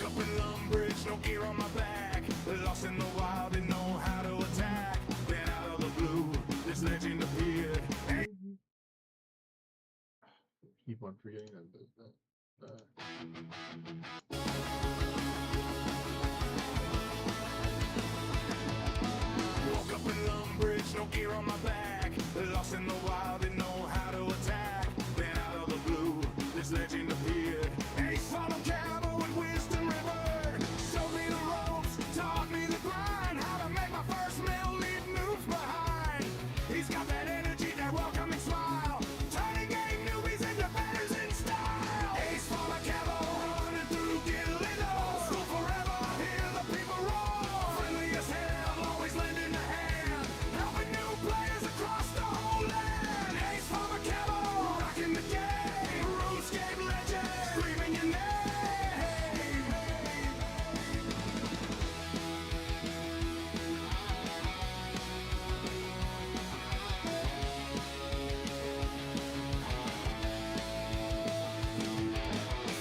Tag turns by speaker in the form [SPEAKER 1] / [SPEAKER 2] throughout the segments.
[SPEAKER 1] up in Lumbridge, no gear on my back. Lost in the wild, didn't know how to attack. Then out of the blue, this legend appeared.
[SPEAKER 2] Keep on forgetting that.
[SPEAKER 1] Woke up in Lumbridge, no gear on my back. Lost in the wild, didn't know how to attack. Then out of the blue, this legend appeared. Ace followed Cabo and Wisdom River. Showed me the ropes, taught me the grind. How to make my first mill, leave moves behind. He's got that energy, that welcoming smile. Turning game newbies into betters in style. Ace followed Cabo, running through Gillido. School forever, hear the people roar. Friendly as hell, always lending a hand. Helping new players across the whole land. Ace followed Cabo, rocking the game. RuneScape legend, screaming your name.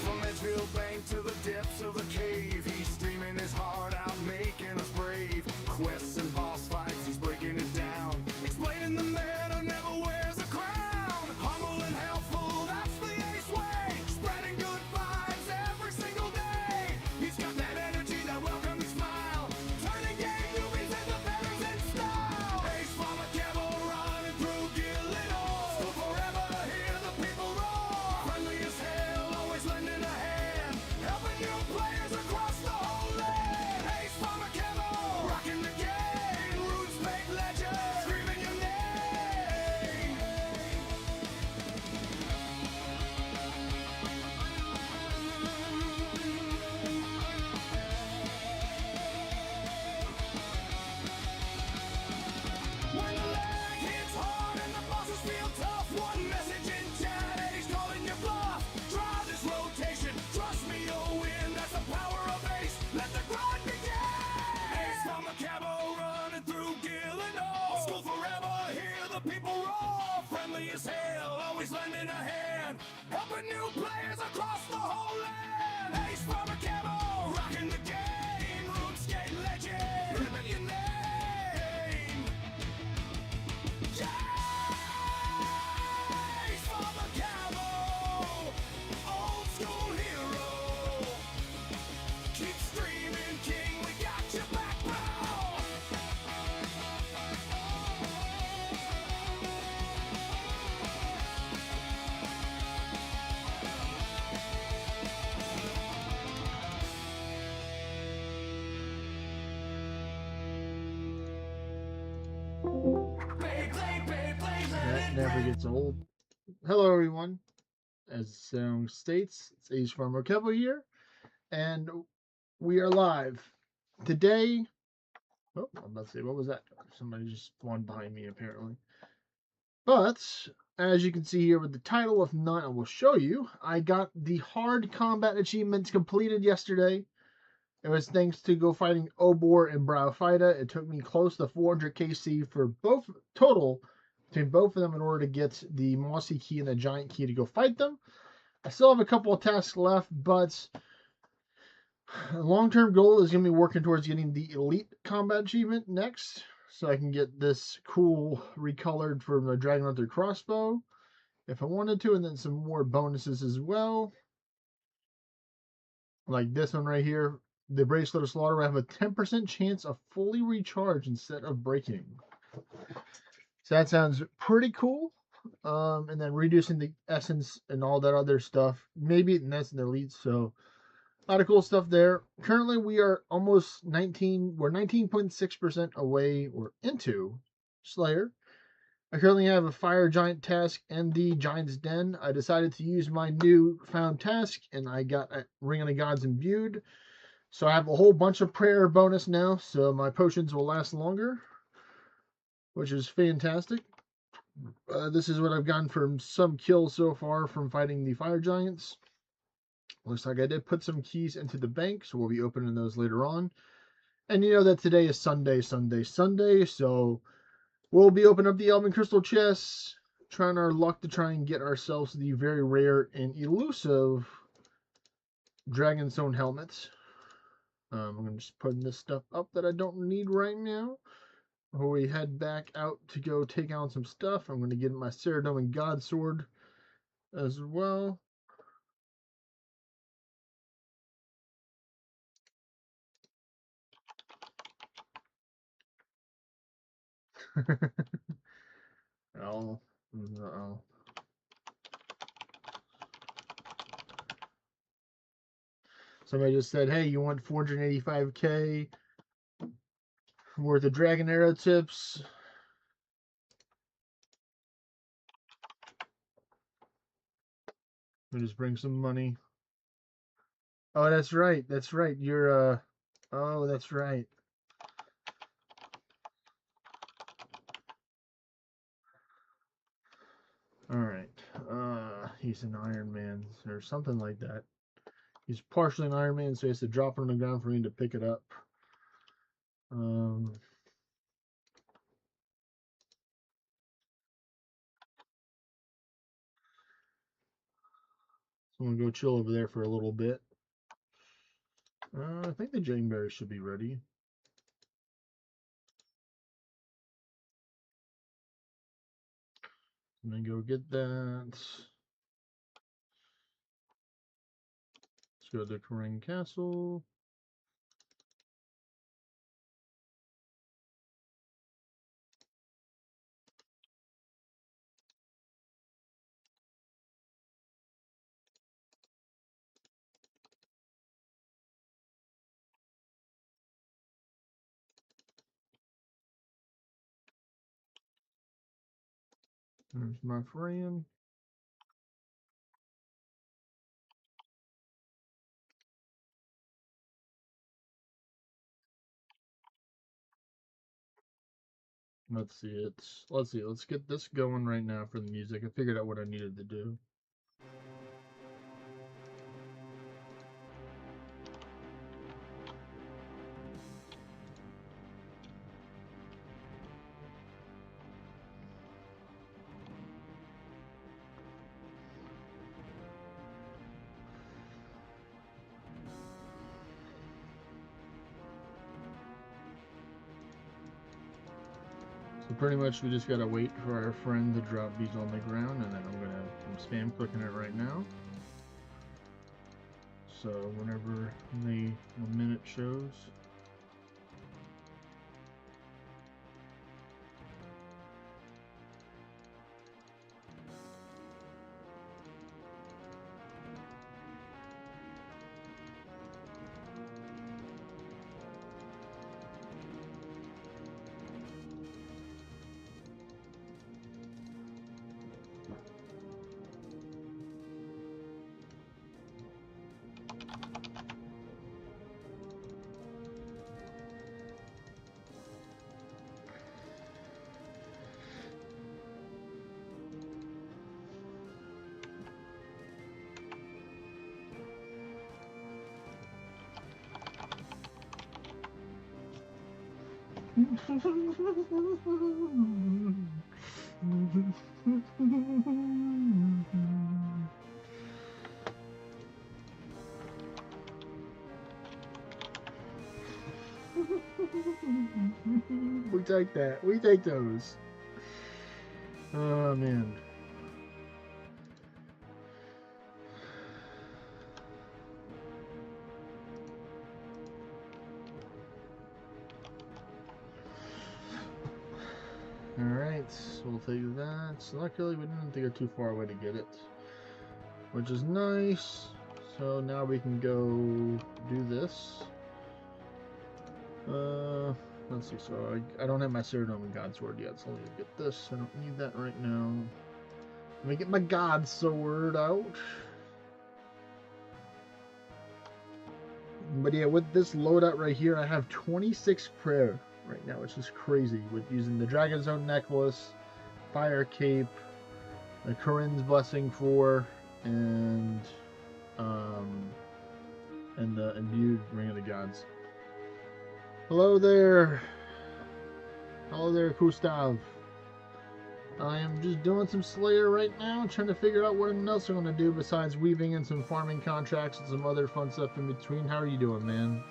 [SPEAKER 1] From Edgefield Bank to the depths of the cave, he's streaming his heart out, making us brave. Quests and boss fights, he's breaking it down. Explaining the man who never wears a crown. Humble and helpful, that's the Ace way. Spreading good vibes every single day. He's got that energy, that welcoming smile. Turning game newbies into veterans in style. Ace Mama Cabo running through Gillido. School forever, hear the people roar. Friendly as hell, always lending a hand. Helping new players across the whole land. Ace Mama Cabo, rocking the game. RuneScape legend, screaming your name. When the lag hits hard and the bosses feel tough, one message in chat and he's calling your bluff. Try this rotation, trust me you'll win. That's the power of Ace, let the grind begin. Ace from the Cabo running through Gillido. School forever, hear the people roar. Friendly as hell, always lending a hand. Helping new players across the whole land. Ace from the Cabo, rocking the game. RuneScape legend, screaming your name. Ace from the Cabo, old school hero. Keep streaming, King, we got your back, bro.
[SPEAKER 2] That never gets old. Hello, everyone. As the song states, it's Ace Farmer Kevo here, and we are live today. Oh, I'm about to say, what was that? Somebody just spawned behind me, apparently. But as you can see here with the title, if not, I will show you. I got the hard combat achievements completed yesterday. It was thanks to go fighting Obor and Browfida. It took me close to 400 KC for both total between both of them in order to get the Mossy Key and the Giant Key to go fight them. I still have a couple of tasks left, but the long-term goal is going to be working towards getting the Elite Combat Achievement next, so I can get this cool recolored from the Dragon Hunter crossbow if I wanted to, and then some more bonuses as well. Like this one right here. The Bracelet of Slaughter will have a 10% chance of fully recharge instead of breaking. So that sounds pretty cool. And then reducing the essence and all that other stuff. Maybe that's an elite, so a lot of cool stuff there. Currently we are almost 19, we're 19.6% away or into Slayer. I currently have a Fire Giant task and the Giant's Den. I decided to use my new found task and I got a Ring of the Gods imbued. So I have a whole bunch of prayer bonus now, so my potions will last longer, which is fantastic. This is what I've gotten from some kills so far from fighting the fire giants. Looks like I did put some keys into the bank, so we'll be opening those later on. And you know that today is Sunday, so we'll be opening up the Elven Crystal chests, trying our luck to try and get ourselves the very rare and elusive Dragonstone helmets. I'm going to just put this stuff up that I don't need right now. Before we head back out to go take out some stuff, I'm going to get my Saradomin God Sword as well. Oh, uh-oh. Somebody just said, hey, you want 485k worth of Dragon Arrow tips? Let me just bring some money. Oh, that's right. That's right. You're, oh, that's right. Alright. He's an Iron Man or something like that. He's partially an Iron Man, so he has to drop it on the ground for me to pick it up. So I'm gonna go chill over there for a little bit. I think the Janeberry should be ready. I'm gonna go get that. Let's go to K'Rang Castle. There's my friend. Let's see. Let's get this going right now for the music. I figured out what I needed to do. So pretty much we just gotta wait for our friend to drop these on the ground, and then I'm spam clicking it right now. So whenever the minute shows. We take that. We take those. Oh man. Alright, so we'll take that. So luckily we didn't have to go too far away to get it, which is nice. So now we can go do this. Let's see. So I don't have my Saradomin God Sword yet, so let me get this. I don't need that right now. Let me get my God Sword out. But yeah, with this loadout right here, I have 26 prayer right now, which is crazy. With using the Dragonstone necklace, Fire Cape, the Corinne's Blessing 4, and the Imbued Ring of the Gods. Hello there. Hello there, Gustav. I am just doing some Slayer right now, trying to figure out what else I'm going to do besides weaving in some farming contracts and some other fun stuff in between. How are you doing, man?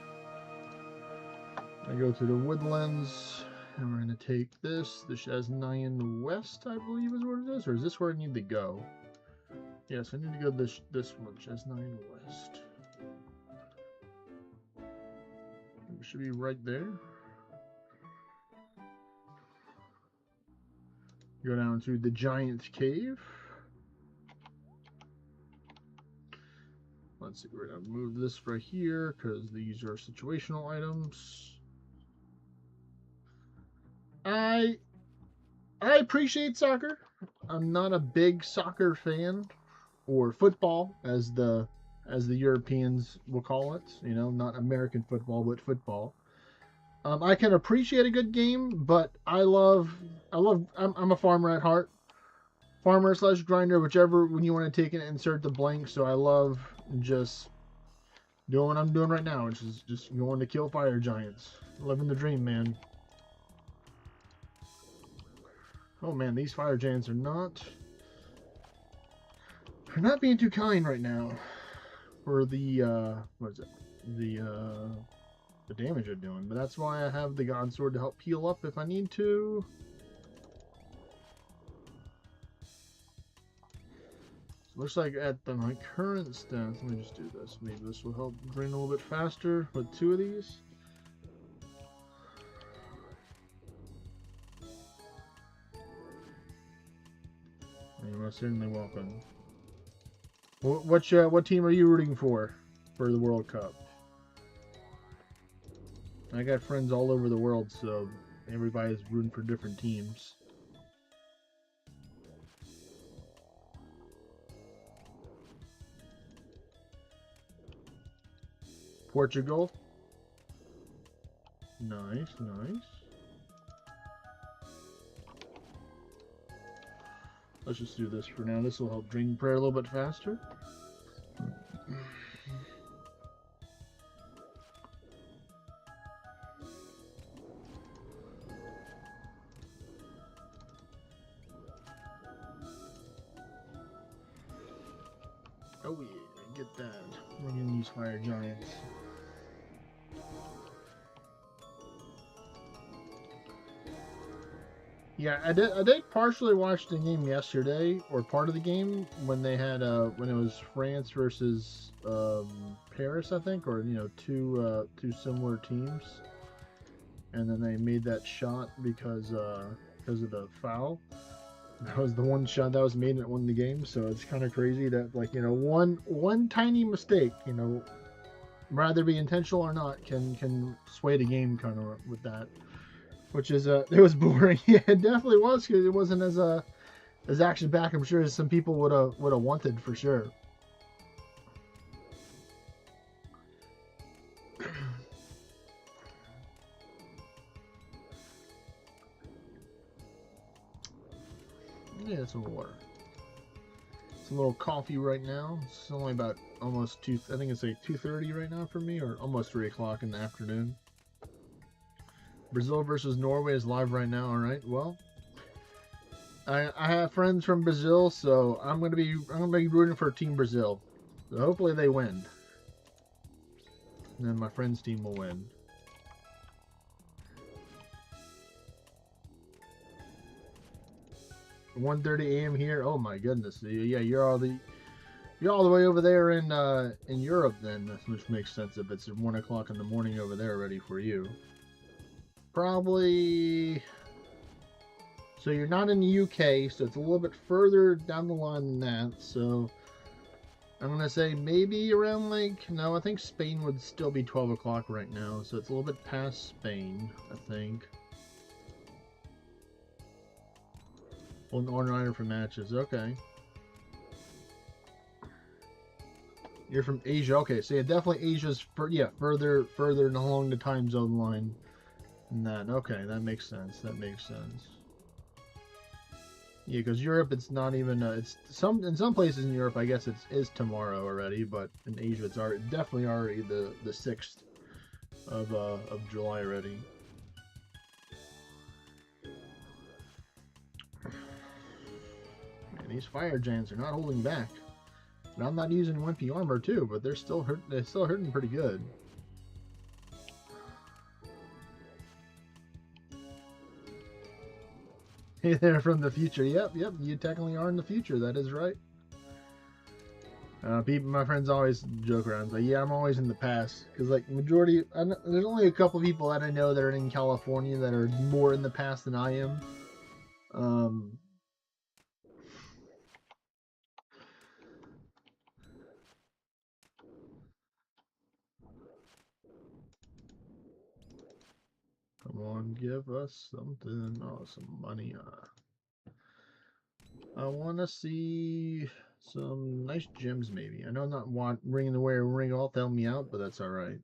[SPEAKER 2] I go to the Woodlands, and we're going to take this. The Shasnayan West, I believe is what it is. Or is this where I need to go? Yes, I need to go this one, Shasnayan West. It should be right there. Go down to the Giant Cave. Let's see, we're going to move this right here because these are situational items. I appreciate soccer. I'm not a big soccer fan, or football as the Europeans will call it. You know, not American football, but football. I can appreciate a good game, but I'm a farmer at heart. Farmer / grinder, whichever when you want to take it and insert the blank. So I love just doing what I'm doing right now, which is just going to kill fire giants. Living the dream, man. Oh man, these fire giants are not being too kind right now for the what is it? The damage they're doing, but that's why I have the God Sword to help heal up if I need to. Looks like at my current stats, let me just do this. Maybe this will help drain a little bit faster with 2 of these. You're most certainly welcome. What team are you rooting for the World Cup? I got friends all over the world, so everybody's rooting for different teams. Portugal. Nice, nice. Let's just do this for now. This will help drain prayer a little bit faster. Oh yeah, get that. We're gonna use fire giants. Yeah, I did partially watch the game yesterday, or part of the game when they had when it was France versus Paris, I think, or two similar teams, and then they made that shot because of the foul. That was the one shot that was made and it won the game. So it's kind of crazy that one tiny mistake, rather be intentional or not, can sway the game kind of with that. Which is it was boring. Yeah, it definitely was, because it wasn't as action back, I'm sure, as some people would have wanted, for sure. Yeah, some water. It's a little coffee right now. It's only about almost I think it's like 2:30 right now for me, or almost 3 o'clock in the afternoon. Brazil versus Norway is live right now. All right. Well, I have friends from Brazil, so I'm gonna be rooting for Team Brazil. So hopefully they win, and then my friend's team will win. At 1:30 a.m. here. Oh my goodness. Yeah, you're all the way over there in Europe then, which makes sense if it's 1 o'clock in the morning over there already for you. Probably. So you're not in the UK, so it's a little bit further down the line than that. So I'm gonna say maybe around no, I think Spain would still be 12 o'clock right now, so it's a little bit past Spain, I think. Well, an order for matches, okay. You're from Asia, okay. So yeah, definitely Asia's further along the time zone line. That okay, that makes sense. That makes sense. Yeah, because Europe, it's not even. It's in some places in Europe, I guess it is tomorrow already, but in Asia, it's already definitely already the 6th of July already. Man, these fire giants are not holding back. And I'm not using wimpy armor too, but they're still hurt. They're still hurting pretty good. Hey there from the future. Yep, you technically are in the future. That is right. My friends always joke around, like, yeah, I'm always in the past, because like majority, there's only a couple people that I know that are in California that are more in the past than I am. Come on, give us something. Oh, some money. I want to see some nice gems, maybe. I know I'm not ringing the way a ring all help me out, but that's all right.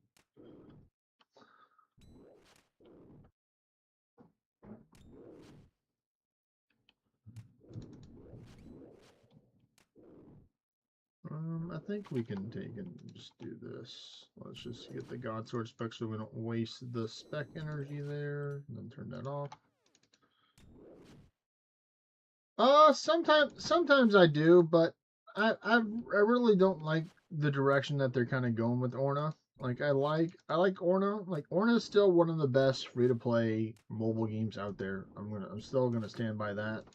[SPEAKER 2] I think we can take and just do this. Let's just get the God Sword spec so we don't waste the spec energy there. And then turn that off. Sometimes I do, but I really don't like the direction that they're kind of going with Orna. Like I like Orna. Like Orna is still one of the best free to play mobile games out there. I'm still gonna stand by that.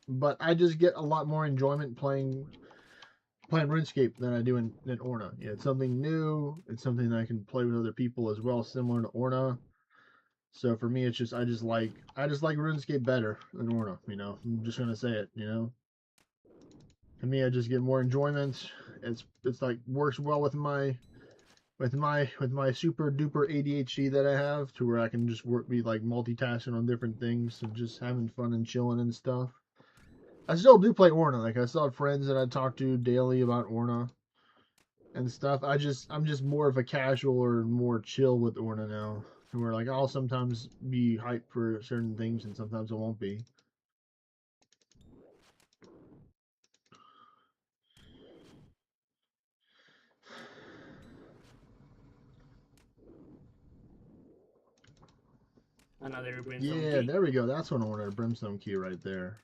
[SPEAKER 2] But I just get a lot more enjoyment playing RuneScape than I do in Orna. Yeah, it's something new. It's something that I can play with other people as well, similar to Orna. So for me, it's just I just like RuneScape better than Orna. You know, I'm just gonna say it. You know, to me, I just get more enjoyment. It's like works well with my super duper ADHD that I have, to where I can just be like multitasking on different things and just having fun and chilling and stuff. I still do play Orna. Like I still have friends that I talk to daily about Orna and stuff. I'm just more of a casual or more chill with Orna now. Where like I'll sometimes be hyped for certain things and sometimes I won't be.
[SPEAKER 3] Another brimstone
[SPEAKER 2] Yeah,
[SPEAKER 3] key.
[SPEAKER 2] there we go. That's what I wanted, a brimstone key right there.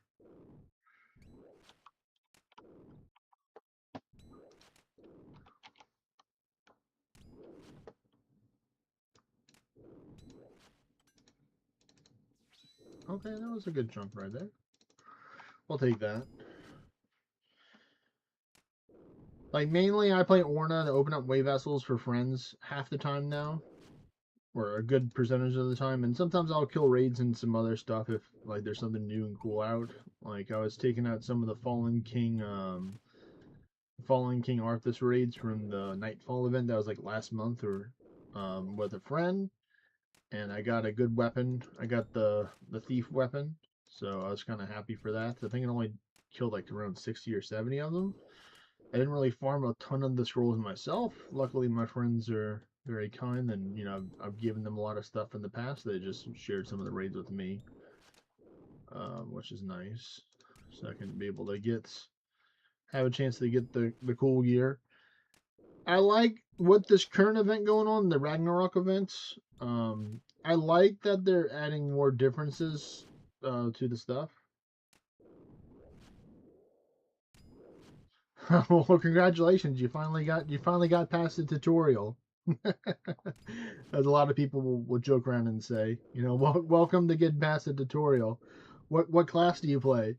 [SPEAKER 2] Okay, that was a good chunk right there. We'll take that. Like mainly I play Orna to open up way vessels for friends half the time now. Or a good percentage of the time, and sometimes I'll kill raids and some other stuff if like there's something new and cool out. Like I was taking out some of the Fallen King Arthas raids from the Nightfall event that was like last month, or with a friend, and I got a good weapon. I got the thief weapon, so I was kind of happy for that. I think I only killed like around 60 or 70 of them. I didn't really farm a ton of the scrolls myself. Luckily, my friends are very kind, and you know I've given them a lot of stuff in the past. They just shared some of the raids with me, which is nice. So I can be able to have a chance to get the cool gear. I like with this current event going on, the Ragnarok events. I like that they're adding more differences to the stuff. Well, congratulations! You finally got past the tutorial. As a lot of people will joke around and say, you know, welcome to get past the tutorial. What class do you play?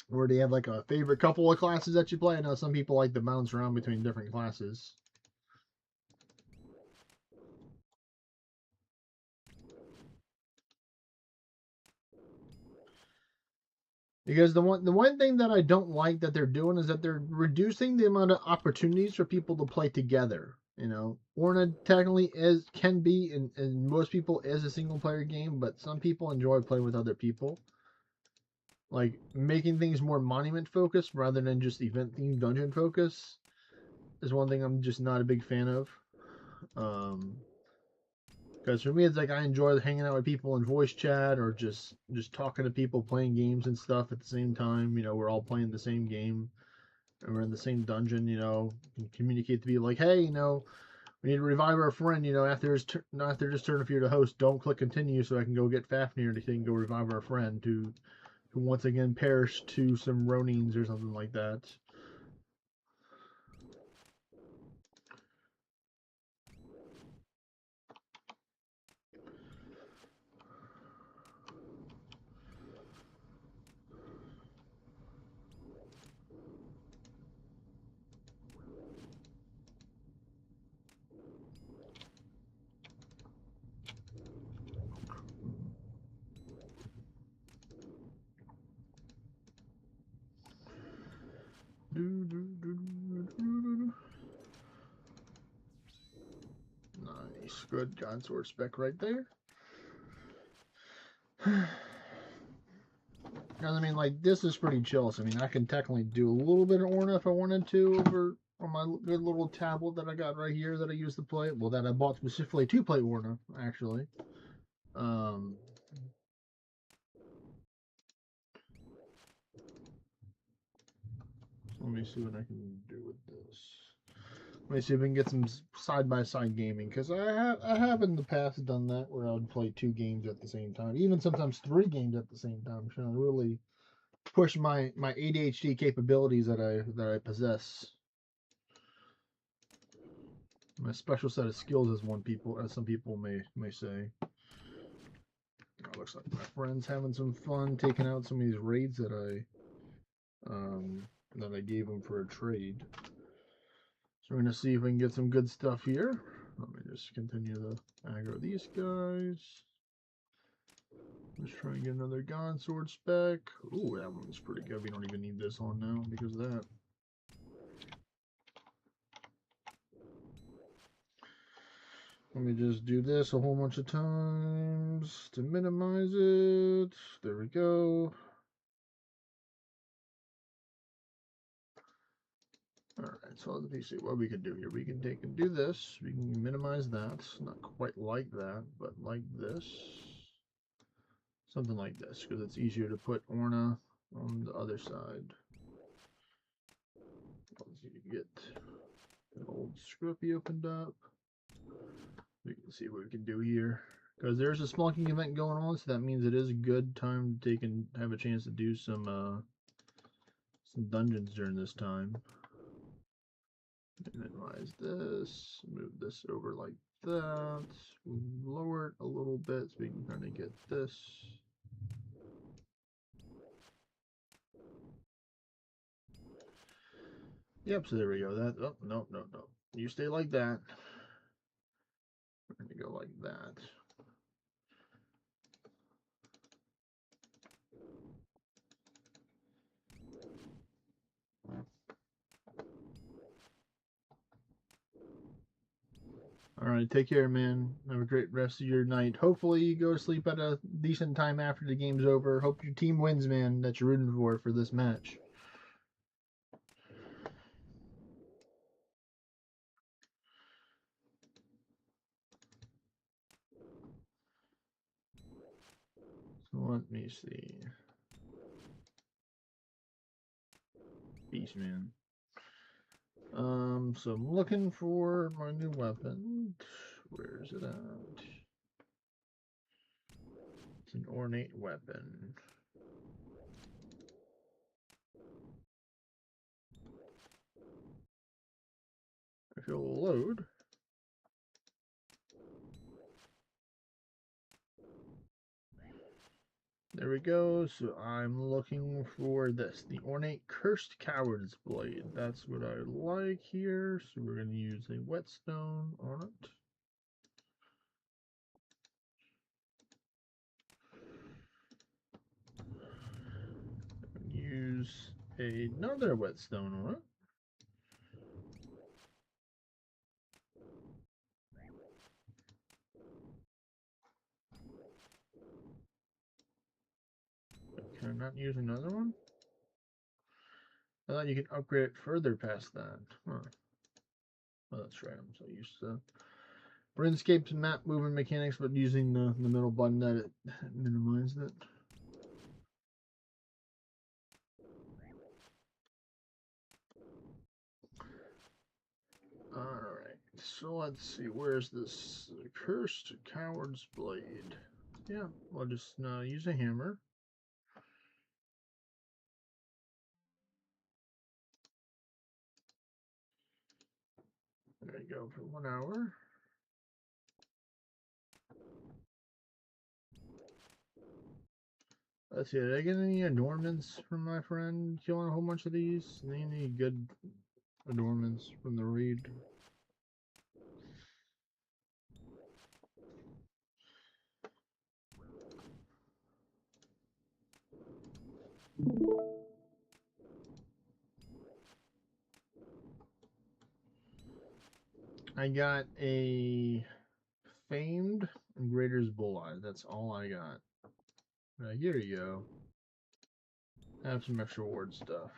[SPEAKER 2] Or do you have like a favorite couple of classes that you play? I know some people like to bounce around between different classes. Because the one thing that I don't like that they're doing is that they're reducing the amount of opportunities for people to play together. You know, Orna technically can be, and most people is a single player game, but some people enjoy playing with other people. Like making things more monument focused rather than just event themed dungeon focus is one thing I'm just not a big fan of. Um, Because for me, it's like I enjoy hanging out with people in voice chat or just talking to people, playing games and stuff at the same time. You know, we're all playing the same game and we're in the same dungeon. You know, and communicate to be like, hey, you know, we need to revive our friend. You know, after his after his turn, if you're the host, don't click continue so I can go get Fafnir and he can go revive our friend who once again perished to some Ronins or something like that. Nice, good consort spec right there. I mean, like, this is pretty chill. So, I mean, I can technically do a little bit of Orna if I wanted to over on my good little tablet that I got right here that I use to play. Well, that I bought specifically to play Orna, actually. Let me see what I can do with this. Let me see if we can get some side-by-side gaming, because I have in the past done that where I would play 2 games at the same time, even sometimes 3 games at the same time, trying to really push my ADHD capabilities that I possess. My special set of skills, as some people may say. Oh, looks like my friend's having some fun taking out some of these raids that I gave him for a trade. So we're gonna see if we can get some good stuff here. Let me just continue to aggro these guys. Let's try and get another God Sword spec. Ooh, that one's pretty good. We don't even need this on now because of that. Let me just do this a whole bunch of times to minimize it. There we go. Alright, so let me see what we can do here. We can take and do this. We can minimize that. Not quite like that, but like this. Something like this, because it's easier to put Orna on the other side. Let's get an old Scruffy opened up. We can see what we can do here. Because there's a Splunking event going on, so that means it is a good time to take and have a chance to do some dungeons during this time. Minimize this, move this over like that, lower it a little bit so we can kind of get this. Yep, so there we go. That, oh, no. You stay like that. We're going to go like that. Alright, take care, man. Have a great rest of your night. Hopefully you go to sleep at a decent time after the game's over. Hope your team wins, man, that you're rooting for this match. So let me see. Beast, man. So I'm looking for my new weapon. Where is it at? It's an ornate weapon. If you'll load. There we go. So I'm looking for this, the Ornate Cursed Coward's Blade. That's what I like here. So we're going to use a whetstone on it. Use another whetstone on it. Can I not use another one? I thought you could upgrade it further past that. Huh. Oh, that's right. I'm so used to RuneScape's map moving mechanics, but using the middle button that it minimized it. Alright, so let's see, where's this Cursed Coward's Blade? Yeah, we'll just use a hammer. There you go for 1 hour. Let's see, did I get any adornments from my friend killing a whole bunch of these? Any good adornments from the raid? I got a famed Grader's Bull Eye. That's all I got. Here you go. I have some extra ward stuff.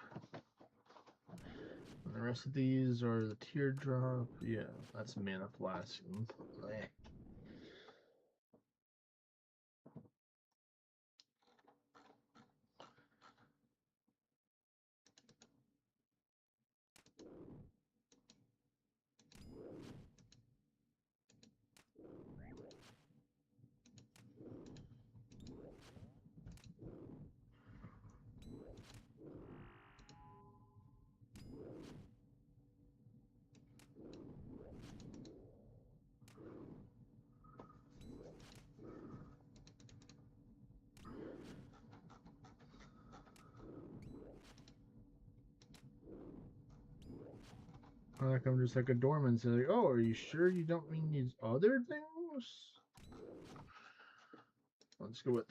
[SPEAKER 2] And the rest of these are the teardrop. Yeah, that's mana flask. Like I'm just like a dormant. So like, oh, are you sure you don't mean these other things? Let's go with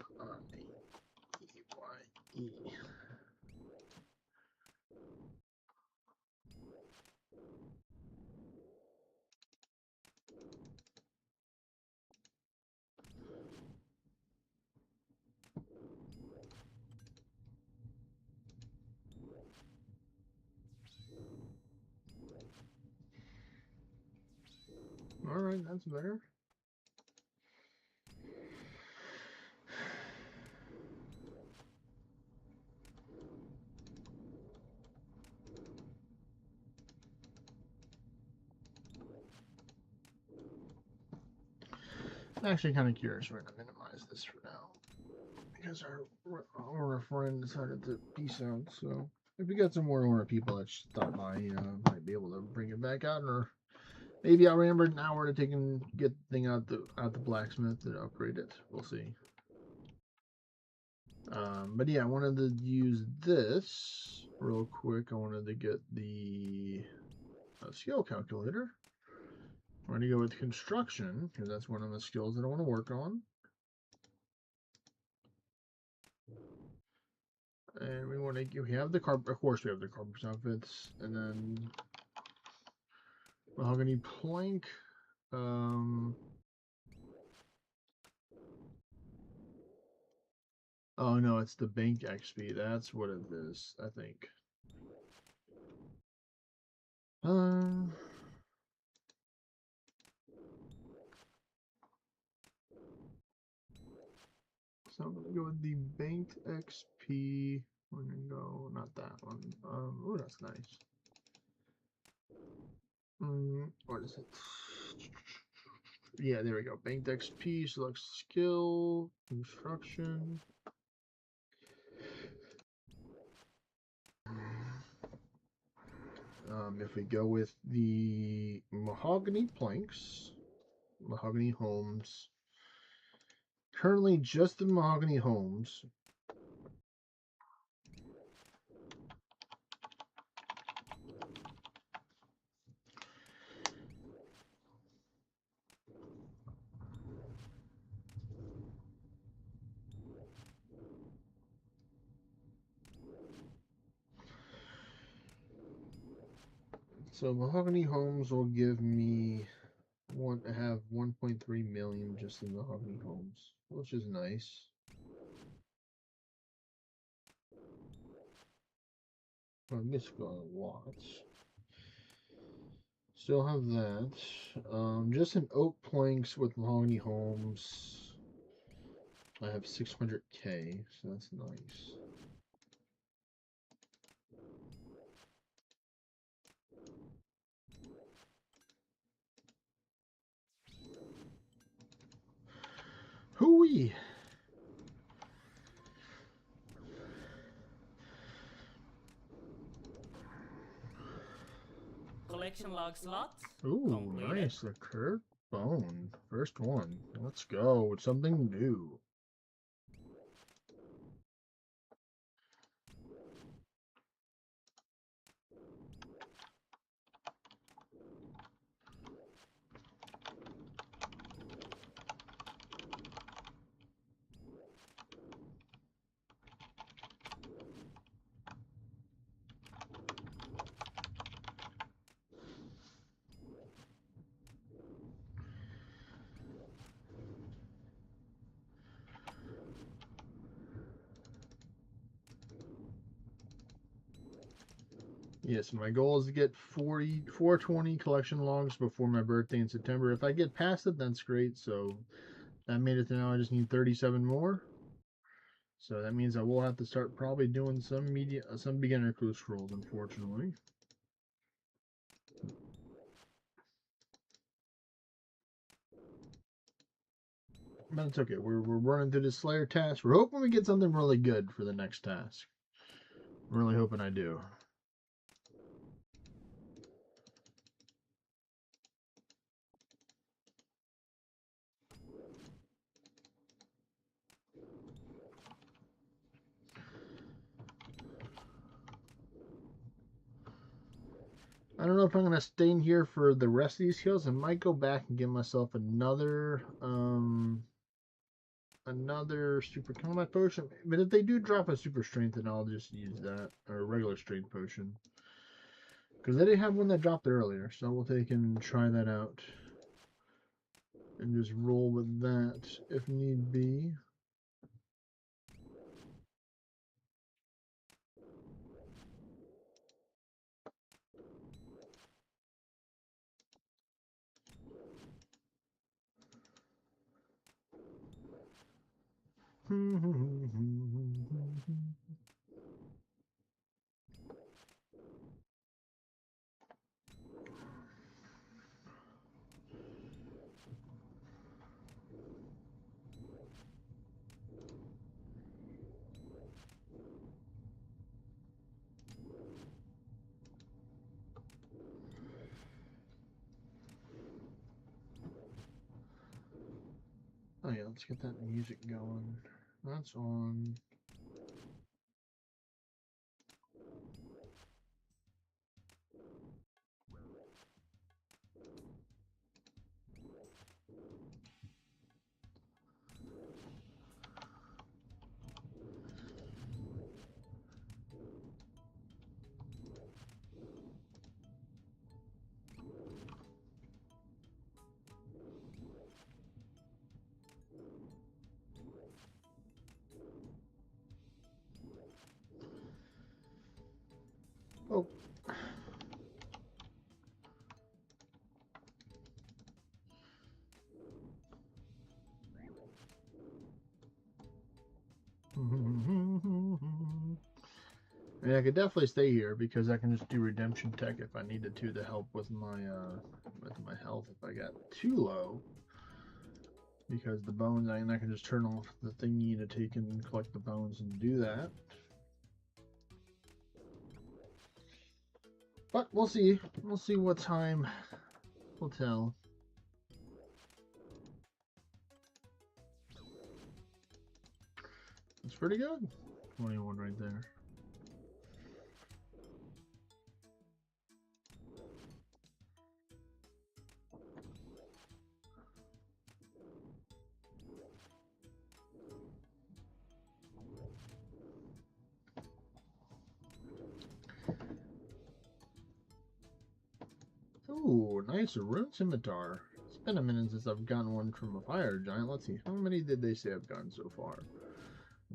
[SPEAKER 2] E-Y-E. Alright, that's better. I'm actually kind of curious. We're going to minimize this for now. Because our friend decided to peace out. So if we got some more people that stop by, might be able to bring it back out, or maybe I'll remember an hour to take and get the thing out the blacksmith to upgrade it. We'll see. But yeah, I wanted to use this real quick. I wanted to get the skill calculator. I'm going to go with construction because that's one of the skills that I want to work on. And we want to, we have the carpet, of course we have the carpet outfits, and then mahogany plank. Oh no, it's the bank XP. That's what it is, I think. So I'm gonna go with the banked XP. We're gonna go, not that one. Oh, that's nice. What is it? Yeah, there we go. Banked XP, select skill, construction. If we go with the mahogany planks, mahogany homes, currently just the mahogany homes. So mahogany homes will give me have 1.3 million just in mahogany homes, which is nice. Well, I guess go on watch. Still have that. Just an oak planks with mahogany homes. I have 600k, so that's nice. Hooey!
[SPEAKER 3] Collection log slot.
[SPEAKER 2] Ooh,
[SPEAKER 3] Completed.
[SPEAKER 2] nice. The curved bone. First one. Let's go. It's something new. Yes, my goal is to get 420 collection logs before my birthday in September. If I get past it, that's great. So that made it to now I just need 37 more. So that means I will have to start probably doing some beginner clue scrolls, unfortunately. But it's okay. We're running through this Slayer task. We're hoping we get something really good for the next task. I'm really hoping I do. I don't know if I'm gonna stay in here for the rest of these kills. I might go back and give myself another super combat potion. But if they do drop a super strength, then I'll just use that, or a regular strength potion. Because they didn't have one that dropped earlier, so we'll take and try that out. And just roll with that if need be. Oh yeah, let's get that music going. That's on. Oh. I mean, I could definitely stay here because I can just do redemption tech if I needed to help with my health if I got too low. Because the bones, I can just turn off the thingy to take and collect the bones and do that. But we'll see. We'll see what time will tell. It's pretty good. 21 right there. Ooh, nice rune scimitar. It's been a minute since I've gotten one from a fire giant. Let's see, how many did they say I've gotten so far?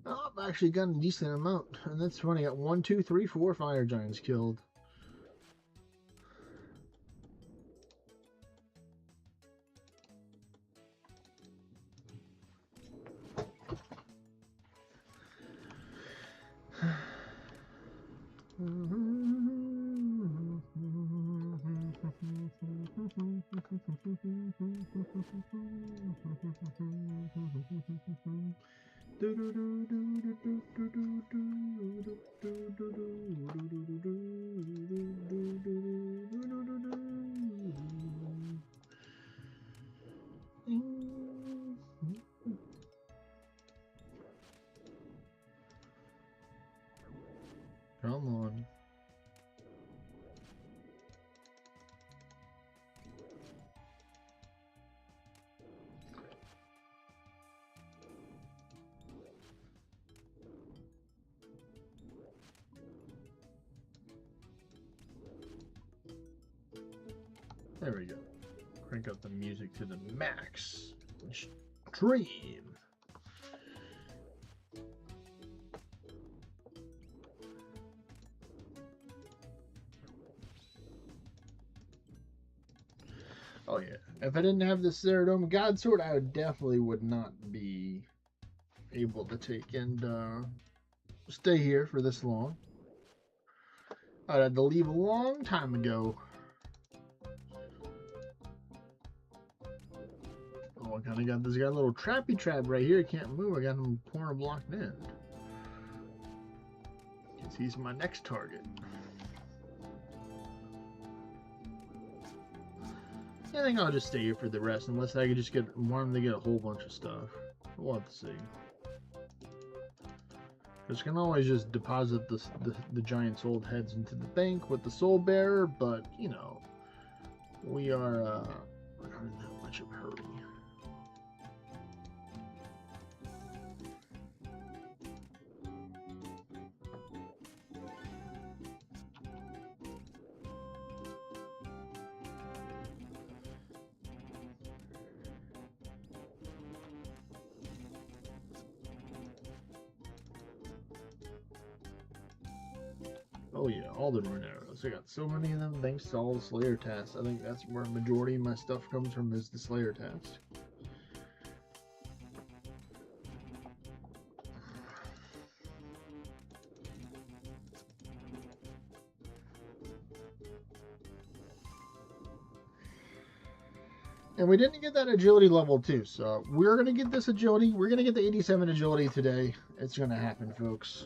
[SPEAKER 2] Oh, I've actually gotten a decent amount, and that's funny. I got 1, 2, 3, 4 fire giants killed. Come on. There we go. Crank up the music to the max. Extreme. Oh yeah. If I didn't have the Ceradome God Sword, I would not be able to take and stay here for this long. I had to leave a long time ago. Oh, I kind of got this guy, a little trappy trap right here. Can't move. I got him corner blocked in. Because he's my next target. I think I'll just stay here for the rest, unless I could just want him to get a whole bunch of stuff. We'll have to see. Because can always just deposit the giant's old heads into the bank with the soul bearer, but you know, we're not in that much of a hurry. Oh yeah, all the rune arrows. I got so many of them thanks to all the Slayer tasks. I think that's where a majority of my stuff comes from, is the Slayer task. And we didn't get that agility level too, so we're going to get this agility. We're going to get the 87 agility today. It's going to happen, folks.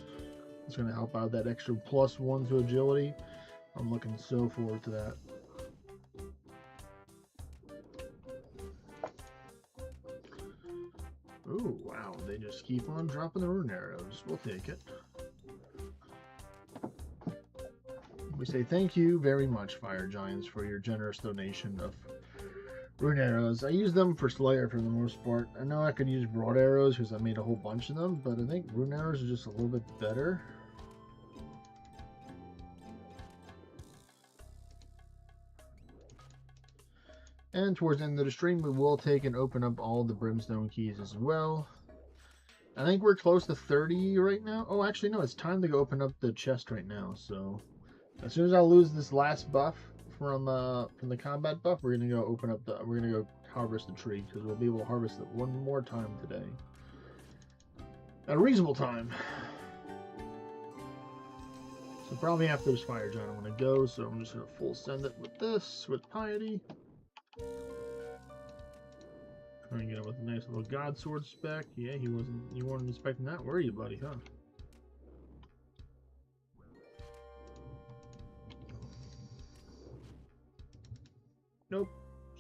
[SPEAKER 2] It's going to help out that extra +1 to agility. I'm looking so forward to that. Ooh, wow. They just keep on dropping the rune arrows. We'll take it. We say thank you very much, Fire Giants, for your generous donation of rune arrows. I use them for Slayer for the most part. I know I could use broad arrows because I made a whole bunch of them, but I think rune arrows are just a little bit better. And towards the end of the stream, we will take and open up all the brimstone keys as well. I think we're close to 30 right now. Oh, actually, no, it's time to go open up the chest right now. So as soon as I lose this last buff from the combat buff, we're gonna go open up we're gonna go harvest the tree, because we'll be able to harvest it one more time today at a reasonable time. So probably after this Fire Giant, I want to go. So I'm just gonna full send it with this, with piety. Try and get it with a nice little God Sword spec. Yeah, you weren't expecting that, were you, buddy? Huh? Nope.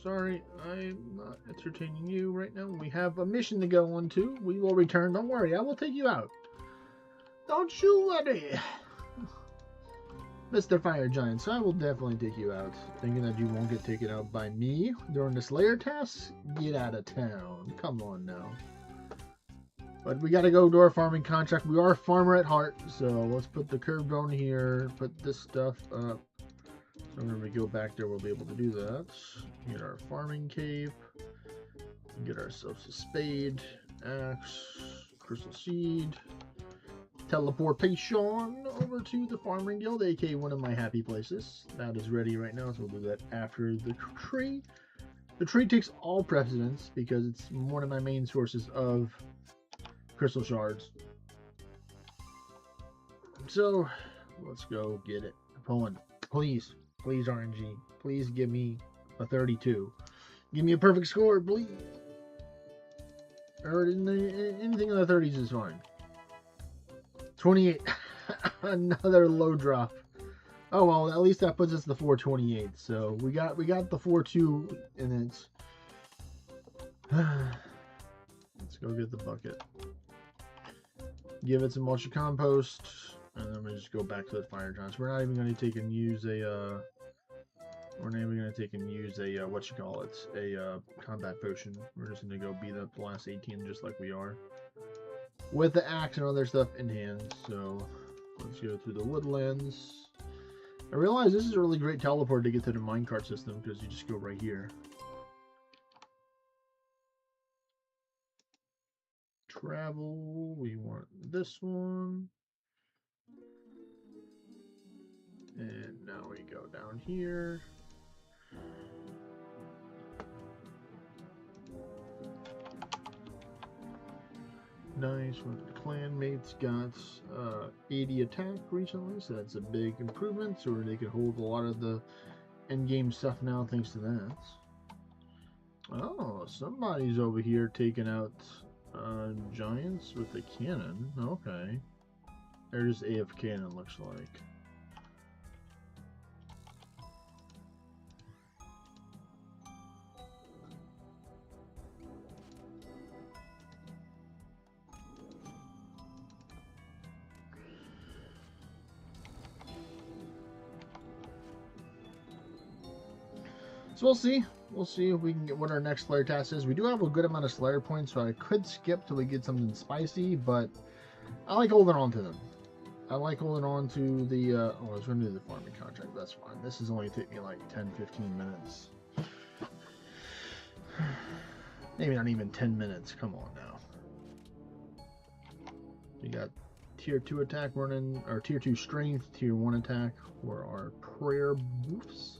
[SPEAKER 2] Sorry, I'm not entertaining you right now. We have a mission to go on to. We will return. Don't worry, I will take you out. Don't you worry, Mr. Fire Giant. So I will definitely take you out. Thinking that you won't get taken out by me during the Slayer task? Get out of town. Come on now. But we gotta go to our farming contract. We are a farmer at heart, so let's put the curve bone here. Put this stuff up. So when we go back there, we'll be able to do that. Get our farming cave. Get ourselves a spade, axe, crystal seed. Teleportation over to the Farming Guild, aka one of my happy places. That is ready right now, so we'll do that after the tree. The tree takes all precedence because it's one of my main sources of crystal shards. So let's go get it. Pulling, please, please RNG, please give me a 32. Give me a perfect score, please. or anything in the 30s is fine. 28. Another low drop. Oh well, at least that puts us the 428. So we got the 4.2 in it. Let's go get the bucket. Give it some mulch compost, and then we just go back to the fire giants. We're not even going to take and use a. We're not even going to take and use a combat potion. We're just going to go beat up the last 18 just like we are, with the axe and other stuff in hand. So let's go through the woodlands. I realize this is a really great teleport to get to the minecart system because you just go right here. Travel, we want this one. And now we go down here. Nice. One of the clanmates got 80 attack recently, so that's a big improvement. So they can hold a lot of the endgame stuff now thanks to that. Oh, somebody's over here taking out giants with a cannon. Okay. They're just AFK, it looks like. So we'll see. We'll see if we can get what our next Slayer task is. We do have a good amount of Slayer points, so I could skip till we get something spicy, but I like holding on to them. I like holding on to the, oh, I was going to do the farming contract. That's fine. This is only taking me like 10-15 minutes. Maybe not even 10 minutes. Come on now. We got tier 2 attack running, or tier 2 strength, tier 1 attack for our prayer boofs.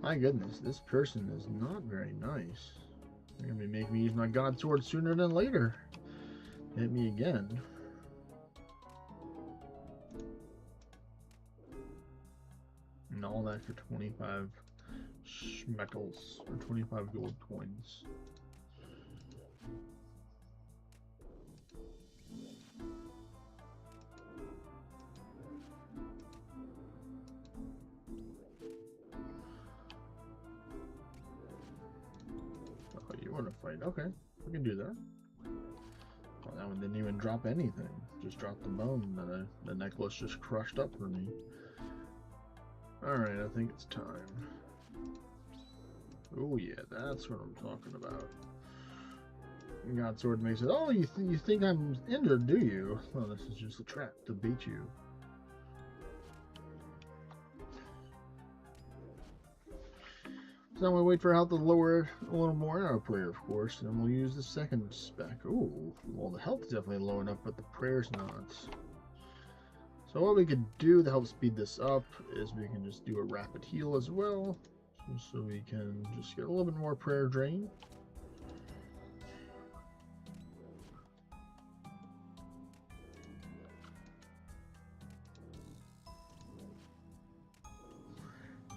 [SPEAKER 2] My goodness, this person is not very nice. They're gonna be making me use my God Sword sooner than later. Hit me again. And all that for 25 schmeckles, or 25 gold coins. Fight. Okay, we can do that. Well, that one didn't even drop anything. Just dropped the bone that the necklace just crushed up for me. Alright, I think it's time. Oh yeah, that's what I'm talking about. God Sword makes it. Oh, you think I'm injured, do you? Well, this is just a trap to beat you. So I'm going to wait for health to lower a little more in our prayer, of course, and then we'll use the second spec. Ooh, well, the health is definitely low enough, but the prayer's not. So what we could do to help speed this up is we can just do a rapid heal as well, so we can just get a little bit more prayer drain.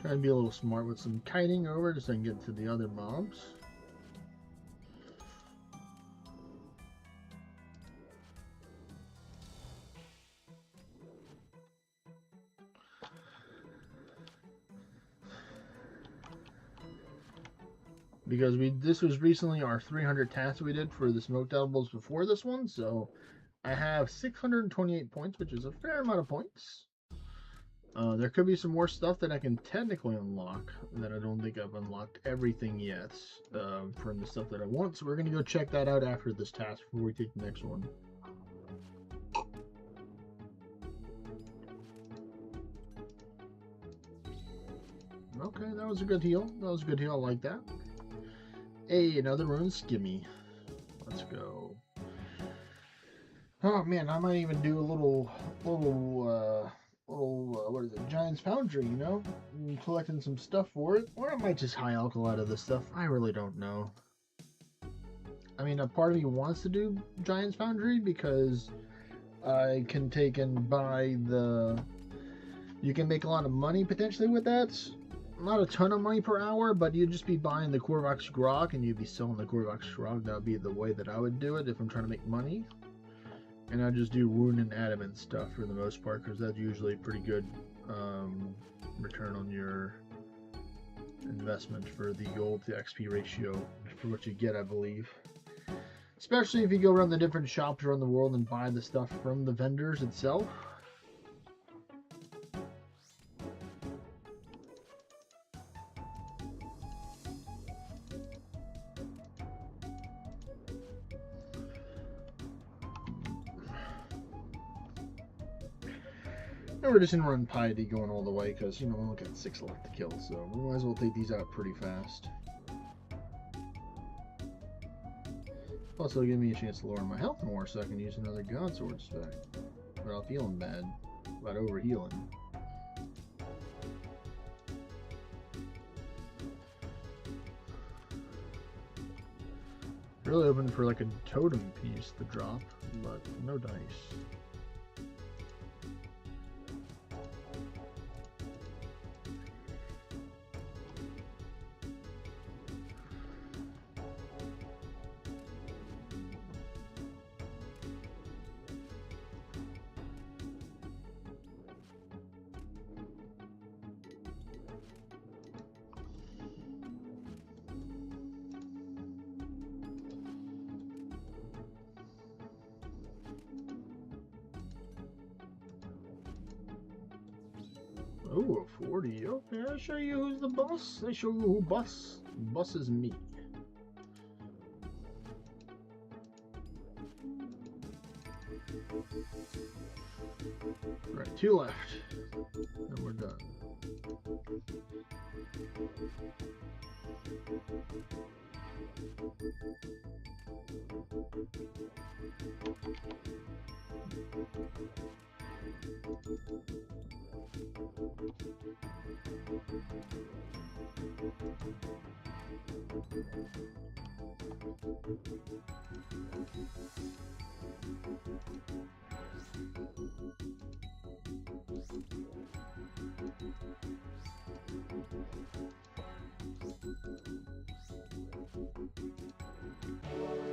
[SPEAKER 2] Trying to be a little smart with some kiting over just so I can get to the other mobs. Because this was recently our 300 tasks we did for the smoked edibles before this one, so I have 628 points, which is a fair amount of points. There could be some more stuff that I can technically unlock that I don't think I've unlocked everything yet from the stuff that I want. So we're going to go check that out after this task before we take the next one. Okay, that was a good heal. That was a good heal. I like that. Hey, another rune skimmy. Let's go. Oh man, I might even do a little what is it, Giant's Foundry, you know? Collecting some stuff for it. Or I might just high alkali out of this stuff. I really don't know. I mean, a part of me wants to do Giants Foundry because I can take and buy the. You can make a lot of money potentially with that. Not a ton of money per hour, but you'd just be buying the Korvax Grok and you'd be selling the Korvax Grok. That would be the way that I would do it if I'm trying to make money. And I'd just do Rune and Adamant stuff for the most part because that's usually pretty good return on your investment for the gold to XP ratio for what you get, I believe. Especially if you go around the different shops around the world and buy the stuff from the vendors itself. And we're just gonna run Piety going all the way because, you know, we only got 6 left to kill, so we might as well take these out pretty fast. Plus, it'll give me a chance to lower my health more so I can use another God Sword spec without feeling bad about overhealing. Really hoping for like a totem piece to drop, but no dice. Oh, a 40. Okay, I'll show you who's the boss. I show you who boss. Boss is me. Right, 2 left. And we're done.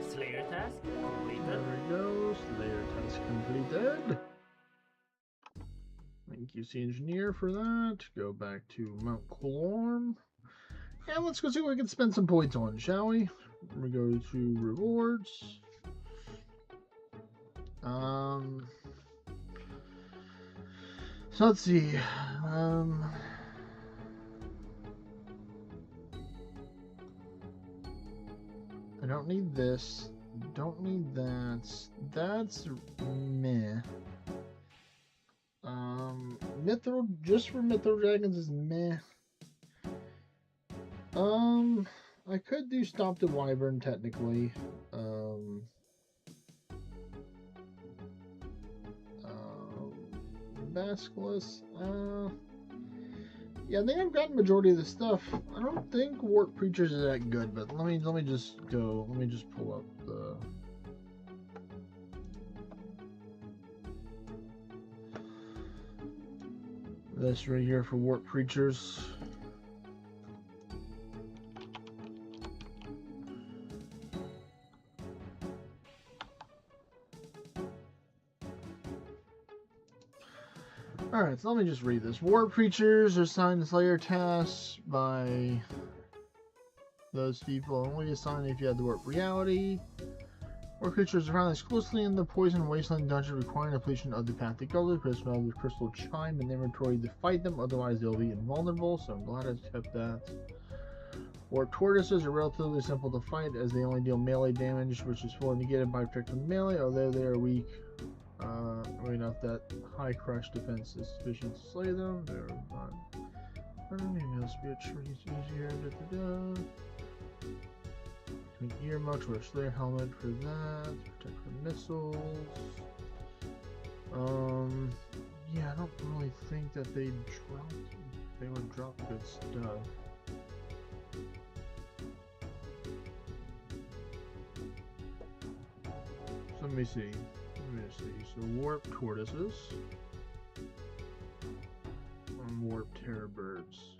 [SPEAKER 3] Slayer task completed.
[SPEAKER 2] There we go. Slayer task completed. Thank you, Sea Engineer, for that. Go back to Mount Clorm. And let's go see what we can spend some points on, shall we? We go to rewards. So let's see. I don't need this. Don't need that. That's meh. Mithril, just for Mithril Dragons is meh. I could do Stomp the Wyvern technically. Basculus, yeah, they have gotten majority of the stuff. I don't think Warp Preachers is that good, but let me just go. Let me just pull up the. This right here for Warp Preachers. Alright, so let me just read this. Warp Preachers are assigned Slayer tasks by those people. Only assigned if you have the Warp Reality. Warp Preachers are found exclusively in the Poison Wasteland dungeon, requiring completion of the Path to Gullet, Crystal of the Crystal Chime in inventory to fight them, otherwise they'll be invulnerable, so I'm glad I kept that. Warp Tortoises are relatively simple to fight as they only deal melee damage, which is fully negated by protecting melee, although they are weak. Enough that high crush defense is sufficient to slay them. They're not. Maybe it'll be a trees easier. An earmuffs or a Slayer helmet for that. Protect from missiles. Yeah, I don't really think that they would drop good stuff. So let me see. So warp tortoises. And warp terror birds.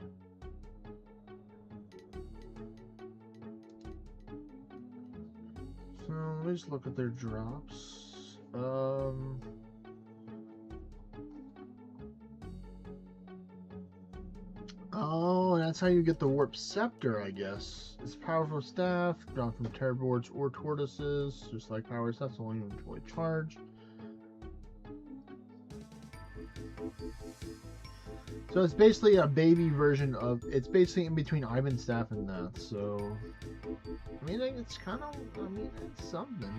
[SPEAKER 2] So let me just look at their drops. Oh, that's how you get the warp scepter, I guess. It's powerful staff, drawn from terror birds or tortoises, just like power staffs, only when fully charged. So it's basically a baby version of. It's basically in between Ivan's staff and that. So, I mean, it's kind of. I mean, it's something.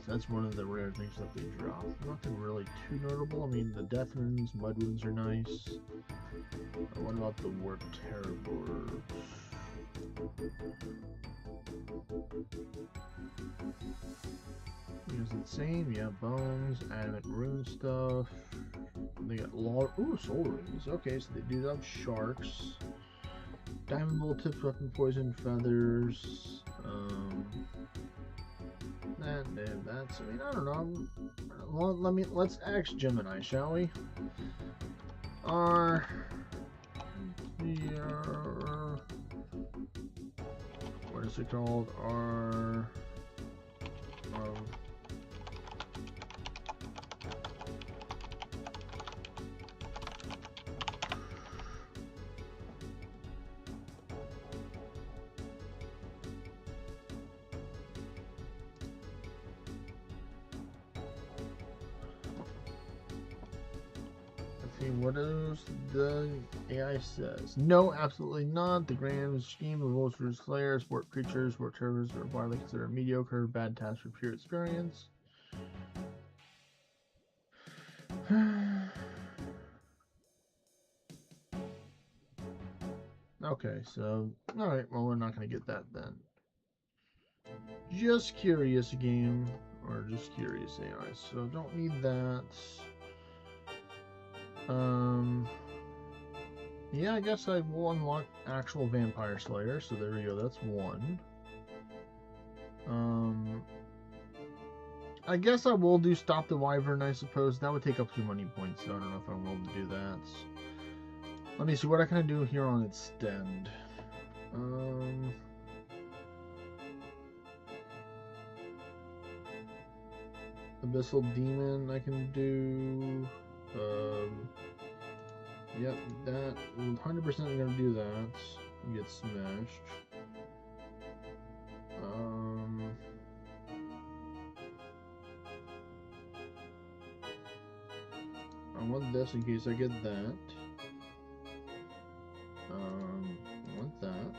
[SPEAKER 2] That's one of the rare things that they drop. Nothing really too notable. I mean, the death runes, mud runes are nice. What about the warp terror board? Is it the same? Yeah, bones, adamant rune stuff. They got soul rings. Okay, so they do have sharks. Diamond bolt tips, weapon poison, feathers. That's. I mean, I don't know. Well, let's ask Gemini, shall we? What is it called? What is the AI says? No, absolutely not. The grand scheme of Vulture Slayer, sport creatures, sport terrors are widely considered mediocre, bad task for pure experience. Okay, so alright, well we're not gonna get that then. Just curious game, or just curious AI, so don't need that. Yeah, I guess I will unlock actual Vampire Slayer, so there we go, that's one. I guess I will do Stop the Wyvern, I suppose. That would take up too many points, so I don't know if I'm willing to do that. Let me see what I can do here on Extend. Abyssal Demon I can do. Yep, that 100% gonna do that. Get smashed. I want this in case I get that. I want that.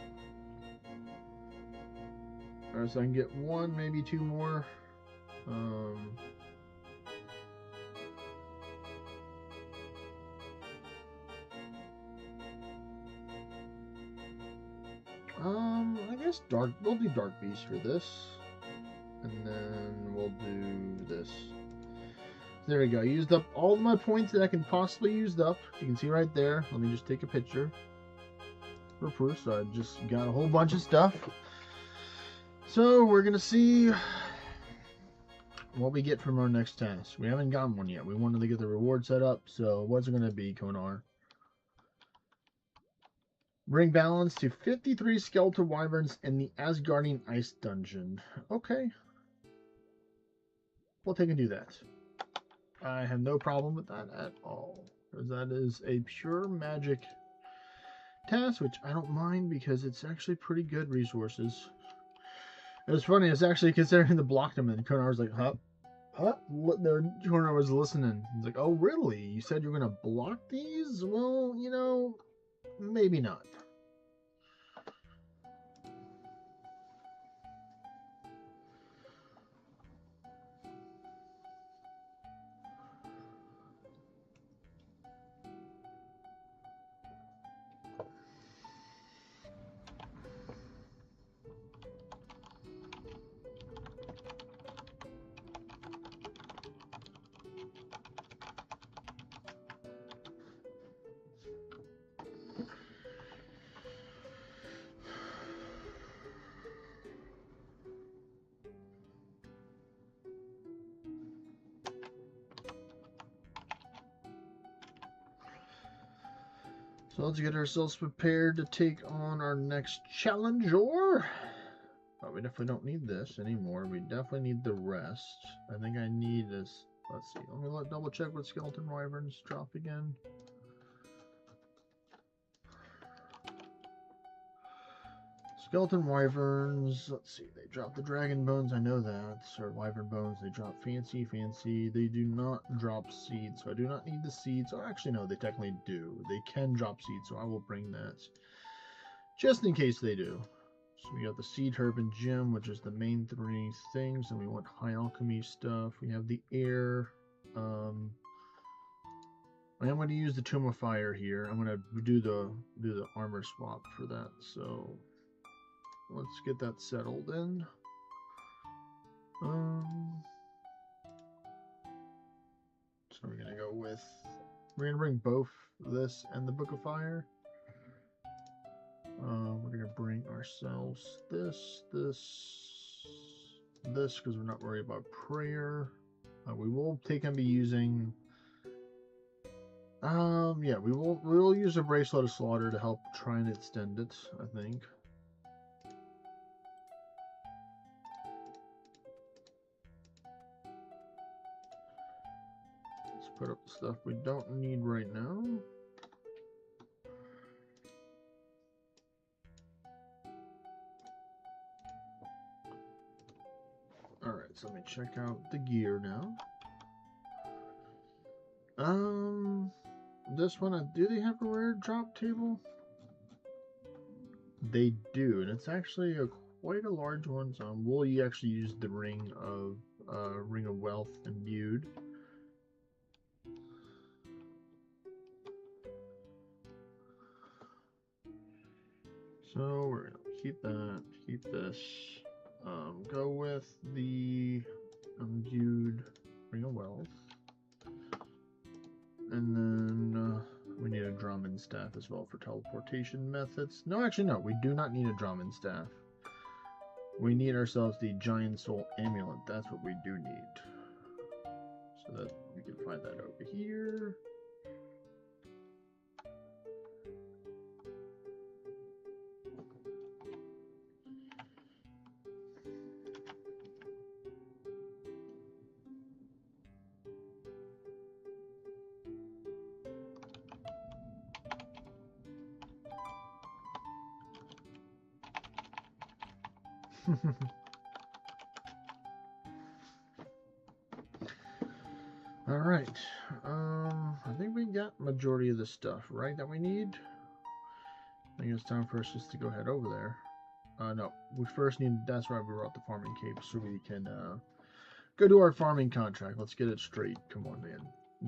[SPEAKER 2] Alright, so I can get one, maybe two more. I guess we'll do Dark Beast for this. And then we'll do this. There we go. I used up all of my points that I can possibly use up. You can see right there. Let me just take a picture for proof. So I just got a whole bunch of stuff. So we're going to see what we get from our next task. We haven't gotten one yet. We wanted to get the reward set up. So what's it going to be, Konar? Bring balance to 53 skeletal wyverns in the Asgardian Ice Dungeon. Okay. We'll take and do that. I have no problem with that at all. Because that is a pure magic task, which I don't mind because it's actually pretty good resources. It was funny, it's actually considering to block them, and Konar was like, huh? Konar was listening. He's like, oh, really? You said you're going to block these? Well, you know, maybe not. So let's get ourselves prepared to take on our next challenger. But we definitely don't need this anymore. We definitely need the rest. I think I need this. Let's see. Let me double check what skeleton wyverns drop again. Skeleton wyverns, let's see, they drop the dragon bones, I know that, or wyvern bones, they drop fancy, they do not drop seeds, so I do not need the seeds, or actually no, they technically do, they can drop seeds, so I will bring that, just in case they do. So we got the seed, herb, and gem, which is the main three things, and we want high alchemy stuff, we have the air, I am going to use the Tomb of Fire here, I'm going to do the armor swap for that, so... let's get that settled in. So we're gonna go with. We're gonna bring both this and the Book of Fire. We're gonna bring ourselves this, because we're not worried about prayer. We will take and be using. Yeah, we will use a Bracelet of Slaughter to help try and extend it, I think. Put up the stuff we don't need right now. Alright, so let me check out the gear now. This one, do they have a rare drop table? They do, and it's actually quite a large one, so we'll actually use the Ring of Wealth imbued. So we're gonna keep that, keep this, go with the imbued Ring of Wealth, and then we need a Drummond staff as well for teleportation methods. No, actually no, we do not need a Drummond staff. We need ourselves the Giant Soul Amulet, that's what we do need. So that we can find that over here. All right. I think we got majority of the stuff, right, that we need. I think it's time for us just to go head over there. No, we first need, that's why we brought the farming cape, so we can go do our farming contract. Let's get it straight. Come on, man.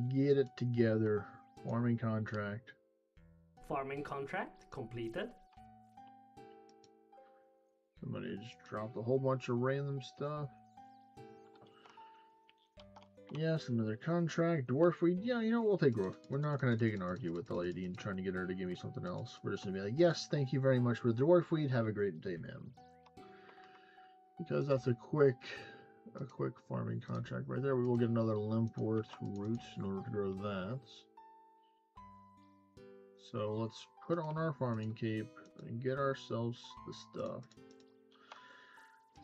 [SPEAKER 2] Get it together. Farming contract.
[SPEAKER 3] Farming contract completed.
[SPEAKER 2] Somebody just dropped a whole bunch of random stuff. Yes, another contract. Dwarf weed. Yeah, you know, we'll take growth. We're not going to take an argue with the lady and trying to get her to give me something else. We're just going to be like, yes, thank you very much for the dwarf weed. Have a great day, ma'am. Because that's a quick farming contract right there. We will get another Limpworth root in order to grow that. So let's put on our farming cape and get ourselves the stuff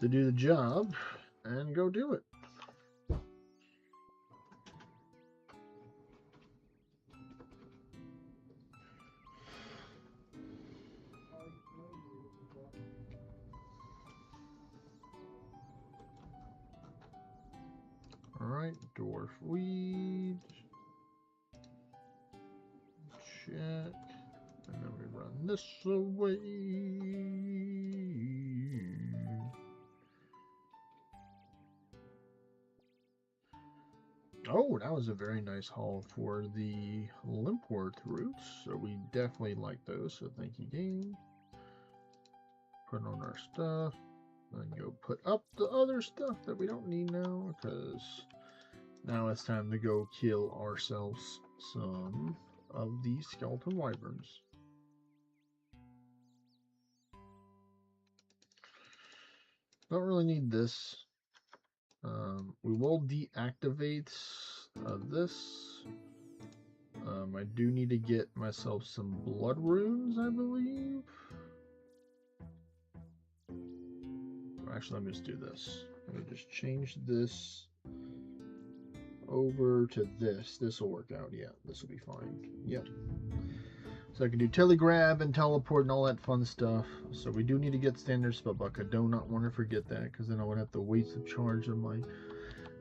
[SPEAKER 2] to do the job and go do it. Alright, dwarf weed. Check. And then we run this away. Oh, that was a very nice haul for the Limpworth roots. So we definitely like those. So thank you, game. Put on our stuff. Then go put up the other stuff that we don't need now, because now it's time to go kill ourselves some of these skeleton wyverns. Don't really need this. We will deactivate this. I do need to get myself some blood runes, I believe. Actually, let me just do this. Let me just change this over to this. This will work out. Yeah, this will be fine. Yep. So I can do telegrab and teleport and all that fun stuff. So we do need to get standard spellbook. I do not want to forget that, because then I would have to waste the charge of my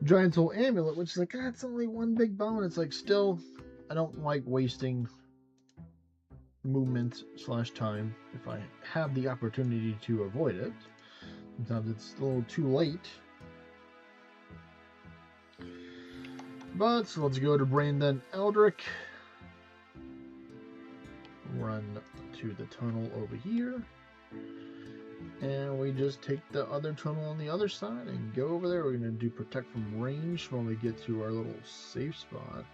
[SPEAKER 2] giant soul amulet, which is like, it's only one big bone. It's like, still, I don't like wasting movement / time if I have the opportunity to avoid it. Sometimes it's a little too late. But so let's go to Brandon Eldrick. Run to the tunnel over here. And we just take the other tunnel on the other side and go over there. We're going to do protect from range when we get to our little safe spot.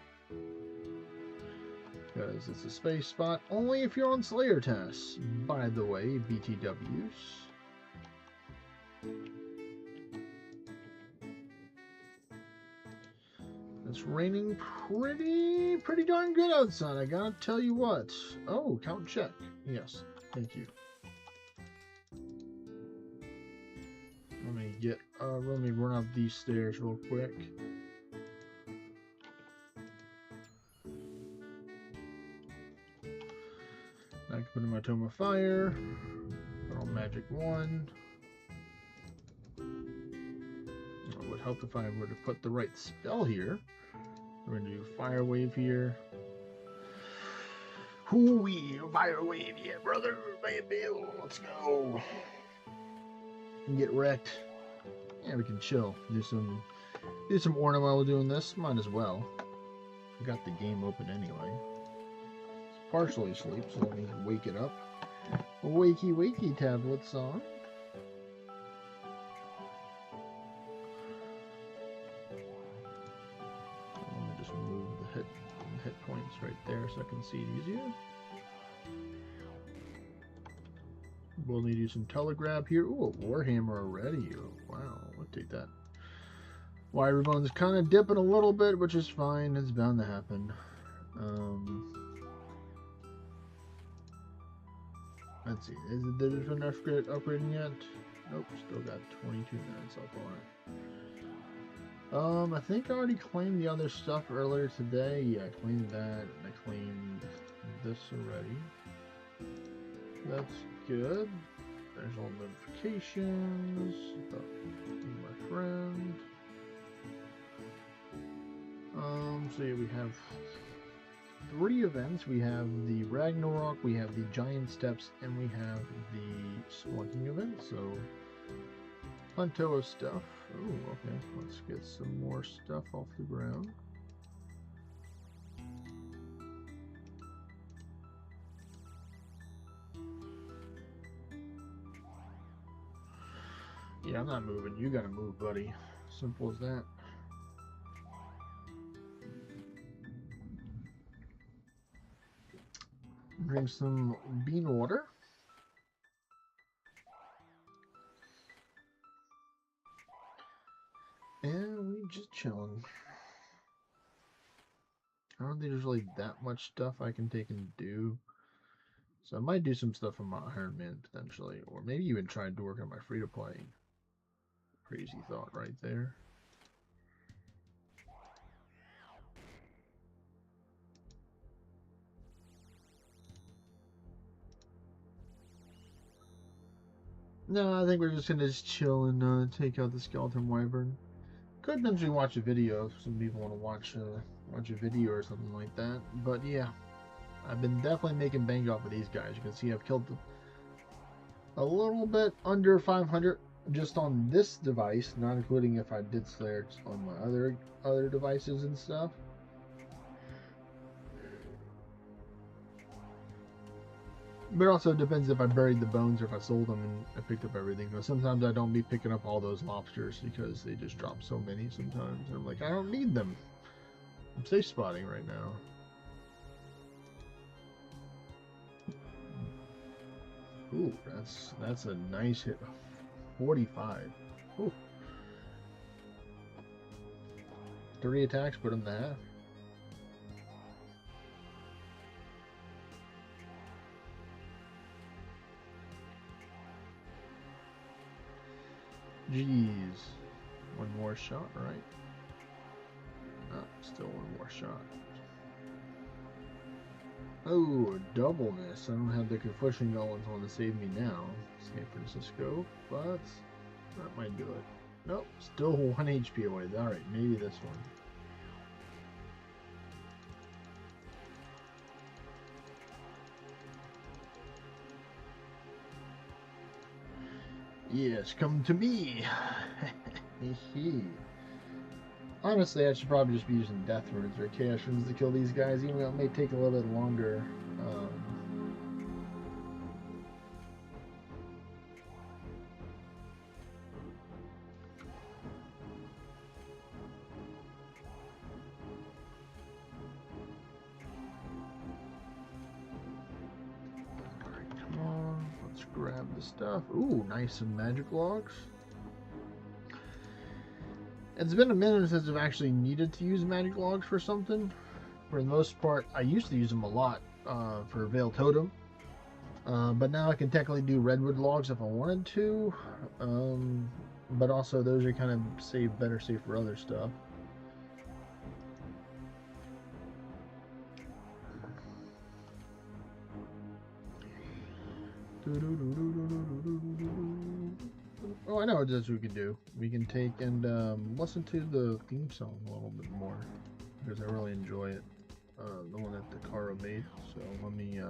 [SPEAKER 2] Because it's a space spot only if you're on Slayer tests. By the way, BTWs. It's raining pretty darn good outside. I gotta tell you what. Oh, count check. Yes, thank you. Let me run up these stairs real quick. I can put in my Tome of Fire. Put on Magic 1. It would help if I were to put the right spell here. We're going to do Fire Wave here. Hoo-wee, Fire Wave, yeah, brother, baby, let's go. And get wrecked. Yeah, we can chill. Do some Orna while we're doing this. Might as well. I got the game open anyway. It's partially asleep, so let me wake it up. Wakey tablets on. Let me just move the hit points right there so I can see it easier. We'll need to do some telegrab here. Ooh, a Warhammer already. Oh, wow, we'll take that. Wyverbone's kind of dipping a little bit, which is fine. It's bound to happen. Let's see. Is it there's enough upgrading yet? Nope, still got 22 minutes up on it. I think I already claimed the other stuff earlier today. Yeah, I claimed that, and I claimed this already. That's good. There's all notifications. My friend. So yeah, we have 3 events. We have the Ragnarok, we have the Giant Steps, and we have the Splunking event. So, plenty of stuff. Oh, okay. Let's get some more stuff off the ground. Yeah, I'm not moving. You gotta move, buddy. Simple as that. Drink some bean water. And we just chilling. I don't think there's really that much stuff I can take and do. So I might do some stuff on my Iron Man potentially. Or maybe even try to work on my free-to-play. Crazy thought right there. No, I think we're just gonna chill and take out the Skeleton Wyvern. Could eventually watch a video if some people want to watch a video or something like that. But yeah, I've been definitely making bank off of these guys. You can see I've killed a little bit under 500 just on this device, not including if I did Slayer on my other devices and stuff. But it also depends if I buried the bones or if I sold them and I picked up everything. Because sometimes I don't be picking up all those lobsters because they just drop so many sometimes. And I'm like, I don't need them. I'm safe spotting right now. Ooh, that's a nice hit. 45. Ooh. 3 attacks, put him to half. Jeez. One more shot, right? Oh, still one more shot. Oh, a double miss. I don't have the Confusion Golems on to save me now. Save for the scope, but that might do it. Nope, still 1 HP away. Alright, maybe this one. Yes, come to me. Honestly, I should probably just be using Death Runes or Chaos Runes to kill these guys, even though it may take a little bit longer. Alright, come on. Let's grab the stuff. Ooh, nice some magic logs. It's been a minute since I've actually needed to use magic logs for something. For the most part, I used to use them a lot for Veil Totem. But now I can technically do redwood logs if I wanted to. But also those are kind of better safe for other stuff. Oh, I know what we can do. We can take and listen to the theme song a little bit more because I really enjoy it. The one that Takara made. So let me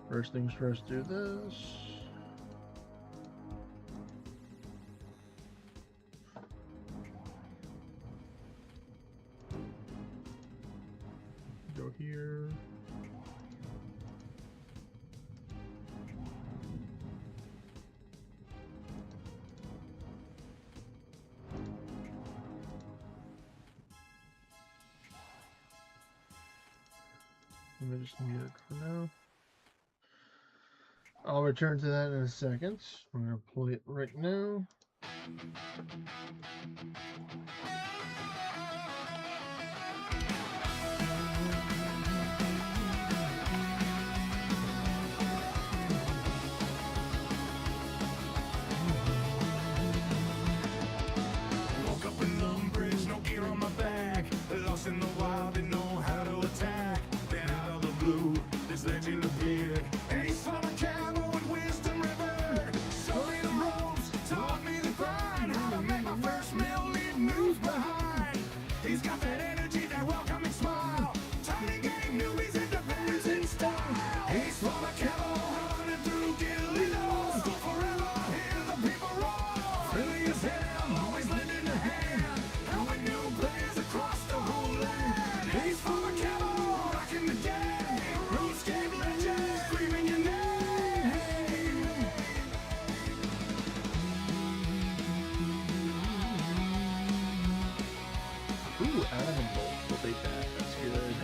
[SPEAKER 2] first things first, do this. Go here. Let me just mute it for now. I'll return to that in a second. I'm going to play it right now.
[SPEAKER 1] Woke up in Lumbridge, no gear on my back. Lost in the wild, didn't know how to attack. Then out of the blue, this legend appeared. Ace on a camel with Wisdom River. Showed me the ropes, taught me the grind. How to make my first meal, leave news behind. He's got that energy, that welcoming smile. Turning game newbies into veterans in style. Ace on a camel, running through Gillinos. Go forever, hear the people roar. Friendly as hell, always lending a hand. Helping new players across the whole land. Ace from a camel, rocking the game. RuneScape legends, screaming your name.
[SPEAKER 2] Ooh, Adam Bolt. We'll take that. That's good.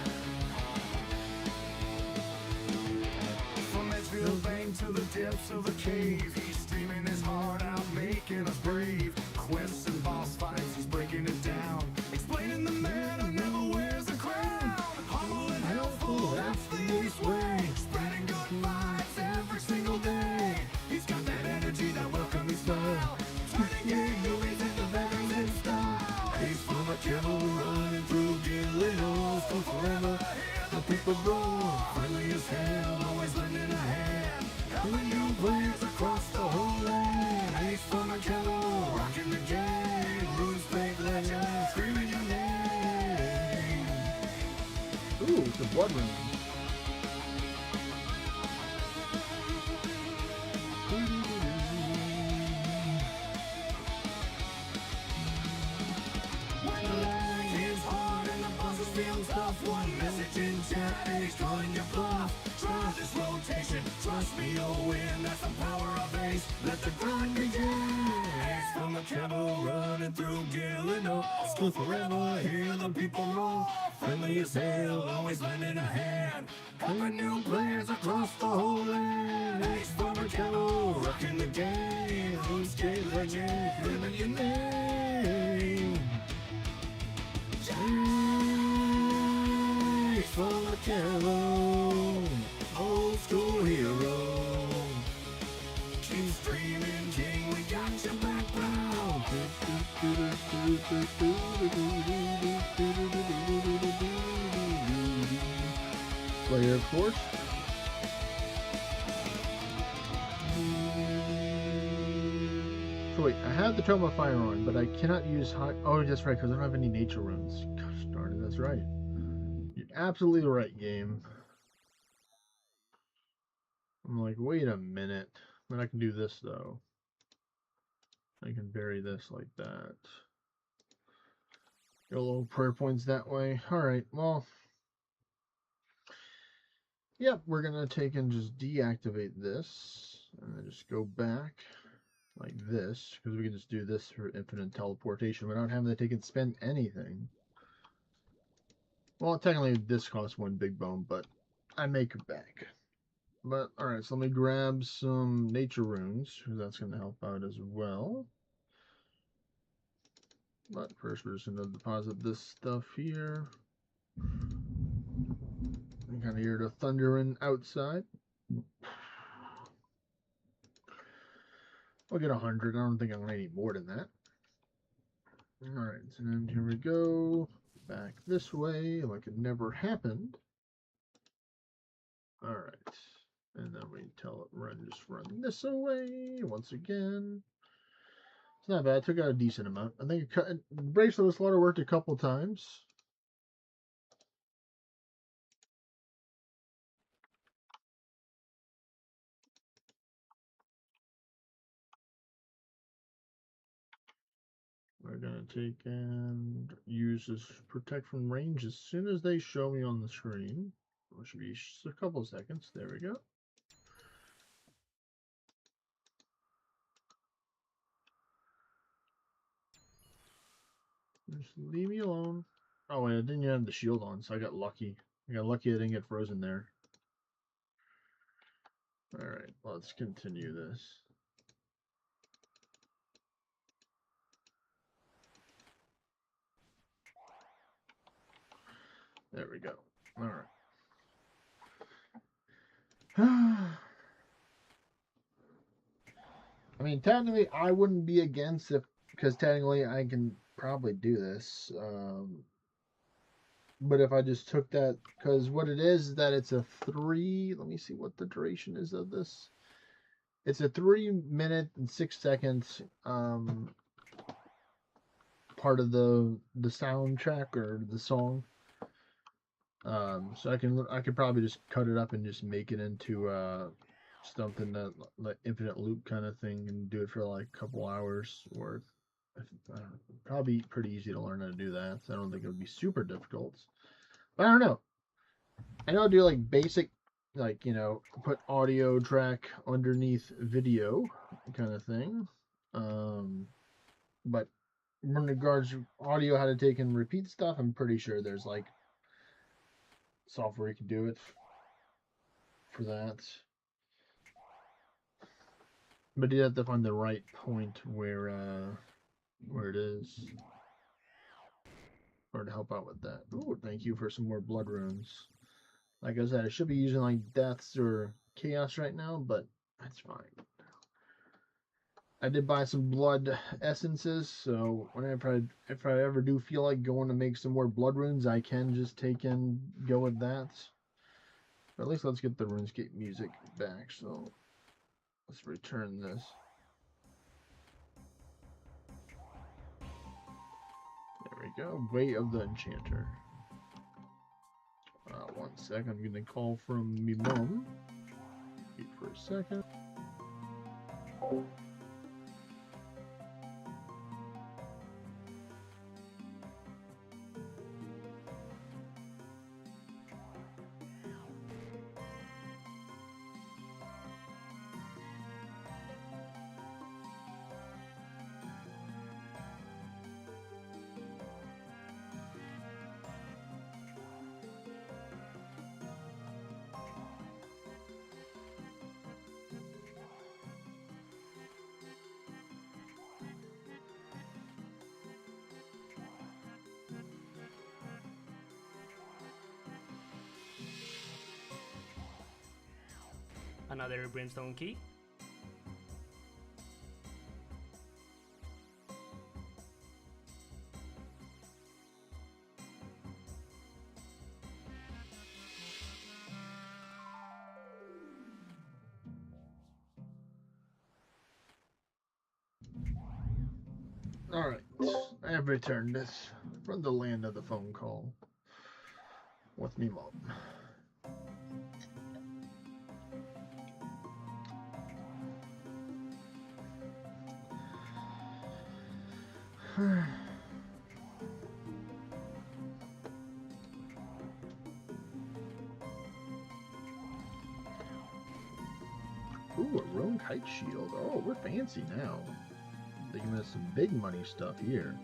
[SPEAKER 1] From Edgefield Bank to the depths of the cave, he's steaming his heart out, making us brave. Quests and boss fights, he's breaking it down. Explaining the man who never wears a crown. Humble and helpful, that's the East way. Spreading good vibes every single day. He's got that energy, that welcoming smile. Turning game movies into veterans in style. He's from a camel running through Gillinos. Go forever, the people roar. Friendly as hell, always lending a hand. Helping new players across the whole land. Ace from a camel, rocking the game. RuneScape legends, screaming your name.
[SPEAKER 2] Ooh, it's a blood rune.
[SPEAKER 1] When the lag hits hard and the bosses feel tough, one message in chat and he's calling your bluff. Try this rotation, trust me, you'll win. That's the power of Ace. Let the grind begin. Ace from the camel running through Gillinos. School forever, hear the people roar. Friendly as hell, always lending a hand. Helping new players across the whole land. Ace from a camel, rocking the game. RuneScape legend, screaming your name. Ace from a camel, old school hero. Keep
[SPEAKER 2] Slayer, of course. So wait, I have the Tome of Fire on, but I cannot use high. Oh, that's right, because I don't have any nature runes. Gosh darn it, that's right. You're absolutely right, game. I'm like, wait a minute. Then I can do this though. I can bury this like that. Get a little prayer points that way. Alright, well. Yep, we're gonna take and just deactivate this. And then just go back like this. Because we can just do this for infinite teleportation without having to take and spend anything. Well, technically this costs one big bone, but I make it back. But, alright, so let me grab some nature runes, because that's going to help out as well. But first we're just going to deposit this stuff here. And kind of hear the thundering outside. I'll get 100. I don't think I'm going to need more than that. Alright, so then here we go. Back this way, like it never happened. Alright. And then we tell it just run this away once again. It's not bad. I took out a decent amount. I think Bracelet of Slaughter worked a couple times. We're going to take and use this Protect from Range as soon as they show me on the screen. It should be just a couple of seconds. There we go. Just leave me alone. Oh wait, I didn't even have the shield on, so I got lucky. I got lucky I didn't get frozen there. Alright, let's continue this. There we go. Alright. I mean, technically, I wouldn't be against it, because technically I can probably do this. But if I just took that, because what it is that it's a 3, let me see what the duration is of this. It's a 3 minute and 6 seconds part of the soundtrack or the song. So I could probably just cut it up and just make it into something that like infinite loop kind of thing and do it for like a couple hours worth. Probably pretty easy to learn how to do that. So I don't think it would be super difficult. But I don't know. I know I do like basic, like, you know, put audio track underneath video kind of thing. But in regards to audio, how to take and repeat stuff, I'm pretty sure there's like software you can do it for that. But you have to find the right point where it is, or to help out with that. Ooh, thank you for some more blood runes. Like I said, I should be using like deaths or chaos right now, but that's fine. I did buy some blood essences, so whenever if I ever do feel like going to make some more blood runes, I can just take and go with that. But at least let's get the RuneScape music back. So let's return this. There we go. Way of the Enchanter. 1 second. I'm gonna call from me mom. Wait for a second.
[SPEAKER 3] Another brimstone key.
[SPEAKER 2] Alright, I have returned this from the land of the phone call with me mom. Ooh, a Roan Kite Shield. Oh, we're fancy now. They're giving us some big money stuff here.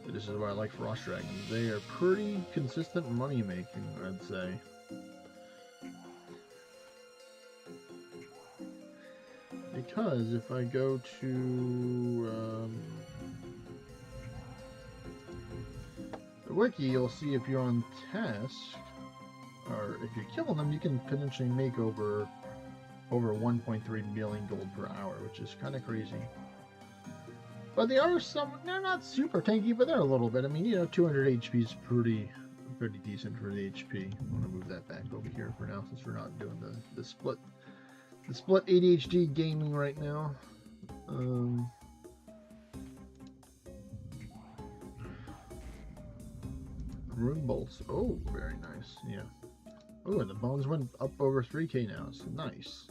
[SPEAKER 2] This is what I like Frost Dragons. They are pretty consistent money making, I'd say. Because if I go to the wiki, you'll see if you're on task, or if you're killing them, you can potentially make over 1.3 million gold per hour, which is kind of crazy. But they are they're not super tanky, but they're a little bit. I mean, you know, 200 HP is pretty decent for the HP. I'm gonna move that back over here for now, since we're not doing the split ADHD gaming right now. Rune bolts. Oh, very nice. Yeah. Oh, and the bones went up over 3k now. So nice.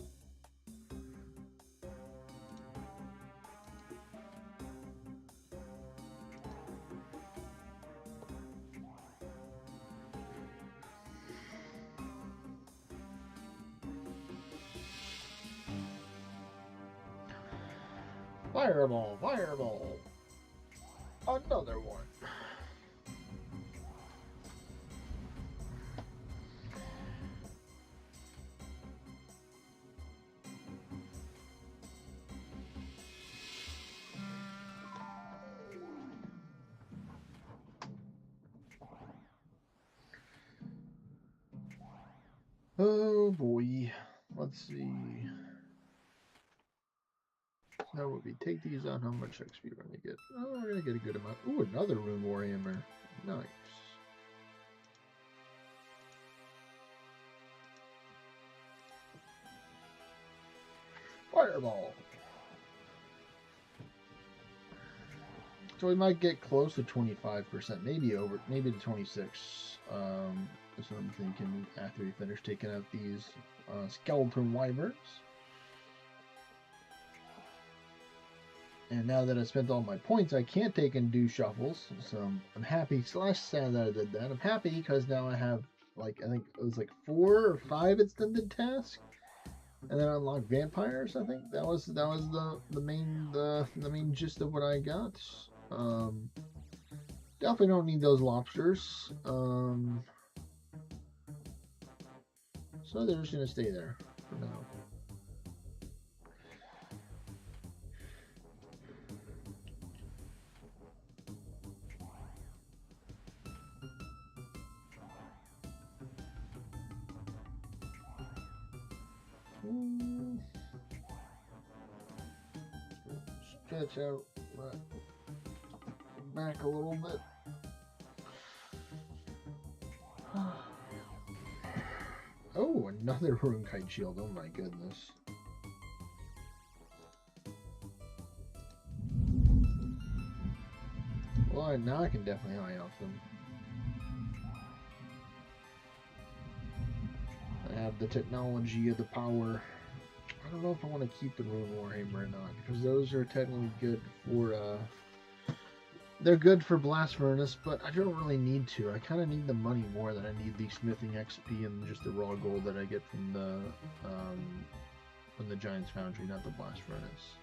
[SPEAKER 2] Fireball, fireball. Another one. Oh boy. Let's see. So if we take these out, how much XP we're gonna get? Oh, we're gonna get a good amount. Ooh, another Rune Warhammer. Nice. Fireball. So we might get close to 25%, maybe to 26. That's what I'm thinking after we finish taking out these skeleton wyverns. And now that I spent all my points, I can't take and do shuffles. So I'm happy / sad that I did that. I'm happy because now I have, like, I think it was like 4 or 5 extended tasks, and then I unlocked vampires. I think that was the main gist of what I got. Definitely don't need those lobsters. So they're just gonna stay there for now. Stretch out back a little bit. Oh, another Rune Kite Shield. Oh my goodness. Well, now I can definitely high off them. I have the technology of the power. I don't know if I want to keep the Rune Warhammer or not, because those are technically good for, they're good for Blast Furnace, but I don't really need to. I kind of need the money more than I need the smithing XP and just the raw gold that I get from the Giant's Foundry, not the Blast Furnace.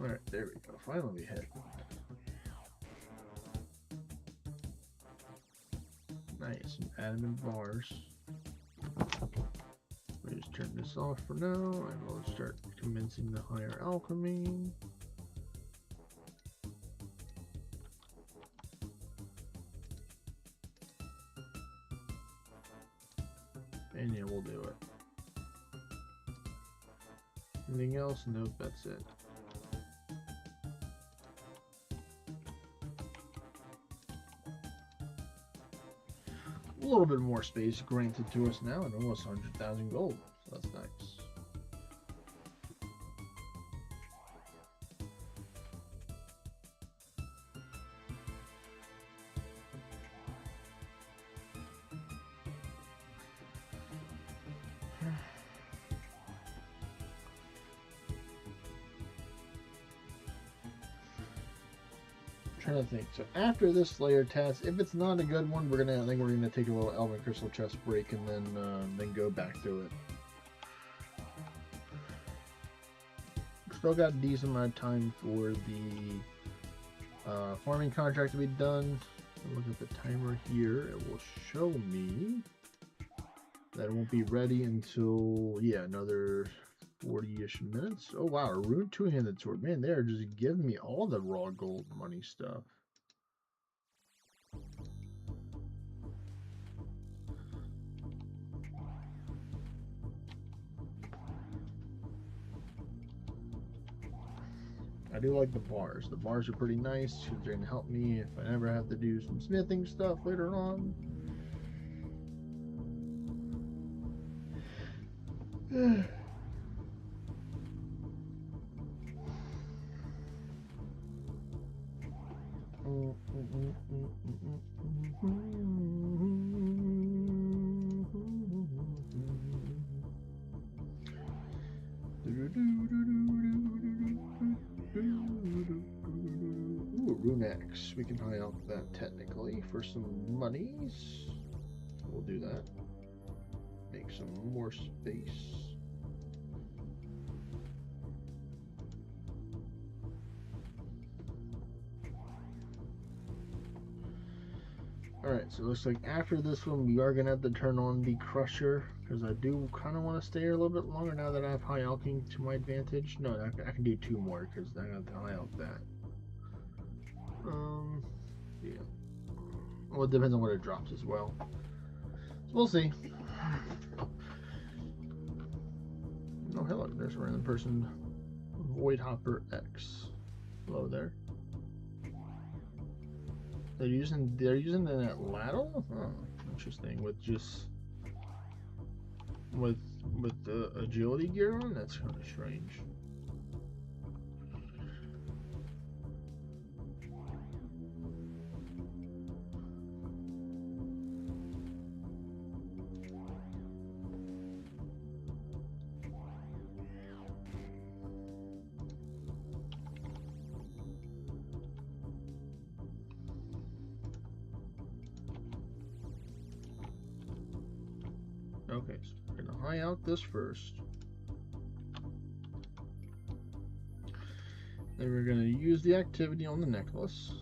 [SPEAKER 2] Alright, there we go. Finally hit. Nice. Adamant bars. We just turn this off for now, and we'll start commencing the higher alchemy. And yeah, we'll do it. Anything else? Nope, that's it. little bit more space granted to us now, and almost 100,000 gold. So that's nice. Trying to think. So after this Slayer test, if it's not a good one, I think we're gonna take a little Elven Crystal chest break and then go back to it. Still got a decent amount of time for the farming contract to be done. Look at the timer here. It will show me that it won't be ready until another 40-ish minutes. Oh wow, a rune two-handed sword. Man, they're just giving me all the raw gold money stuff. I do like the bars. The bars are pretty nice because they're gonna help me if I ever have to do some smithing stuff later on. Ooh, Rune Axe. We can high out that technically for some monies. We'll do that. Make some more space. Alright, so it looks like after this one we are going to have to turn on the Crusher, because I do kind of want to stay here a little bit longer now that I have high alchemy to my advantage. No, I can do 2 more because I have to high out that. Yeah. Well, it depends on what it drops as well. So we'll see. Oh, hello, there's a random person. Voidhopper X. Hello there. They're using an Atlatl? Oh, interesting. With the agility gear on? That's kind of strange. Okay, so we're gonna high out this first. Then we're gonna use the activity on the necklace.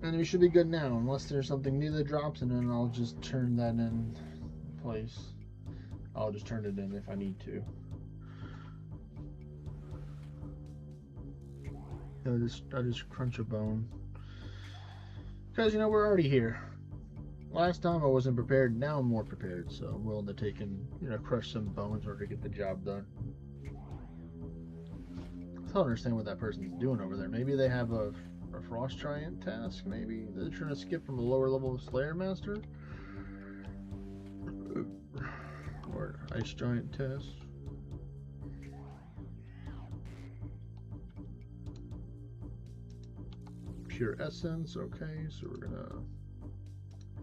[SPEAKER 2] And we should be good now, unless there's something new that drops, and then I'll just turn that in place. I'll just turn it in if I need to. I just crunch a bone. Because, you know, we're already here. Last time I wasn't prepared, now I'm more prepared, so I'm willing to take and, you know, crush some bones in order to get the job done. I don't understand what that person's doing over there. Maybe they have a Frost Giant task, maybe? They're trying to skip from a lower level of Slayer Master? Or Ice Giant task. Pure Essence, okay, so we're gonna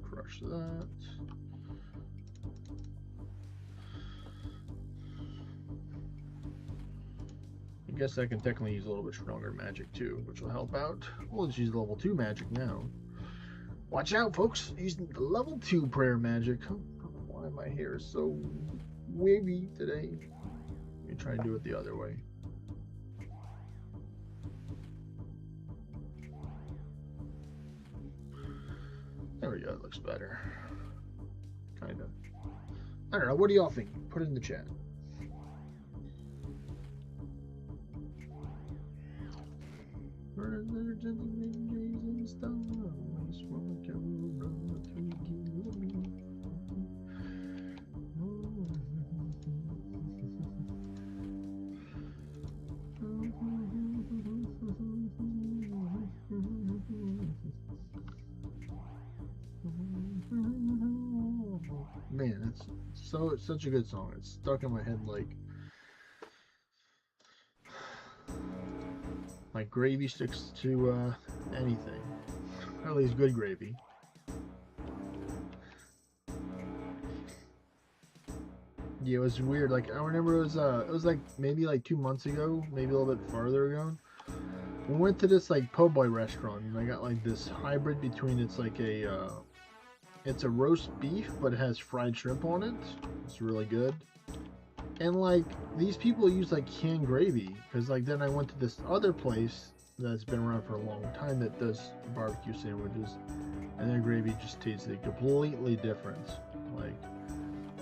[SPEAKER 2] crush that. I guess I can technically use a little bit stronger magic too, which will help out. We'll just use level 2 magic now. Watch out, folks! Using the level 2 prayer magic. Why my hair is so wavy today? Let me try and do it the other way. There we go, it looks better. Kinda. I don't know, what do y'all think? Put it in the chat. Man, it's such a good song. It's stuck in my head like gravy sticks to anything. Or at least good gravy. Yeah, it was weird. Like I remember it was like maybe like 2 months ago, maybe a little bit farther ago. We went to this like po' boy restaurant, and I got like this hybrid between it's a roast beef, but it has fried shrimp on it. It's really good. And like these people use like canned gravy, because like then I went to this other place that's been around for a long time that does barbecue sandwiches, and their gravy just tasted completely different. Like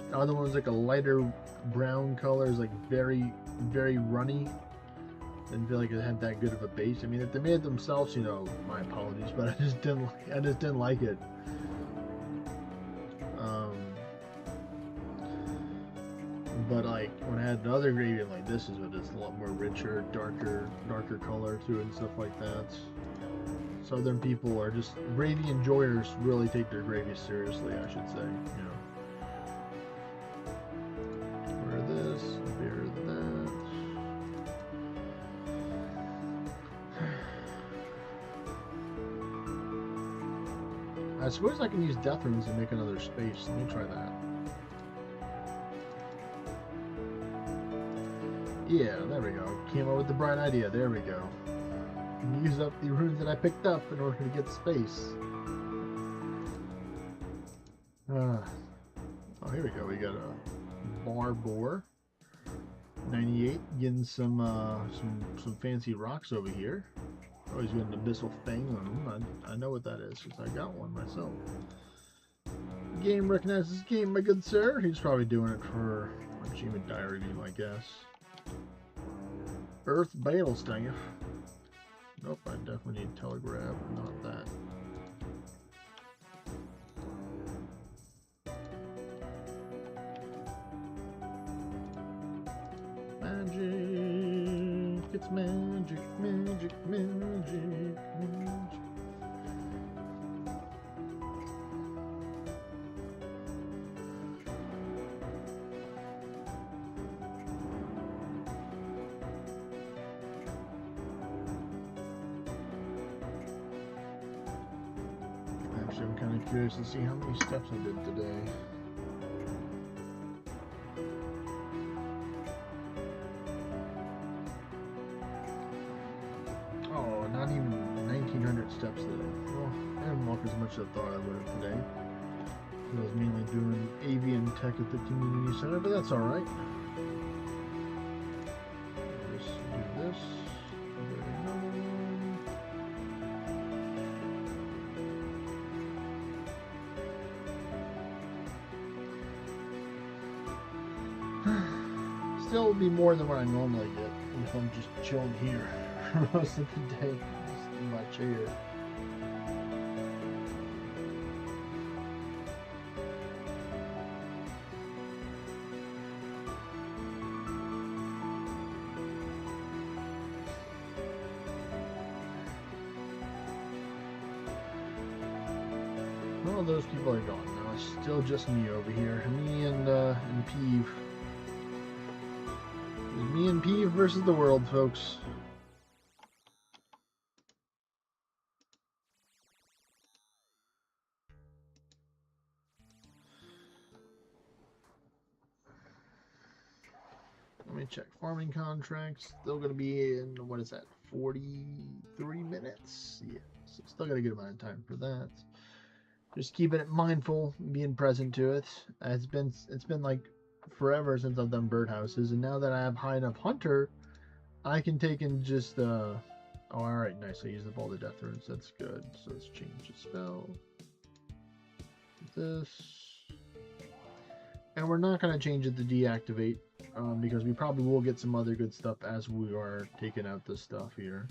[SPEAKER 2] the other one's like a lighter brown color, is like very, very runny. Didn't feel like it had that good of a base. I mean, if they made it themselves, you know, my apologies, but I just didn't like it. But like when I had the other gravy, I'm like, this is what it's a lot more richer, darker color to it and stuff like that. Southern people are just gravy enjoyers. Really take their gravy seriously, I should say. You know. Bear this, bear that. I suppose I can use death runes to make another space. Let me try that. Yeah, there we go. Came up with the bright idea. There we go. Use up the runes that I picked up in order to get space. Oh, here we go. We got a bar boar. 98. Getting some fancy rocks over here. Oh, he's got an abyssal fang on him. I know what that is because I got one myself. Game recognizes game, my good sir. He's probably doing it for achievement diary, I guess. Earth Battle Staff. Nope, I definitely need Telegraph, not that. Magic, it's magic, magic, magic, magic. Actually, I'm kind of curious to see how many steps I did today. Oh, not even 1,900 steps today. Well, I didn't walk as much as I thought I would have today. I was mainly doing avian tech at the community center, but that's alright. Just do this. Still would be more than what I normally get if I'm just chilling here most of the day, just in my chair. All those people are gone now. It's still just me over here. Me and Peeve. Me and Peeve versus the world, folks. Let me check. Farming contracts. Still going to be in, what is that, 43 minutes? Yeah, so still got a good amount of time for that. Just keeping it mindful, being present to it. It's been like forever since I've done birdhouses, and now that I have high enough hunter, I can take and just oh, alright, nice. I used up all the death runes. That's good. So let's change the spell. This. And we're not going to change it to deactivate, because we probably will get some other good stuff as we are taking out this stuff here.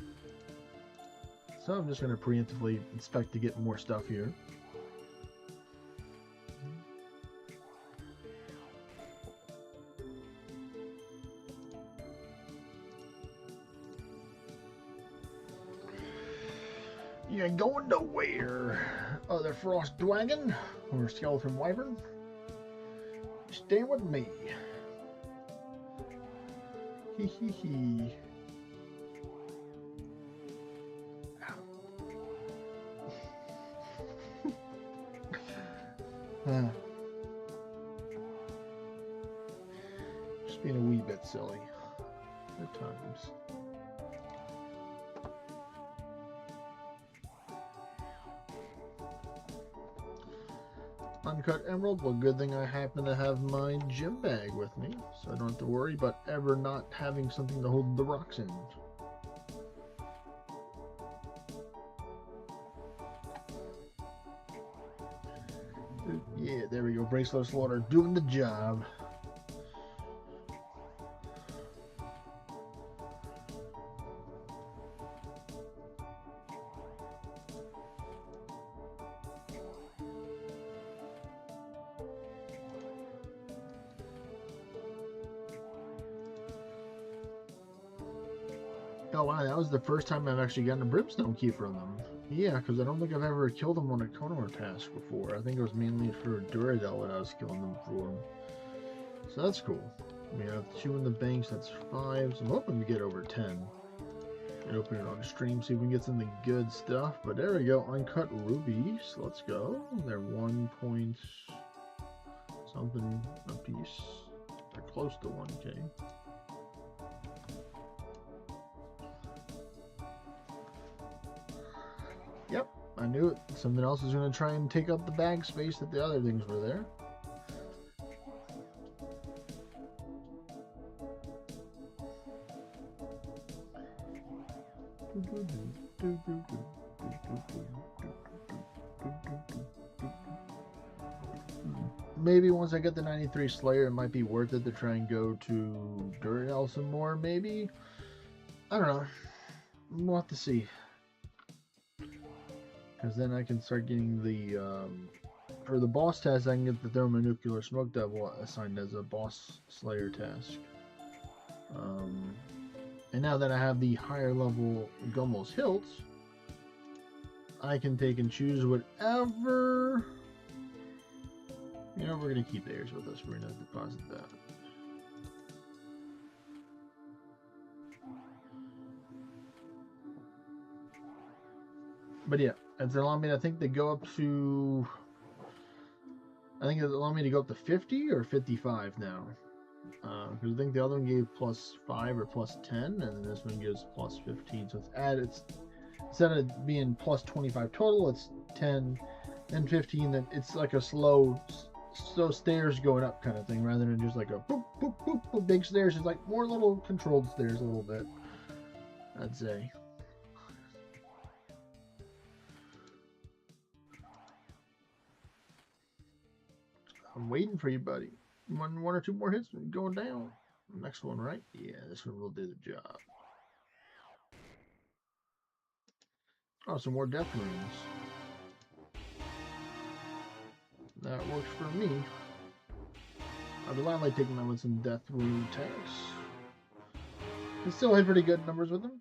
[SPEAKER 2] So I'm just going to preemptively expect to get more stuff here. You ain't going nowhere. Oh, Nether Frost Dwagon or Skeleton Wyvern. Stay with me. Hee hee hee. Just being a wee bit silly at times. Uncut Emerald, well, good thing I happen to have my gym bag with me, so I don't have to worry about ever not having something to hold the rocks in. Yeah, there we go. Bracelet Slaughter doing the job. Oh wow, that was the first time I've actually gotten a Brimstone Key from them. Yeah, because I don't think I've ever killed them on a Konoha task before. I think it was mainly for Duradel that I was killing them for. So that's cool. We have 2 in the banks, that's 5. So I'm hoping to get over 10. And open it on stream, see if we can get some of the good stuff. But there we go, Uncut Rubies. Let's go. They're 1 point something a piece. They're close to 1K. Yep, I knew it. Something else was going to try and take up the bag space that the other things were there. Maybe once I get the 93 Slayer, it might be worth it to try and go to Duradel some more, maybe? I don't know. We'll have to see. Because then I can start getting the, for the boss task, I can get the Thermonuclear Smoke Devil assigned as a boss slayer task. And now that I have the higher level Gummel's Hilt, I can take and choose whatever. You know, we're going to keep the heirs with us. We're going to deposit that. But yeah, it's allowing me, I think, to go up to, I think it's allowing me to go up to 50 or 55 now. Because I think the other one gave +5 or +10, and then this one gives +15. So it's added, instead of being +25 total, it's 10 and 15. Then it's like a slow stairs going up kind of thing, rather than just like a boop, boop, boop, boop, big stairs. It's like more little controlled stairs a little bit, I'd say. I'm waiting for you, buddy. One or two more hits going down. Next one, right? Yeah, this one will do the job. Oh, some more death runes. That works for me. I do not like taking them with some death rune tanks. I still had pretty good numbers with them.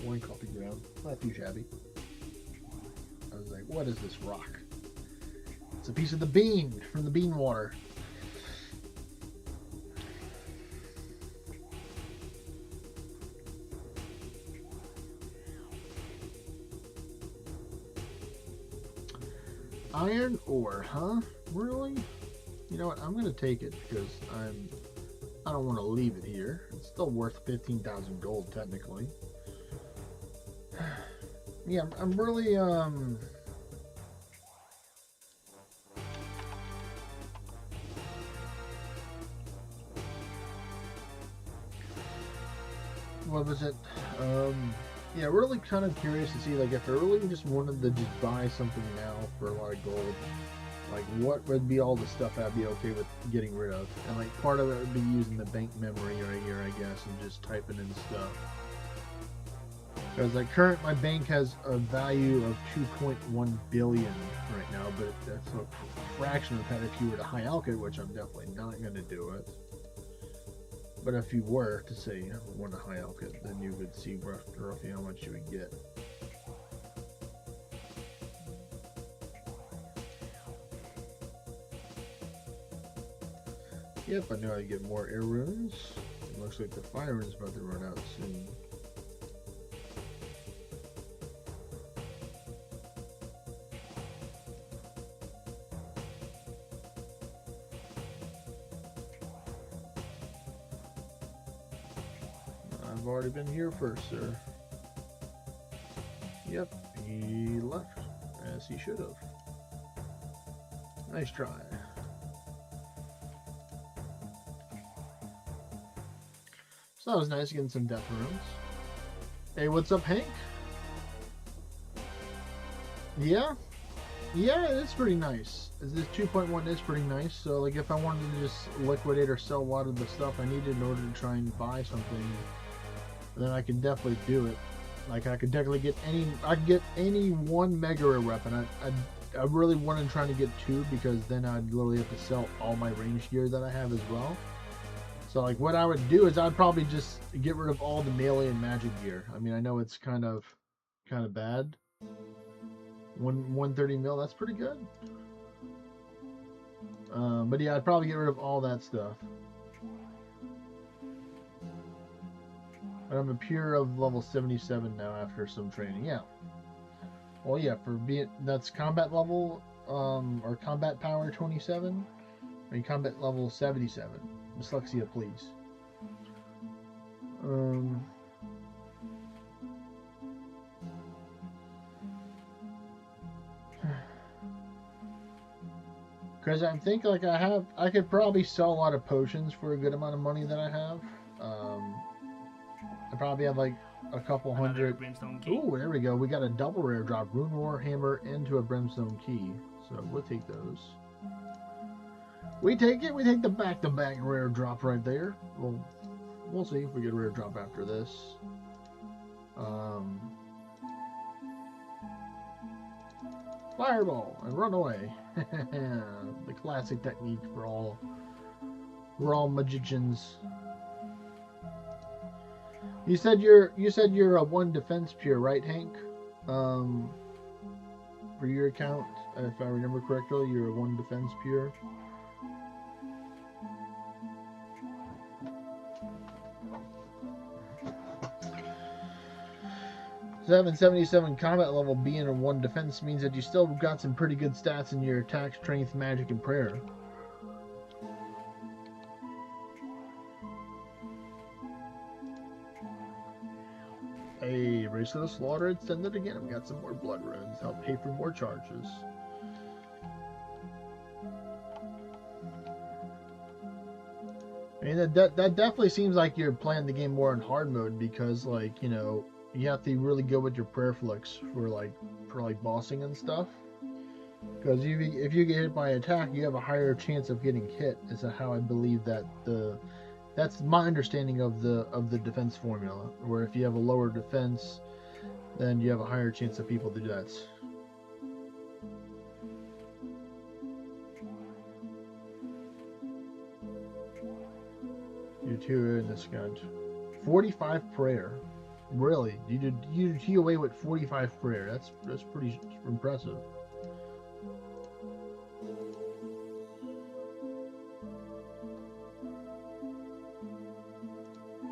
[SPEAKER 2] One coffee ground, not too shabby. I was like, what is this rock? It's a piece of the bean from the bean water. Iron ore, huh? Really? You know what? I'm gonna take it because I don't want to leave it here. It's still worth 15,000 gold technically. Yeah, I'm really what was it? yeah, really kind of curious to see, like, if I really just wanted to just buy something now for a lot of gold, like, what would be all the stuff I'd be okay with getting rid of? And, like, part of it would be using the bank memory right here, I guess, and just typing in stuff. Because, like, my bank has a value of 2.1 billion right now, but that's a fraction of that if you were to high alch it, which I'm definitely not going to do it. But if you were to say want to high alch it, then you would see roughly how much you would get. Yep, I know I get more air runes. It looks like the fire rune is about to run out soon. I've already been here first, sir. Yep, he left, as he should have. Nice try. So that was nice getting some death runes. Hey, what's up, Hank? Yeah? Yeah, it's pretty nice. This 2.1 is pretty nice, so like if I wanted to just liquidate or sell a lot of the stuff I needed in order to try and buy something, then I can definitely do it. Like I could definitely get any one mega rare weapon. I really wanted trying to get 2 because then I'd literally have to sell all my range gear that I have as well. So like what I would do is I'd probably just get rid of all the melee and magic gear. I mean, I know it's kind of bad. 130 mil, that's pretty good. But yeah, I'd probably get rid of all that stuff. But I'm a pure of level 77 now after some training. Yeah. Well, yeah, for being that's combat level or combat power 27. I mean combat level 77. Dyslexia, please. Because I'm thinking like I could probably sell a lot of potions for a good amount of money that I have. I probably have like a couple
[SPEAKER 3] Another
[SPEAKER 2] hundred.
[SPEAKER 3] brimstone key.
[SPEAKER 2] Ooh, there we go. We got a double rare drop, Rune Roar Hammer into a Brimstone Key. So we'll take those. We take it. We take the back-to-back rare drop right there. We'll see if we get a rare drop after this. Fireball and run away. The classic technique for all magicians. You said you're a 1 defense pure, right, Hank? For your account, if I remember correctly, you're a 1 defense pure. So having 77 combat level being a 1 defense means that you still got some pretty good stats in your attack, strength, magic, and prayer. Hey, Race of the Slaughter extended again. We got some more blood runes. Help pay for more charges. I mean, that definitely seems like you're playing the game more in hard mode because, like, you know, you have to really go with your prayer flicks for bossing and stuff. Because if you get hit by an attack, you have a higher chance of getting hit. Is how I believe that's my understanding of the defense formula. Where if you have a lower defense, then you have a higher chance of people do that. You two in this gun. 45 prayer. Really? You heal away with 45 prayer. That's pretty impressive.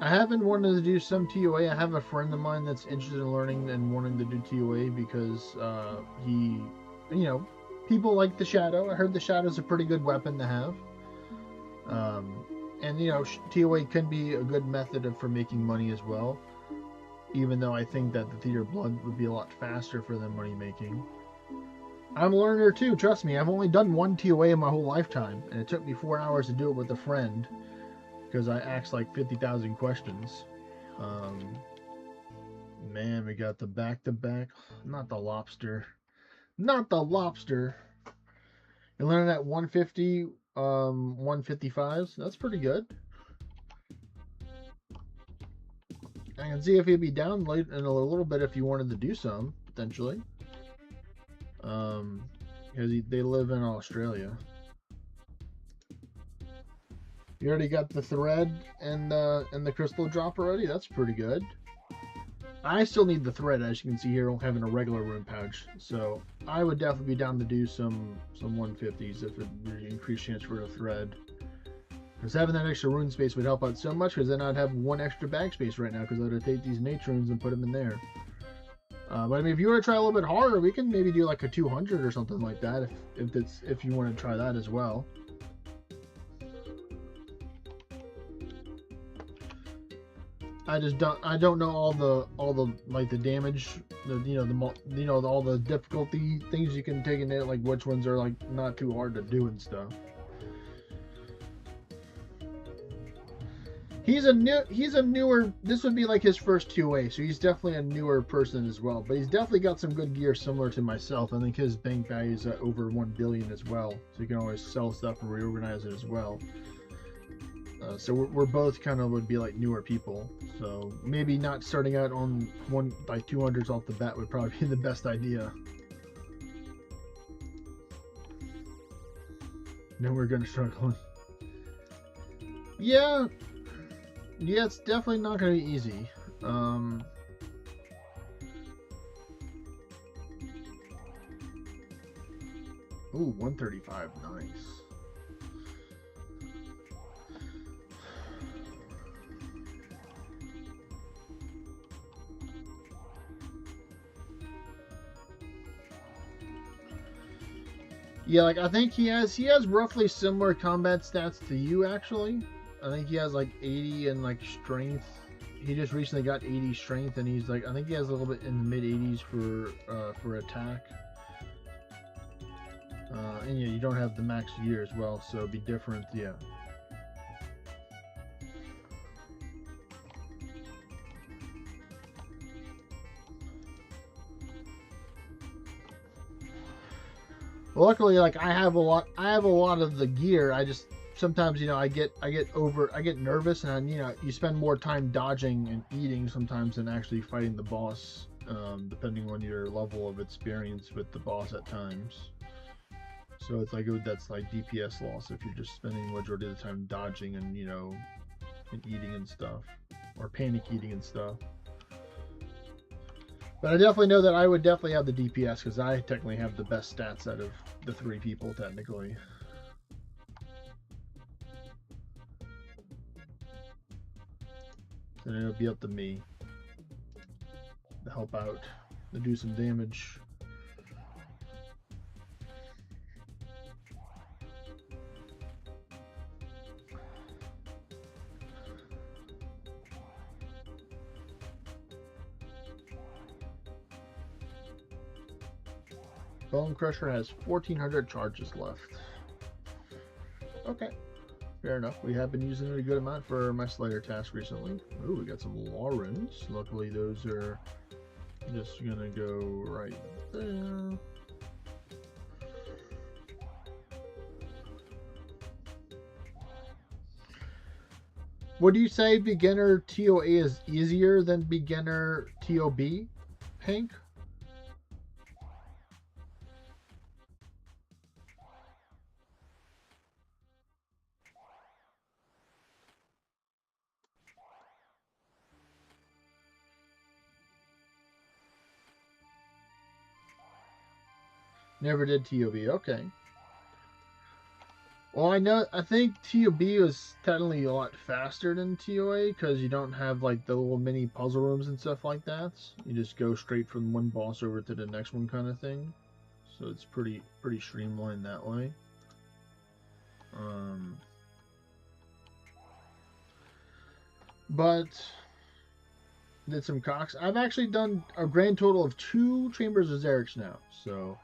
[SPEAKER 2] I have been wanting to do some TOA. I have a friend of mine that's interested in learning and wanting to do TOA because he, you know, people like the Shadow. I heard the Shadow's a pretty good weapon to have. And you know, TOA can be a good method for making money as well. Even though I think that the Theater of Blood would be a lot faster for them money making. I'm a learner too, trust me. I've only done 1 TOA in my whole lifetime, and it took me 4 hours to do it with a friend because I asked like 50,000 questions. Man, we got the back-to-back. Not the lobster. Not the lobster. You're learning at 150, 155s. That's pretty good. I can see if he'd be down late in a little bit if you wanted to do some, potentially. Because they live in Australia. You already got the thread and the crystal drop already. That's pretty good. I still need the thread, as you can see here, having a regular rune pouch. So I would definitely be down to do some 150s if it increased chance for a thread. Because having that extra rune space would help out so much, because then I'd have one extra bag space right now, because I would take these nature runes and put them in there. But I mean, if you want to try a little bit harder, we can maybe do like a 200 or something like that, if you want to try that as well. I don't know all the like the damage, all the difficulty things you can take in it, like which ones are like not too hard to do and stuff. He's a newer, this would be like his first 2A, so he's definitely a newer person as well, but he's definitely got some good gear similar to myself. I think his bank value is at over 1 billion as well, so you can always sell stuff and reorganize it as well. So we're both kind of would be like newer people, so maybe not starting out on 200s off the bat would probably be the best idea. Then we're gonna struggle. Yeah, it's definitely not gonna be easy. Ooh, 135, nice. Yeah, like I think he has roughly similar combat stats to you actually. I think he has like 80 and like strength. He just recently got 80 strength, and he's like, I think he has a little bit in the mid 80s for attack. And yeah, you don't have the max gear as well, so it'd be different. Yeah. Luckily, like I have a lot of the gear. I just sometimes, I get nervous, and you spend more time dodging and eating sometimes than actually fighting the boss, depending on your level of experience with the boss at times. So it's like that's like DPS loss if you're just spending the majority of the time dodging and and eating and stuff, or panic eating and stuff. But I definitely know that I would definitely have the DPS, because I technically have the best stats out of the 3 people, technically. And it'll be up to me to help out, to do some damage. Bone Crusher has 1,400 charges left. Okay, fair enough. We have been using it a good amount for my Slayer task recently. Ooh, we got some law runes. Luckily, those are just gonna go right there. Would you say beginner TOA is easier than beginner TOB, Hank? Never did TOB. Okay. Well, I think TOB is technically a lot faster than TOA, because you don't have like the little mini puzzle rooms and stuff like that. You just go straight from one boss over to the next one kind of thing. So it's pretty streamlined that way. But did some cocks. I've actually done a grand total of 2 Chambers of Xerix now, so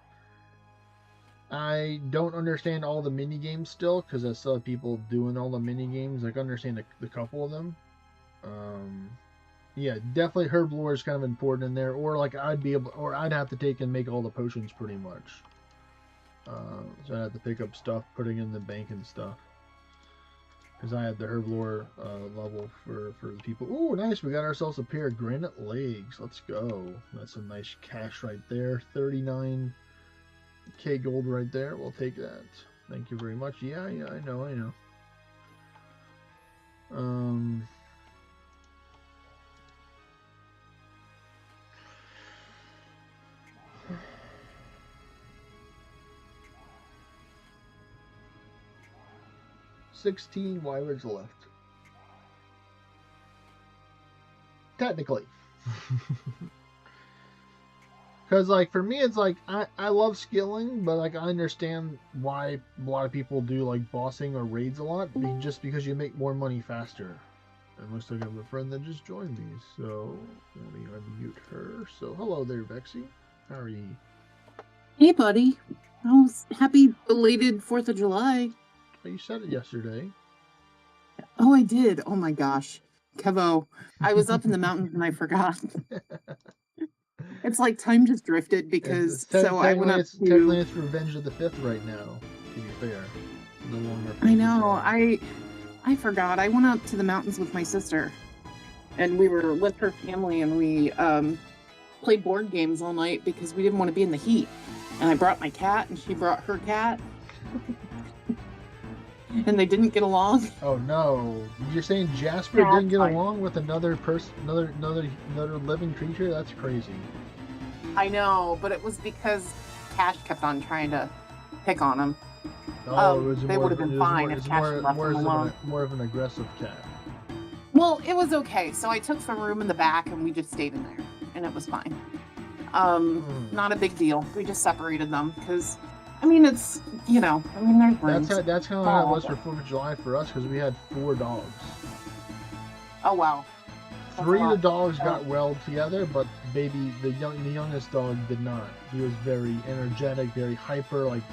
[SPEAKER 2] I don't understand all the mini games still, because I still have people doing all the mini games. Like, I understand a couple of them. Yeah, definitely herb lore is kind of important in there, or like I'd have to take and make all the potions pretty much. So I'd have to pick up stuff, putting in the bank and stuff. Because I had the herb lore level for the people. Ooh, nice! We got ourselves a pair of granite legs. Let's go. That's some nice cash right there. 39k gold right there. We'll take that. Thank you very much. Yeah, I know. Um. $16 wyverns left. Technically. Because, like, for me, it's like, I love skilling, but, like, I understand why a lot of people do, like, bossing or raids a lot, just because you make more money faster. And looks like I have a friend that just joined me, so let me unmute her. So, hello there, Vexy. How are you?
[SPEAKER 4] Hey, buddy. Oh, happy belated 4th of July.
[SPEAKER 2] Oh, you said it yesterday.
[SPEAKER 4] Oh, I did. Oh my gosh. Kevo, I was up in the mountains and I forgot. It's like time just drifted because I went up to...
[SPEAKER 2] Technically it's Revenge of the 5th right now, to be fair. No longer...
[SPEAKER 4] I know. I forgot. I went up to the mountains with my sister. And we were with her family and we played board games all night because we didn't want to be in the heat. And I brought my cat and she brought her cat. And they didn't get along.
[SPEAKER 2] Oh no! You're saying Jasper didn't get along with another person, another living creature? That's crazy.
[SPEAKER 4] I know, but it was because Cash kept on trying to pick on him.
[SPEAKER 2] Oh,
[SPEAKER 4] they would have been fine if Cash left him alone.
[SPEAKER 2] More of an aggressive cat.
[SPEAKER 4] Well, it was okay. So I took some room in the back and we just stayed in there, and it was fine. Not a big deal. We just separated them because. I mean, it's, there's rooms.
[SPEAKER 2] That's kind of how it was for 4th of July for us, because we had 4 dogs.
[SPEAKER 4] Oh, wow. That's
[SPEAKER 2] 3 of the dogs got well together, but the youngest dog did not. He was very energetic, very hyper, like,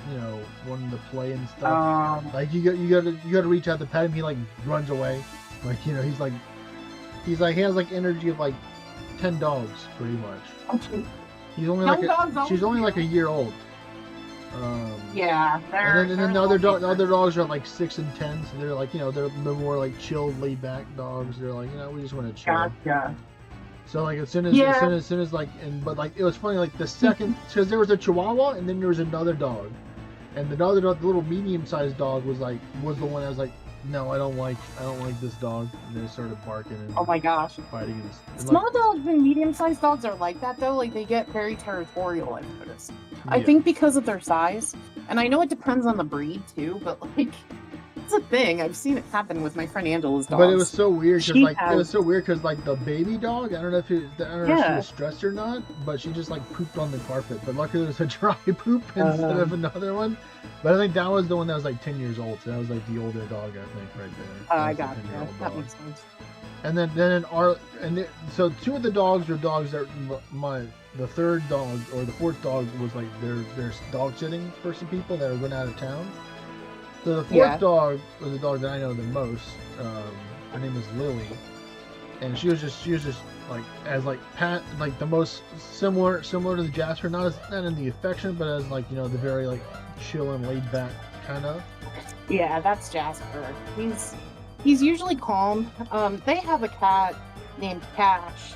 [SPEAKER 2] wanting to play and stuff. Like, you gotta reach out to pet him, he, like, runs away. Like, he has, like, energy of, like, 10 dogs, pretty much. She's only, like, a year old.
[SPEAKER 4] Yeah,
[SPEAKER 2] and then the other dogs are like 6 and 10, so they're like, they're more like chilled, laid back dogs. They're like, we just want to chill.
[SPEAKER 4] Gotcha.
[SPEAKER 2] So like as soon as like, but like it was funny, like the second, because there was a Chihuahua and then there was another dog, and the little medium-sized dog was the one that was like, no, I don't like this dog, and then it started barking and
[SPEAKER 4] oh my gosh,
[SPEAKER 2] fighting.
[SPEAKER 4] Small dogs and medium-sized dogs are like that though. Like they get very territorial, I've noticed. I think because of their size, and I know it depends on the breed too, but like it's a thing. I've seen it happen with my friend Angela's dogs.
[SPEAKER 2] But it was so weird because like the baby dog, I don't know if she was stressed or not, but she just like pooped on the carpet. But luckily there was a dry poop instead of another one. But I think that was the one that was like 10 years old. So that was like the older dog, I think, right there.
[SPEAKER 4] I got you. That makes sense.
[SPEAKER 2] And so 2 of the dogs were dogs that the third dog or the 4th dog was like they're dog sitting for some people that were going out of town. So the 4th dog was the dog that I know the most. Her name is Lily, and she was just like as like Pat, like the most similar to the Jasper, not in the affection, but as like the very like chill and laid back kind of.
[SPEAKER 4] Yeah, that's Jasper. He's usually calm. They have a cat named Cash,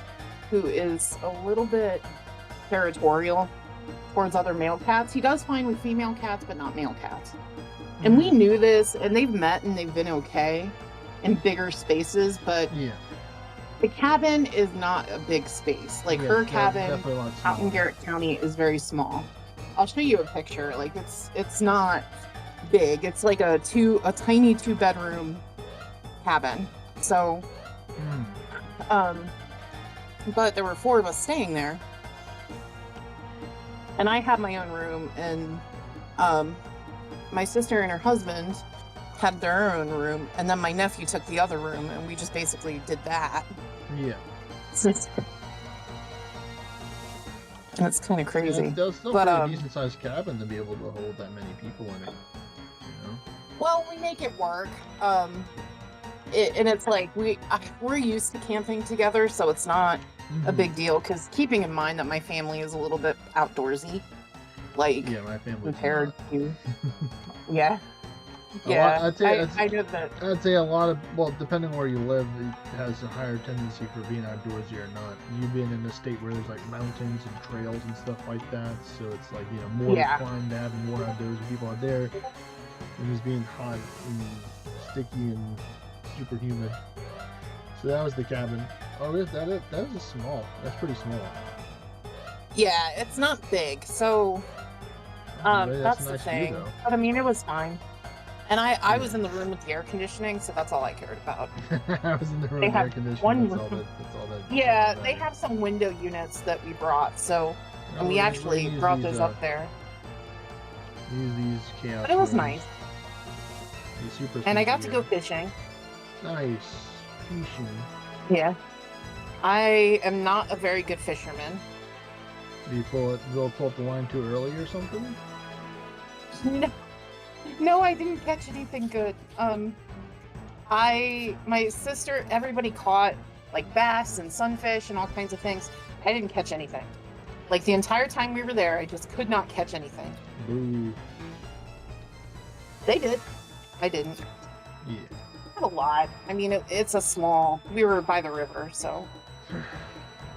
[SPEAKER 4] who is a little bit territorial towards other male cats. He does fine with female cats, but not male cats. And we knew this, and they've met and they've been okay in bigger spaces, but the cabin is not a big space. Like her cabin out in Garrett County is very small. I'll show you a picture. Like it's not big. It's like a tiny 2-bedroom cabin. So, but there were 4 of us staying there, and I had my own room, and my sister and her husband had their own room, and then my nephew took the other room, and we just basically did that.
[SPEAKER 2] Yeah.
[SPEAKER 4] That's kind of crazy.
[SPEAKER 2] That was still a decent-sized cabin to be able to hold that many people in it.
[SPEAKER 4] Well, we make it work. and it's like we're used to camping together, so it's not a
[SPEAKER 2] Mhm.
[SPEAKER 4] big deal. Because keeping in mind that my family is a little bit outdoorsy, like
[SPEAKER 2] Yeah, my family.
[SPEAKER 4] compared to yeah,
[SPEAKER 2] A lot-
[SPEAKER 4] yeah.
[SPEAKER 2] I'd say it's-
[SPEAKER 4] I know that.
[SPEAKER 2] I'd say a lot of, well, depending on where you live, it has a higher tendency for being outdoorsy or not. You being in a state where there's like mountains and trails and stuff like that, so it's like, you know, more
[SPEAKER 4] Yeah.
[SPEAKER 2] inclined to have more outdoorsy people out there. And just being hot and sticky and super humid. So that was the cabin. Oh, that was small. That's pretty small.
[SPEAKER 4] Yeah, it's not big, so that's the
[SPEAKER 2] nice
[SPEAKER 4] thing.
[SPEAKER 2] view, though.
[SPEAKER 4] But I mean, it was fine. And I was in the room with the air conditioning, so that's all I cared about.
[SPEAKER 2] I was in the room
[SPEAKER 4] They
[SPEAKER 2] with air
[SPEAKER 4] have
[SPEAKER 2] conditioning.
[SPEAKER 4] one
[SPEAKER 2] That's all
[SPEAKER 4] room.
[SPEAKER 2] that.
[SPEAKER 4] Yeah,
[SPEAKER 2] that's all
[SPEAKER 4] they
[SPEAKER 2] that-
[SPEAKER 4] have some window units that we brought, so
[SPEAKER 2] Oh,
[SPEAKER 4] and we actually
[SPEAKER 2] use
[SPEAKER 4] brought
[SPEAKER 2] these,
[SPEAKER 4] those up there.
[SPEAKER 2] Use these chaos.
[SPEAKER 4] But it was
[SPEAKER 2] rooms.
[SPEAKER 4] nice.
[SPEAKER 2] These super
[SPEAKER 4] And I
[SPEAKER 2] fancy
[SPEAKER 4] got to go
[SPEAKER 2] here.
[SPEAKER 4] fishing.
[SPEAKER 2] Nice fishing.
[SPEAKER 4] Yeah. I am not a very good fisherman.
[SPEAKER 2] Do you pull up the line too early or something?
[SPEAKER 4] No, I didn't catch anything good. My sister, everybody caught like bass and sunfish and all kinds of things. I didn't catch anything. Like the entire time we were there, I just could not catch anything.
[SPEAKER 2] Boo.
[SPEAKER 4] They did. I didn't.
[SPEAKER 2] Yeah.
[SPEAKER 4] Not a lot. I mean, it's a small. We were by the river, so.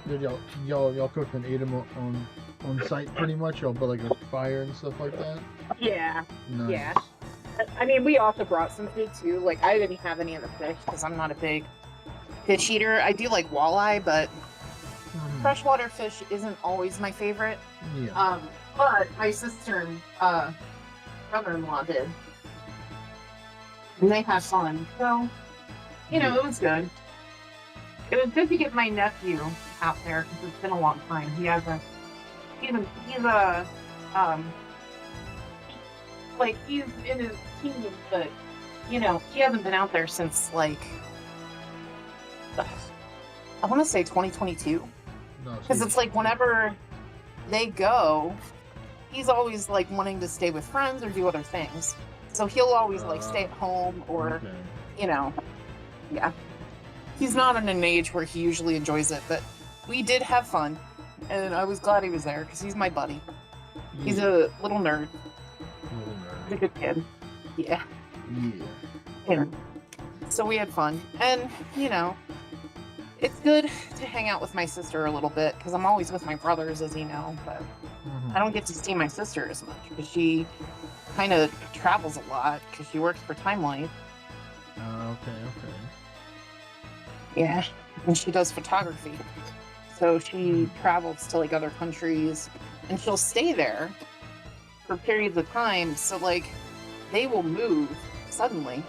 [SPEAKER 2] Did y'all cook and ate them on site pretty much? Y'all built like a fire and stuff like that?
[SPEAKER 4] Yeah.
[SPEAKER 2] Nice.
[SPEAKER 4] Yeah. I mean, we also brought some food too. Like, I didn't have any of the fish because I'm not a big fish eater. I do like walleye, but
[SPEAKER 2] Mhm.
[SPEAKER 4] freshwater fish isn't always my favorite.
[SPEAKER 2] Yeah.
[SPEAKER 4] But my sister and brother-in-law did, and they had fun. So, you know, it was good. It was good to get my nephew out there because it's been a long time. He's in his teens, but you know, he hasn't been out there since like I want to say 2022.
[SPEAKER 2] No,
[SPEAKER 4] Because it's like whenever they go, he's always like wanting to stay with friends or do other things. So he'll always like stay at home or,
[SPEAKER 2] okay.
[SPEAKER 4] you know, yeah. He's not in an age where he usually enjoys it, but we did have fun. And I was glad he was there because he's my buddy. He's a little nerd.
[SPEAKER 2] Little
[SPEAKER 4] He's a
[SPEAKER 2] nerd.
[SPEAKER 4] good kid. Yeah.
[SPEAKER 2] Yeah.
[SPEAKER 4] So we had fun. And, you know, it's good to hang out with my sister a little bit because I'm always with my brothers, as you know, but
[SPEAKER 2] Mhm.
[SPEAKER 4] I don't get to see my sister as much because she kind of travels a lot because she works for Time Life.
[SPEAKER 2] Okay.
[SPEAKER 4] Yeah. And she does photography. So she travels to like other countries and she'll stay there for periods of time. So like they will move suddenly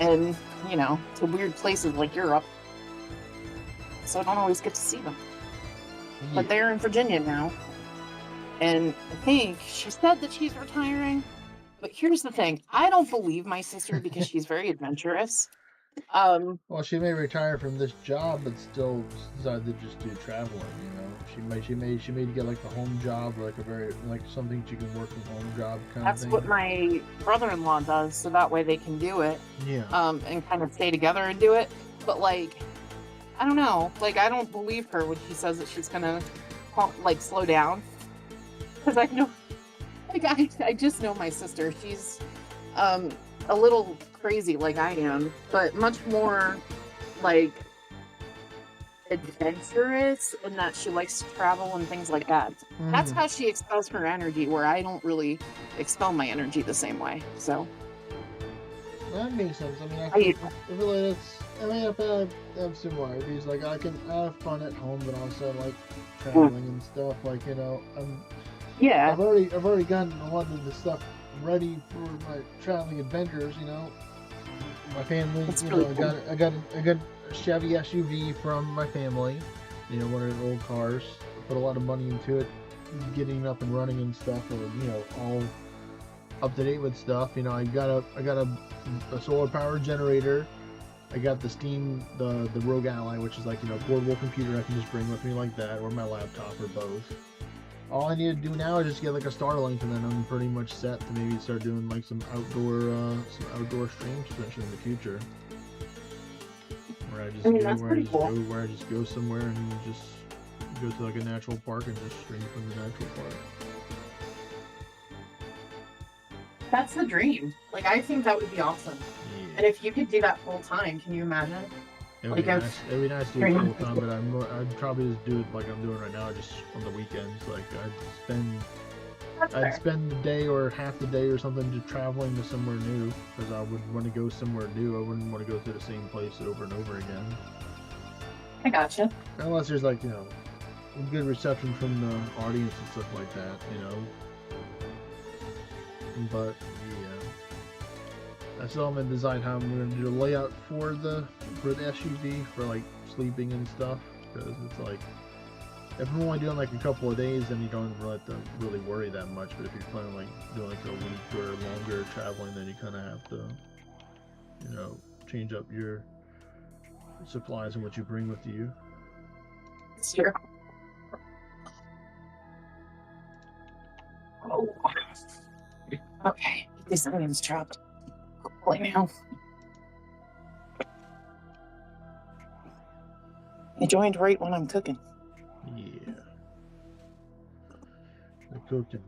[SPEAKER 4] and, you know, to weird places like Europe. So I don't always get to see them. But
[SPEAKER 2] Yeah.
[SPEAKER 4] they're in Virginia now. And I think she said that she's retiring. But here's the thing. I don't believe my sister because she's very adventurous.
[SPEAKER 2] Well, she may retire from this job, but still decide to just do traveling. You know, she may get like the home job, or like something she can work from home job kind
[SPEAKER 4] That's
[SPEAKER 2] of thing.
[SPEAKER 4] what my brother-in-law does, so that way they can do it,
[SPEAKER 2] Yeah.
[SPEAKER 4] and kind of stay together and do it. But like, I don't know. Like, I don't believe her when she says that she's gonna like slow down, because I know, like, I just know my sister. She's a little crazy like I am, but much more like adventurous in that she likes to travel and things like that. That's
[SPEAKER 2] Mhm.
[SPEAKER 4] how she expels her energy, where I don't really expel my energy the same way. So
[SPEAKER 2] That makes sense. I mean, I
[SPEAKER 4] I,
[SPEAKER 2] feel like I have similarities. Like I have fun at home, but also like traveling and stuff. Like, you know,
[SPEAKER 4] yeah,
[SPEAKER 2] I've already gotten a lot of the stuff ready for my traveling adventures. You know, my family.
[SPEAKER 4] That's
[SPEAKER 2] You
[SPEAKER 4] really
[SPEAKER 2] know,
[SPEAKER 4] cool.
[SPEAKER 2] I got a Chevy SUV from my family. You know, one of their old cars. Put a lot of money into it, getting up and running and stuff. Or, you know, all up to date with stuff. You know, I got a solar powered generator. I got the Steam, the Rogue Ally, which is like, you know, a portable computer I can just bring with me like that, or my laptop, or both. All I need to do now is just get like a Starlink, and then I'm pretty much set to maybe start doing like some outdoor streams potentially in the future. where I just
[SPEAKER 4] I mean,
[SPEAKER 2] go
[SPEAKER 4] that's
[SPEAKER 2] where I
[SPEAKER 4] pretty
[SPEAKER 2] just
[SPEAKER 4] cool.
[SPEAKER 2] go where I just go somewhere and just go to like a natural park and just stream from the natural park.
[SPEAKER 4] That's the dream. Like, I think that would be awesome. And
[SPEAKER 2] Yeah.
[SPEAKER 4] if you could do that full time, can you imagine?
[SPEAKER 2] It would
[SPEAKER 4] like
[SPEAKER 2] be
[SPEAKER 4] if-
[SPEAKER 2] nice. It would be nice to do it
[SPEAKER 4] Streaming.
[SPEAKER 2] full time, but I'd probably just do it like I'm doing right now, just on the weekends. Like
[SPEAKER 4] That's
[SPEAKER 2] I'd
[SPEAKER 4] fair.
[SPEAKER 2] spend the day or half the day or something just traveling to somewhere new because I would want to go somewhere new. I wouldn't want to go to the same place over and over again.
[SPEAKER 4] I gotcha.
[SPEAKER 2] Unless there's like, good reception from the audience and stuff like that, But yeah, I still haven't decided how I'm going to do the layout for the SUV for like sleeping and stuff, because it's like if I'm only doing like a couple of days, then you don't really have to really worry that much. But if you're planning like doing like a week or longer traveling, then you kind of have to, change up your supplies and what you bring with you.
[SPEAKER 4] Sure. Oh. Okay. This onions chopped. Right now. You joined right when I'm cooking.
[SPEAKER 2] Yeah. The cooking.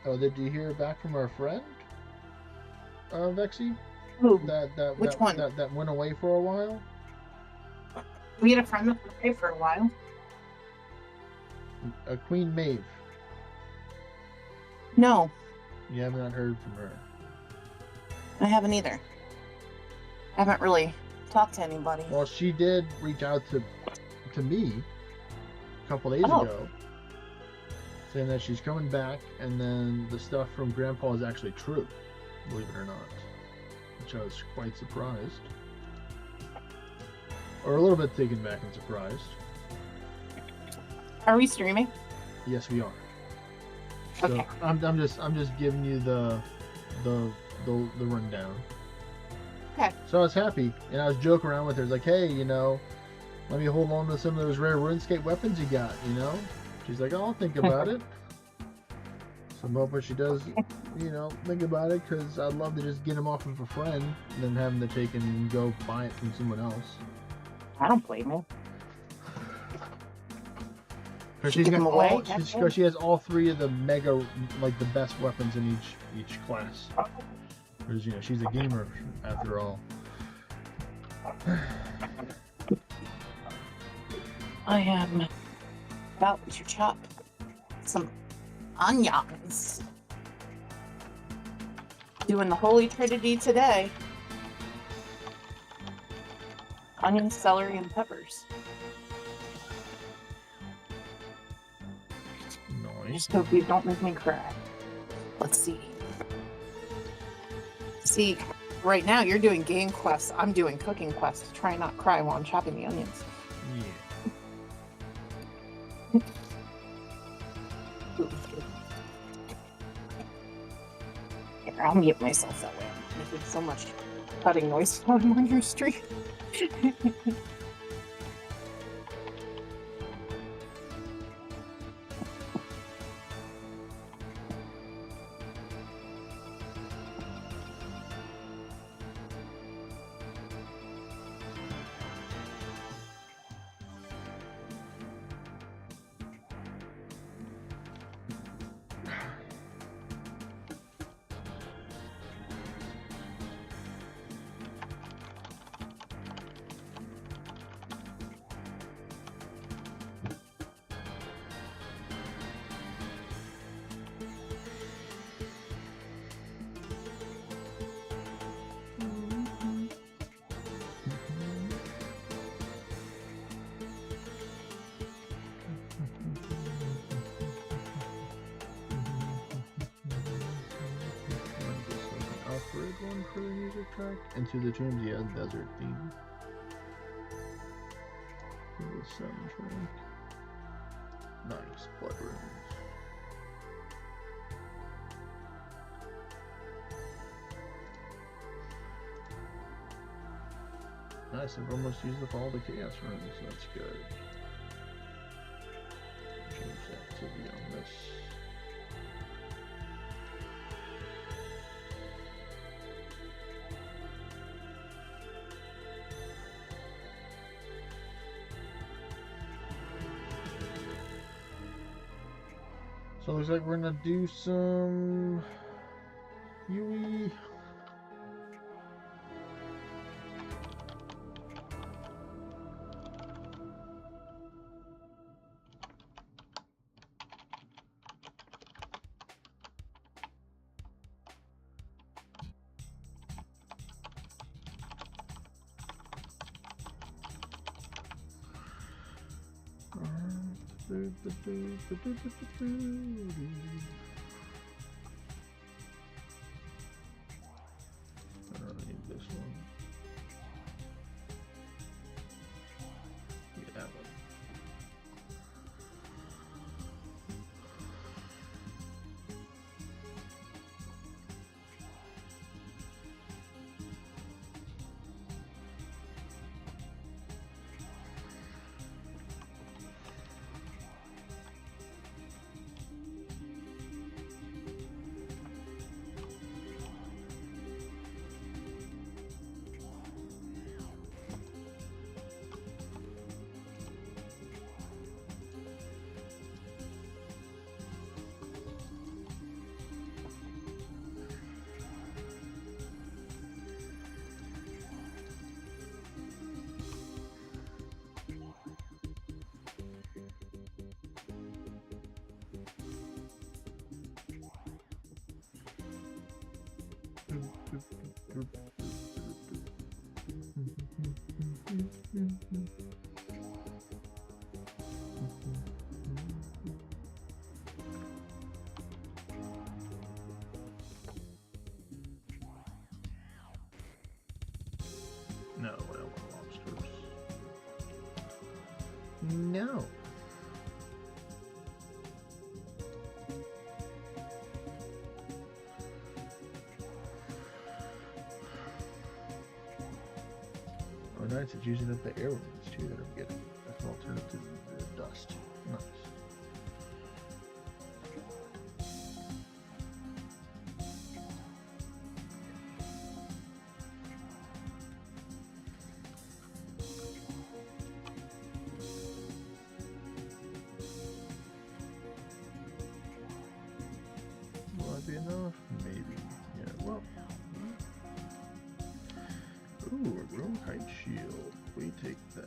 [SPEAKER 2] Oh, did you hear back from our friend, Vexy?
[SPEAKER 4] Ooh, Which
[SPEAKER 2] that,
[SPEAKER 4] one?
[SPEAKER 2] That went away for a while.
[SPEAKER 4] we had a friend that was away for a while.
[SPEAKER 2] Queen Maeve.
[SPEAKER 4] No,
[SPEAKER 2] You have not heard from her.
[SPEAKER 4] I haven't either. I haven't really talked to anybody.
[SPEAKER 2] Well, she did reach out to me a couple days
[SPEAKER 4] Oh.
[SPEAKER 2] ago, saying that she's coming back, and then the stuff from Grandpa is actually true, believe it or not, which I was quite surprised, or a little bit taken back and surprised.
[SPEAKER 4] Are we streaming?
[SPEAKER 2] Yes, we are. So
[SPEAKER 4] Okay.
[SPEAKER 2] I'm just giving you the rundown.
[SPEAKER 4] Okay.
[SPEAKER 2] So I was happy, and I was joking around with her, like, hey, let me hold on to some of those rare RuneScape weapons you got, She's like, oh, I'll think about it. So I'm hoping she does, think about it, because I'd love to just get them off of a friend, than have them to take and go buy it from someone else.
[SPEAKER 4] I don't blame you.
[SPEAKER 2] Because
[SPEAKER 4] She give them away?
[SPEAKER 2] Because she has all three of the mega, like the best weapons in each class. Because she's a gamer after all.
[SPEAKER 4] I am about to chop some onions. Doing the Holy Trinity today. Onions, celery, and peppers.
[SPEAKER 2] Nice.
[SPEAKER 4] Just hope you don't make me cry. Let's see. See, right now you're doing game quests. I'm doing cooking quests to try and not cry while I'm chopping the onions.
[SPEAKER 2] Yeah.
[SPEAKER 4] Ooh. Here, I'll mute myself that way. I'm making so much cutting noise while I'm on your stream.
[SPEAKER 2] Alfred one for the music track. Into the Dreams, yeah, desert theme. For the soundtrack. Nice, Blood Runes. Nice, I've almost used up all the chaos runes, so that's good. Change that to be on this. So it looks like we're gonna do some Yui. I don't need this one. Get that one. No, I don't want lobsters. No. Oh, nice. It's using up the air runes too that I'm getting. That's an alternative to the dust. Nice. Will that be enough? Maybe. Yeah, well. Ooh, a room height shield. We take that.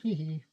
[SPEAKER 2] Hee hee.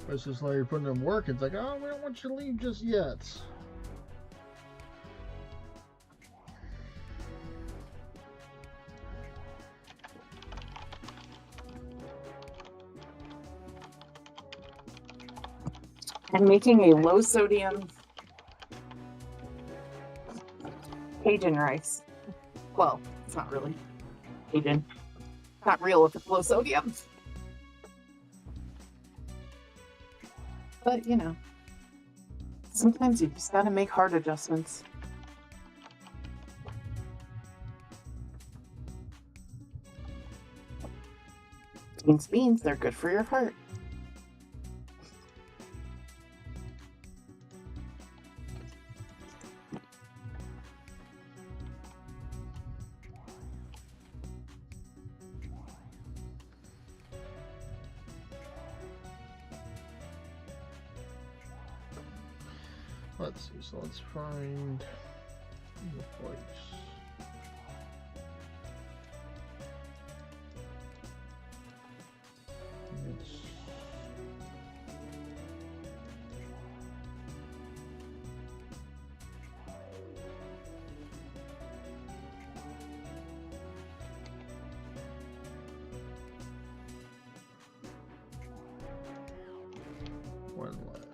[SPEAKER 2] It's just like you're putting in work. It's like, oh, we don't want you to leave just yet.
[SPEAKER 4] I'm making a low sodium Cajun rice. Well, it's not really Cajun. Not real if it's low sodium. But, you know, sometimes you just gotta make hard adjustments. Beans, they're good for your heart.
[SPEAKER 2] Let's see, so let's find the place. It's one left.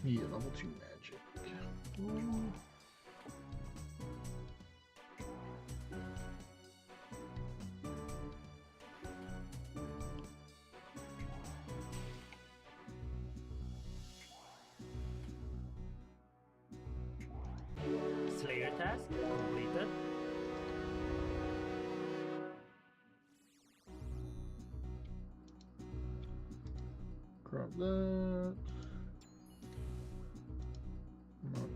[SPEAKER 2] Yeah, level 2 magic. Ooh.
[SPEAKER 3] Slayer task completed.
[SPEAKER 2] Crop that. Mark.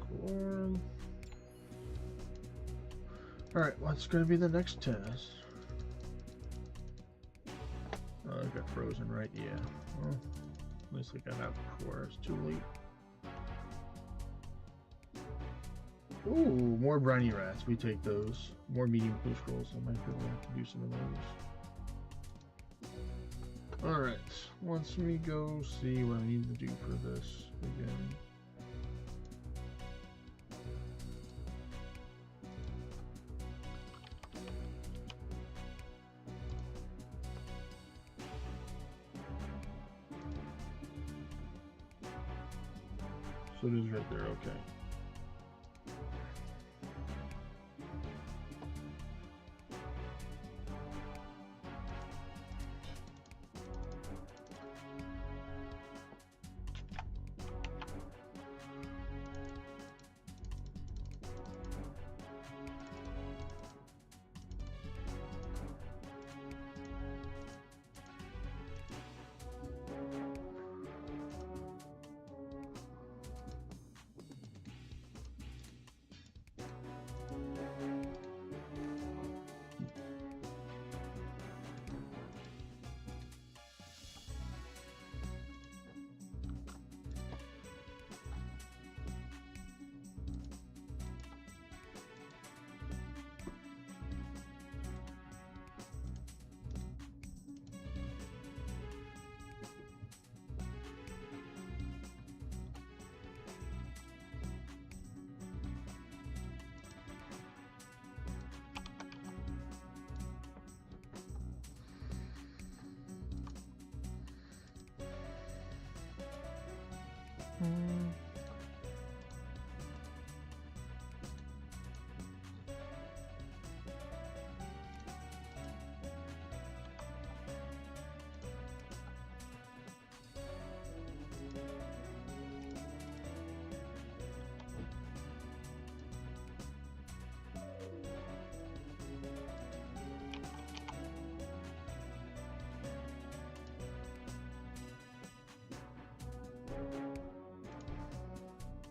[SPEAKER 2] Alright, what's going to be the next test? Oh, I got frozen, right? Yeah. Well, at least I got out before it's too late. Ooh, more briny rats. We take those. More medium push rolls. I might be able to do some of those. Alright, once we go see what I need to do for this again. So it is right there, okay.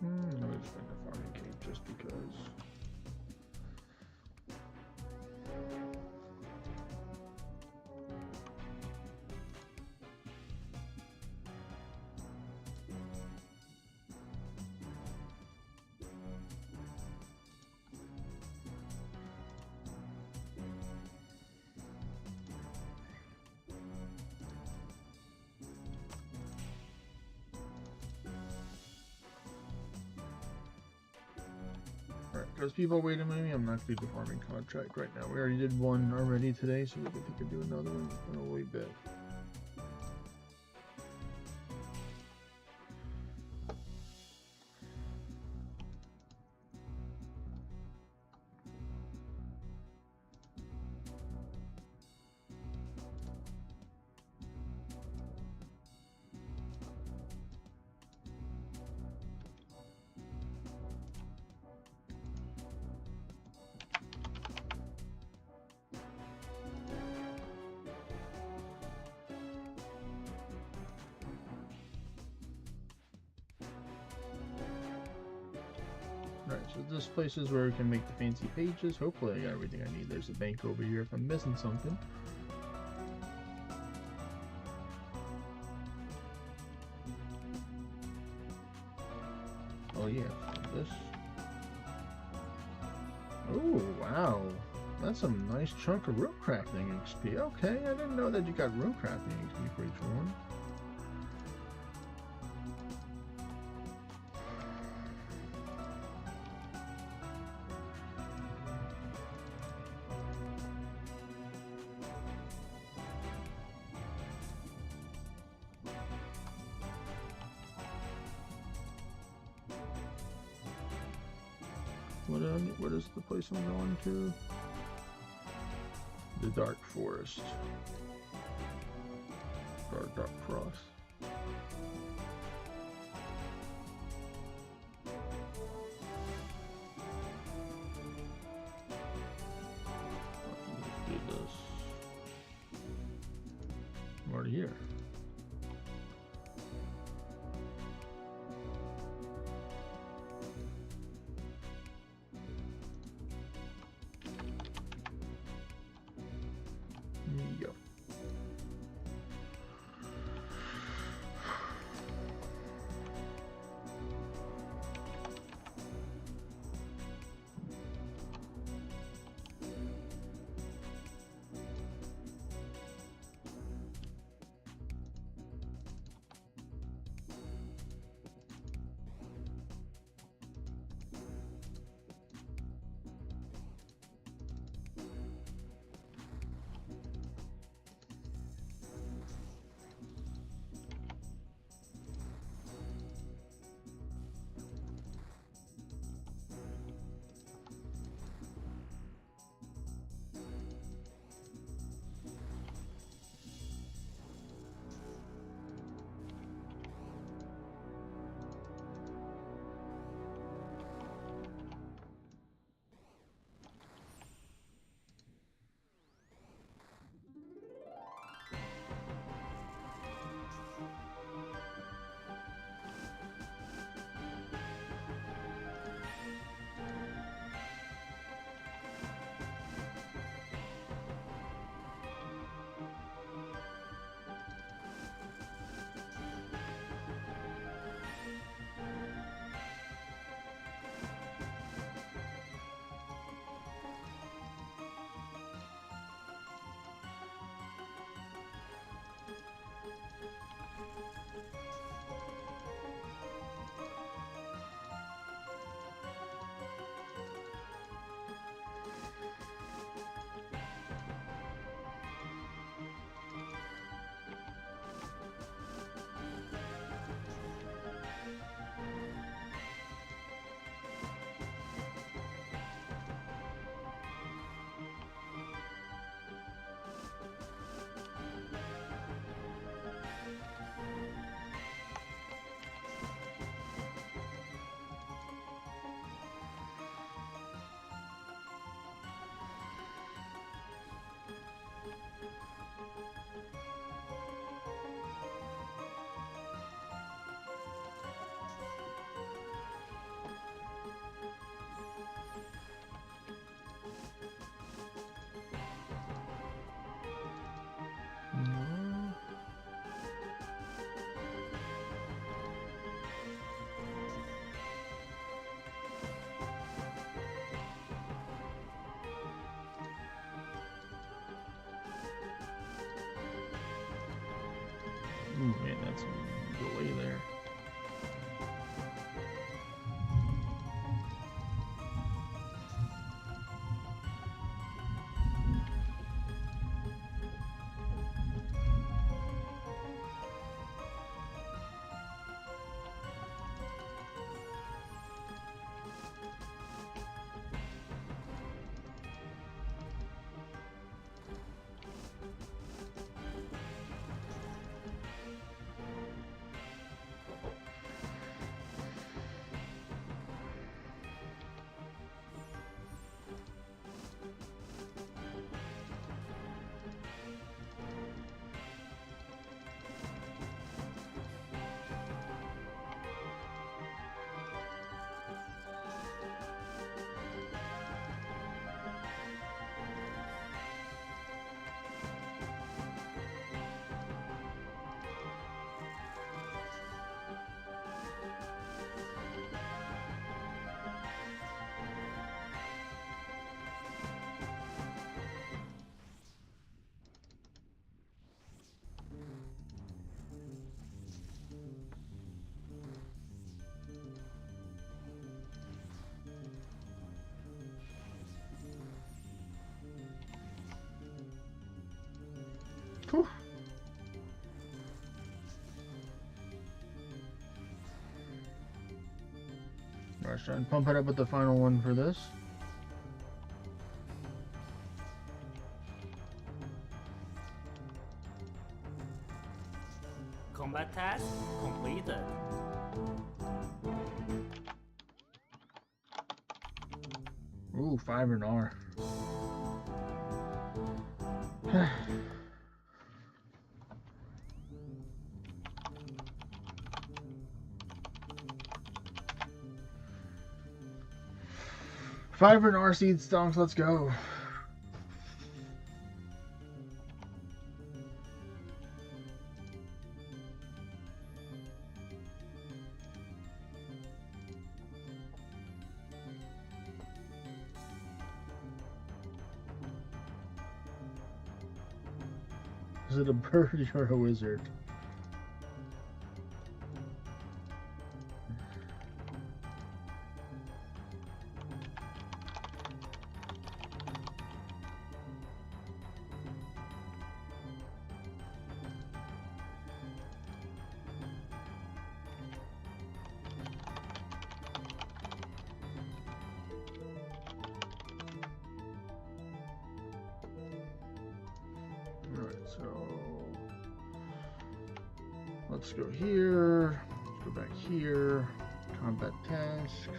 [SPEAKER 2] I just find the farming cave just because. Alright, because people wait a minute, I'm not going to do the farming contract right now. We already did one already today, so we could do another one in a wee bit. Alright, so this place is where we can make the fancy pages. Hopefully I got everything I need. There's a bank over here if I'm missing something. Oh yeah, this. Oh wow, that's a nice chunk of room crafting XP. Okay, I didn't know that you got room crafting XP for each one. What is the place I'm going to? The Dark Forest. Or Dark Frost. Let's do this. I'm already here. Yep. Ooh, man, that's a delay there. Whew. Let's try and pump it up with the final one for this.
[SPEAKER 3] Combat task completed.
[SPEAKER 2] Ooh, 5 and R. Five and R seed stonks, let's go. Is it a bird or a wizard? Alright, so let's go here. Let's go back here. Combat task.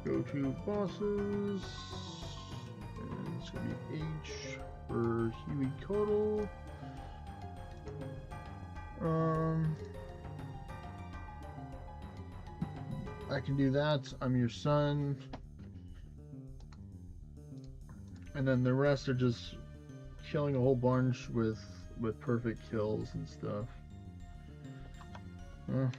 [SPEAKER 2] Go to bosses. And it's gonna be H for Huey Codal. I can do that. I'm your son. And then the rest are just killing a whole bunch with perfect kills and stuff. Well,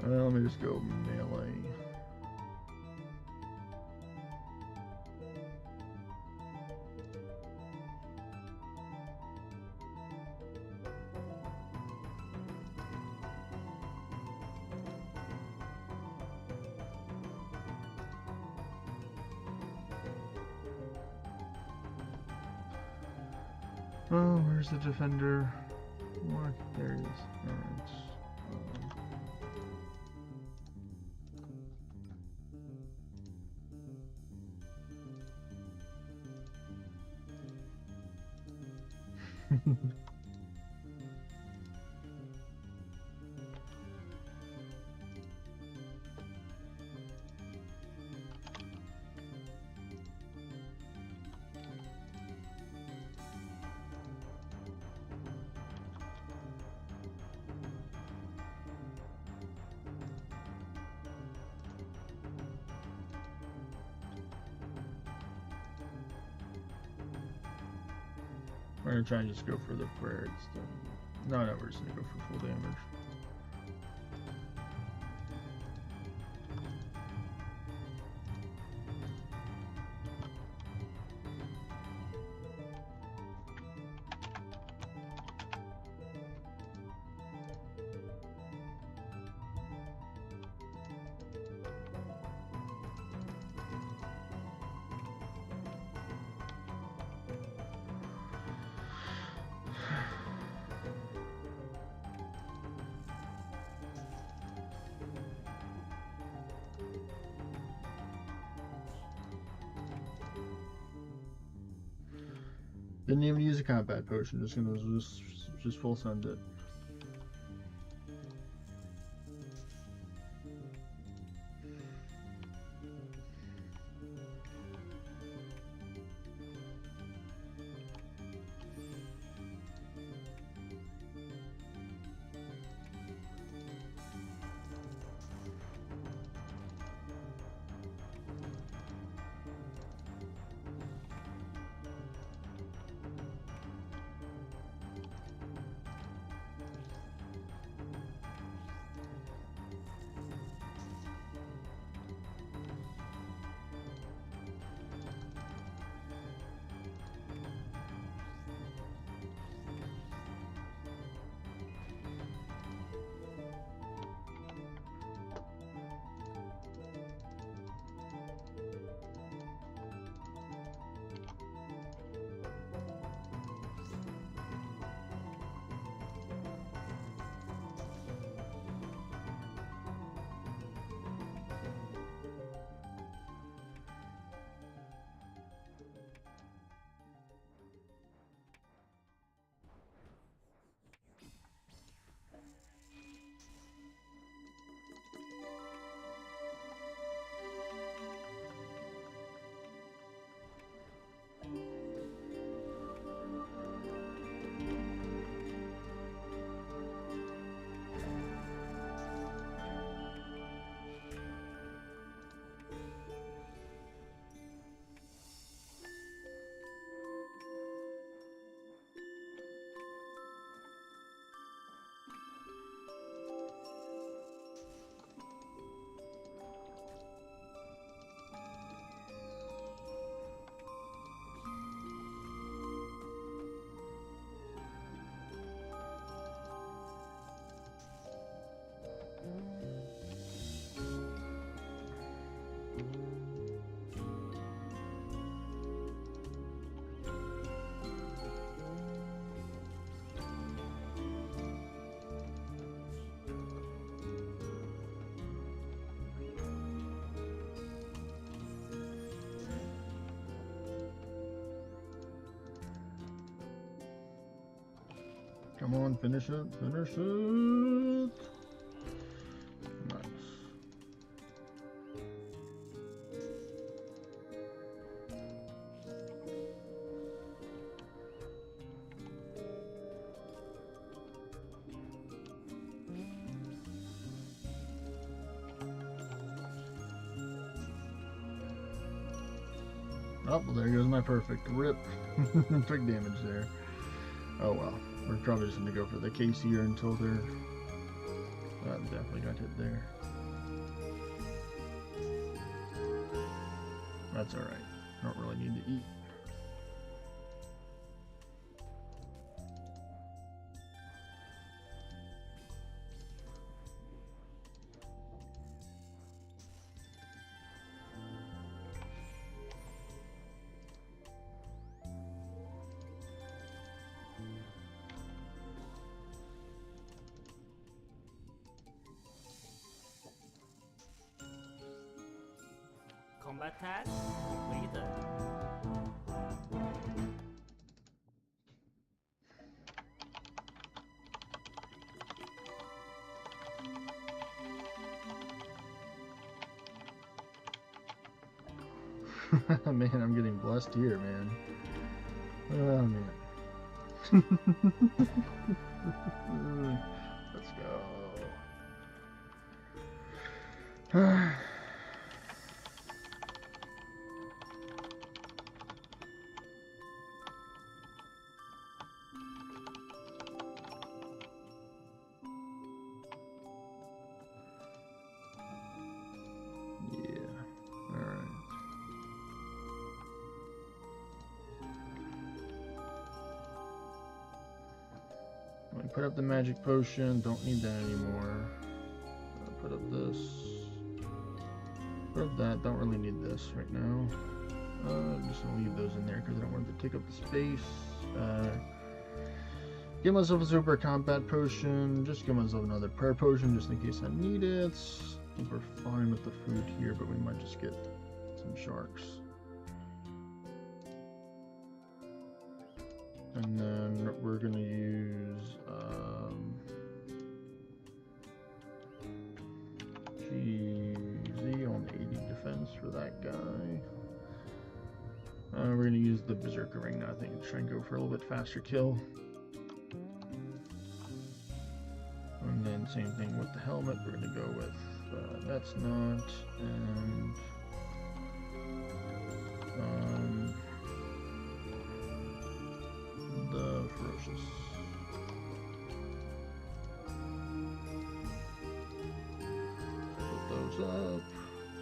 [SPEAKER 2] let me just go melee. Oh, where's the defender? What? There he is. Alright. We're gonna try and just go for the prayer instead. No, we're just gonna go for full damage. Didn't even use a combat potion. Just full send it. Come on, finish it. Finish it. Nice. Oh, well, there goes my perfect. Rip. Big damage there. Oh well. We're probably just going to go for the case here until they're... That definitely got hit there. That's alright. I don't really need to eat.
[SPEAKER 3] Combat task completed.
[SPEAKER 2] Man, I'm getting blessed here, man. Oh, man. Let's go. Yeah. All right. Let me put up the magic potion. Don't need that anymore. Put up this. Put up that. Don't really need this right now. I'm just gonna leave those in there because I don't want it to take up the space. Give myself a super combat potion. Just give myself another prayer potion just in case I need it. I think we're fine with the food here, but we might just get some sharks. And then we're gonna use GZ on 80 defense for that guy. We're gonna use the Berserker Ring now, I think, to try and go for a little bit faster kill. And then same thing with the helmet, we're gonna go with that's not, and the Ferocious. Put those up.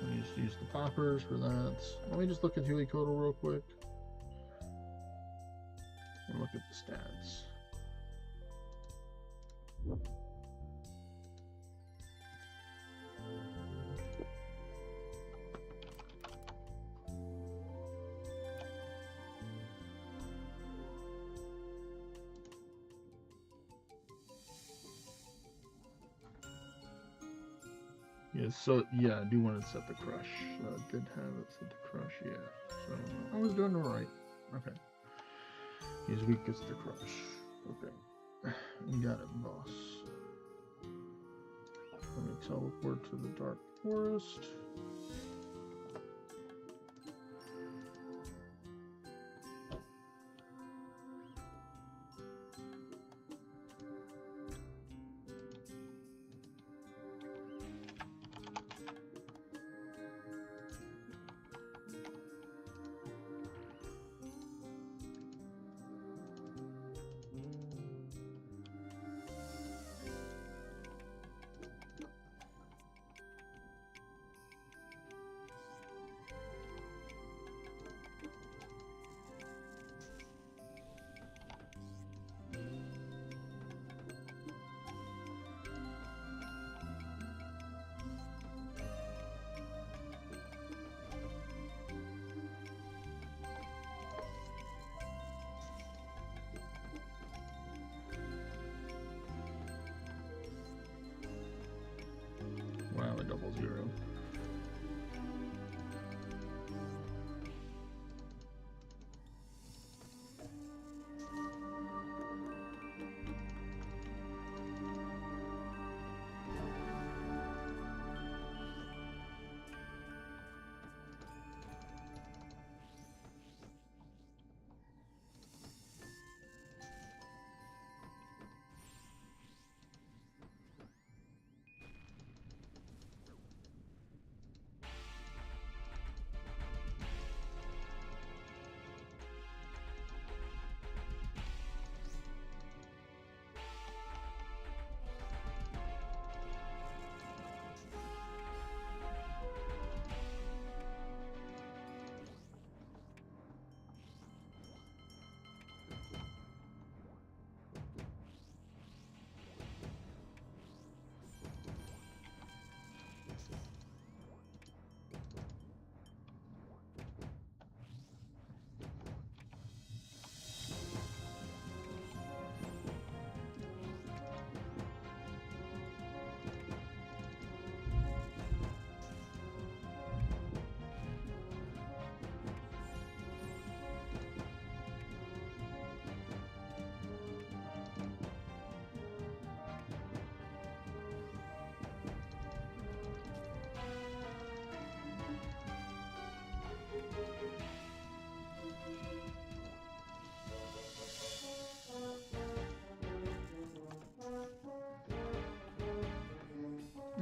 [SPEAKER 2] We just use the poppers for that. Let me just look at Huey Codal real quick. And look at the stats. Yeah, so yeah, I do want to set the crush. Did have it set the crush, yeah. So I was doing it right. Okay. He's weakest to crush. Okay. You got it, boss. Let me teleport to the Dark Forest.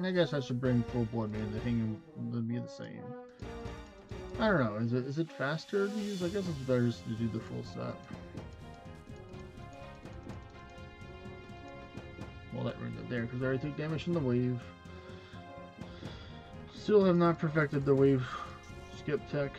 [SPEAKER 2] I guess I should bring Full Blood Man. The hanging would be the same. I don't know. Is it faster to use? I guess it's better just to do the full set. Well, that ruined it there because I already took damage from the wave. Still have not perfected the wave skip tech.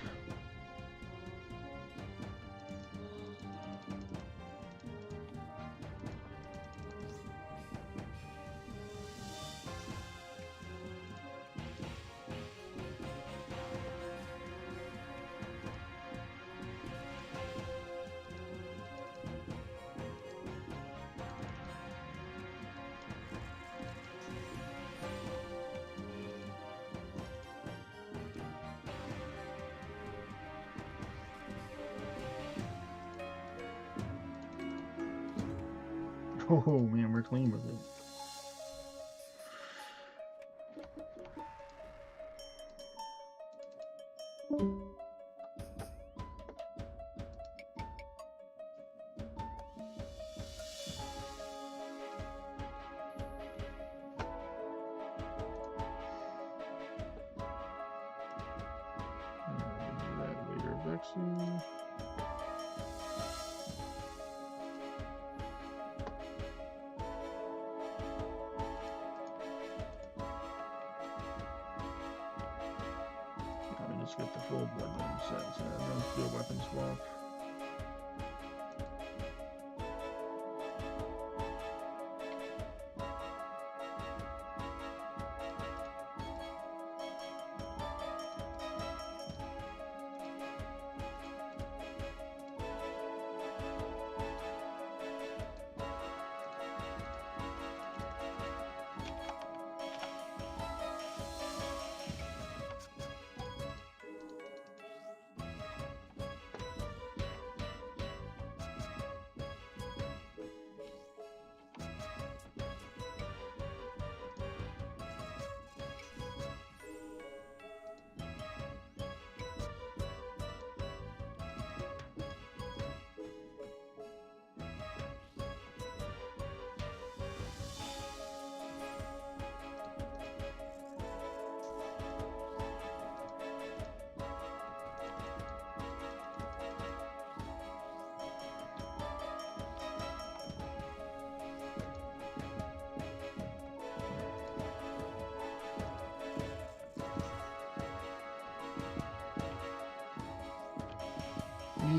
[SPEAKER 2] Oh man, we're clean with it. That later, Vexing. Just get the full blood name set, so I have no field weapon swap.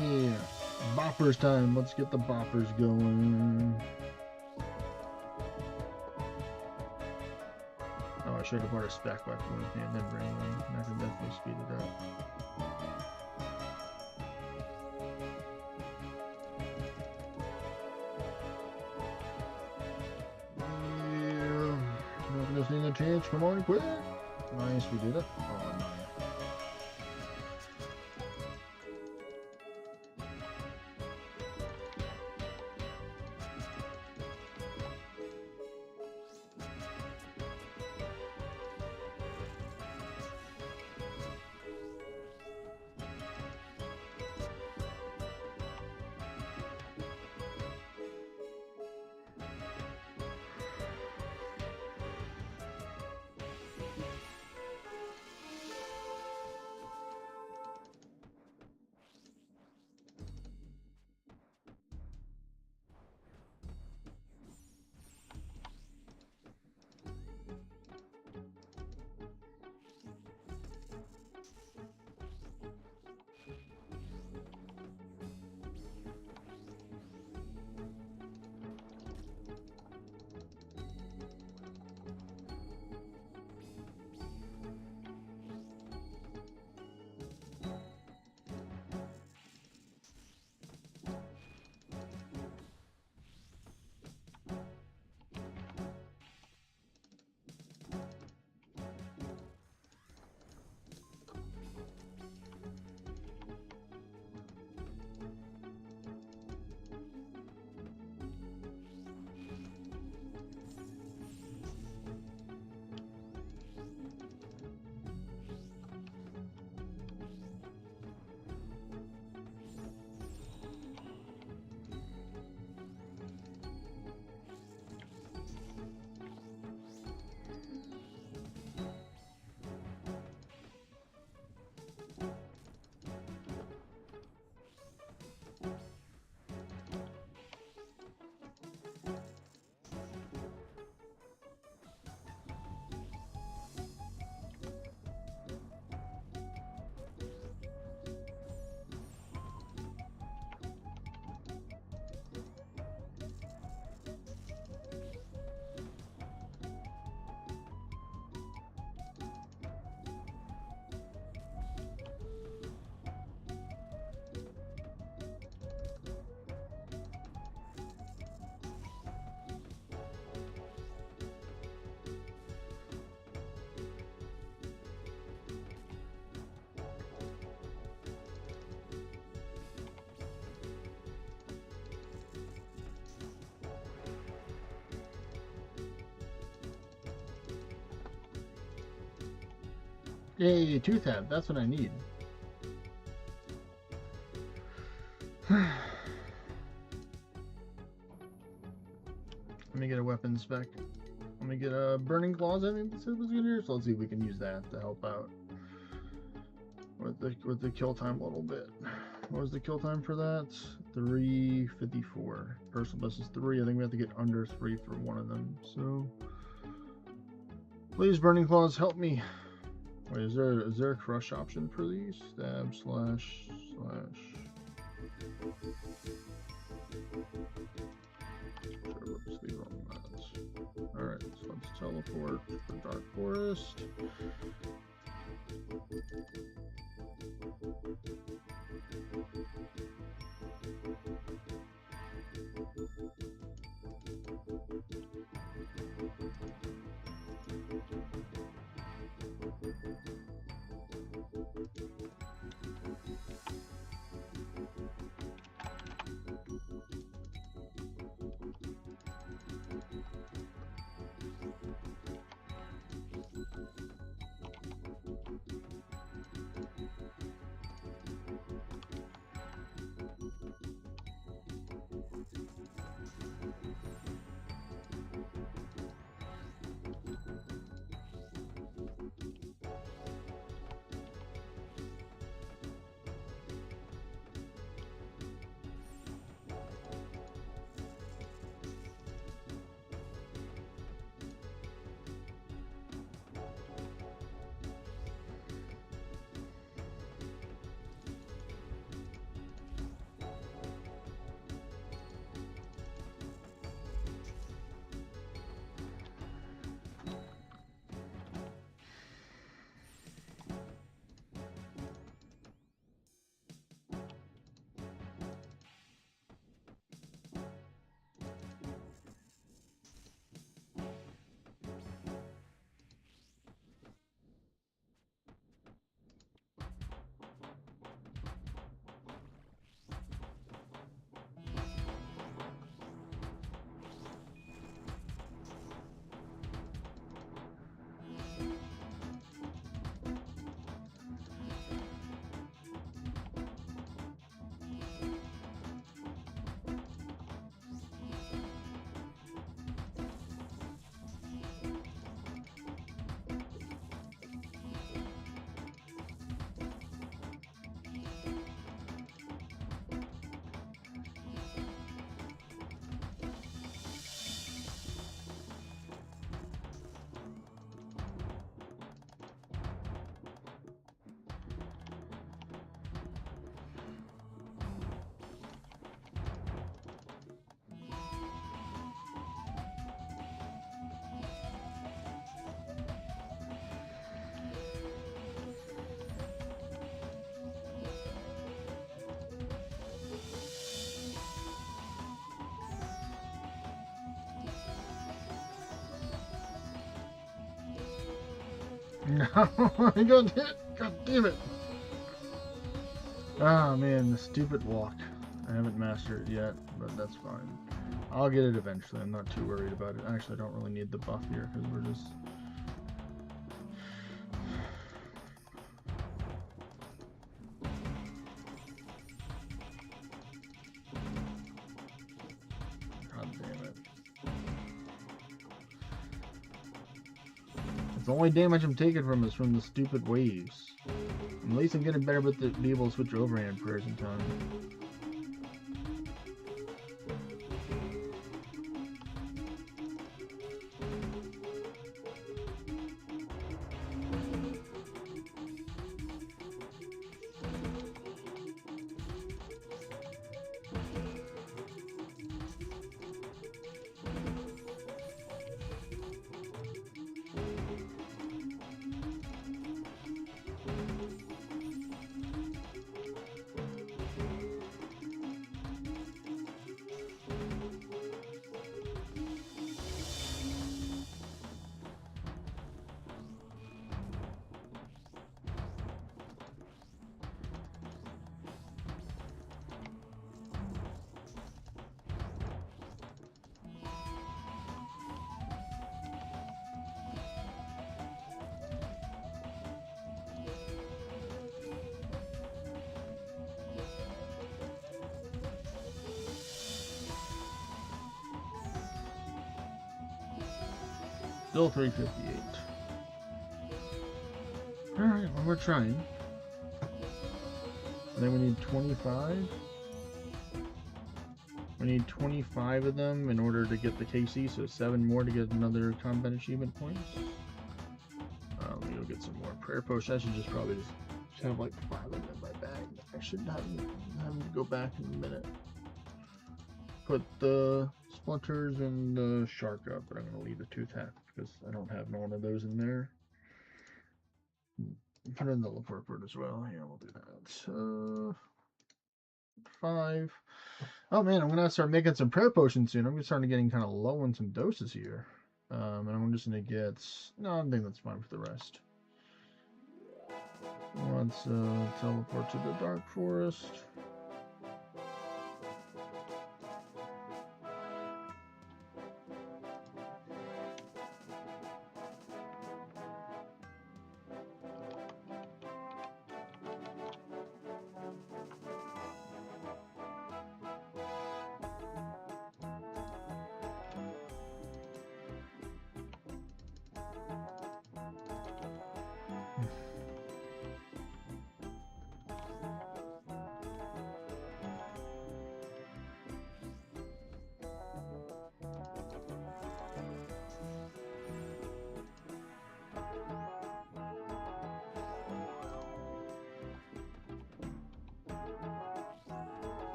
[SPEAKER 2] Yeah, boppers time. Let's get the boppers going. Oh, I should have brought a stack weapon with me and then bring one. That could definitely speed it up. Yeah, not gonna stand a chance. Come on, quick. Nice, we did it. Oh, nice. Yay, tooth head. That's what I need. Let me get a weapon spec. Let me get a burning claws. I think this was good here. So let's see if we can use that to help out with the kill time a little bit. What was the kill time for that? 3:54. Personal best is 3. I think we have to get under 3 for one of them. So please, burning claws, help me. Wait, is there a crush option for these? Stab slash. Sure, let's leave on that. Alright, so let's teleport for Dark Forest. No, God damn it. Oh man, the stupid walk. I haven't mastered it yet, but that's fine. I'll get it eventually. I'm not too worried about it. Actually, I don't really need the buff here because we're just... God damn it. The only damage I'm taking from is from the stupid waves. At least I'm getting better with the be able to switch overhand prayers in time. Still 358. Alright, well, we're trying. And then we need 25. We need 25 of them in order to get the KC, so 7 more to get another combat achievement points. Let me go get some more prayer potions. I should just probably just have like 5 of them in my bag. I should have to go back in a minute. Put the splinters and the shark up, but I'm going to leave the tooth hat because I don't have one of those in there. Put in the Leperford as well. Yeah, we'll do that. 5. Oh man, I'm gonna start making some prayer potions soon. I'm starting getting kind of low on some doses here. And I'm just gonna get. No, I think that's fine for the rest. Let's teleport to the Dark Forest.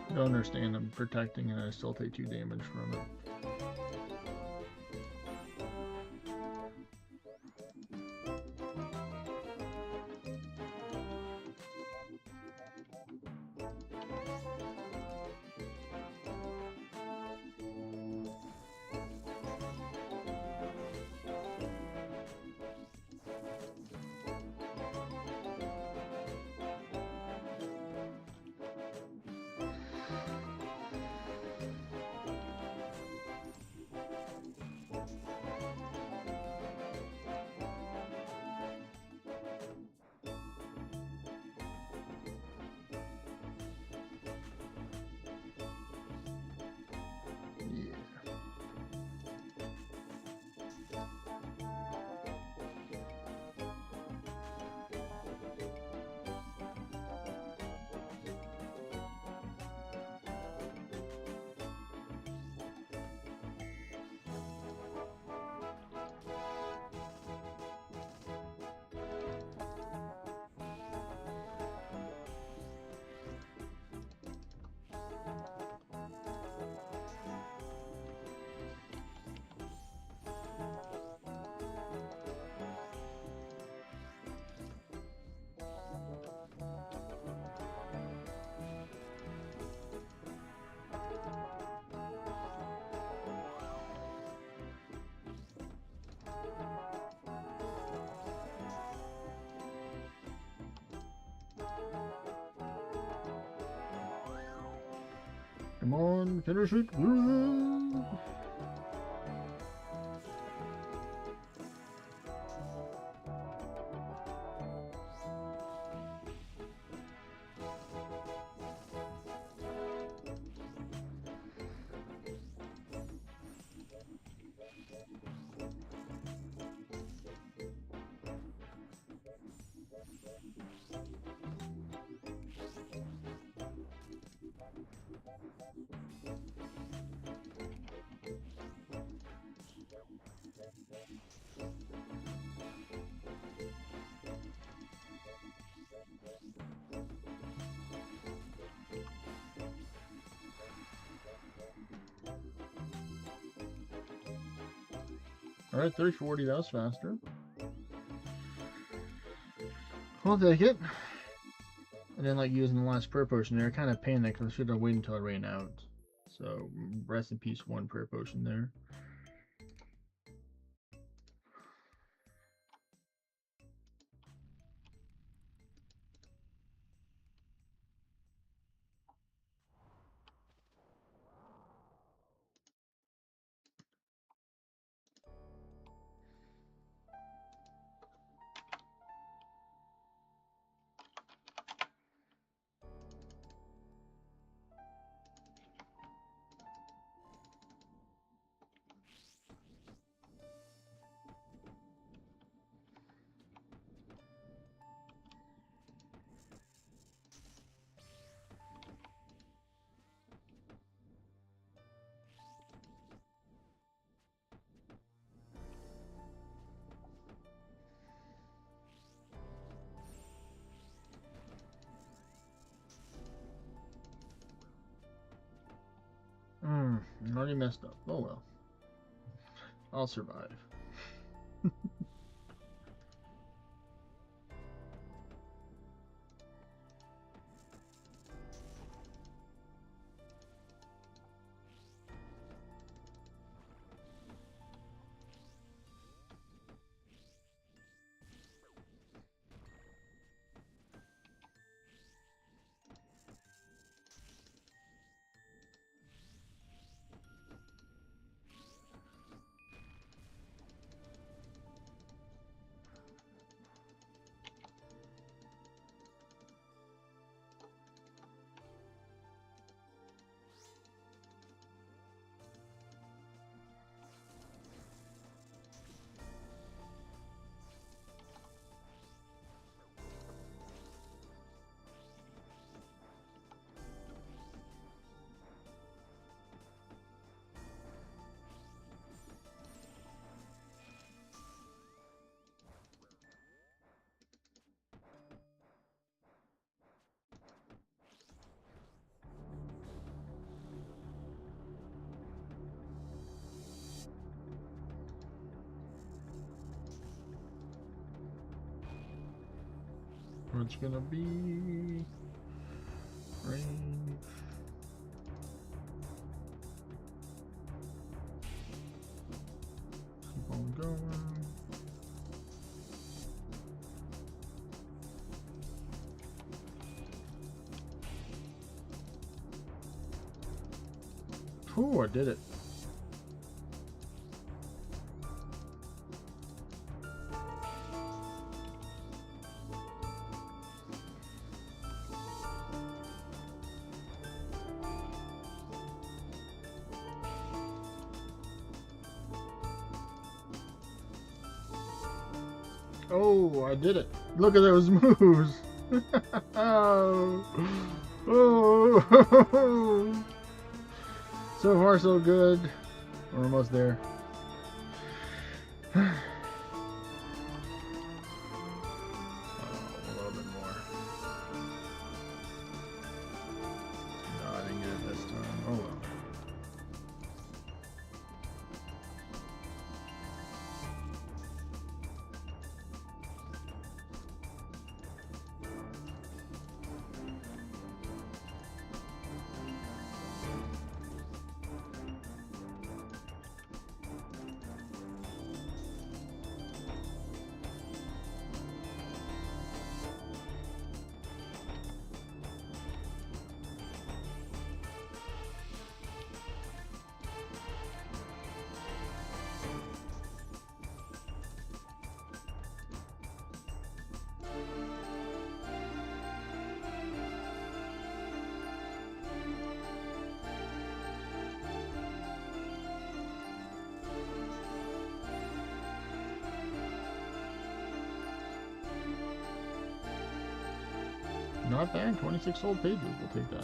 [SPEAKER 2] I don't understand. I'm protecting and I still take 2 damage from it. Come on, finish it. Alright, 340, that was faster. I'll take it. I didn't like using the last prayer potion there. I kind of panicked because I should have waited until it ran out. So, rest in peace, one prayer potion there. I already messed up. Oh well. I'll survive. It's gonna be rain. Keep on going. Ooh, I did it. Oh, I did it. Look at those moves. Oh. Oh. So far, so good. We're almost there. A little bit more. No, I didn't get it this time. Oh well. Not bad. 26 sold pages. We'll take that.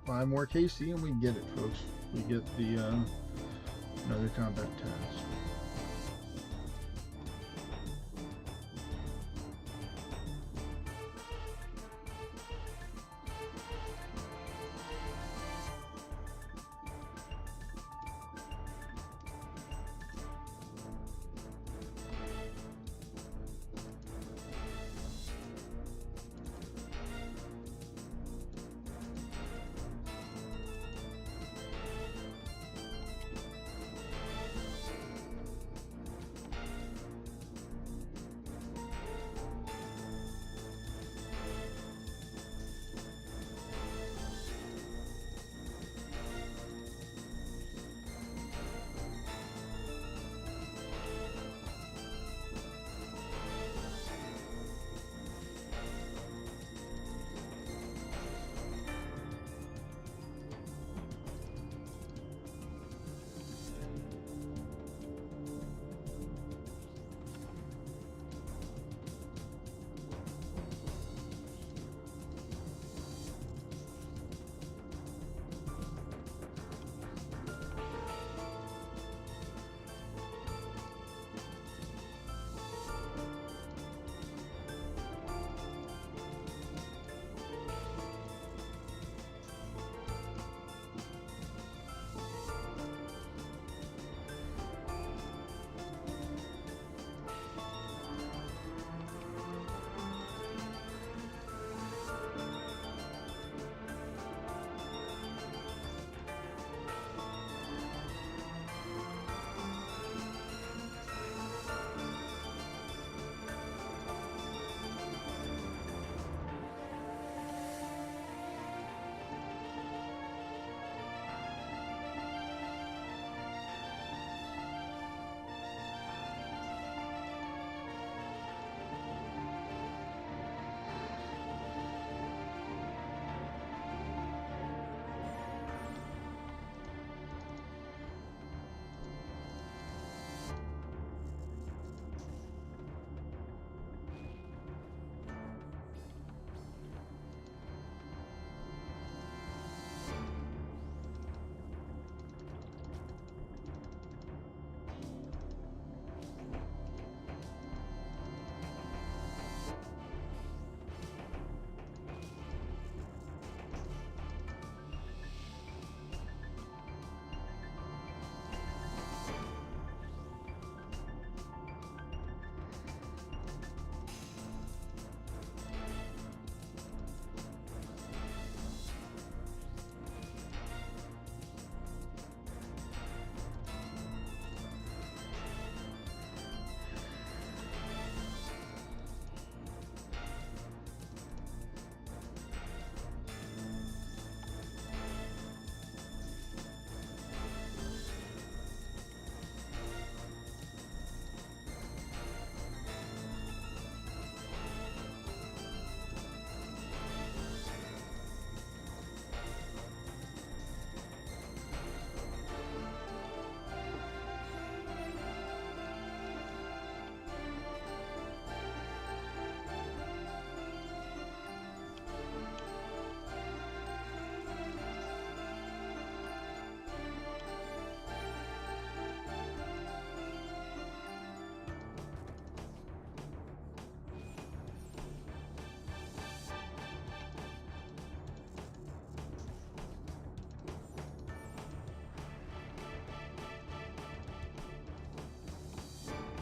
[SPEAKER 2] Five more KC and we get it, folks. We get the Another combat task.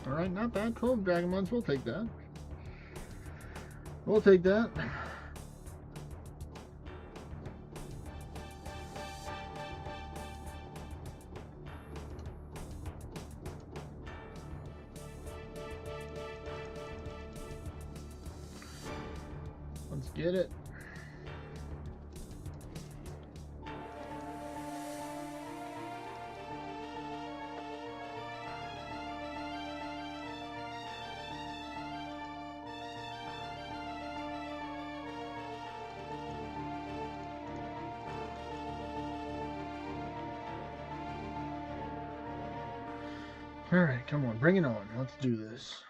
[SPEAKER 2] Alright, not bad. 12 Dragonmons, we'll take that. We'll take that. Let's get it. Alright, come on, bring it on. Let's do this.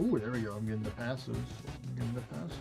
[SPEAKER 2] Oh, there we go. I'm getting the passes. I'm getting the passes.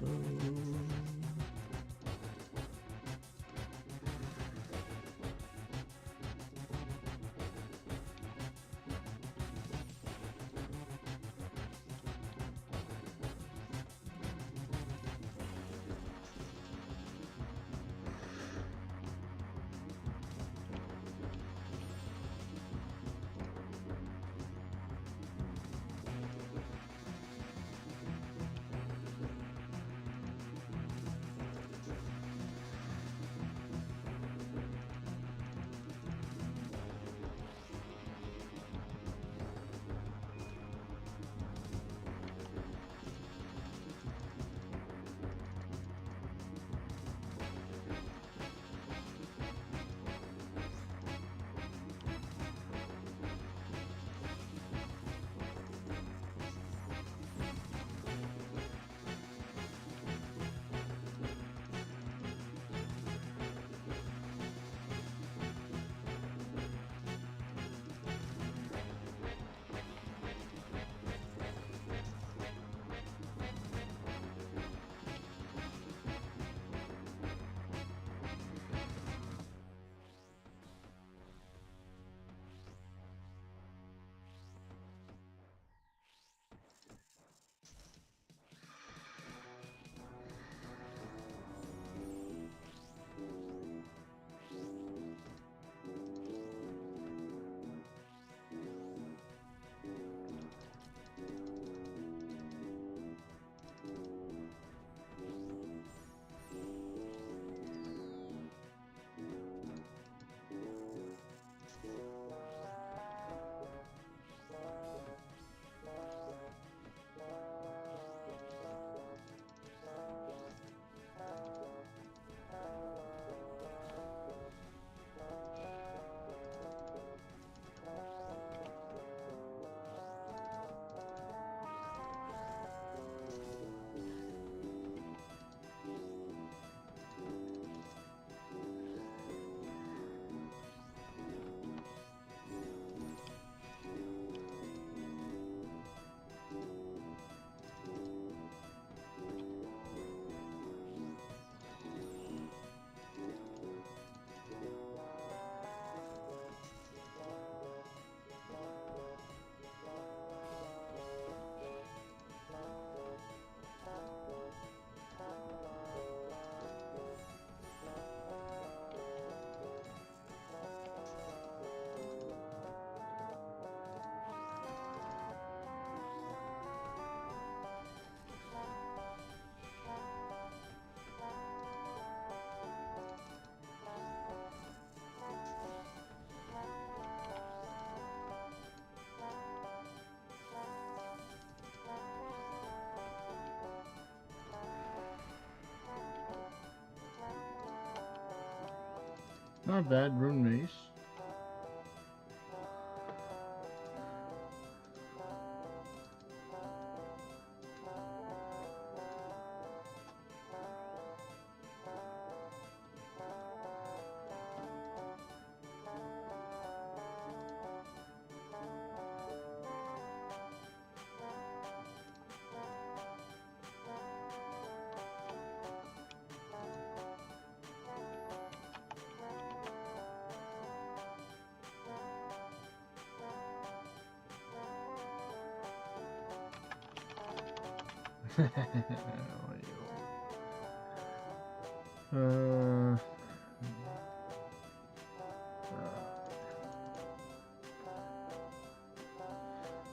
[SPEAKER 2] Not bad, rune mace.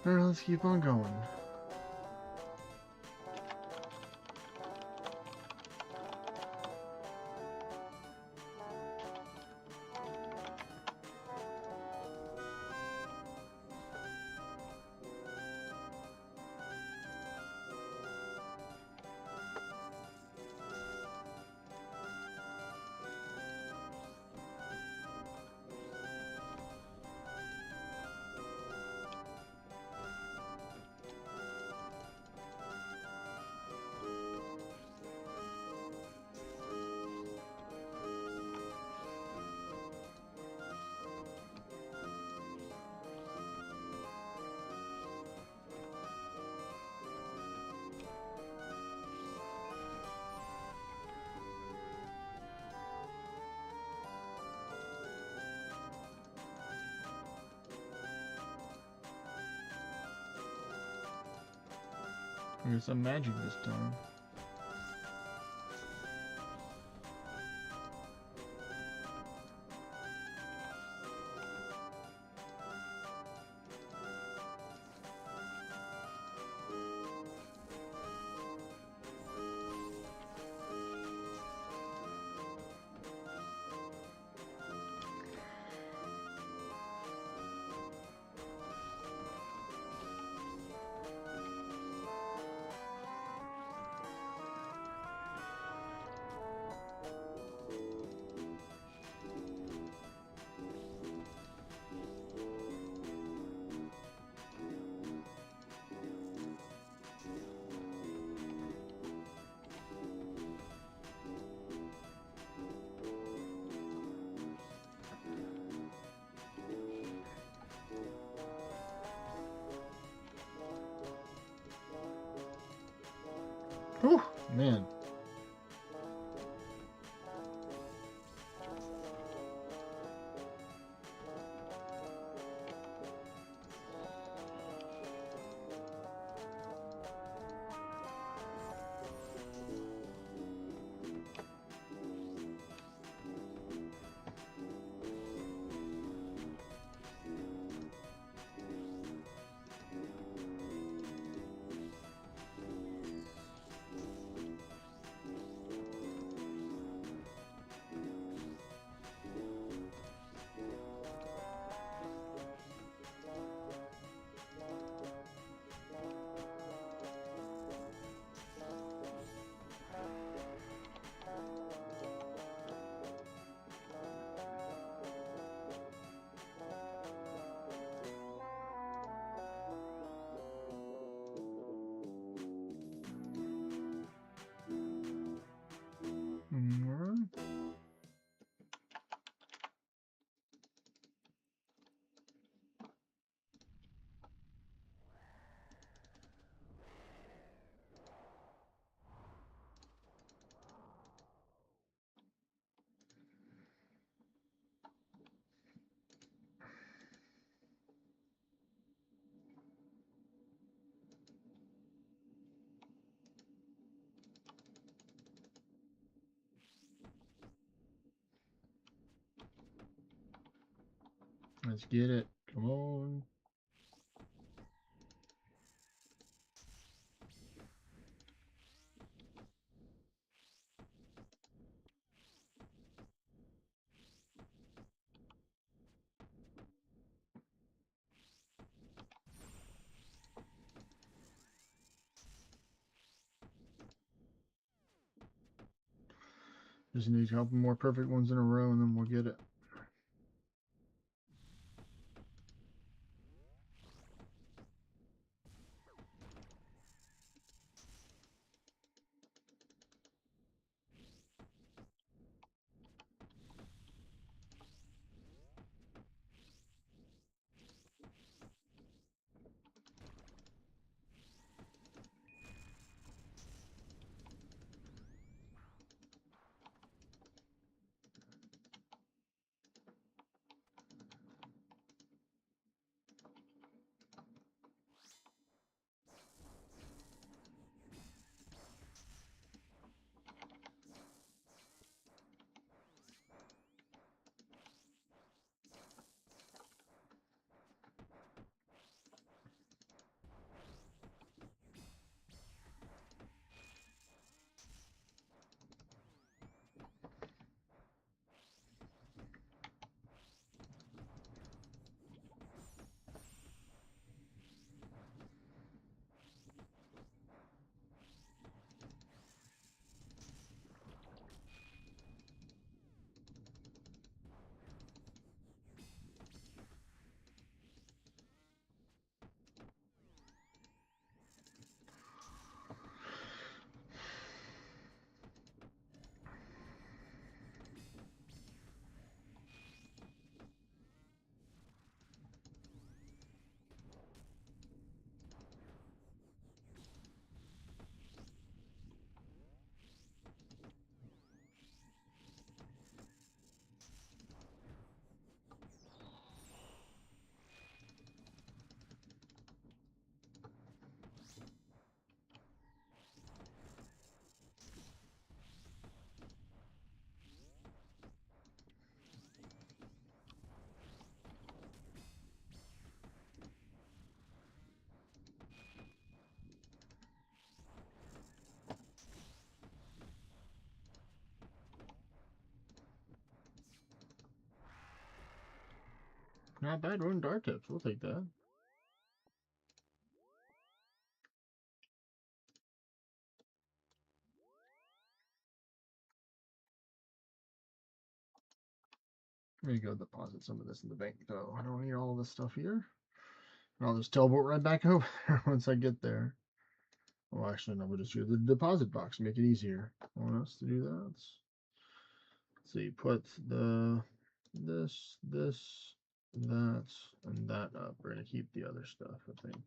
[SPEAKER 2] Alright, let's keep on going. I guess I'm magic this time. Whew, man. Alright. Let's get it. Come on. Just need a couple more perfect ones in a row and then we'll get it. Not bad. We're in dart tips. We'll take that. Let me go deposit some of this in the bank, though. I don't need all this stuff here. And I'll just teleport right back over there once I get there. Well, actually, no, we'll just use the deposit box to make it easier. Want us to do that? Let's see, put this, that, and that up. We're gonna keep the other stuff, I think.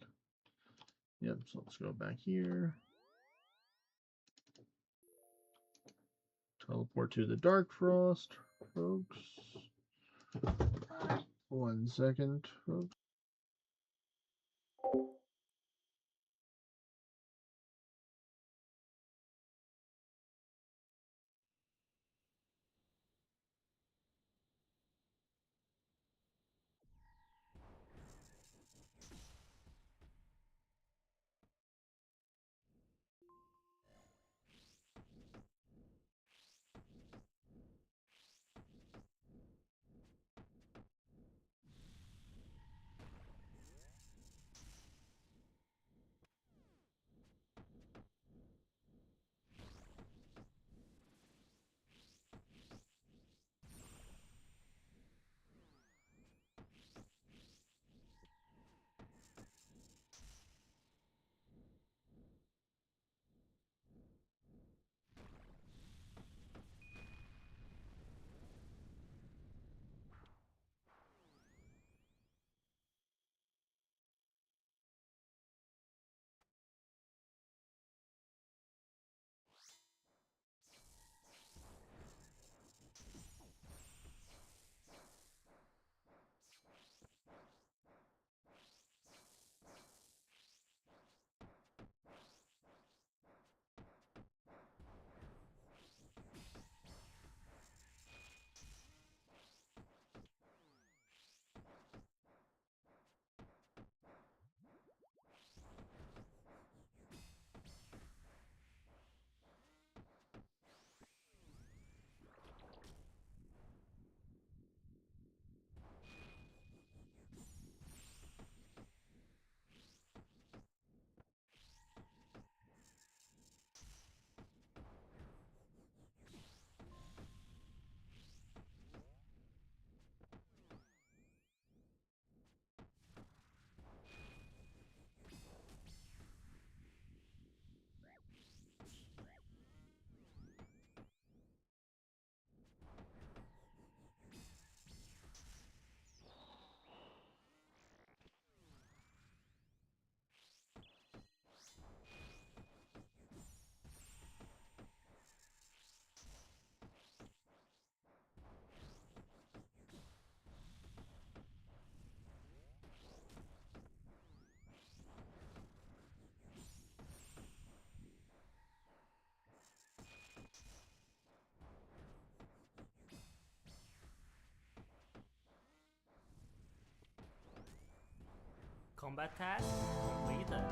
[SPEAKER 2] Yep, so let's go back here. Teleport to the Dark Frost, folks. 1 second, folks.
[SPEAKER 3] Combat task completed.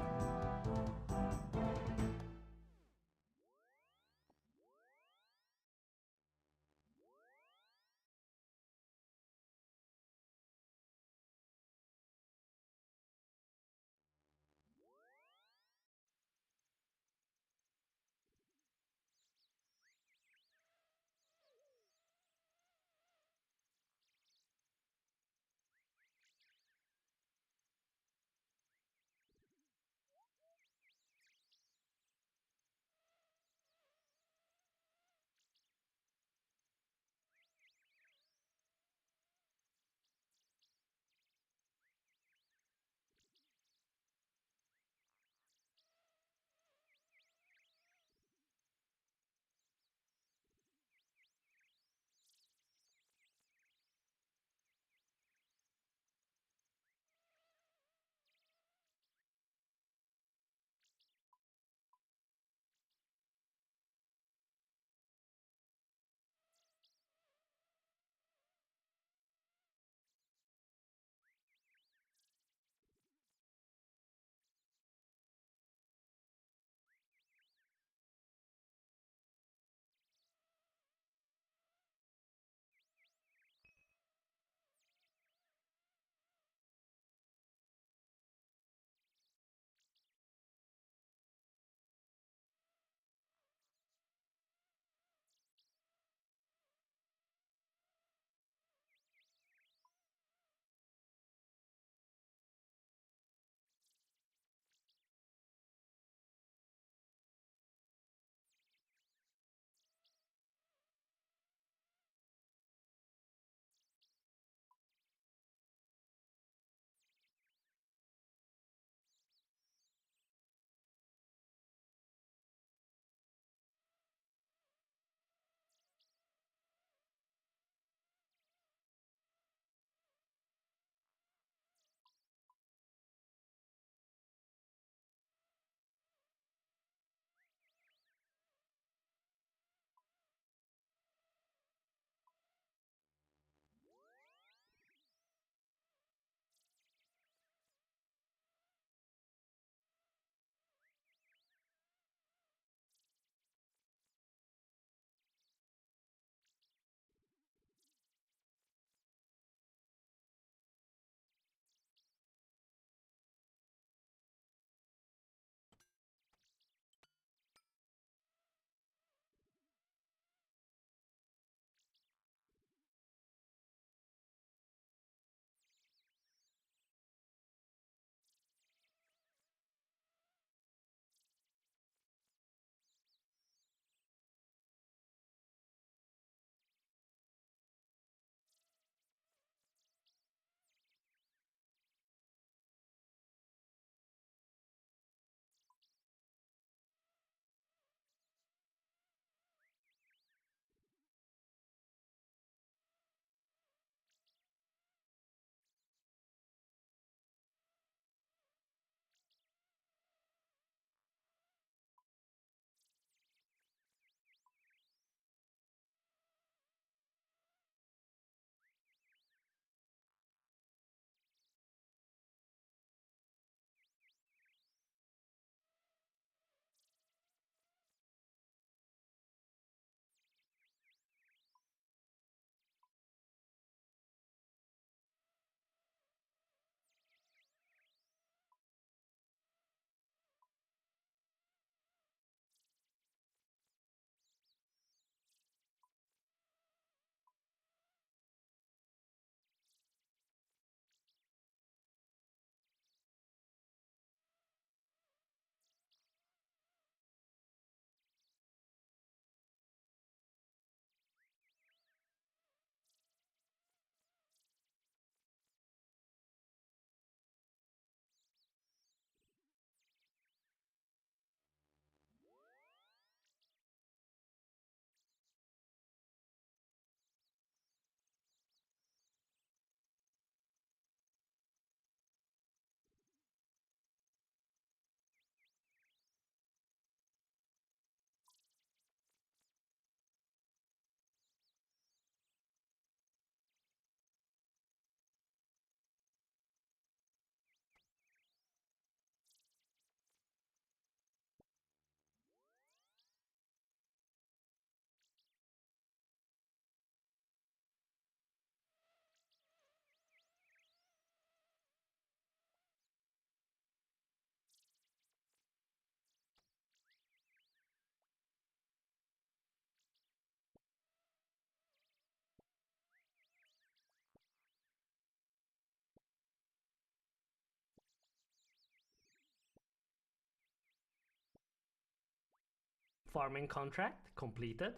[SPEAKER 3] farming contract completed.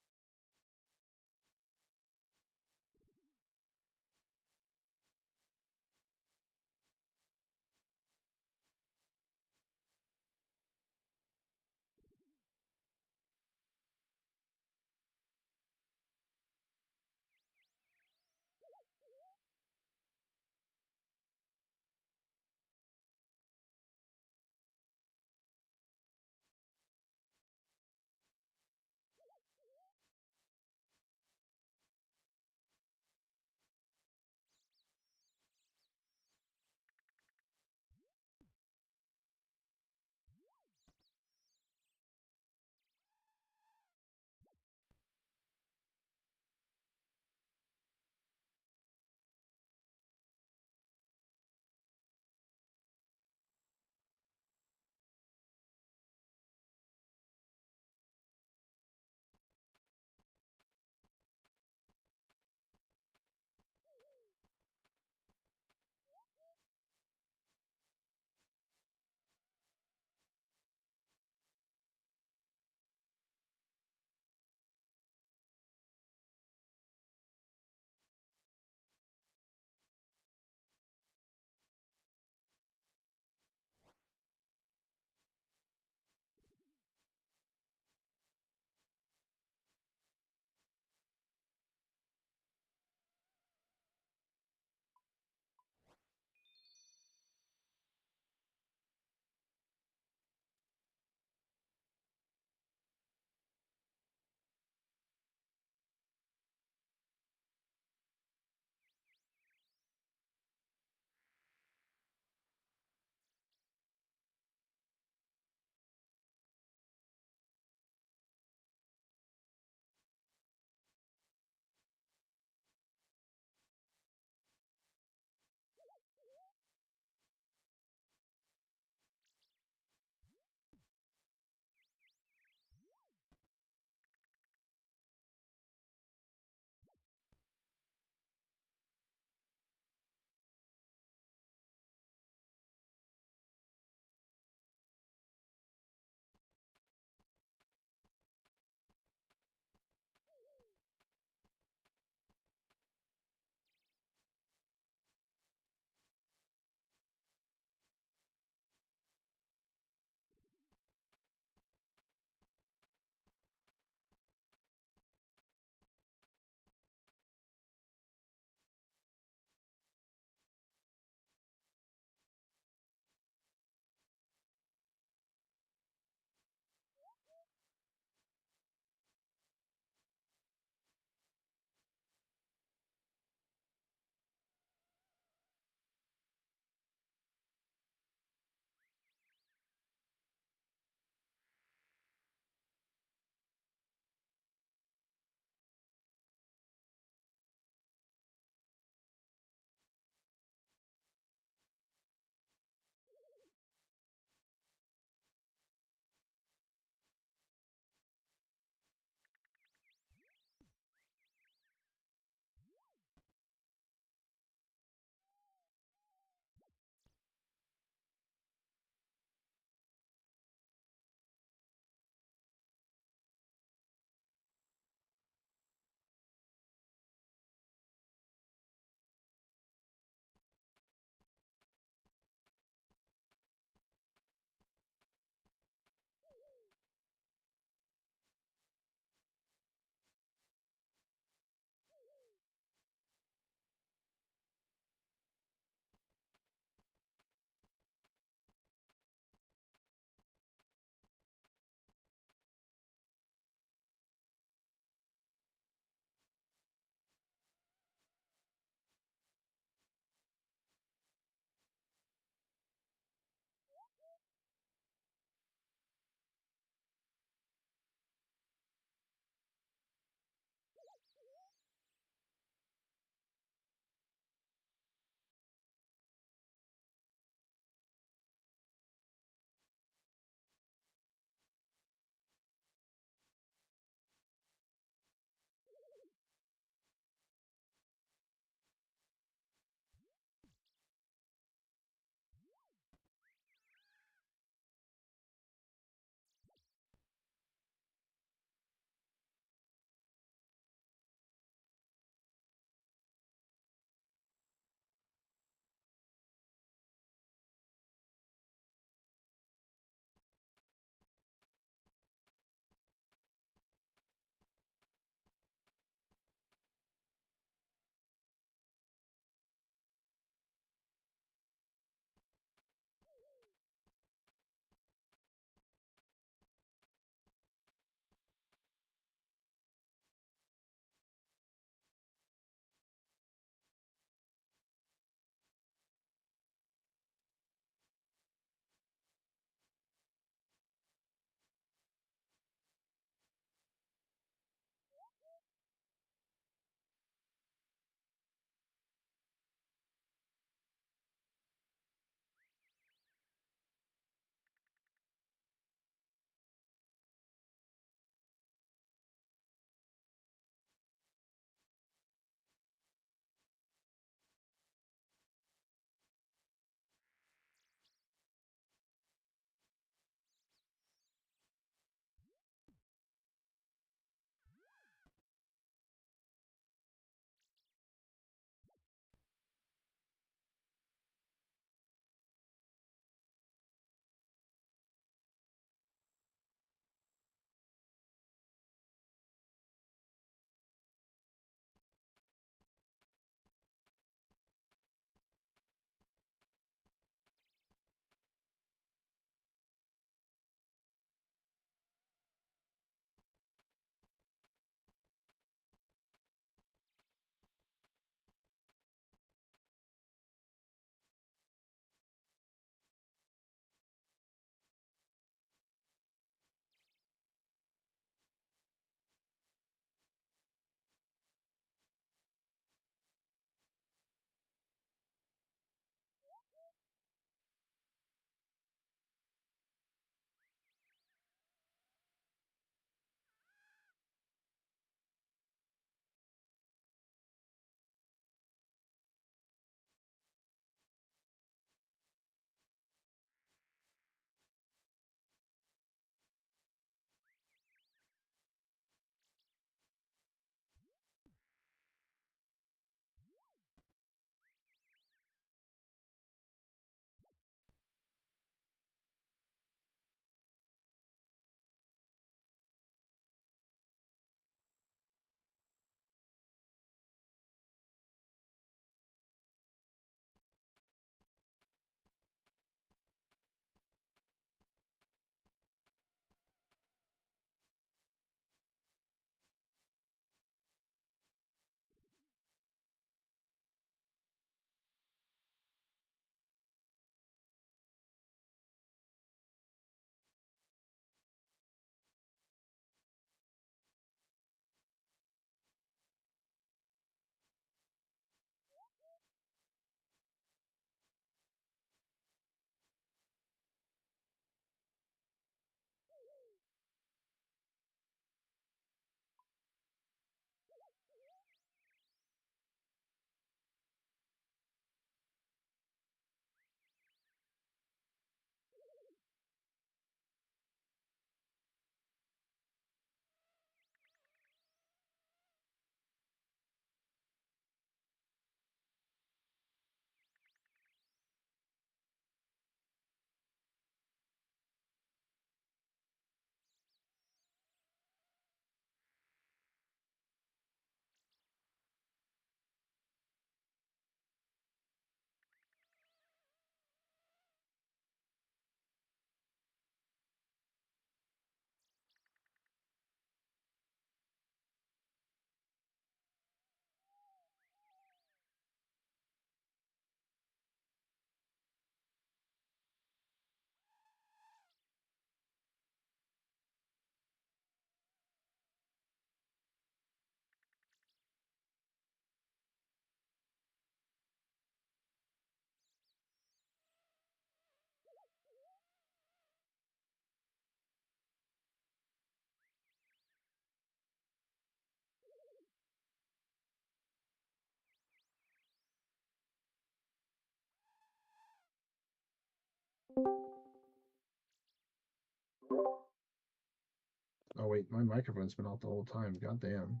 [SPEAKER 2] Oh wait, my microphone's been off the whole time. God damn.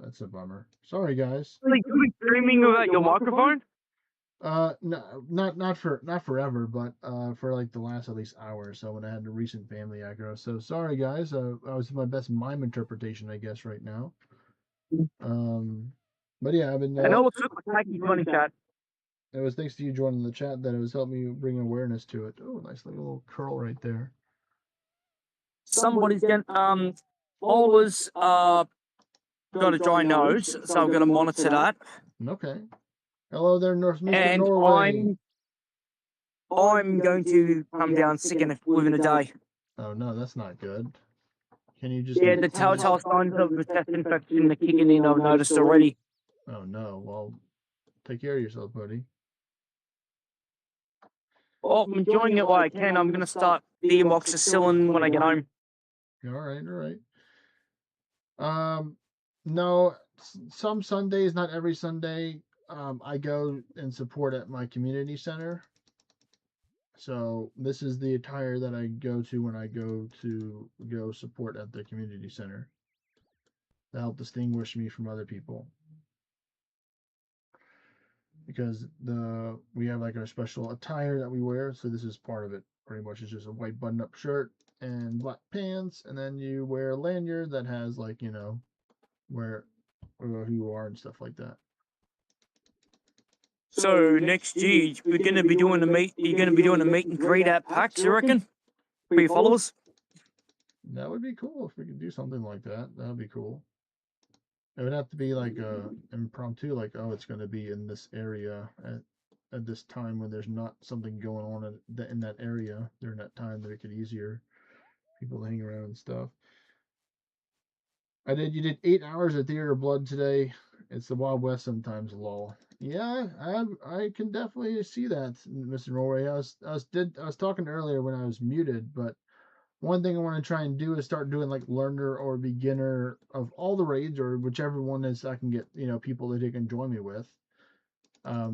[SPEAKER 2] That's a bummer. Sorry guys.
[SPEAKER 5] Like, you be screaming about your microphone?
[SPEAKER 2] No, not forever, but for like the last at least hour or so when I had a recent family aggro. So sorry guys. I was my best mime interpretation, I guess, right now. But yeah, I've been.
[SPEAKER 5] I know it took a tacky funny chat.
[SPEAKER 2] It was thanks to you joining the chat that it was helping me bring awareness to it. Oh, nice little curl right there.
[SPEAKER 5] Somebody's getting Oliver's got a dry nose, so I'm gonna monitor that.
[SPEAKER 2] Okay. Hello there, Mr.
[SPEAKER 5] And
[SPEAKER 2] Norway.
[SPEAKER 5] I'm going to come down sick within a day.
[SPEAKER 2] Oh no, that's not good. Can you just?
[SPEAKER 5] Yeah, the telltale signs of the chest infection are kicking in. I've noticed already.
[SPEAKER 2] Oh no. Well, take care of yourself, buddy.
[SPEAKER 5] Well, I'm enjoying it while I can. I'm gonna start the amoxicillin when I get home.
[SPEAKER 2] All right. No, some Sundays, not every Sunday. I go and support at my community center. So this is the attire that I go to when I go support at the community center to help distinguish me from other people. Because we have like our special attire that we wear, so this is part of it. Pretty much, it's just a white button-up shirt and black pants, and then you wear a lanyard that has like where who you are and stuff like that.
[SPEAKER 5] So next year we're gonna be doing a meet. You're gonna be doing a meet and greet at PAX, you reckon? For your followers?
[SPEAKER 2] That would be cool if we could do something like that. That would be cool. It would have to be like impromptu, like, oh, it's going to be in this area at this time when there's not something going on in that area during that time to make it easier people to hang around and stuff. You did 8 hours of Theater of Blood today. It's the Wild West sometimes, lol. Yeah, I can definitely see that, Mr. Norway. I was talking earlier when I was muted, but one thing I want to try and do is start doing like learner or beginner of all the raids, or whichever one is I can get people that they can join me with,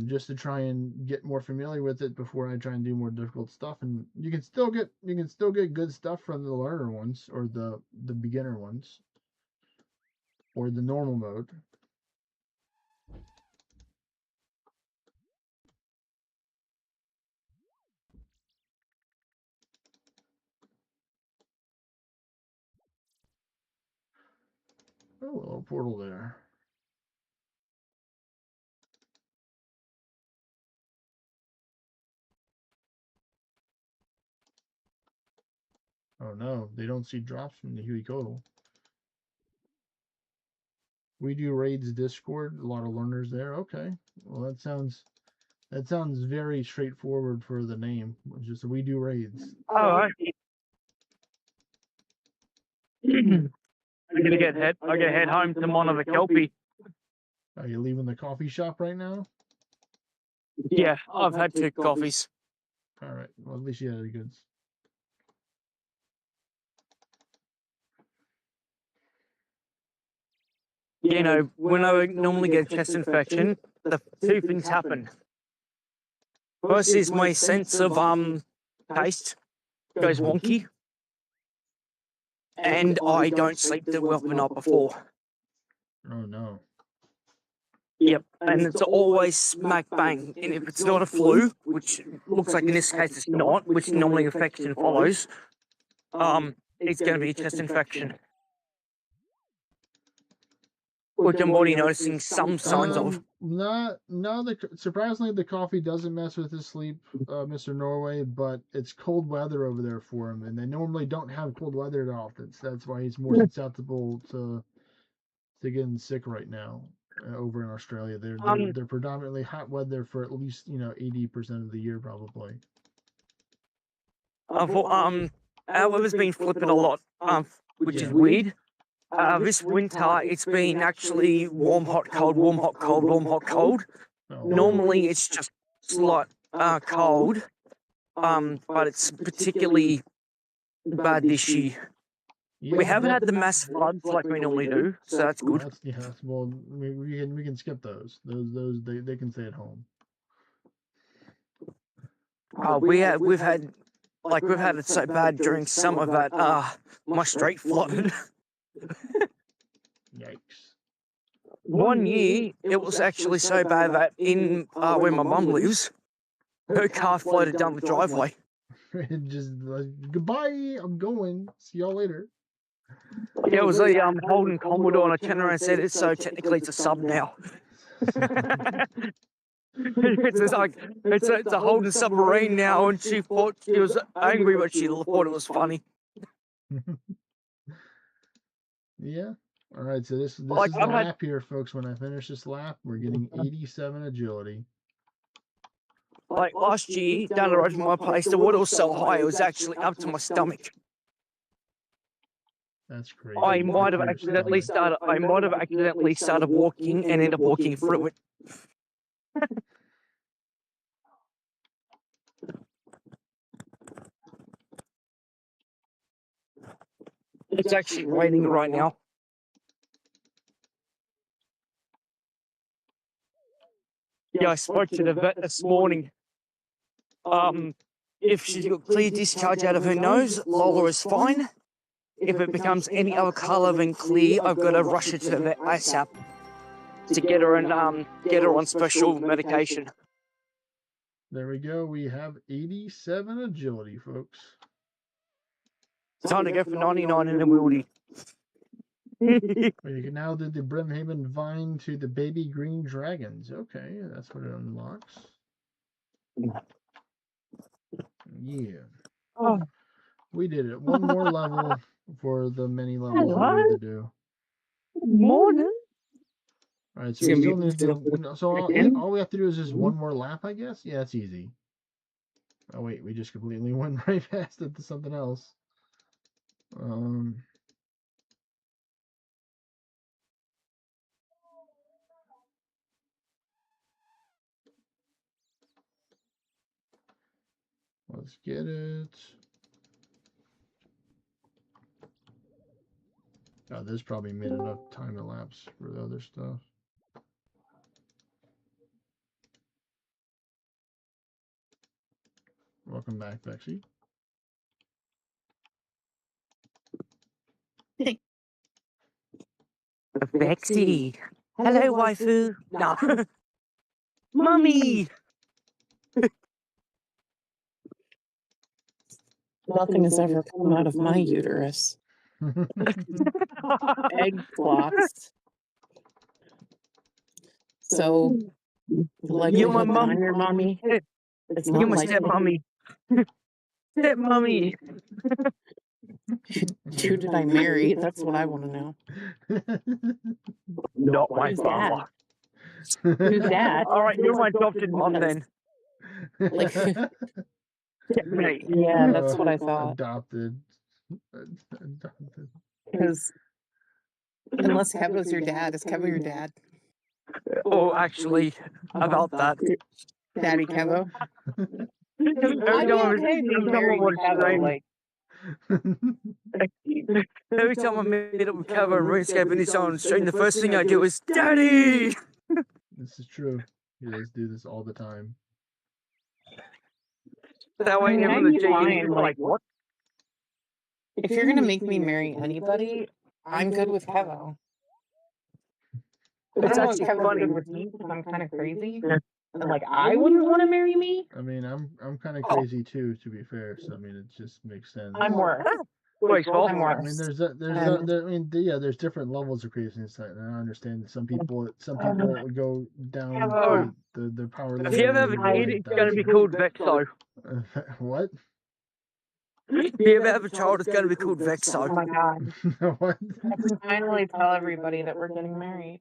[SPEAKER 2] just to try and get more familiar with it before I try and do more difficult stuff. And you can still get good stuff from the learner ones or the beginner ones or the normal mode. Oh, a little portal there. Oh no, they don't see drops from the Huey Codal. We do raids Discord, a lot of learners there. Okay. Well, that sounds very straightforward for the name. It's just we do raids.
[SPEAKER 5] Oh, I'm gonna get head home to Mono the Kelpie.
[SPEAKER 2] Are you leaving the coffee shop right now?
[SPEAKER 5] Yeah, I've had 2 coffees.
[SPEAKER 2] All right. Well, at least you had the goods.
[SPEAKER 5] You know, when I normally get a chest infection, the 2 things happen. First is my sense of taste goes wonky, and I don't sleep the well the night before.
[SPEAKER 2] Oh no.
[SPEAKER 5] Yep, and it's always smack bang. And if it's not a flu, which looks like in this case it's not, which normally infection follows, it's going to be a chest infection. Which I'm already noticing some signs of.
[SPEAKER 2] Surprisingly, the coffee doesn't mess with his sleep, Mr. Norway, but it's cold weather over there for him, and they normally don't have cold weather that often. So that's why he's more susceptible to getting sick right now. Over in Australia, they're predominantly hot weather for at least 80% of the year probably.
[SPEAKER 5] Our weather's been flipping a lot, which is weird. This winter it's been actually warm, hot, cold, warm, hot, cold, warm, hot, cold.
[SPEAKER 2] Oh.
[SPEAKER 5] Normally it's just slight cold, but it's particularly bad this year.
[SPEAKER 2] Yeah,
[SPEAKER 5] We haven't had the mass floods like we normally do, so that's good.
[SPEAKER 2] Well, we can skip those. Those they can stay at home.
[SPEAKER 5] We've had like we've had it so bad during summer that my street flooded.
[SPEAKER 2] Yikes.
[SPEAKER 5] One year, it was actually so bad that in where my mum lives, her car floated down the driveway.
[SPEAKER 2] And just like, goodbye, I'm going. See y'all later.
[SPEAKER 5] Yeah, it was a Holden Commodore, and I turned around and said it, so technically it's a sub now. it's a Holden submarine now, and she thought she was angry, but she thought it was funny.
[SPEAKER 2] Yeah. All right. So this
[SPEAKER 5] Like,
[SPEAKER 2] is the
[SPEAKER 5] I've had-
[SPEAKER 2] lap here, folks. When I finish this lap, we're getting 87 agility.
[SPEAKER 5] Like last year, down the road from my place, the water was so high it was actually up to my stomach.
[SPEAKER 2] That's crazy.
[SPEAKER 5] I might have
[SPEAKER 2] Up to your
[SPEAKER 5] accidentally
[SPEAKER 2] stomach.
[SPEAKER 5] started walking and ended up walking through it. It's actually raining right now. Yeah, I spoke to the vet this morning. If she's got clear discharge out of her nose, Lola is fine. If it becomes any other colour than clear, I've got to rush her to the vet ASAP to get her on special medication.
[SPEAKER 2] There we go. We have 87 agility, folks.
[SPEAKER 5] Time to go for 99 in the wildy.
[SPEAKER 2] We can now do the Brimhaven Vine to the baby green dragons. Okay, that's what it unlocks. Yeah.
[SPEAKER 5] Oh.
[SPEAKER 2] We did it. One more level for the many levels that we have to do.
[SPEAKER 5] Morning.
[SPEAKER 2] All right, so we still need to do. So all we have to do is just one more lap, I guess. Yeah, it's easy. Oh wait, we just completely went right past it to something else. Let's get it. Oh, this probably made enough time elapse for the other stuff. Welcome back, Bexy.
[SPEAKER 5] Bexy. Hello, waifu. No. Mummy.
[SPEAKER 6] Nothing has ever come out of my uterus. Egg flops. So, like
[SPEAKER 5] You're my mum.
[SPEAKER 6] your mommy. It's
[SPEAKER 5] You're
[SPEAKER 6] not
[SPEAKER 5] my
[SPEAKER 6] like
[SPEAKER 5] step mummy. Step mummy.
[SPEAKER 6] who did I marry? That's what I want to know.
[SPEAKER 5] Not my
[SPEAKER 6] Who's
[SPEAKER 5] father.
[SPEAKER 6] Who's that?
[SPEAKER 5] All right, you're my adopted mom then.
[SPEAKER 6] Like,
[SPEAKER 5] Step mate.
[SPEAKER 6] yeah, that's what I thought.
[SPEAKER 2] Adopted.
[SPEAKER 6] Because unless Kevo's your dad, is Kevo your dad?
[SPEAKER 5] Oh, actually, about that.
[SPEAKER 6] Daddy Kevo?
[SPEAKER 5] Every time I meet up with Kevo and RuneScape and he's on stream, the first thing I do is, Daddy!
[SPEAKER 2] This is true. He does do this all the time.
[SPEAKER 5] That way,
[SPEAKER 6] I mean,
[SPEAKER 5] him
[SPEAKER 6] I'd
[SPEAKER 5] and the
[SPEAKER 6] be
[SPEAKER 5] G
[SPEAKER 6] fine,
[SPEAKER 5] is like, what?
[SPEAKER 6] If you're gonna make me marry anybody, I'm good with Kevo.
[SPEAKER 5] It's
[SPEAKER 6] I don't know
[SPEAKER 5] actually
[SPEAKER 6] if Kevo's
[SPEAKER 5] funny.
[SPEAKER 6] good with me because I'm kind of crazy. And like, I wouldn't want to marry me.
[SPEAKER 2] I mean, I'm kind of
[SPEAKER 5] Oh.
[SPEAKER 2] crazy too, to be fair. So I mean, it just makes sense.
[SPEAKER 6] I'm worse.
[SPEAKER 5] Wait,
[SPEAKER 6] I'm
[SPEAKER 2] I
[SPEAKER 6] worse.
[SPEAKER 2] mean, there's different levels of craziness, and I understand that some people would go down
[SPEAKER 5] Kevo.
[SPEAKER 2] the power
[SPEAKER 5] If
[SPEAKER 2] level.
[SPEAKER 5] you ever have a kid, it's going to be called Vexo.
[SPEAKER 2] What?
[SPEAKER 5] If you ever have a child, it's going to be called
[SPEAKER 6] Oh
[SPEAKER 5] Vexo.
[SPEAKER 6] my god.
[SPEAKER 2] What?
[SPEAKER 6] I can finally tell everybody that we're getting married.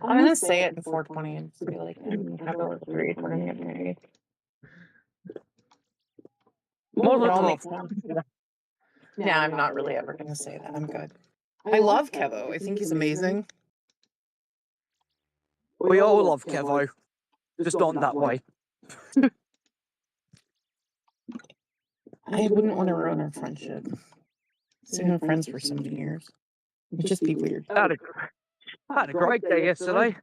[SPEAKER 6] I'm gonna say it in 420 and just be like, Kevo is agreed, we're gonna get married.
[SPEAKER 5] More
[SPEAKER 6] It all
[SPEAKER 5] than
[SPEAKER 6] makes sense. No, I'm not really ever gonna say that. I'm good. I love Kevo. I think he's amazing.
[SPEAKER 5] We all love Kevo, just not in that way.
[SPEAKER 6] I wouldn't want to ruin our friendship. We've been friends for so many years. It'd just be weird.
[SPEAKER 5] I had a great day yesterday.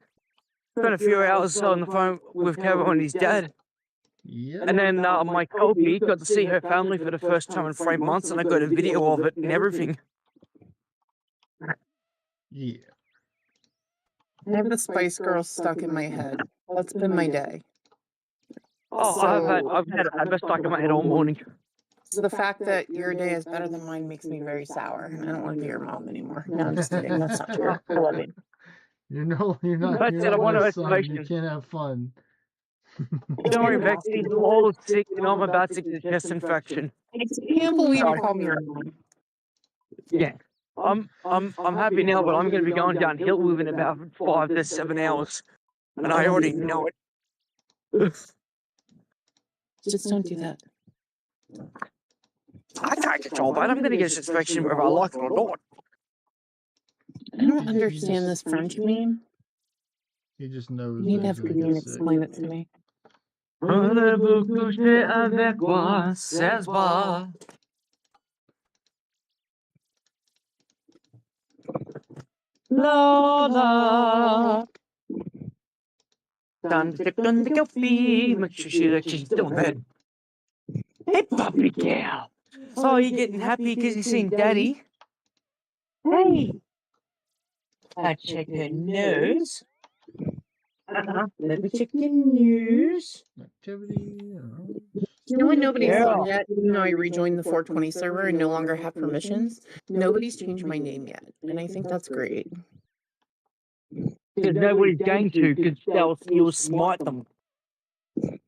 [SPEAKER 5] Spent a few hours on the phone with Kevo and his dad.
[SPEAKER 2] Yeah.
[SPEAKER 5] And then my Kobe got to see her family for the first time in 3 months, and I got a video of it and everything.
[SPEAKER 2] Yeah.
[SPEAKER 6] I have the Spice Girls stuck in my head. That's been my day.
[SPEAKER 5] Oh, I've had it stuck in my head all morning.
[SPEAKER 6] So the fact that your day is better than mine makes me very sour, and I don't want to be your mom anymore. No, I'm just kidding. That's not true. I love you.
[SPEAKER 2] You're not.
[SPEAKER 5] That's
[SPEAKER 2] You're
[SPEAKER 5] it, I
[SPEAKER 2] not
[SPEAKER 5] want
[SPEAKER 2] my
[SPEAKER 5] to
[SPEAKER 2] son. You
[SPEAKER 5] isolation.
[SPEAKER 2] can't have fun.
[SPEAKER 5] Don't worry, Vexy's all sick, and I'm about to get a chest infection.
[SPEAKER 6] I can't believe you called me your mom.
[SPEAKER 5] Yeah. I'm happy now, but I'm going to be going downhill within about 5 to 7 hours. And I already know it.
[SPEAKER 6] Just don't do that.
[SPEAKER 5] I can't control that. I'm going to get this infection whether I like it or not.
[SPEAKER 6] I don't understand this French meme.
[SPEAKER 2] He just knows.
[SPEAKER 6] You need to
[SPEAKER 2] that
[SPEAKER 6] have
[SPEAKER 2] he's gonna
[SPEAKER 6] Kadeem
[SPEAKER 2] get sick.
[SPEAKER 6] explain it to me.
[SPEAKER 5] Voulez-vous coucher avec moi ce soir? La la. Dun dun the coffee. Make sure she's still in bed. Hey, puppy girl. Oh, you getting happy because you seen Daddy? Hey. I check her nose. Let me check your nose.
[SPEAKER 2] Activity.
[SPEAKER 6] You know what nobody's
[SPEAKER 5] Yeah.
[SPEAKER 6] done yet? Even though I rejoined the 420 server and no longer have permissions, nobody's changed my name yet. And I think that's great.
[SPEAKER 5] Because nobody's going to, because you'll smite them.
[SPEAKER 6] I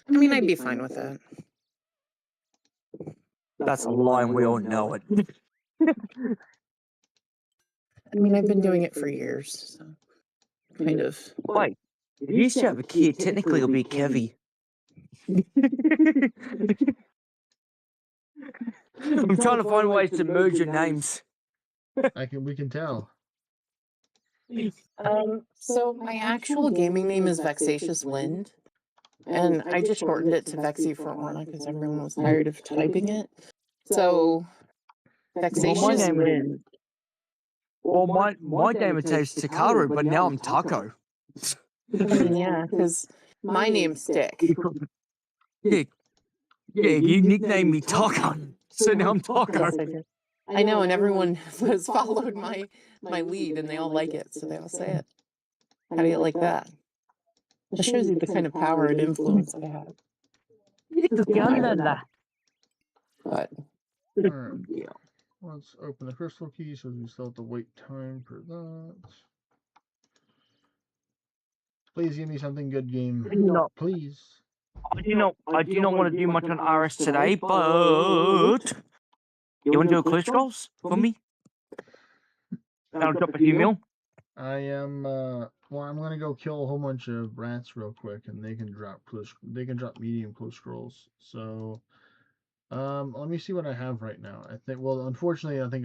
[SPEAKER 6] mean, I'd be fine with that.
[SPEAKER 5] That's a lie, and we all know it.
[SPEAKER 6] I mean, I've been doing it for years, so kind of.
[SPEAKER 5] Wait, if you used to have a kid, technically it'll be Kevy. I'm trying to find ways to merge your names.
[SPEAKER 2] We can tell.
[SPEAKER 6] So my actual gaming name is Vexatious Wind, and I just shortened it to Vexy for Orna because everyone was tired of typing it. So Vexatious
[SPEAKER 5] name is-
[SPEAKER 6] Wind.
[SPEAKER 5] Well, my name it says Takaru, but now I'm Taco.
[SPEAKER 6] I mean, yeah, because my name's Stick.
[SPEAKER 5] Yeah, you nicknamed me Taco, so now I'm Taco.
[SPEAKER 6] Yes, I did. I know, and everyone has followed my lead, and they all like it, so they all say it. How do you like that? It shows you the kind of power and influence I have. But
[SPEAKER 2] Alright. Let's open the crystal key so we still have to wait time for that. Please give me something good, game.
[SPEAKER 5] No.
[SPEAKER 2] Please.
[SPEAKER 5] I do not want to do much on RS today, but you want to do a clue scrolls for me? I'll drop a few mil.
[SPEAKER 2] I am well, I'm gonna go kill a whole bunch of rats real quick, and they can drop medium close scrolls. So let me see what I have right now. I think, well, unfortunately, I think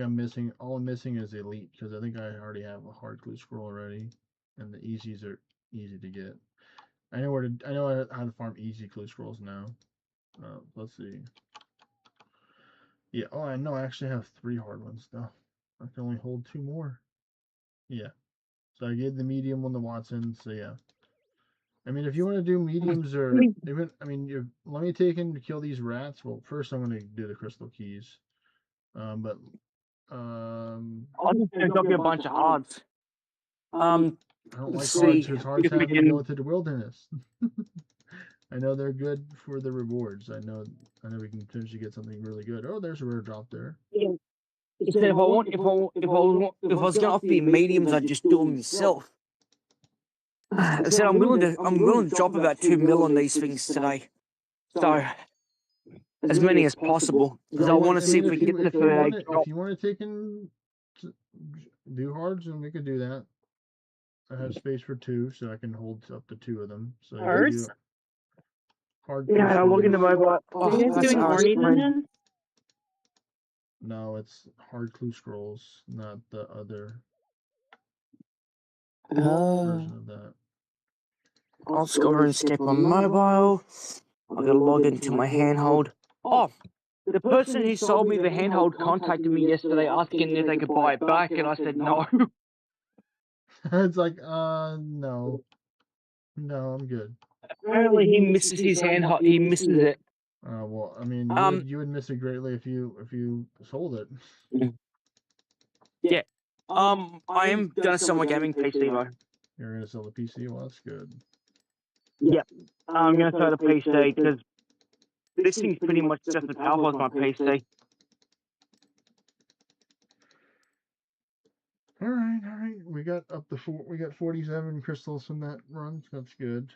[SPEAKER 2] all I'm missing is elite, because I think I already have a hard clue scroll already, and the easies are easy to get. I know how to farm easy clue scrolls now. Let's see. Yeah. Oh, I know. I actually have 3 hard ones though. I can only hold 2 more. Yeah. So I gave the medium one to Watson. So yeah. I mean, if you want to do mediums or even, I mean, let me take and kill these rats. Well, first I'm going to do the crystal keys.
[SPEAKER 5] I'm just gonna drop you a bunch of hards.
[SPEAKER 2] I don't like
[SPEAKER 5] Let's
[SPEAKER 2] hards
[SPEAKER 5] see.
[SPEAKER 2] because hards
[SPEAKER 5] If we
[SPEAKER 2] have to
[SPEAKER 5] can-
[SPEAKER 2] go to the wilderness. I know they're good for the rewards. I know we can potentially get something really good. Oh, there's a rare drop there.
[SPEAKER 5] Instead, if I was gonna offer you mediums, I'd just do them myself. I said I'm willing to drop about 2 mil on these things today. So as many as possible, because I want to see if we can get the 38 drop.
[SPEAKER 2] If you want to take in do hards, then we could do that. I have space for 2, so I can hold up to 2 of them. So you can
[SPEAKER 6] Hards?
[SPEAKER 2] do hard.
[SPEAKER 5] Yeah, I'm looking to
[SPEAKER 2] crystals.
[SPEAKER 5] mobile.
[SPEAKER 6] are you guys
[SPEAKER 5] That's
[SPEAKER 6] doing
[SPEAKER 5] ours.
[SPEAKER 6] Orny then?
[SPEAKER 2] No, it's hard clue scrolls, not the other
[SPEAKER 6] Oh.
[SPEAKER 2] version of that.
[SPEAKER 5] I'll just go and skip on mobile. I gotta log into my handhold. Oh, the person who sold me the handhold contacted me yesterday asking if they could buy it back, and I said no.
[SPEAKER 2] It's like, no, I'm good.
[SPEAKER 5] apparently he misses his hand. He misses it.
[SPEAKER 2] Well, I mean, you would miss it greatly if you sold it.
[SPEAKER 5] Yeah. I am gonna sell my gaming PC though.
[SPEAKER 2] You're gonna sell the PC. Well, that's good.
[SPEAKER 5] Yep. I'm gonna sell the PC because this thing's pretty much just as powerful as my PC.
[SPEAKER 2] All right. We got up to we got 47 crystals from that run. So that's good.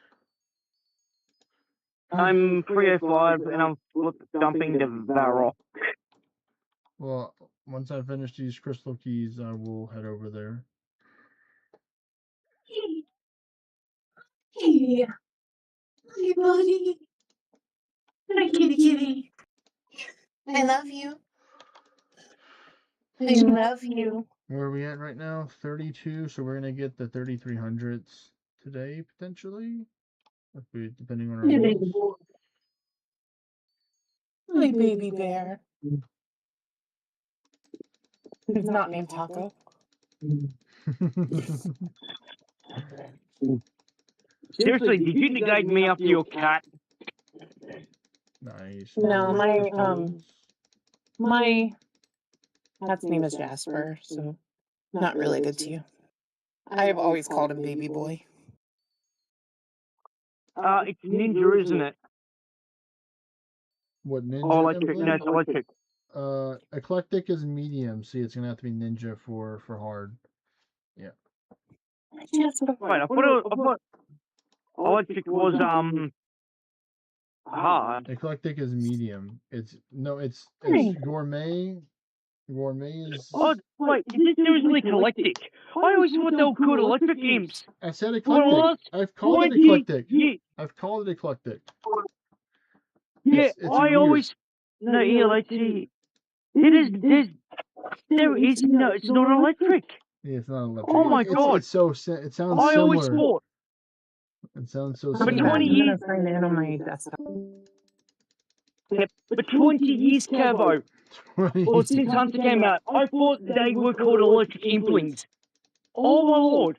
[SPEAKER 5] I'm 305 and I'm dumping the Varrock.
[SPEAKER 2] Well, once I finish these crystal keys, I will head over there.
[SPEAKER 6] Hey, hey, buddy. Hi, kitty. I love you. I love you.
[SPEAKER 2] Where are we at right now? 32. So we're gonna get the 3300s today potentially, depending on our rolls.
[SPEAKER 6] My baby bear. He's not named Taco.
[SPEAKER 5] Seriously, did you negate me after your cat?
[SPEAKER 2] Nice.
[SPEAKER 6] No,
[SPEAKER 2] More
[SPEAKER 6] my cat's name is Jasper, so not related to you. I have always called him Baby Boy.
[SPEAKER 5] It's Ninja, isn't it?
[SPEAKER 2] What ninja?
[SPEAKER 5] Oh, electric. No, it's electric.
[SPEAKER 2] Eclectic is medium. See, it's gonna have to be ninja for hard.
[SPEAKER 6] Jasper.
[SPEAKER 5] Wait, I thought electric was hard.
[SPEAKER 2] Eclectic is medium. It's
[SPEAKER 6] Hey.
[SPEAKER 2] gourmet. Gourmet is.
[SPEAKER 5] Oh, wait, is this seriously eclectic? I always thought they were called electric imps.
[SPEAKER 2] I said
[SPEAKER 5] For the
[SPEAKER 2] eclectic.
[SPEAKER 5] last
[SPEAKER 2] I've called it
[SPEAKER 5] 20
[SPEAKER 2] eclectic.
[SPEAKER 5] years.
[SPEAKER 2] I've called it eclectic.
[SPEAKER 5] Yeah,
[SPEAKER 2] It's
[SPEAKER 5] I
[SPEAKER 2] weird.
[SPEAKER 5] always no electric. There is no. It's not electric.
[SPEAKER 2] Yeah, it's not electric.
[SPEAKER 5] Oh my
[SPEAKER 2] It's
[SPEAKER 5] God.
[SPEAKER 2] it sounds
[SPEAKER 5] I always
[SPEAKER 2] similar.
[SPEAKER 5] thought.
[SPEAKER 2] It sounds so
[SPEAKER 5] For
[SPEAKER 2] similar.
[SPEAKER 5] 20
[SPEAKER 6] I'm gonna
[SPEAKER 5] years.
[SPEAKER 6] find it on my desktop.
[SPEAKER 5] For 20 years, Cabo, or since Hunter came out, I thought they were called electric implings. Oh my lord.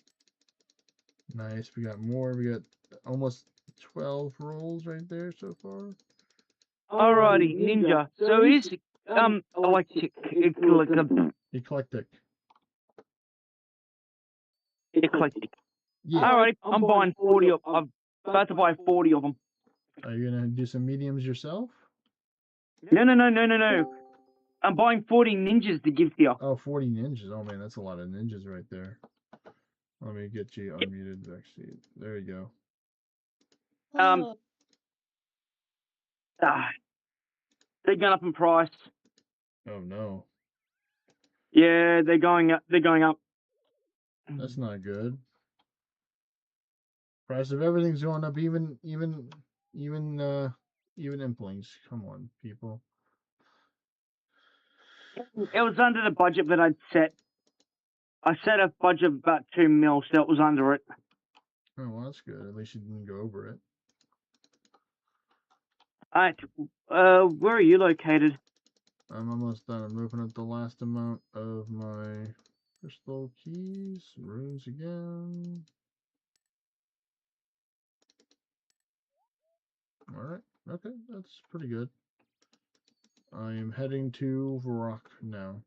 [SPEAKER 2] Nice. We got more. We got almost 12 rolls right there so far.
[SPEAKER 5] Alrighty, Ninja. So is electric
[SPEAKER 2] Eclectic.
[SPEAKER 5] eclectic.
[SPEAKER 2] Yeah.
[SPEAKER 5] Alright, I'm buying 40 of. I'm about to buy 40 of them.
[SPEAKER 2] Are you gonna do some mediums yourself?
[SPEAKER 5] No. I'm buying 40 ninjas to give to you.
[SPEAKER 2] Oh, 40 ninjas. Oh man, that's a lot of ninjas right there. Let me get you unmuted, Vexy. There you go.
[SPEAKER 5] They're going up in price.
[SPEAKER 2] Oh no,
[SPEAKER 5] Yeah, they're going up. They're going up.
[SPEAKER 2] that's not good. Price of everything's going up, even implings. Come on, people.
[SPEAKER 5] It was under the budget that I'd set. I set a budget of about 2 mil, so it was under it.
[SPEAKER 2] Oh well, that's good. At least you didn't go over it.
[SPEAKER 5] Alright, where are you located?
[SPEAKER 2] I'm almost done. I'm opening up the last amount of my crystal keys. Runes again. Alright. Okay, that's pretty good. I am heading to Varrock now.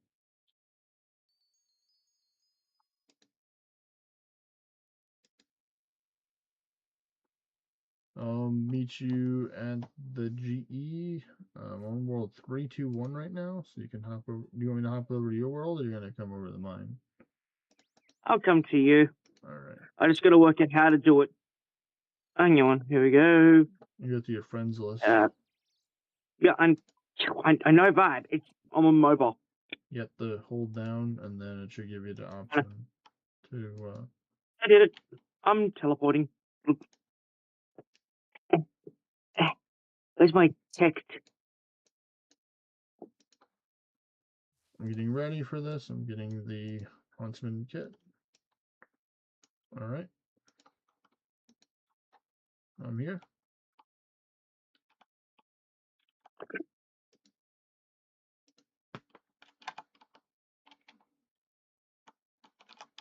[SPEAKER 2] I'll meet you at the GE. I'm on world 321 right now, so you can hop over. Do you want me to hop over to your world, or are you gonna come over to mine?
[SPEAKER 5] I'll come to you.
[SPEAKER 2] Alright.
[SPEAKER 5] I just gotta work out how to do it. Hang on, here we go.
[SPEAKER 2] You go to your friends list.
[SPEAKER 5] Yeah, I know that. I'm on mobile.
[SPEAKER 2] You have to hold down, and then it should give you the option to.
[SPEAKER 5] I did it. I'm teleporting. There's my text.
[SPEAKER 2] I'm getting ready for this. I'm getting the Huntsman kit. Alright. I'm here.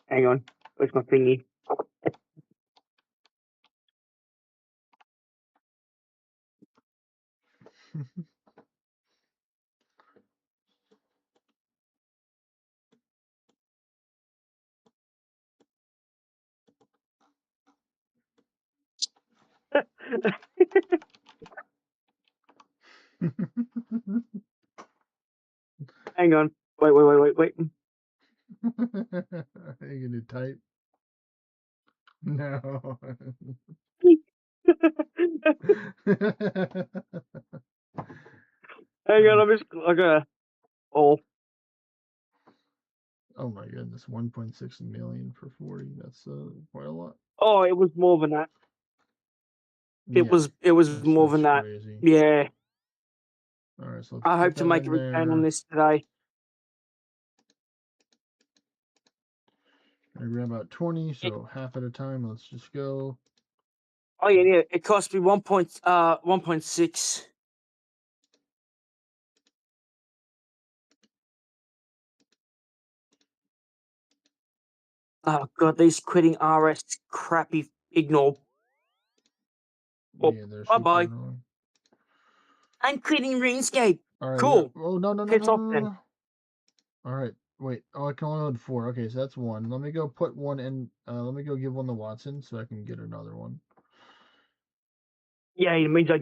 [SPEAKER 5] Hang on. Where's my thingy? Hang on. Wait.
[SPEAKER 2] Are you gonna type? No.
[SPEAKER 5] Hang on, I gotta. Oh,
[SPEAKER 2] Oh my goodness, 1.6 million for 40. That's quite a lot.
[SPEAKER 5] oh, it was more than that. It
[SPEAKER 2] Yeah,
[SPEAKER 5] was more than that.
[SPEAKER 2] crazy.
[SPEAKER 5] Yeah.
[SPEAKER 2] All right, so let's
[SPEAKER 5] I
[SPEAKER 2] put
[SPEAKER 5] hope to
[SPEAKER 2] that
[SPEAKER 5] make a
[SPEAKER 2] in
[SPEAKER 5] return on
[SPEAKER 2] there.
[SPEAKER 5] this today.
[SPEAKER 2] I grab about 20, so half at a time. Let's just go.
[SPEAKER 5] Oh yeah. It cost me 1.6. Oh god, these quitting RS crappy ignore. Oh,
[SPEAKER 2] Yeah, they're
[SPEAKER 5] bye-bye.
[SPEAKER 2] super annoying.
[SPEAKER 5] I'm quitting RuneScape.
[SPEAKER 2] All right.
[SPEAKER 5] Cool.
[SPEAKER 2] Yeah. Oh no.
[SPEAKER 5] Piss off then.
[SPEAKER 2] All right. Wait. Oh, I can only load 4. Okay, so that's one. Let me go put one in. Let me go give one to Watson so I can get another one.
[SPEAKER 5] Yeah, it means I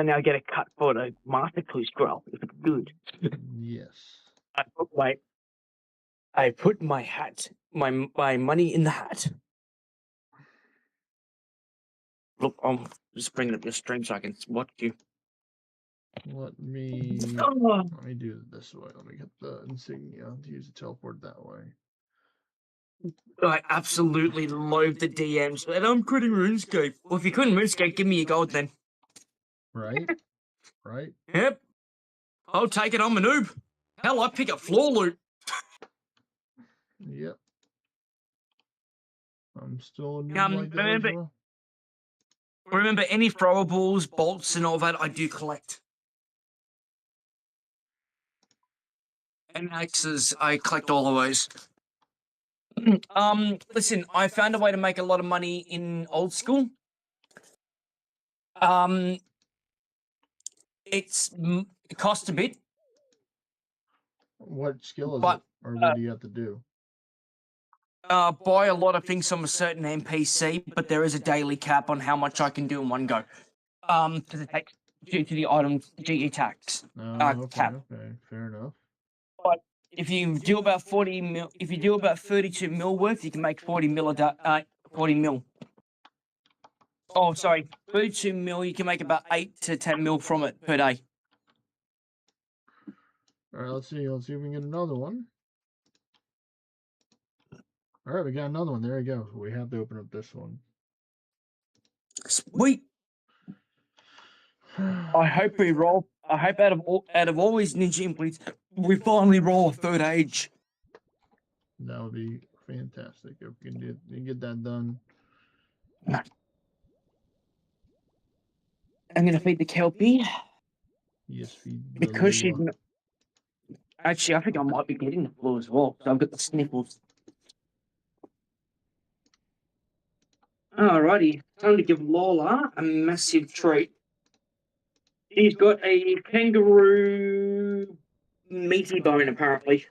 [SPEAKER 5] now get a cut for the Master Clue scroll. Good.
[SPEAKER 2] Yes.
[SPEAKER 5] I put my my money in the hat. Look, I'm just bringing up your stream so I can watch you.
[SPEAKER 2] Let me
[SPEAKER 5] Oh,
[SPEAKER 2] do it this way. Let me get the insignia to use the teleport that way.
[SPEAKER 5] I absolutely loathe the DMs, and I'm quitting RuneScape. Well, if you couldn't RuneScape, give me your gold then.
[SPEAKER 2] Right. Right.
[SPEAKER 5] Yep. I'll take it. I'm a noob. Hell, I pick up floor loot.
[SPEAKER 2] Yep. I'm still a noob like that as well.
[SPEAKER 5] Remember, any throwables, bolts, and all that, I do collect. And axes, I collect all of those. Listen, I found a way to make a lot of money in old school. It costs a bit.
[SPEAKER 2] What skill is
[SPEAKER 5] But,
[SPEAKER 2] it, or what do you have to do?
[SPEAKER 5] Buy a lot of things from a certain NPC, but there is a daily cap on how much I can do in one go. Because it takes due to the item's GE tax
[SPEAKER 2] Okay.
[SPEAKER 5] cap.
[SPEAKER 2] Okay. Fair enough.
[SPEAKER 5] But if you do about 40 mil, if you do about 32 mil worth, you can make 40 mil a day. 40 mil. Oh, sorry, 32 mil. You can make about 8 to 10 mil from it per day.
[SPEAKER 2] All right. Let's see. Let's see if we can get another one. All right, we got another one. There we go. We have to open up this one.
[SPEAKER 5] Sweet. I hope we roll. I hope out of all these ninja implants, we finally roll a third age.
[SPEAKER 2] That would be fantastic if we can get that done.
[SPEAKER 5] I'm gonna feed the Kelpie
[SPEAKER 2] Yes, feed the
[SPEAKER 5] because she's.
[SPEAKER 2] Lua.
[SPEAKER 5] Actually, I think I might be getting the flu as well. So I've got the sniffles. Alrighty, time to give Lola a massive treat. He's got a kangaroo meaty bone, apparently.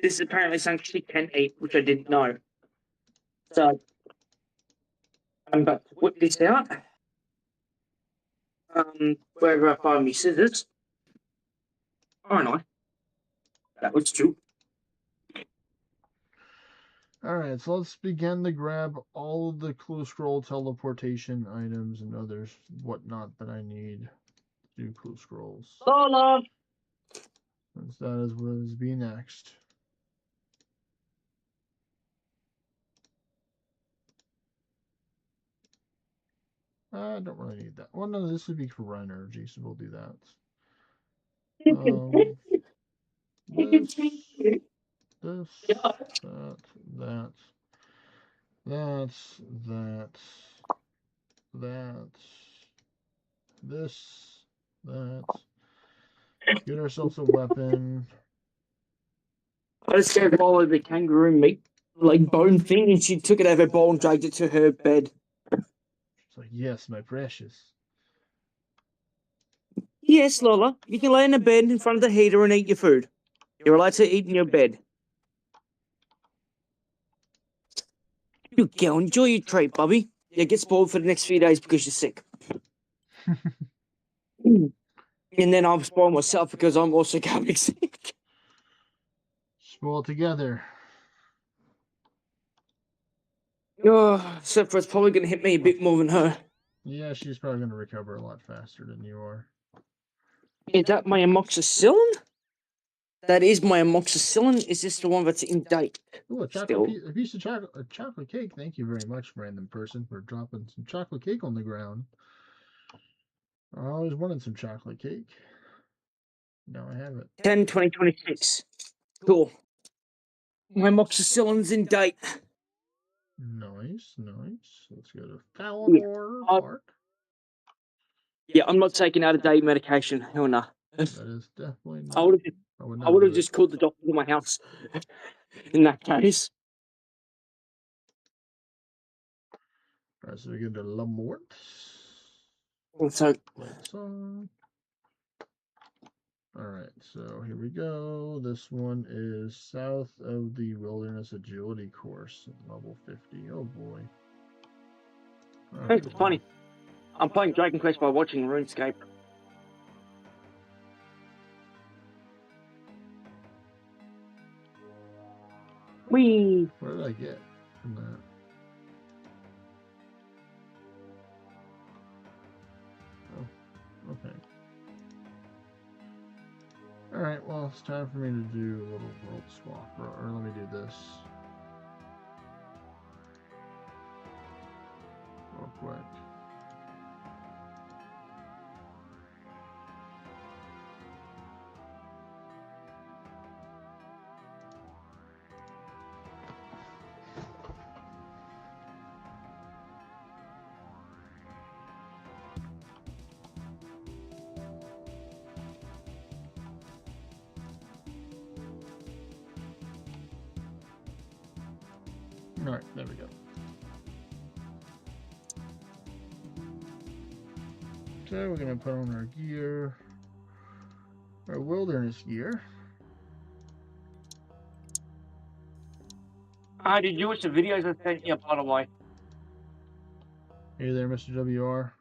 [SPEAKER 5] This is apparently something she can eat, which I didn't know. So, I'm about to whip this out. Wherever I find me scissors. Oh, no. That was true.
[SPEAKER 2] All right, so let's begin to grab all of the clue scroll teleportation items and others whatnot that I need to do clue scrolls.
[SPEAKER 5] Lola!
[SPEAKER 2] Since that is what is being next. I don't really need that. Well, no, this would be for Rhine energy, so we'll do that. This, that. Get ourselves a weapon.
[SPEAKER 5] I just gave Lola the kangaroo meat, like bone thing, and she took it out of her bowl and dragged it to her bed.
[SPEAKER 2] It's like, yes, my precious.
[SPEAKER 5] Yes, Lola, you can lay in a bed in front of the heater and eat your food. You're allowed to eat in your bed. You go, enjoy your treat, Bobby. yeah, get spoiled for the next few days because you're sick. And then I'll spoil myself because I'm also coming sick.
[SPEAKER 2] Spoil together.
[SPEAKER 5] Oh, except for it's probably going to hit me a bit more than her.
[SPEAKER 2] Yeah, she's probably going to recover a lot faster than you are.
[SPEAKER 5] Is that my amoxicillin? That is my amoxicillin. Is this the one that's in date?
[SPEAKER 2] Ooh, a
[SPEAKER 5] Still.
[SPEAKER 2] a piece of chocolate cake. Thank you very much, random person, for dropping some chocolate cake on the ground. I always wanted some chocolate cake. Now I have it.
[SPEAKER 5] 10/20/26. Cool. My amoxicillin's in date.
[SPEAKER 2] Nice, nice. Let's go to Falador Park.
[SPEAKER 5] Yeah, I'm not taking out of date medication. Hell no.
[SPEAKER 2] That is definitely not.
[SPEAKER 5] I would
[SPEAKER 2] not
[SPEAKER 5] have
[SPEAKER 2] do it.
[SPEAKER 5] just called the doctor to my house. In that case.
[SPEAKER 2] Alright, so we go to Lamort.
[SPEAKER 5] Also,
[SPEAKER 2] Lights on. Alright, so here we go. This one is south of the Wilderness Agility course, level 50. Oh boy.
[SPEAKER 5] it's funny. I'm playing Dragon Quest by watching RuneScape. Whee!
[SPEAKER 2] What did I get from that? Oh, okay. Alright, well, it's time for me to do a little world swap, or let me do this real quick. Alright, there we go. So we're gonna put on our gear, our wilderness gear.
[SPEAKER 5] Did you watch the videos I sent you, by the way?
[SPEAKER 2] Hey there, Mr. WR.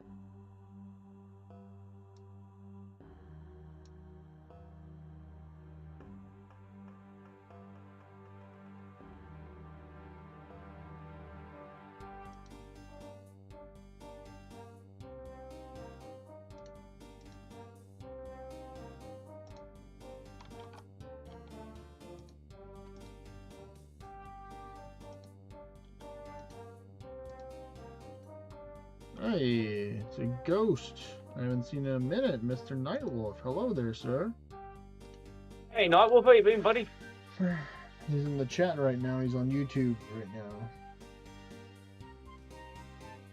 [SPEAKER 2] Hey, it's a ghost. I haven't seen in a minute, Mr. Nightwolf. Hello there, sir.
[SPEAKER 5] Hey, Nightwolf, how you been, buddy?
[SPEAKER 2] He's in the chat right now. He's on YouTube right now.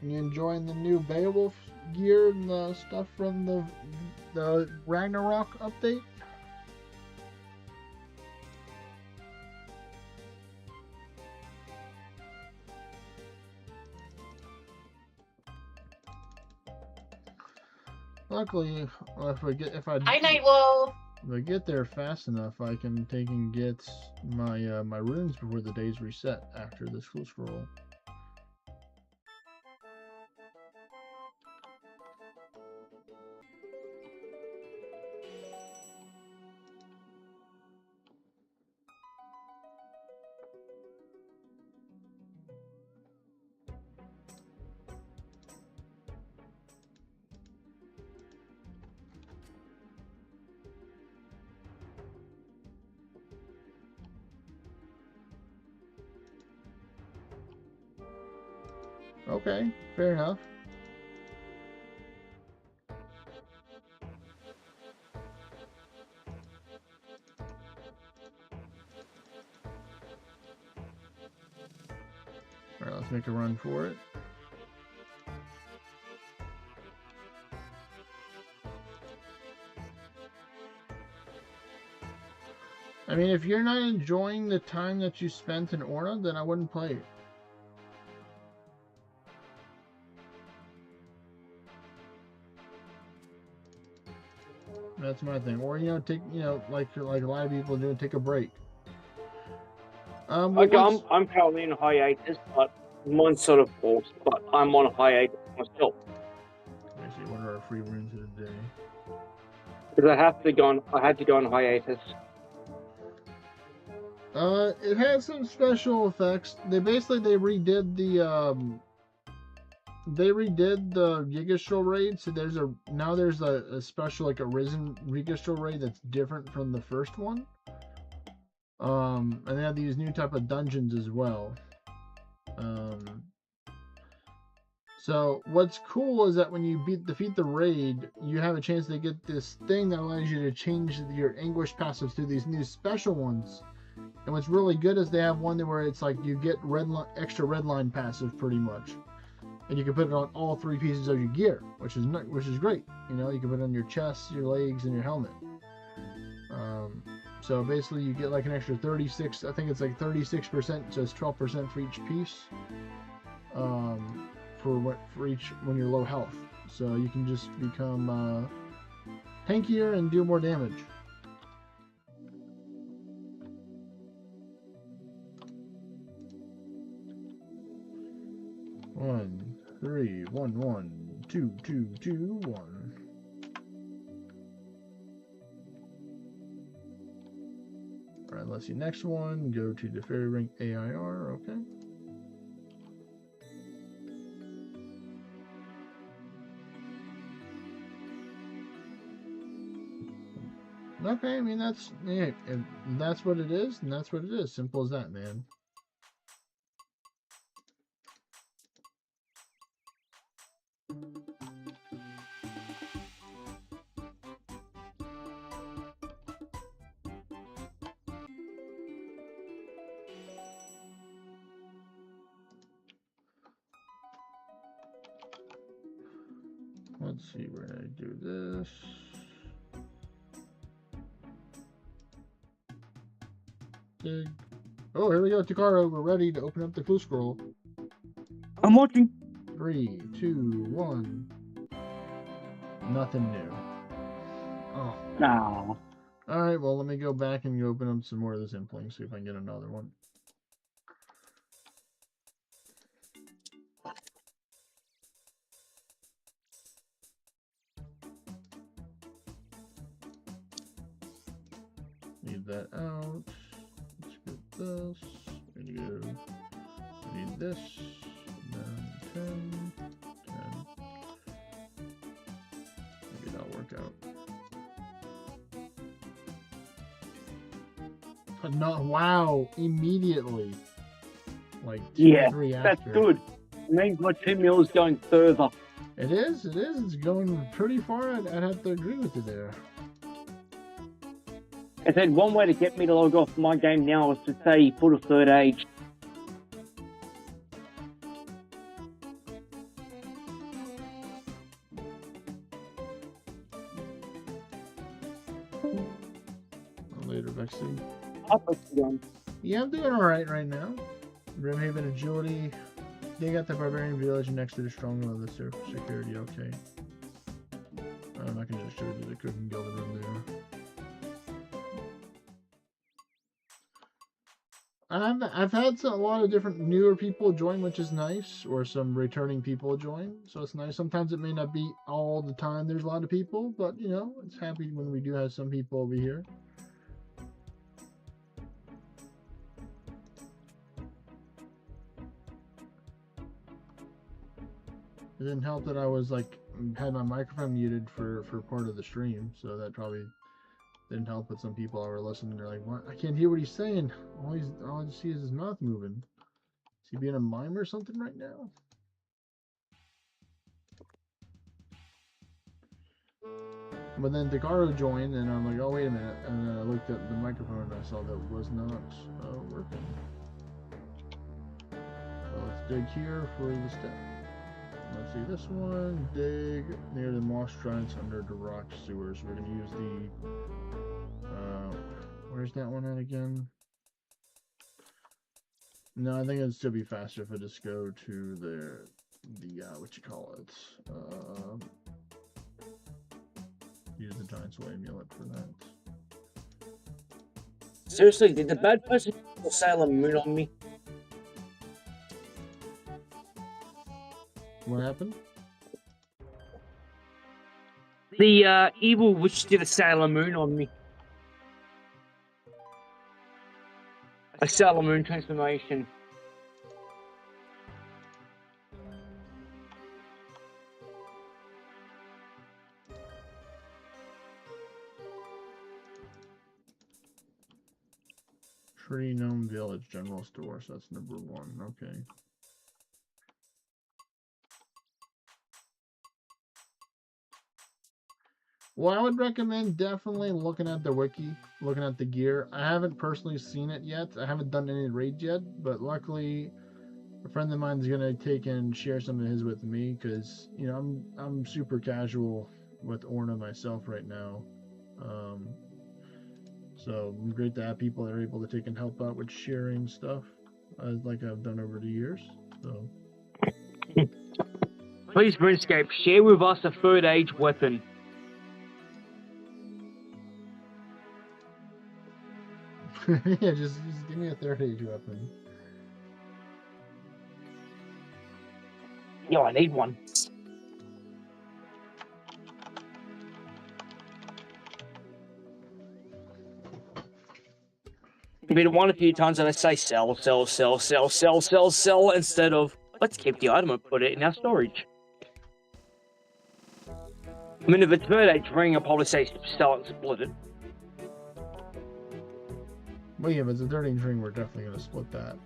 [SPEAKER 2] You enjoying the new Beowulf gear and the stuff from the Ragnarok update? Luckily, if I
[SPEAKER 6] Hi, Nightwolf.
[SPEAKER 2] get there fast enough, I can take and get my my runes before the days reset after this cool scroll. Okay, fair enough. Alright, let's make a run for it. I mean, if you're not enjoying the time that you spent in Orna, then I wouldn't play it. That's my thing. Or, you know, take, you know, like a lot of people do, take a break.
[SPEAKER 5] Okay, I'm currently in hiatus, but Mine's sort of forced, but I'm on hiatus myself
[SPEAKER 2] Actually, what are our free runes of the day?
[SPEAKER 5] because I had to go on hiatus.
[SPEAKER 2] It has some special effects. They redid the Gigastrel raid, so there's a special like Arisen Gigastrel raid that's different from the first one. And they have these new type of dungeons as well. So what's cool is that when you defeat the raid, you have a chance to get this thing that allows you to change your Anguish passives to these new special ones. And what's really good is they have one where it's like you get extra redline passive pretty much, and you can put it on all 3 pieces of your gear, which is great. You know, you can put it on your chest, your legs, and your helmet. So basically, you get like an extra 36. I think it's like 36%, so it's 12% for each piece. For each when you're low health, so you can just become tankier and do more damage. One, 3, 1, 1, 2, 2, 2, 1. Alright, let's see. Next one, go to the Fairy Ring AIR, okay. Okay, I mean that's what it is, and that's what it is. Simple as that, man. Let's see, we're gonna do this. Dig. Oh, here we go, Takaro. We're ready to open up the clue scroll.
[SPEAKER 5] I'm watching.
[SPEAKER 2] 3, 2, 1. Nothing new. Oh.
[SPEAKER 5] No.
[SPEAKER 2] Alright, well, let me go back and open up some more of this impling, see if I can get another one. Leave that out. Let's get this. We're gonna go. We need this. And then 10. 10. Maybe that'll work out. No, wow, immediately. Like 2 or 3 after.
[SPEAKER 5] That's good. It means my 2 mil is going further.
[SPEAKER 2] It is. It's going pretty far. I'd have to agree with you there.
[SPEAKER 5] I said one way to get me to log off my game now is to say put a 3rd age.
[SPEAKER 2] Later, Vexy. Yeah, I'm doing alright right now. Rimhaven agility. They got the barbarian village next to the strong of the security, okay. I can just show you the cooking guild room there. I've had a lot of different newer people join, which is nice, or some returning people join, so it's nice. Sometimes it may not be all the time there's a lot of people, but you know, it's happy when we do have some people over here. It didn't help that I was like had my microphone muted for part of the stream, so that probably didn't help with some people that were listening. They're like, "What? I can't hear what he's saying. All I just see is his mouth moving. Is he being a mime or something right now?" But then Takaro joined, and I'm like, "Oh wait a minute!" And then I looked at the microphone, and I saw that it was not working. So let's dig here for the step. Let's see this one. Dig near the moss giants under the rock sewers. We're gonna use the. Where's that one at again? No, I think it'd still be faster if I just go to the what you call it? Use the Giant Sway amulet for that.
[SPEAKER 5] Seriously, did the bad person pull Sailor Moon on me?
[SPEAKER 2] What happened?
[SPEAKER 5] The evil witch did a Sailor Moon on me. A Sailor Moon transformation.
[SPEAKER 2] Tree Gnome Village General Store. So that's number 1. Okay. Well, I would recommend definitely looking at the wiki, looking at the gear. I haven't personally seen it yet. I haven't done any raids yet, but luckily, a friend of mine is gonna take and share some of his with me because you know I'm super casual with Orna myself right now. So it's great to have people that are able to take and help out with sharing stuff, like I've done over the years. So.
[SPEAKER 5] Please, RuneScape, share with us a third age weapon.
[SPEAKER 2] Yeah, just give me a third age weapon.
[SPEAKER 5] Yo, I need one. You've been one a few times and I say sell, sell, sell, sell, sell, sell, sell, instead of let's keep the item and put it in our storage. I mean, if it's third age ring, I'll probably say sell it and split it.
[SPEAKER 2] Well, yeah, if it's a 13 ring, we're definitely going to split that.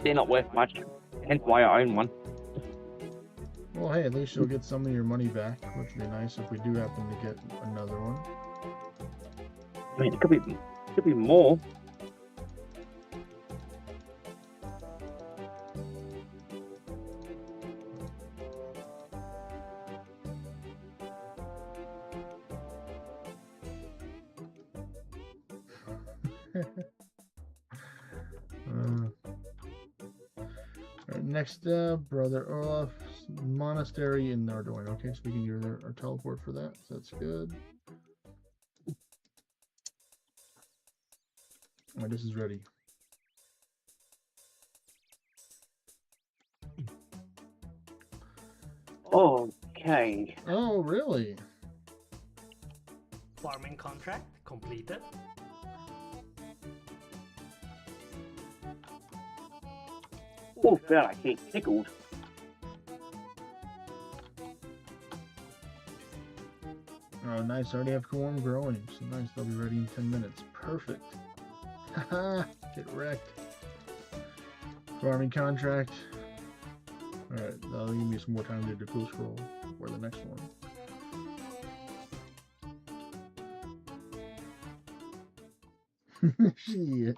[SPEAKER 5] They're not worth much, hence why I own one.
[SPEAKER 2] Well, hey, at least you'll get some of your money back, which would be nice if we do happen to get another one.
[SPEAKER 5] I mean, it could be more.
[SPEAKER 2] Alright, next up, Brother Olaf's Monastery in Nardoin. Okay, so we can use our teleport for that, so that's good. Alright, this is ready.
[SPEAKER 5] Okay.
[SPEAKER 2] Oh, really?
[SPEAKER 3] Farming contract completed.
[SPEAKER 5] Oh, God, I get tickled.
[SPEAKER 2] Oh, nice. I already have corn growing. So nice. They'll be ready in 10 minutes. Perfect. Haha. Get wrecked. Farming contract. Alright, that'll give me some more time to do the cool scroll for the next one. Shit.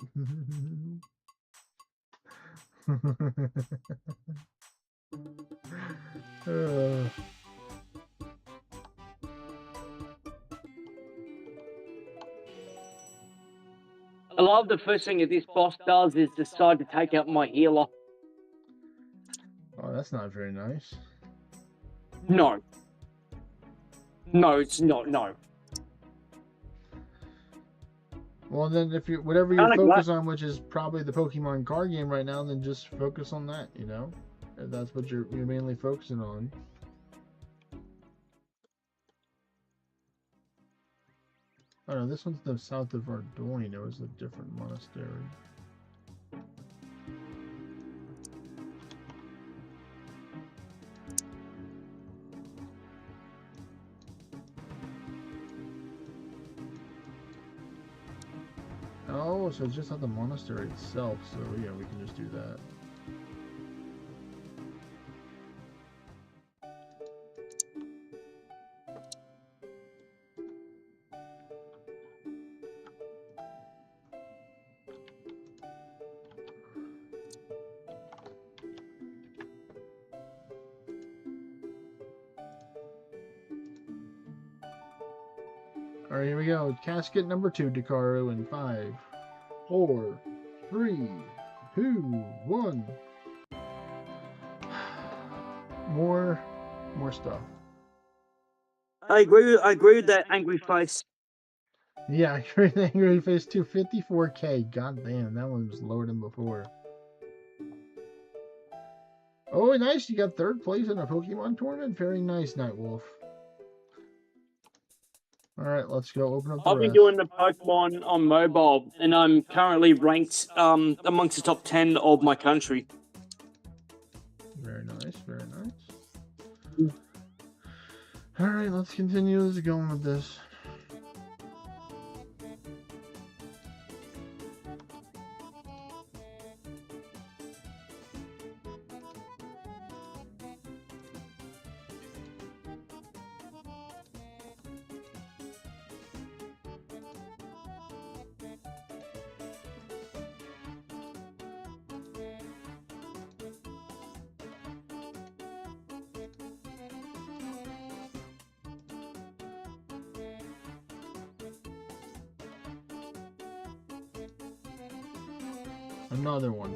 [SPEAKER 5] I love the first thing that this boss does is decide to take out my healer.
[SPEAKER 2] Oh, that's not very nice.
[SPEAKER 5] No. No, it's not, no.
[SPEAKER 2] Well, then, if you whatever you focus on, which is probably the Pokemon card game right now, then just focus on that. You know, if that's what you're mainly focusing on. Oh no, this one's the south of Ardoin. It was a different monastery. Oh, so it's just at the monastery itself, so yeah, we can just do that. Alright, here we go. Casket number 2, Dakaru, in 5, 4, 3, 2, 1. More stuff.
[SPEAKER 5] I agree with that angry face.
[SPEAKER 2] Yeah, I agree with Angry Face 254K. God damn, that one was lower than before. Oh, nice. You got third place in a Pokemon tournament. Very nice, Nightwolf. All right, let's go open up the
[SPEAKER 5] I've been
[SPEAKER 2] rest.
[SPEAKER 5] doing the Pokemon on mobile, and I'm currently ranked amongst the top 10 of my country.
[SPEAKER 2] Very nice, very nice. All right, let's continue going with this. Another one.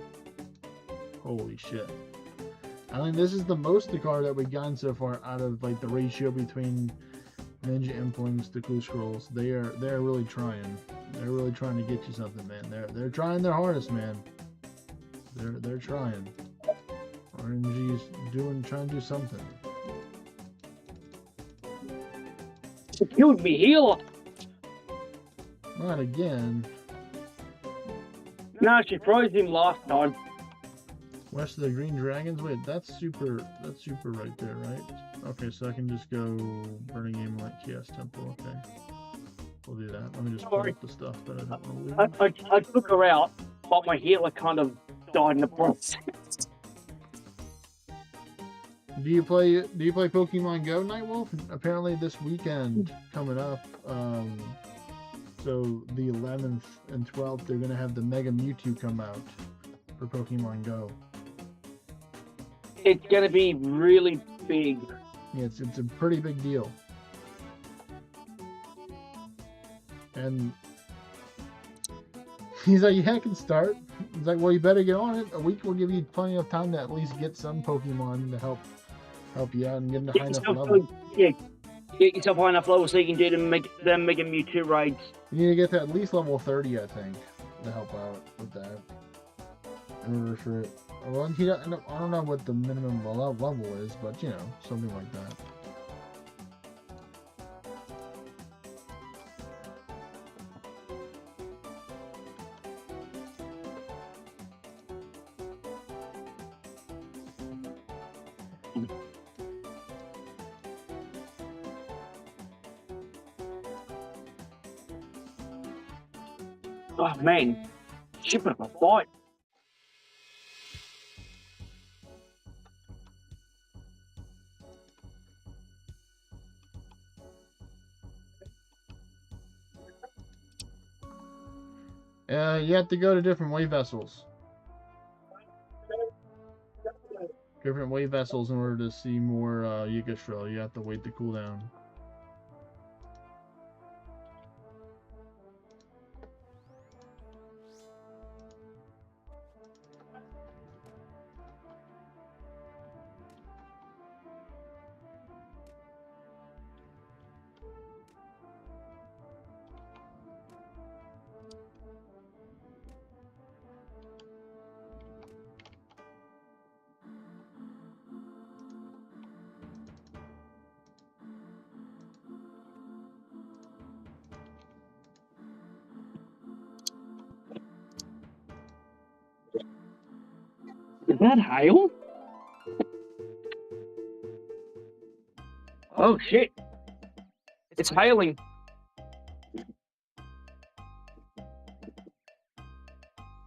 [SPEAKER 2] Holy shit. I think this is the most card that we've gotten so far out of like the ratio between Ninja Implinks to Clue Scrolls. They're really trying. They're really trying to get you something, man. They're trying their hardest, man. They're trying. RNG's trying to do something.
[SPEAKER 5] She killed me, healer.
[SPEAKER 2] Not again.
[SPEAKER 5] No, she froze him last time.
[SPEAKER 2] West of the Green Dragons? Wait, that's super right there, right? Okay, so I can just go Burning Amulet, Chaos Temple, okay. We'll do that. Let me just pull up the stuff that I don't want to lose.
[SPEAKER 5] I took her out, but my healer kind of died in the process.
[SPEAKER 2] Do you play Pokemon Go, Nightwolf? Apparently this weekend coming up, so the 11th and 12th, they're gonna have the Mega Mewtwo come out for Pokemon Go.
[SPEAKER 5] It's gonna be really big.
[SPEAKER 2] Yeah, it's a pretty big deal. And he's like, yeah, I can start. He's like, well, you better get on it. A week will give you plenty of time to at least get some Pokemon to help you out and get into high enough level.
[SPEAKER 5] Get yourself high enough level so you can do them Mega Mewtwo raids.
[SPEAKER 2] You need to get to at least level 30, I think, to help out with that. In order for it. Well, I don't know what the minimum level is, but you know, something like that.
[SPEAKER 5] Oh man, shipping up a fight.
[SPEAKER 2] You have to go to different wave vessels. Different wave vessels in order to see more Yggdrasil. You have to wait the cooldown.
[SPEAKER 5] Is that hail? Oh shit! It's hailing.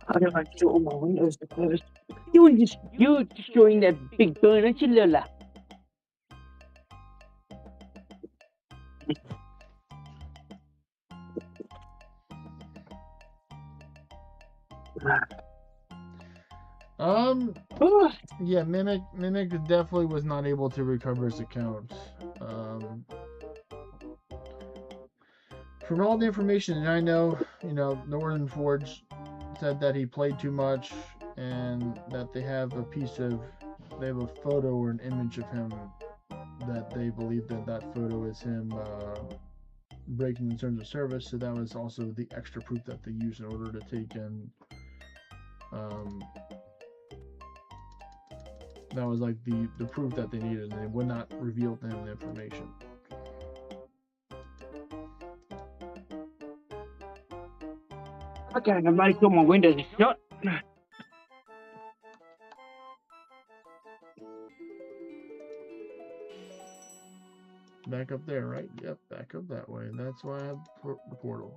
[SPEAKER 5] I don't like to do all my windows to close. You're destroying that big burn, aren't you, Lola?
[SPEAKER 2] Yeah, Mimic definitely was not able to recover his account. From all the information that I know, you know, Northern Forge said that he played too much and that they have a photo or an image of him that they believe that photo is him breaking the terms of service. So that was also the extra proof that they used in order to take in That was like the proof that they needed, and they would not reveal to him the information.
[SPEAKER 5] Okay, I've made sure my windows are shut.
[SPEAKER 2] Back up there, right? Yep, back up that way. That's why I have the portal.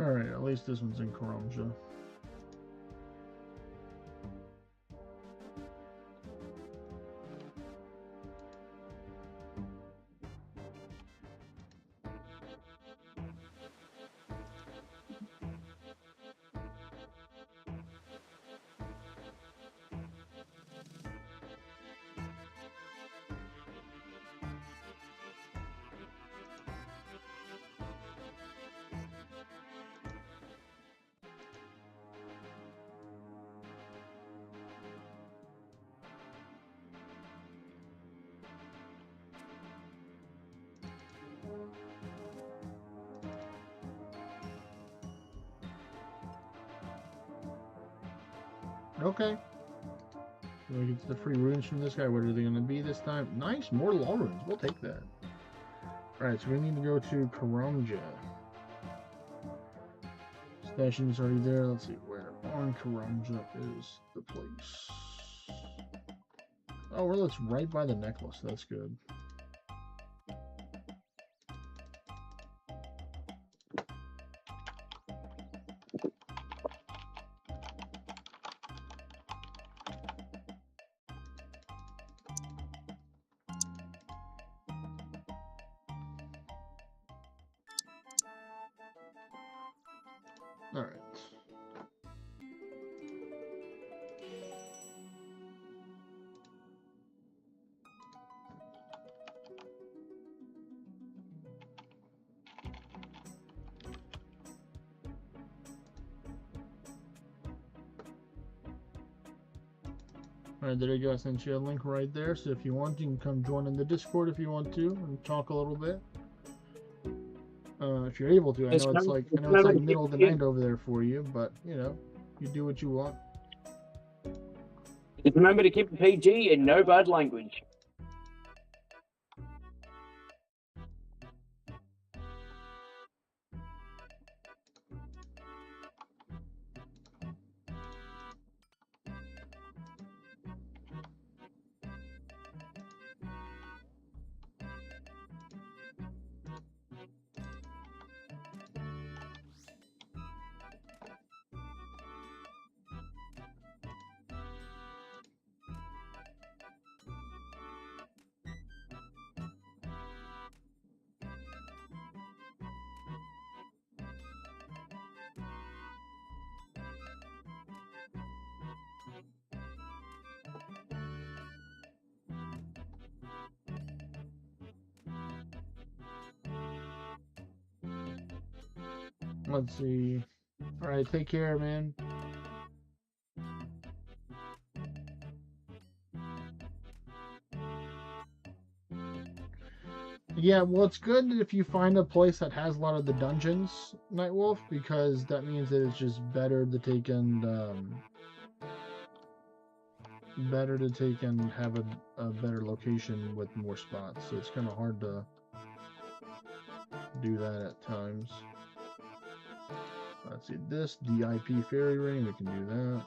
[SPEAKER 2] Alright, at least this one's in Karamja. Okay. We get the free runes from this guy. What are they going to be this time? Nice, more law runes. We'll take that. Alright, so we need to go to Karamja. Station is already there. Let's see where on Karamja is the place. Oh, well, it's right by the necklace. That's good. All right. Alright, there you go. I sent you a link right there. So if you want, you can come join in the Discord if you want to and talk a little bit. If you're able to. I know it's like middle of the night over there for you, but you know, you do what you want.
[SPEAKER 5] Just remember to keep it PG and no bad language.
[SPEAKER 2] Let's see. Alright, take care, man. Yeah, well, it's good if you find a place that has a lot of the dungeons, Nightwolf, because that means that it's just better to take and have a better location with more spots. So it's kind of hard to do that at times. Let's see, this DIP fairy ring, we can do that.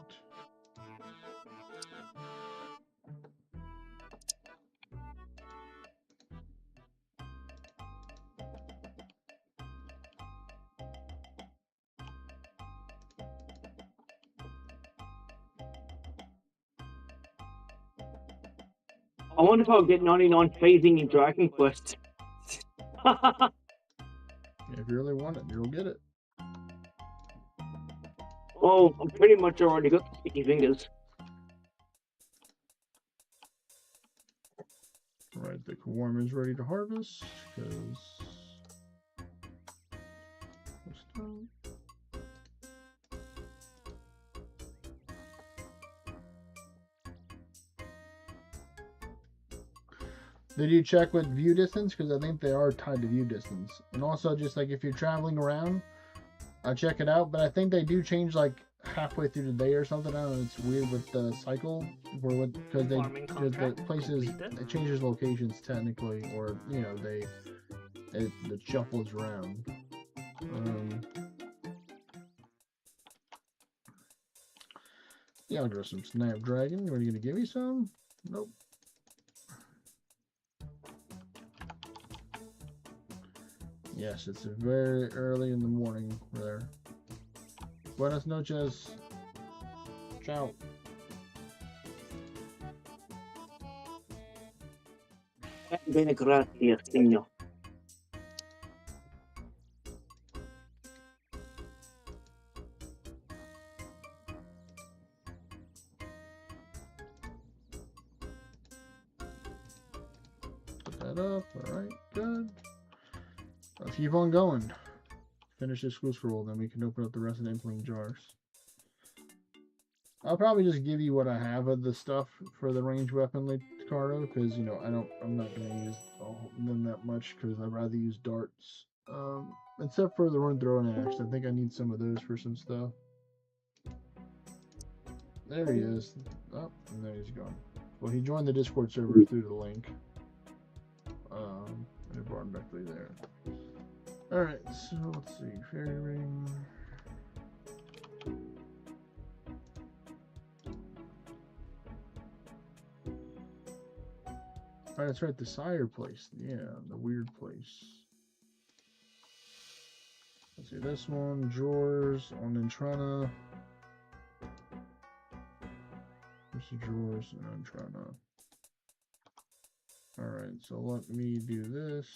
[SPEAKER 5] I wonder if I'll get 99 phasing in Dragon Quest.
[SPEAKER 2] If you really want it, you'll get it.
[SPEAKER 5] Well, I'm pretty much already got the sticky fingers.
[SPEAKER 2] Alright, the Kawarm is ready to harvest, because... Did you check with view distance? Because I think they are tied to view distance. And also, just like if you're traveling around, check it out. But I think they do change like halfway through the day or something. I don't know. It's weird with the cycle, because
[SPEAKER 3] Farming
[SPEAKER 2] the
[SPEAKER 3] contract
[SPEAKER 2] places
[SPEAKER 3] completed.
[SPEAKER 2] it changes locations technically, or you know it shuffles around. Yeah, I'll grow some Snapdragon. You gonna give me some? Nope. Yes, it's very early in the morning there. Buenas noches. Ciao.
[SPEAKER 5] Bene, gracias, señor.
[SPEAKER 2] Put that up. Alright, good. Let's keep on going. Finish this school scroll, then we can open up the rest of the impling jars. I'll probably just give you what I have of the stuff for the ranged weapon, Licaro, because you know I'm not gonna use them that much because I'd rather use darts. Except for the rune throwing axe, I think I need some of those for some stuff. There he is. Oh, and there he's gone. Well, he joined the Discord server through the link. And I brought him back there. Alright, so let's see. Fairy ring. Alright, that's right, the Sire place. Yeah, the weird place. Let's see, this one, drawers on Entrana. This is drawers on Entrana. Alright, so let me do this.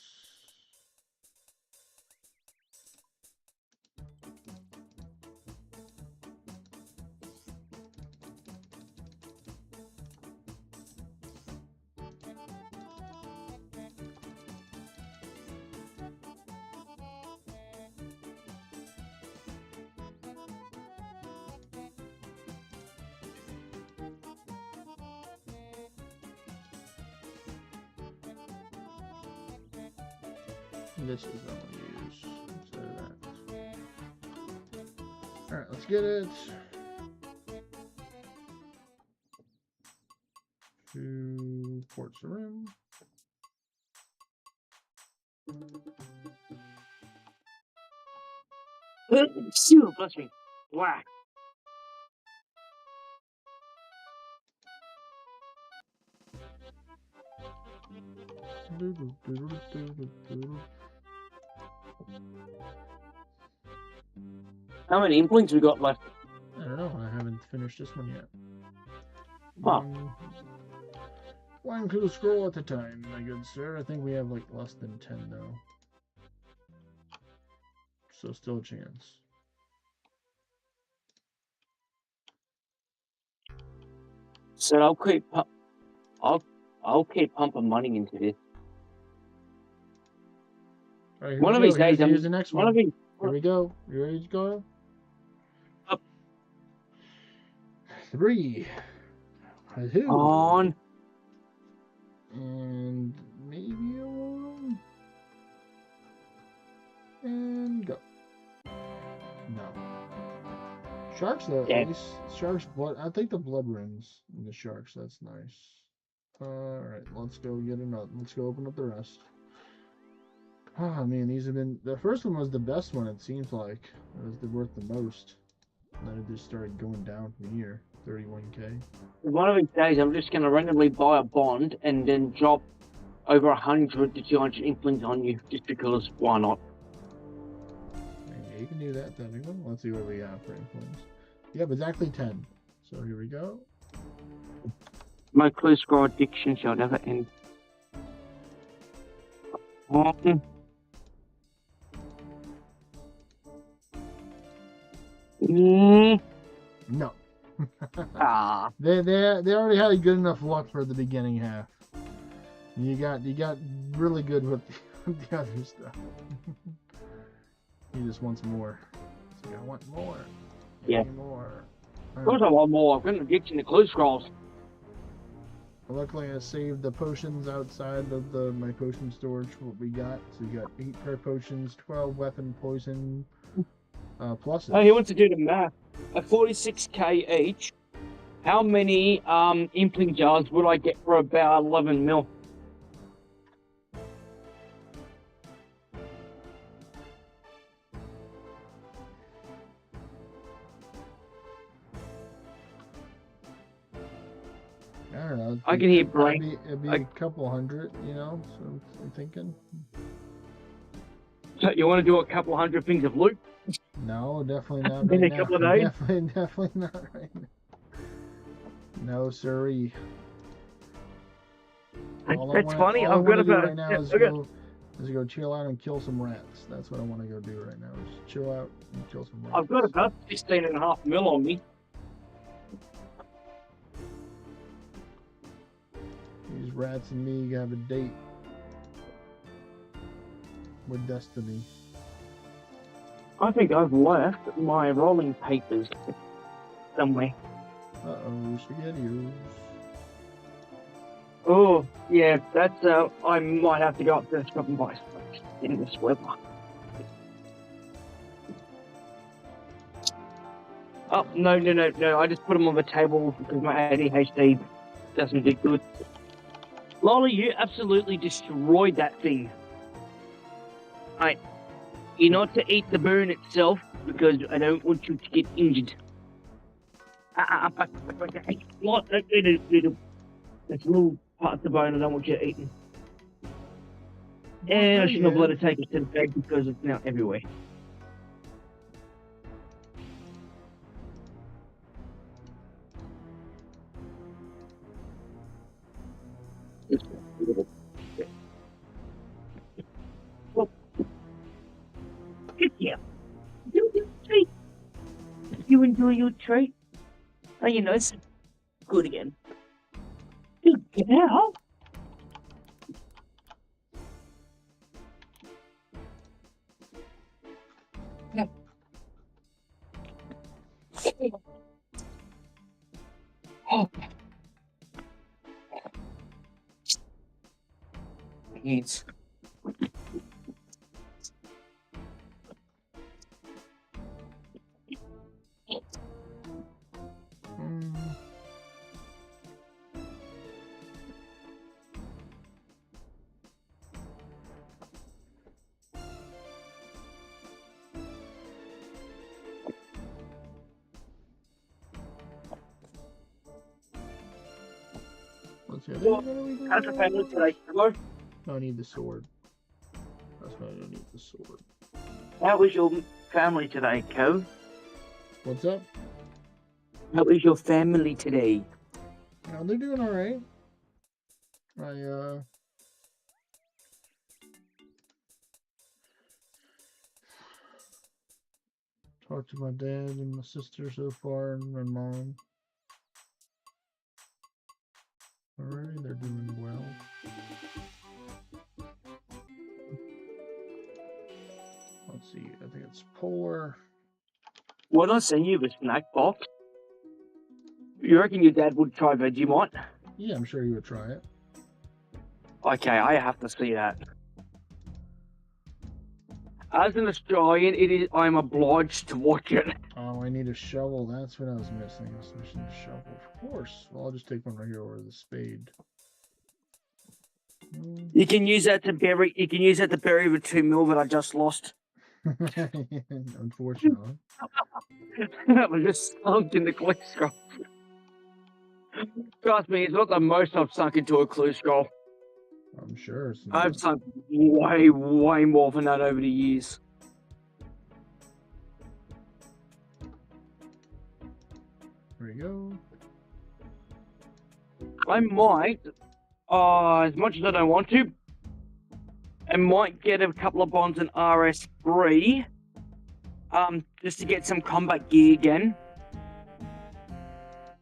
[SPEAKER 2] This is what I'm going to use instead of that. Alright, let's get it. 2 quartz of rim.
[SPEAKER 5] Phew, bless me. Whack. How many implings we got left?
[SPEAKER 2] I don't know, I haven't finished this one yet.
[SPEAKER 5] Huh.
[SPEAKER 2] One clue scroll at a time, my good sir. I think we have like less than 10 though. So still a chance.
[SPEAKER 5] So I'll keep pumping money into this.
[SPEAKER 2] All right,
[SPEAKER 5] One of these days,
[SPEAKER 2] here's the next one.
[SPEAKER 5] one of these.
[SPEAKER 2] Here we go. You ready to go?
[SPEAKER 5] Up.
[SPEAKER 2] 3. 2.
[SPEAKER 5] On.
[SPEAKER 2] And maybe a 1. And go. No. Sharks though,
[SPEAKER 5] Yeah.
[SPEAKER 2] at least sharks blood. I think the blood runs in the sharks. That's nice. Alright, let's go get another. Let's go open up the rest. Oh man, these have been. The first one was the best one, it seems like. It was the worth the most. And then it just started going down from here. 31k.
[SPEAKER 5] One of these days, I'm just going to randomly buy a bond and then drop over 100 to 200 implings on you, just because why not?
[SPEAKER 2] Yeah, you can do that then. Let's see what we have for influence. Yeah, but exactly 10. So here we go.
[SPEAKER 5] My clue scroll addiction shall never end. Mm.
[SPEAKER 2] No.
[SPEAKER 5] Ah.
[SPEAKER 2] They already had good enough luck for the beginning half. You got really good with the other stuff. He just wants more. So I want more. Give
[SPEAKER 5] Yeah.
[SPEAKER 2] me more.
[SPEAKER 5] Of course I want more. I've got an addiction to clue scrolls.
[SPEAKER 2] Luckily, I saved the potions outside of my potion storage. What we got? So we got 8 prayer potions, 12 weapon poison pluses.
[SPEAKER 5] Oh, he wants to do the math. At 46k each, how many impling jars would I get for about 11 mil?
[SPEAKER 2] I don't know.
[SPEAKER 5] I can hear brain.
[SPEAKER 2] It'd be a couple hundred, you know. So I'm thinking.
[SPEAKER 5] So you want to do a couple hundred things of loot?
[SPEAKER 2] No, definitely not
[SPEAKER 5] In
[SPEAKER 2] right
[SPEAKER 5] a
[SPEAKER 2] now.
[SPEAKER 5] couple of days?
[SPEAKER 2] Definitely not right now. No, sirree.
[SPEAKER 5] That's funny. I've got about.
[SPEAKER 2] right now is go chill out and kill some rats. That's what I want to go do right now. Is chill out and kill some rats.
[SPEAKER 5] I've got about 16.5 mil on me.
[SPEAKER 2] These rats and me have a date with destiny.
[SPEAKER 5] I think I've left my rolling papers somewhere.
[SPEAKER 2] Uh-oh, spaghettios.
[SPEAKER 5] Oh, yeah, that's, I might have to go up to the shop and buy some in this weather. Oh, no, I just put them on the table because my ADHD doesn't do good. Lola, you absolutely destroyed that thing. Alright, you're not to eat the bone itself because I don't want you to get injured. That's little parts of the bone I don't want you eating. And I shouldn't have let it take it to the bag because it's now everywhere. Yeah. You enjoy your treat? Oh, you know, it's good again. Dude, get out! No. Oh. Needs.
[SPEAKER 2] Let's see.
[SPEAKER 5] How's the family today? Hello?
[SPEAKER 2] I need the sword. That's why I don't need the sword.
[SPEAKER 5] How was your family today, Co?
[SPEAKER 2] What's up?
[SPEAKER 5] How is your family today?
[SPEAKER 2] No, they're doing all right. Talked to my dad and my sister so far, and my mom. Alright, they're doing well. Let's see. I think it's Polar.
[SPEAKER 5] When I send you the snack box, you reckon your dad would try Vegemite?
[SPEAKER 2] Yeah, I'm sure you would try it.
[SPEAKER 5] Okay, I have to see that. As an Australian, I'm obliged to watch it.
[SPEAKER 2] Oh, I need a shovel. That's what I was missing. I was missing a shovel. Of course. Well, I'll just take one right here over the spade.
[SPEAKER 5] You can use that to bury. You can use that to bury the 2 mil that I just lost.
[SPEAKER 2] Unfortunately.
[SPEAKER 5] That was just sunk in the clue scroll. Trust me, it's not the most I've sunk into a clue scroll.
[SPEAKER 2] I'm sure. It's
[SPEAKER 5] I've
[SPEAKER 2] not.
[SPEAKER 5] sunk way more than that over the years.
[SPEAKER 2] There we go.
[SPEAKER 5] I might, as much as I don't want to, I might get a couple of bonds in RS3, just to get some combat gear again.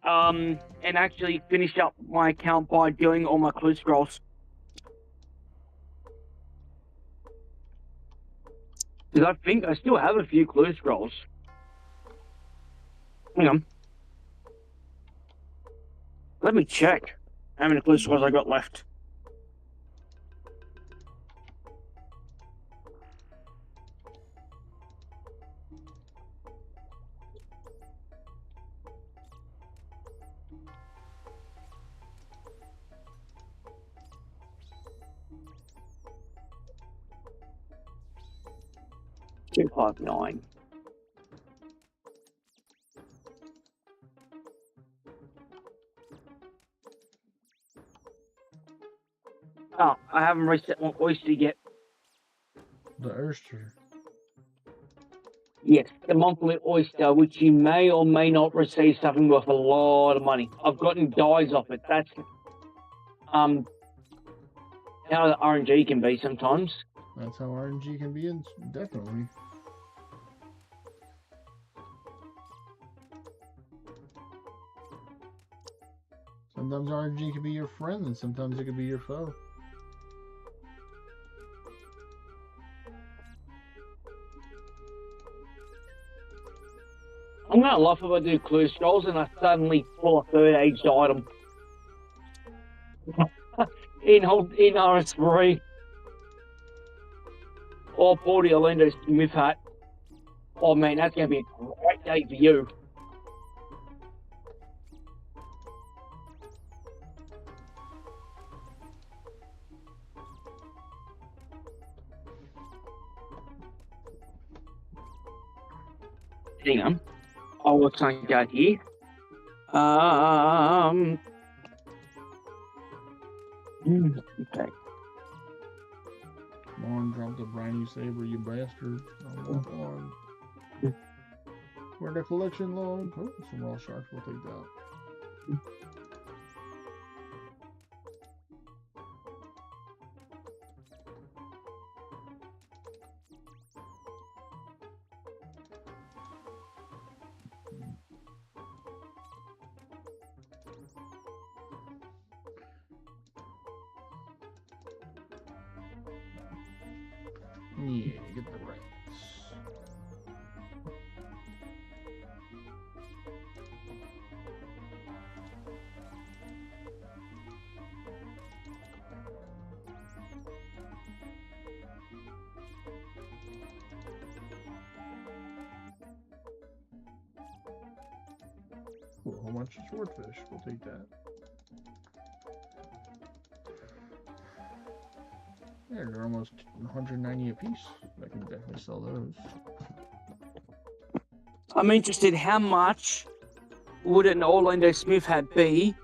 [SPEAKER 5] And actually finish up my account by doing all my clue scrolls. Because I think I still have a few clue scrolls. Hang on. Let me check how many clue scrolls I got left. Two, 5, 9. Oh, I haven't reset my oyster yet.
[SPEAKER 2] The oyster.
[SPEAKER 5] Yes, the monthly oyster, which you may or may not receive something worth a lot of money. I've gotten dyes off it. That's how the RNG can be sometimes.
[SPEAKER 2] That's how RNG can be, definitely. Sometimes RNG can be your friend, and sometimes it can be your foe.
[SPEAKER 5] I'm gonna laugh if I do clue scrolls and I suddenly pull a third aged item. in RS3. Or pull the Orlando Smith hat. Oh man, that's gonna be a great day for you. Hang on. I'll work something out here. Okay.
[SPEAKER 2] Come on, drop the brand new saber, you bastard. Come on. Where the collection log? Oh, some raw sharks, we'll take that. Yeah, get the rights. Ooh, a whole bunch of swordfish. We'll take that. Yeah, they're almost 190 a piece. I can definitely sell those.
[SPEAKER 5] I'm interested, how much would an Orlando Smith hat be?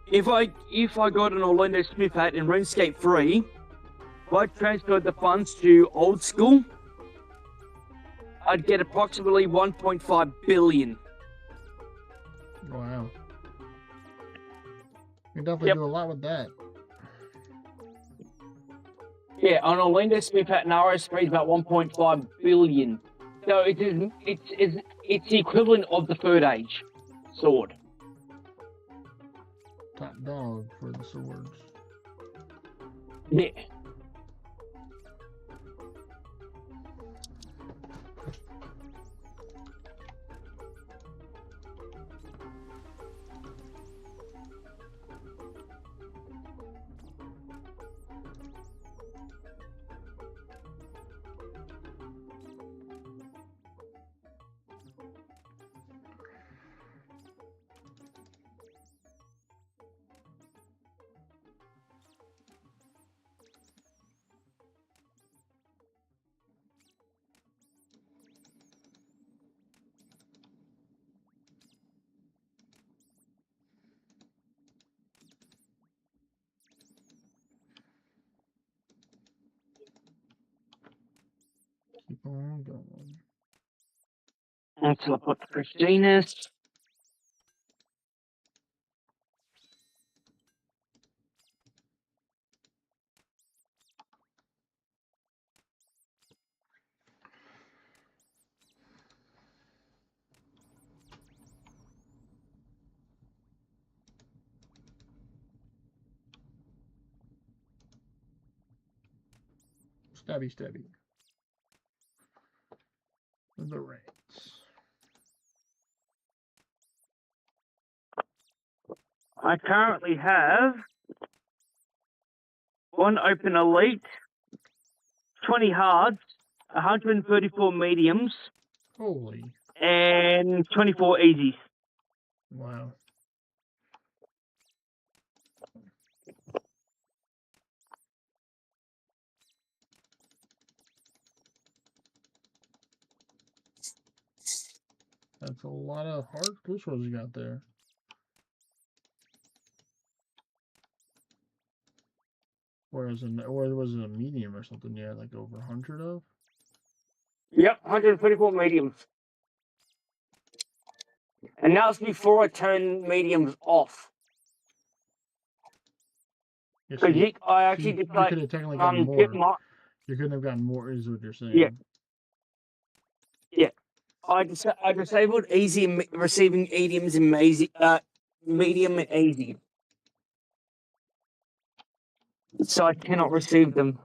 [SPEAKER 5] If I got an Orlando Smith hat in RuneScape 3, if I transferred the funds to old school, I'd get approximately 1.5 billion.
[SPEAKER 2] Wow. You can definitely
[SPEAKER 5] Yep.
[SPEAKER 2] do a lot with that.
[SPEAKER 5] Yeah, an Orlando Smith hat in RS3 is about 1.5 billion. So it's the equivalent of the Third Age sword.
[SPEAKER 2] Top dog for the swords.
[SPEAKER 5] Yeah.
[SPEAKER 2] Keep on going.
[SPEAKER 5] Until I put Christina's.
[SPEAKER 2] Stabby, stabby. The reins.
[SPEAKER 5] I currently have one open elite, 20 hards, 134 mediums,
[SPEAKER 2] Holy.
[SPEAKER 5] and 24 easies.
[SPEAKER 2] Wow. That's a lot of hard glitch rolls you got there. Or was it a medium or something? Yeah, like over 100 of.
[SPEAKER 5] Yep, 134 mediums. And that's before I turn mediums off.
[SPEAKER 2] Yes,
[SPEAKER 5] Because I actually
[SPEAKER 2] you
[SPEAKER 5] just like
[SPEAKER 2] could have technically gotten
[SPEAKER 5] get
[SPEAKER 2] more.
[SPEAKER 5] my
[SPEAKER 2] You couldn't have gotten more, is what you're saying.
[SPEAKER 5] Yeah. I disabled easy and receiving mediums and medium and easy. So I cannot receive them.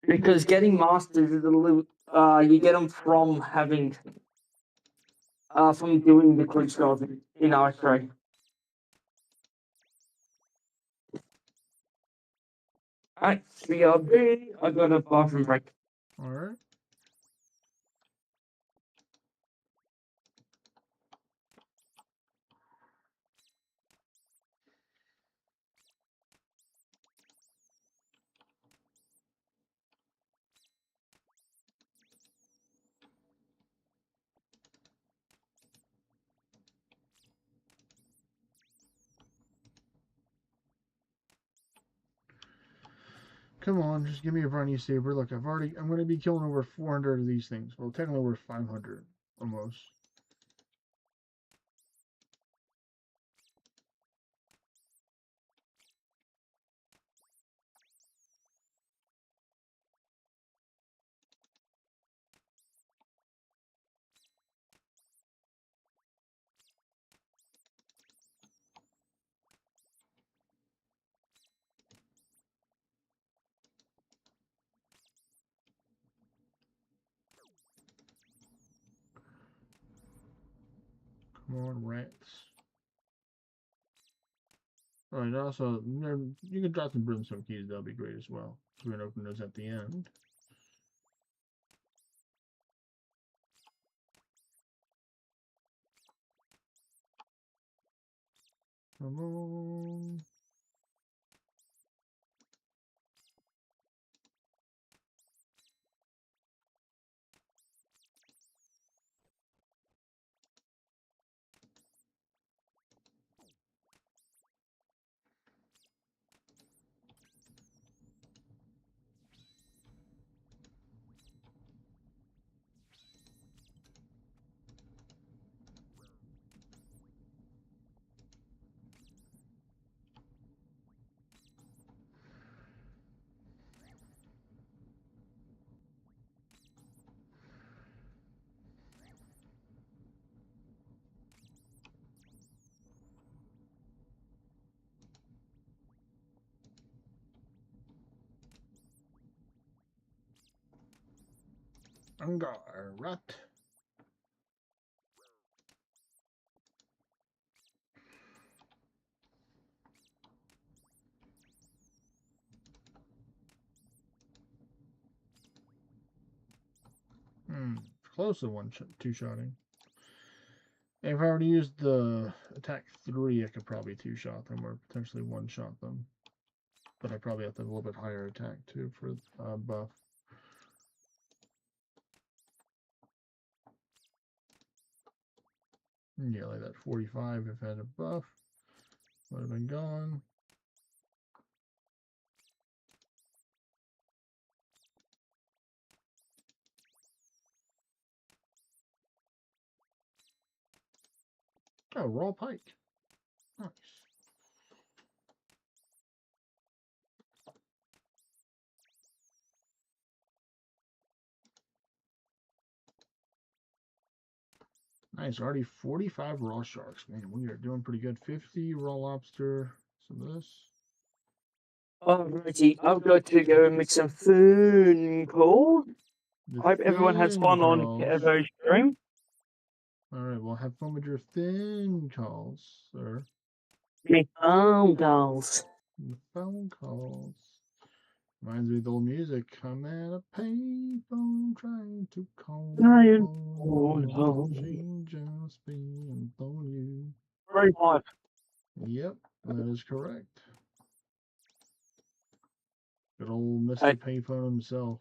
[SPEAKER 5] Because getting masters is a little you get them from having from doing the quick scrolls in R3. Alright, BRB, I got a bathroom break.
[SPEAKER 2] Alright. Come on, just give me a briny saber. Look, I'm going to be killing over 400 of these things. Well, technically over 500, almost. Come on, rats. Alright, also, you can drop some brimstone keys. That'll be great as well. So we're going to open those at the end. Come on. Angar, rat. Close to two-shotting. If I were to use the attack 3, I could probably two-shot them or potentially one-shot them. But I probably have to have a little bit higher attack too for buff. Yeah, like that 45 if I had a buff. Would have been gone. Oh, raw pike. Nice. Nice, already 45 raw sharks. Man, we are doing pretty good. 50 raw lobster. Some of this.
[SPEAKER 5] Alrighty, I've got to go and make some phone calls.
[SPEAKER 2] The
[SPEAKER 5] I hope everyone has fun on
[SPEAKER 2] calls.
[SPEAKER 5] Kevo's stream.
[SPEAKER 2] Alright, well, have fun with your thin calls, sir.
[SPEAKER 5] Me phone calls.
[SPEAKER 2] The phone calls. Reminds me of the old music. I'm at a payphone trying to call.
[SPEAKER 5] Trying
[SPEAKER 2] phone.
[SPEAKER 5] to call.
[SPEAKER 2] She just being phone you.
[SPEAKER 5] Very hot.
[SPEAKER 2] Yep, that is correct. Good old Mr.
[SPEAKER 5] Hey.
[SPEAKER 2] Payphone himself.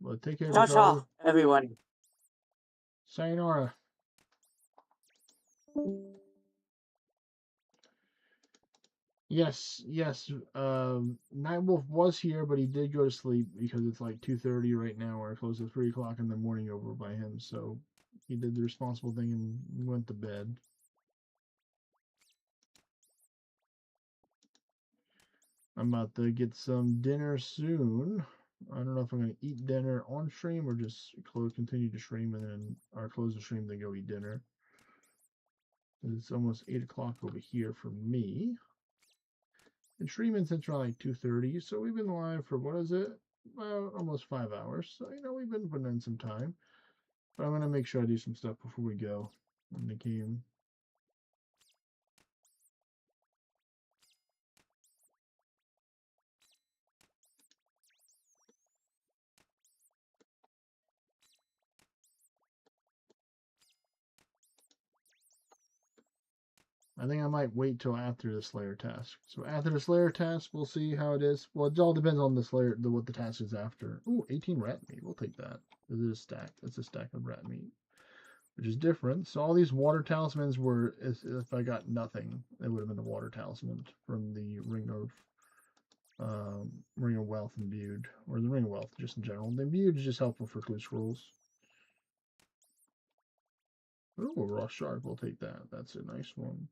[SPEAKER 2] But take care,
[SPEAKER 5] Ta-ta,
[SPEAKER 2] Charlie.
[SPEAKER 5] everyone.
[SPEAKER 2] Sayonara. Yes, yes. Nightwolf was here, but he did go to sleep because it's like 2:30 right now, or close to 3 o'clock in the morning over by him. So he did the responsible thing and went to bed. I'm about to get some dinner soon. I don't know if I'm gonna eat dinner on stream or just continue to stream and then or close the stream then go eat dinner. It's almost 8 o'clock over here for me. Been streaming since around like 2:30, so we've been live for what is it? Well, almost 5 hours. So we've been putting in some time. But I'm gonna make sure I do some stuff before we go in the game. I think I might wait till after the Slayer task. So after the Slayer task, we'll see how it is. Well, it all depends on the Slayer, what the task is after. Ooh, 18 rat meat. We'll take that. This is a stack. That's a stack of rat meat, which is different. So all these water talismans were, if I got nothing, it would have been the water talisman from the Ring of Wealth imbued, or the Ring of Wealth just in general. The imbued is just helpful for clue scrolls. Ooh, a raw shark. We'll take that. That's a nice one.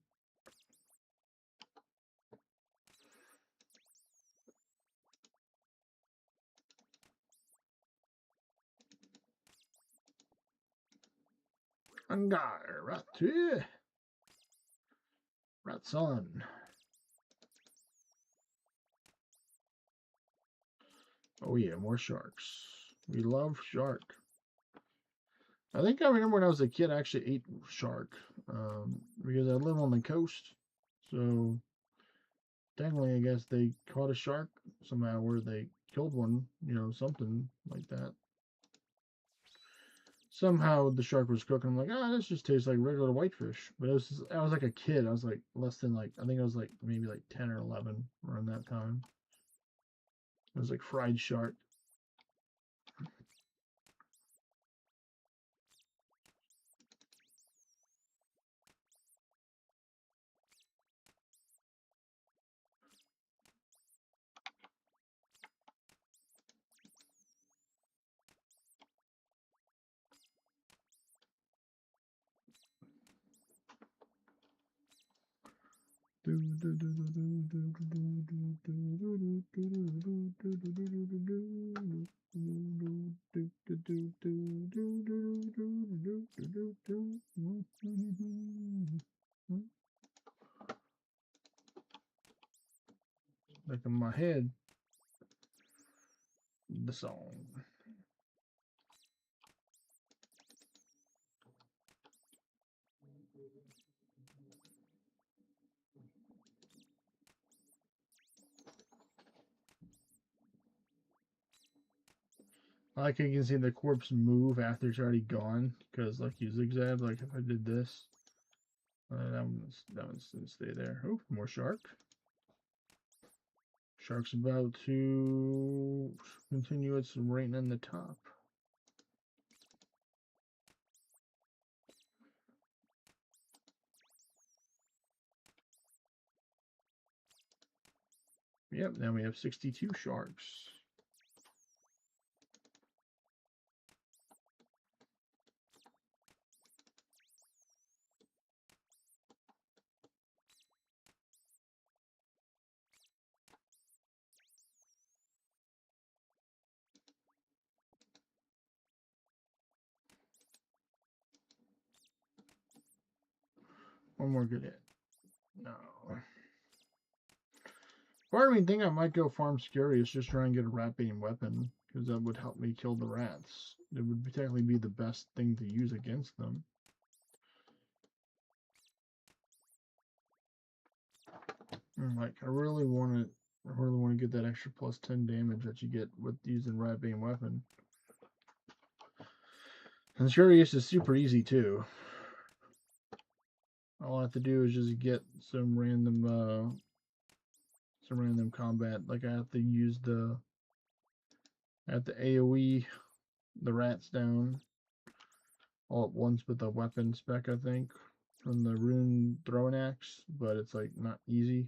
[SPEAKER 2] Angar, Ratu. Ratson. Oh yeah, more sharks. We love shark. I think I remember when I was a kid I actually ate shark. Because I live on the coast. So technically I guess they caught a shark somehow where they killed one, something like that. Somehow the shark was cooking. I'm like, this just tastes like regular whitefish. But I was like a kid. I was like less than I think I was like maybe like 10 or 11 around that time. It was like fried shark. Like in my head, the song. I like how you can see the corpse move after it's already gone, because like you zigzag, like if I did this, that one's gonna stay there. Oh, more shark. Shark's about to continue its reign in the top. Yep, now we have 62 sharks. One more good hit. No. Part of me think I might go farm Scarius, just try and get a rat-bane weapon, because that would help me kill the rats. It would technically be the best thing to use against them. Like, I really want to get that extra plus 10 damage that you get with using rat-bane weapon. And Scarius is super easy too. All I have to do is just get some random combat. Like I have to use I have to AoE the rats down all at once with a weapon spec, I think, from the rune throwing axe, but it's like not easy.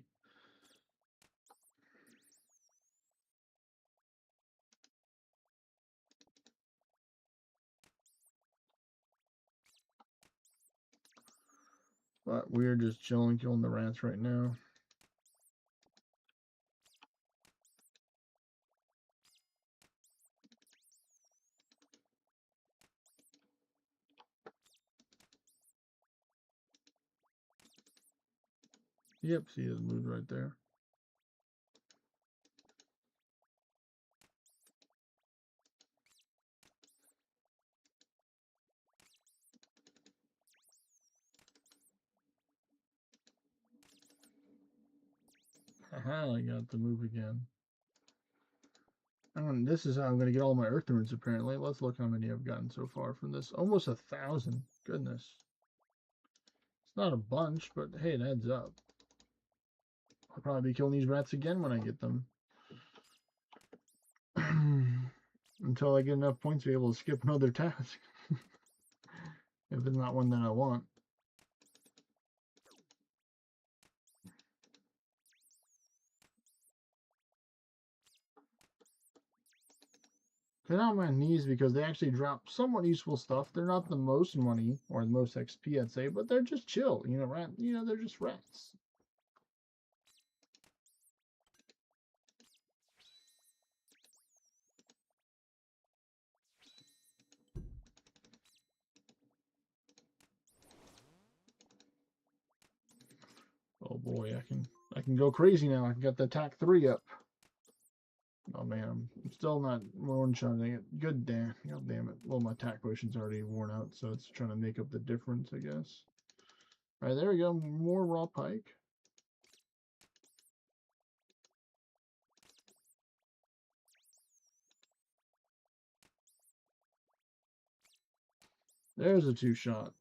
[SPEAKER 2] But we're just chilling, killing the rats right now. Yep, see his mood right there. Haha, I got the move again. This is how I'm going to get all my earth runes, apparently. Let's look how many I've gotten so far from this. Almost 1,000. Goodness. It's not a bunch, but hey, it adds up. I'll probably be killing these rats again when I get them. Until I get enough points to be able to skip another task. If it's not one that I want. Get on my knees because they actually drop somewhat useful stuff. They're not the most money or the most XP, I'd say, but they're just chill. You know, they're just rats. Oh boy, I can go crazy now. I can get the attack 3 up. Oh man, I'm still not one-shotting it. God damn it. Well, my attack potion's already worn out, so it's trying to make up the difference, I guess. Alright, there we go. More raw pike. There's a 2-shot.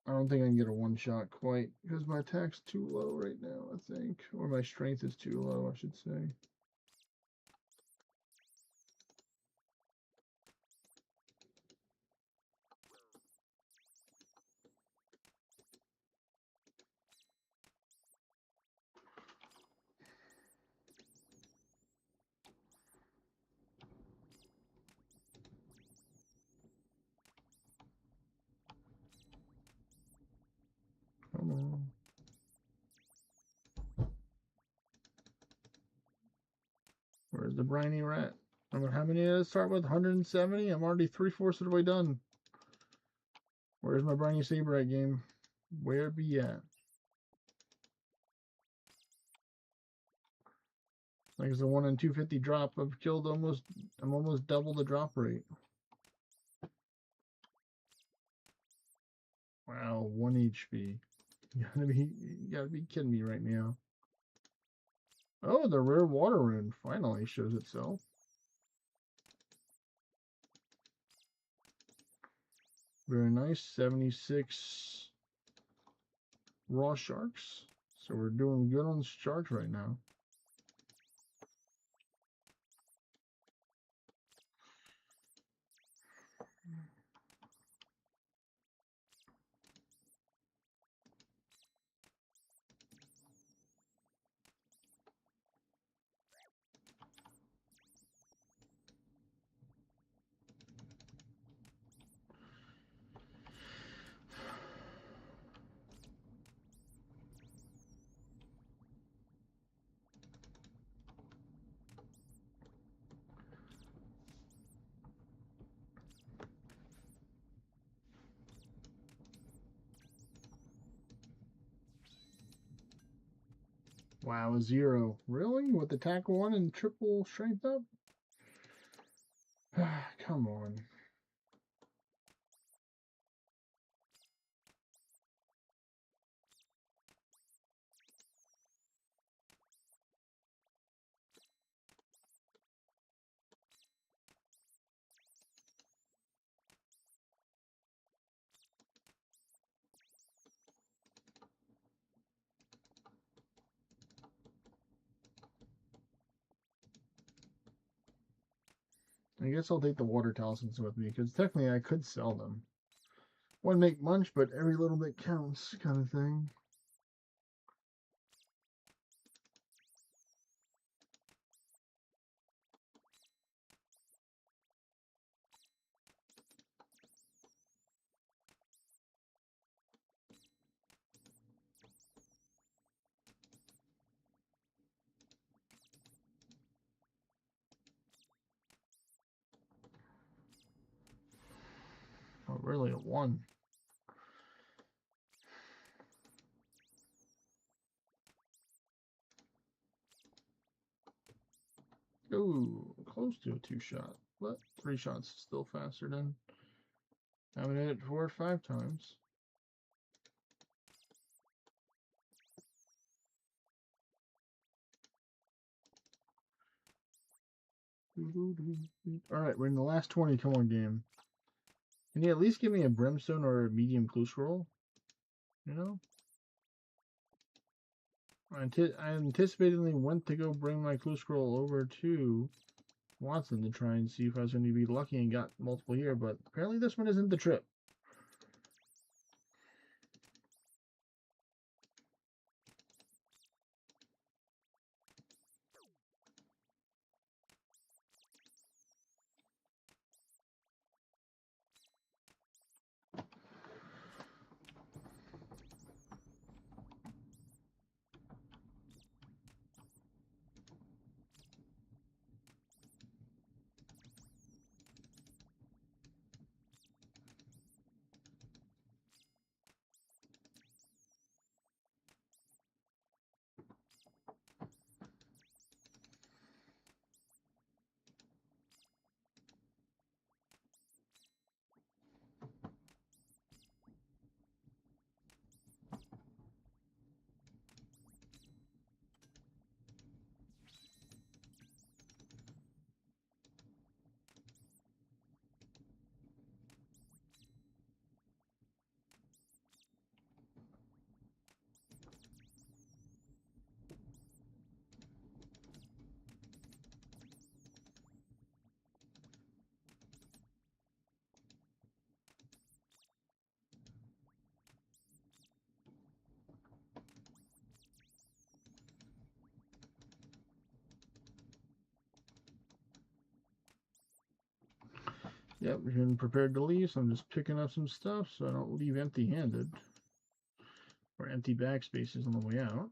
[SPEAKER 2] I don't think I can get a 1-shot quite, because my attack's too low right now, I think. Or my strength is too low, I should say. Come on. Where's the briny rat? I mean, how many did I start with? 170? I'm already 3/4 of the way done. Where's my briny saberite game? Where be at? Like it's a 1 in 250 drop. I'm almost double the drop rate. Wow, 1 HP. You gotta be kidding me right now. Oh, the rare water rune finally shows itself. Very nice. 76 raw sharks. So we're doing good on sharks right now. Wow, a 0. Really? With the tackle 1 and triple strength up? Come on. I guess I'll take the water talismans with me, because technically I could sell them. Wouldn't make much, but every little bit counts, kind of thing. Oh, really, a 1. Ooh, close to a 2-shot, but 3 shots is still faster than having it 4 or 5 times. Alright, we're in the last 20. Come on, game. Can you at least give me a brimstone or a medium clue scroll? You know? I anticipatingly went to go bring my clue scroll over to Watson to try and see if I was going to be lucky and got multiple here, but apparently this one isn't the trip. Yep, we're getting prepared to leave, so I'm just picking up some stuff so I don't leave empty-handed. Or empty backspaces on the way out.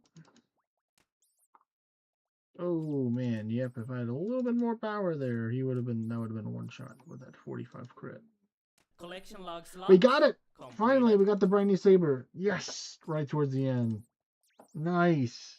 [SPEAKER 2] Oh man, yep, if I had a little bit more power there, that would have been a 1-shot with that 45 crit.
[SPEAKER 3] Collection logs
[SPEAKER 2] We
[SPEAKER 3] locked.
[SPEAKER 2] got it!
[SPEAKER 3] Completed.
[SPEAKER 2] Finally, we got the Briny Saber. Yes! Right towards the end. Nice.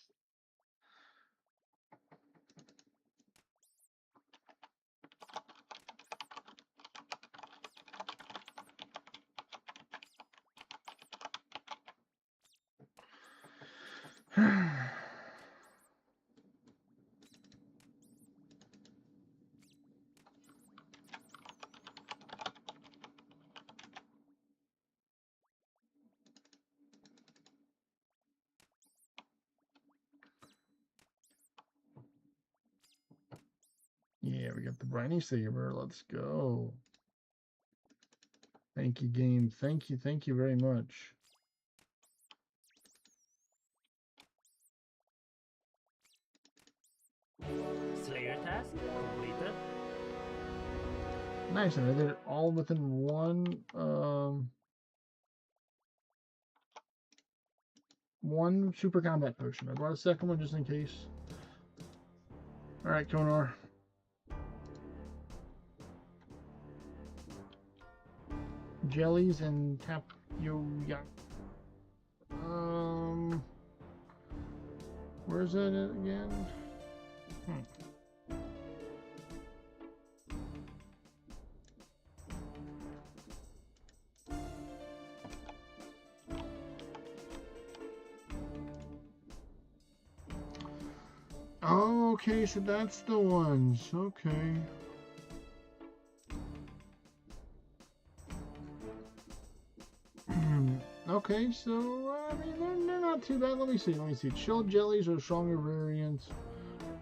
[SPEAKER 2] Yeah, we got the Briny Saber. Let's go. Thank you, game. Thank you very much.
[SPEAKER 3] Slayer task completed.
[SPEAKER 2] Nice, and I did it all within one super combat potion. I brought a second one just in case. Alright, Konar. Jellies and tapioca. Where's that at again? Oh, okay, so that's the ones. Okay. Okay, so I mean they're not too bad. Let me see. Chilled jellies are a stronger variant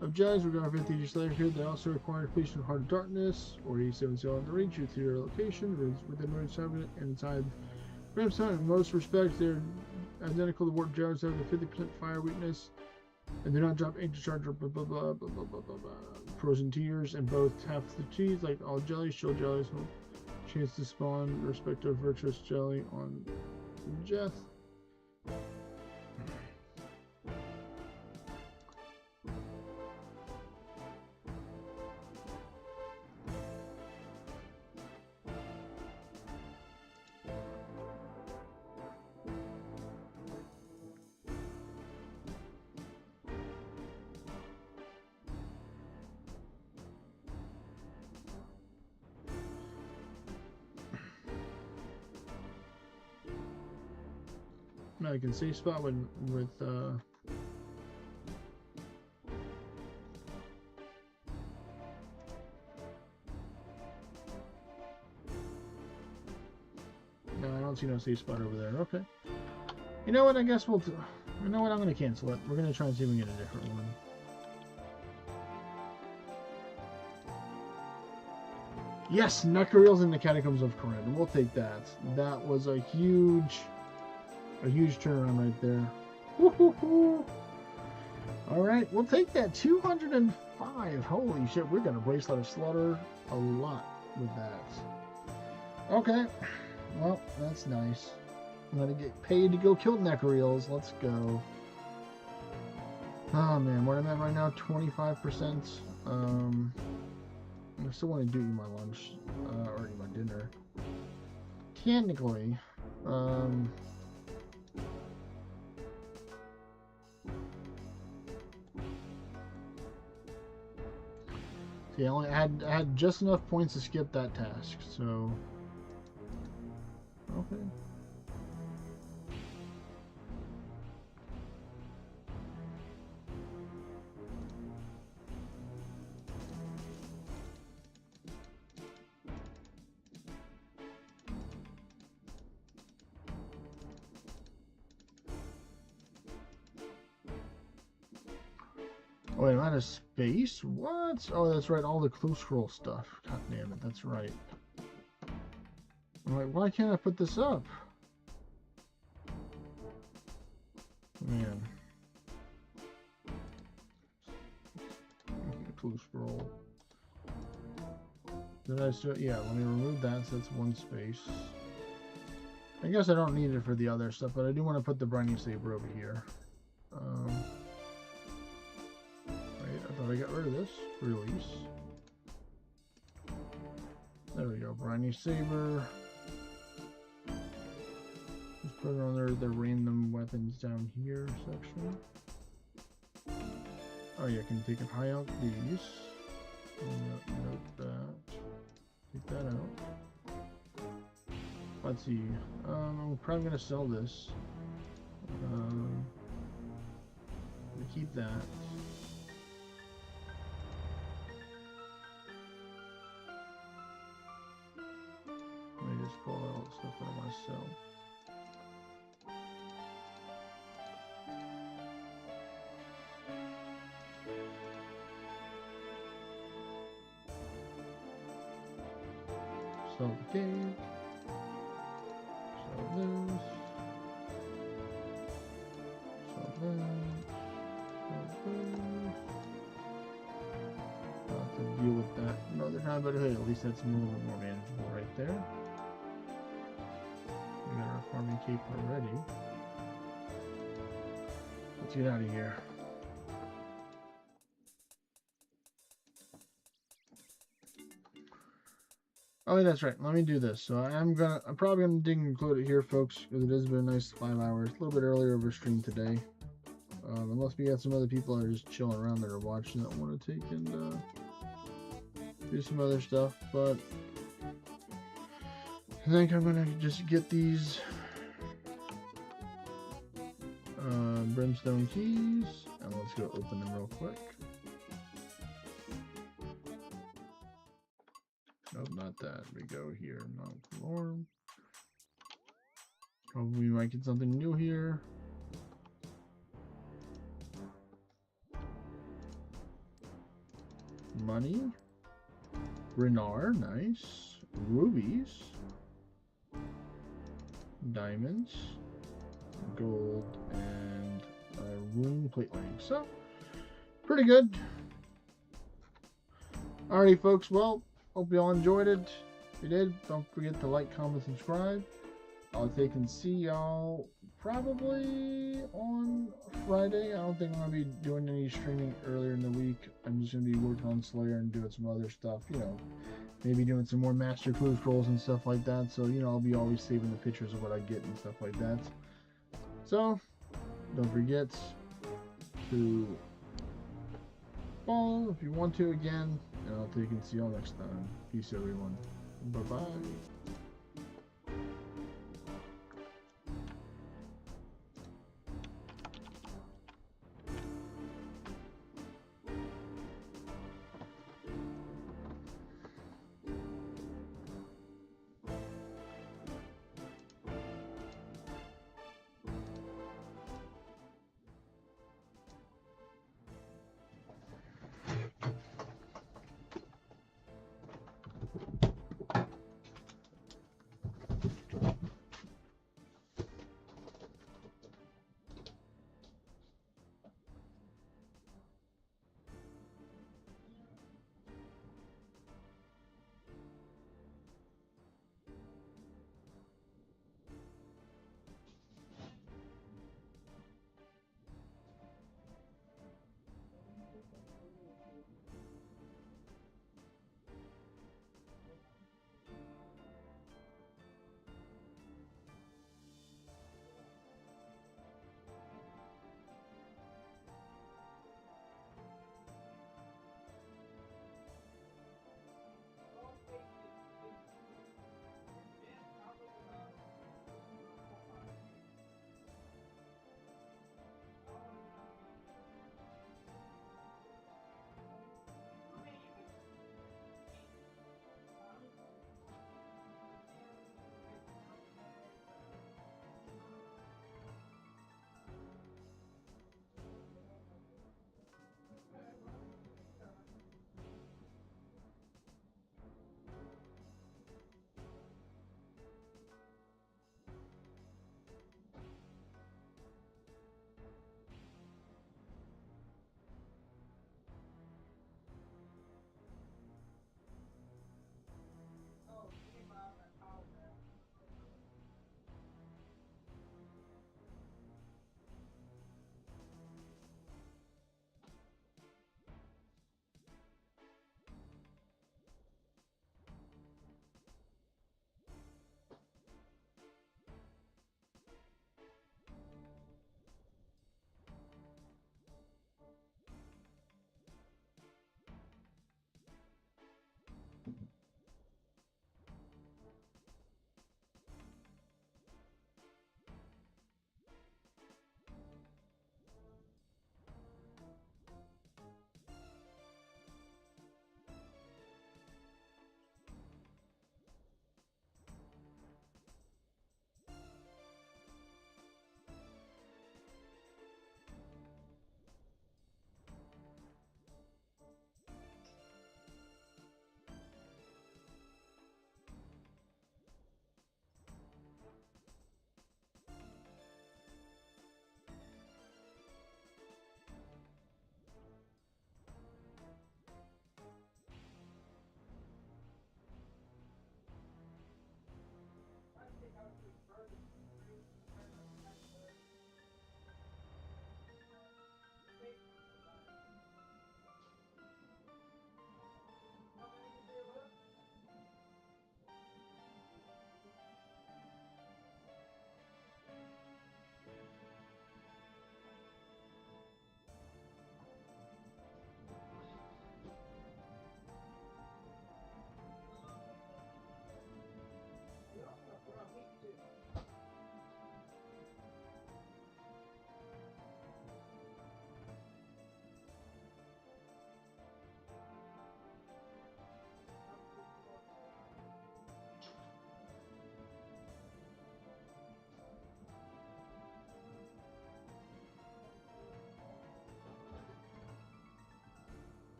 [SPEAKER 2] of jellies. We're going 50 each layer here. They also require completion of Heart of Darkness or 87 sail on the range due to your location. Rooms within range habitat and inside Brimstone. In most respects, they're identical to warp jellies, having a 50% fire weakness, and do not drop ink discharge or blah blah blah blah blah blah blah blah. Pros and tiers, and both have the cheese like all jellies. Chilled jellies will chance to spawn respective virtuous jelly on Jeth. I can see spot with no, I don't see no safe spot over there. Okay. You know what? I guess we'll. You know what? I'm gonna cancel it. We're gonna try and see if we can get a different one. Yes, Necroreals in the Catacombs of Corinne. We'll take that. That was a huge turnaround right there. Woo-hoo-hoo. All right, we'll take that. 205. Holy shit, we're gonna Bracelet of Slaughter a lot with that. Okay, well, that's nice. I'm gonna get paid to go kill Necroreals. Let's go. Oh man, what am I at right now? 25%. I still want to do eat my lunch or eat my dinner. Technically, yeah, I had just enough points to skip that task, so okay. Oh, wait, I'm out of space? What? Oh, that's right, all the clue scroll stuff. God damn it, that's right. I'm like, why can't I put this up? Man. Clue scroll. Did I still? Yeah, let me remove that, so that's one space. I guess I don't need it for the other stuff, but I do want to put the Briny Saber over here. I thought I got rid of this. Release. There we go. Briny Saber. Just put it on the random weapons down here section. Oh yeah, I can take it high out these. Note that. Take that out. Let's see. I'm probably gonna sell this. Keep that. Let me just pull out all the stuff that I want to sell. Sell the cave. Sell this. Sell that. I'll have to deal with that another time, but hey, at least that's a little bit more manageable right there. We got our farming cape already. Let's get out of here. Oh, that's right. Let me do this. So I'm probably gonna include it here, folks, because it has been a nice 5 hours, a little bit earlier of a stream today. Unless we got some other people that are just chilling around that are watching that want to take and do some other stuff. But I think I'm gonna just get these brimstone keys and let's go open them real quick. Nope, not that. We go here, Mount Calorm. Probably might get something new here. Money. Renard, nice. Rubies. Diamonds. Gold. And rune plate lining. So, pretty good. Alrighty, folks. Well, hope you all enjoyed it. If you did, don't forget to like, comment, subscribe. I'll take and see y'all probably on Friday. I don't think I'm going to be doing any streaming earlier in the week. I'm just going to be working on Slayer and doing some other stuff, you know. Maybe doing some more Master Clue scrolls and stuff like that. So, you know, I'll be always saving the pictures of what I get and stuff like that. So, don't forget to follow if you want to again. And I'll take and see y'all next time. Peace, everyone. Bye-bye.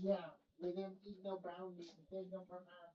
[SPEAKER 2] Yeah, they didn't eat no brownies. They no banana.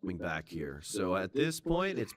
[SPEAKER 7] Coming back here. So at this point, it's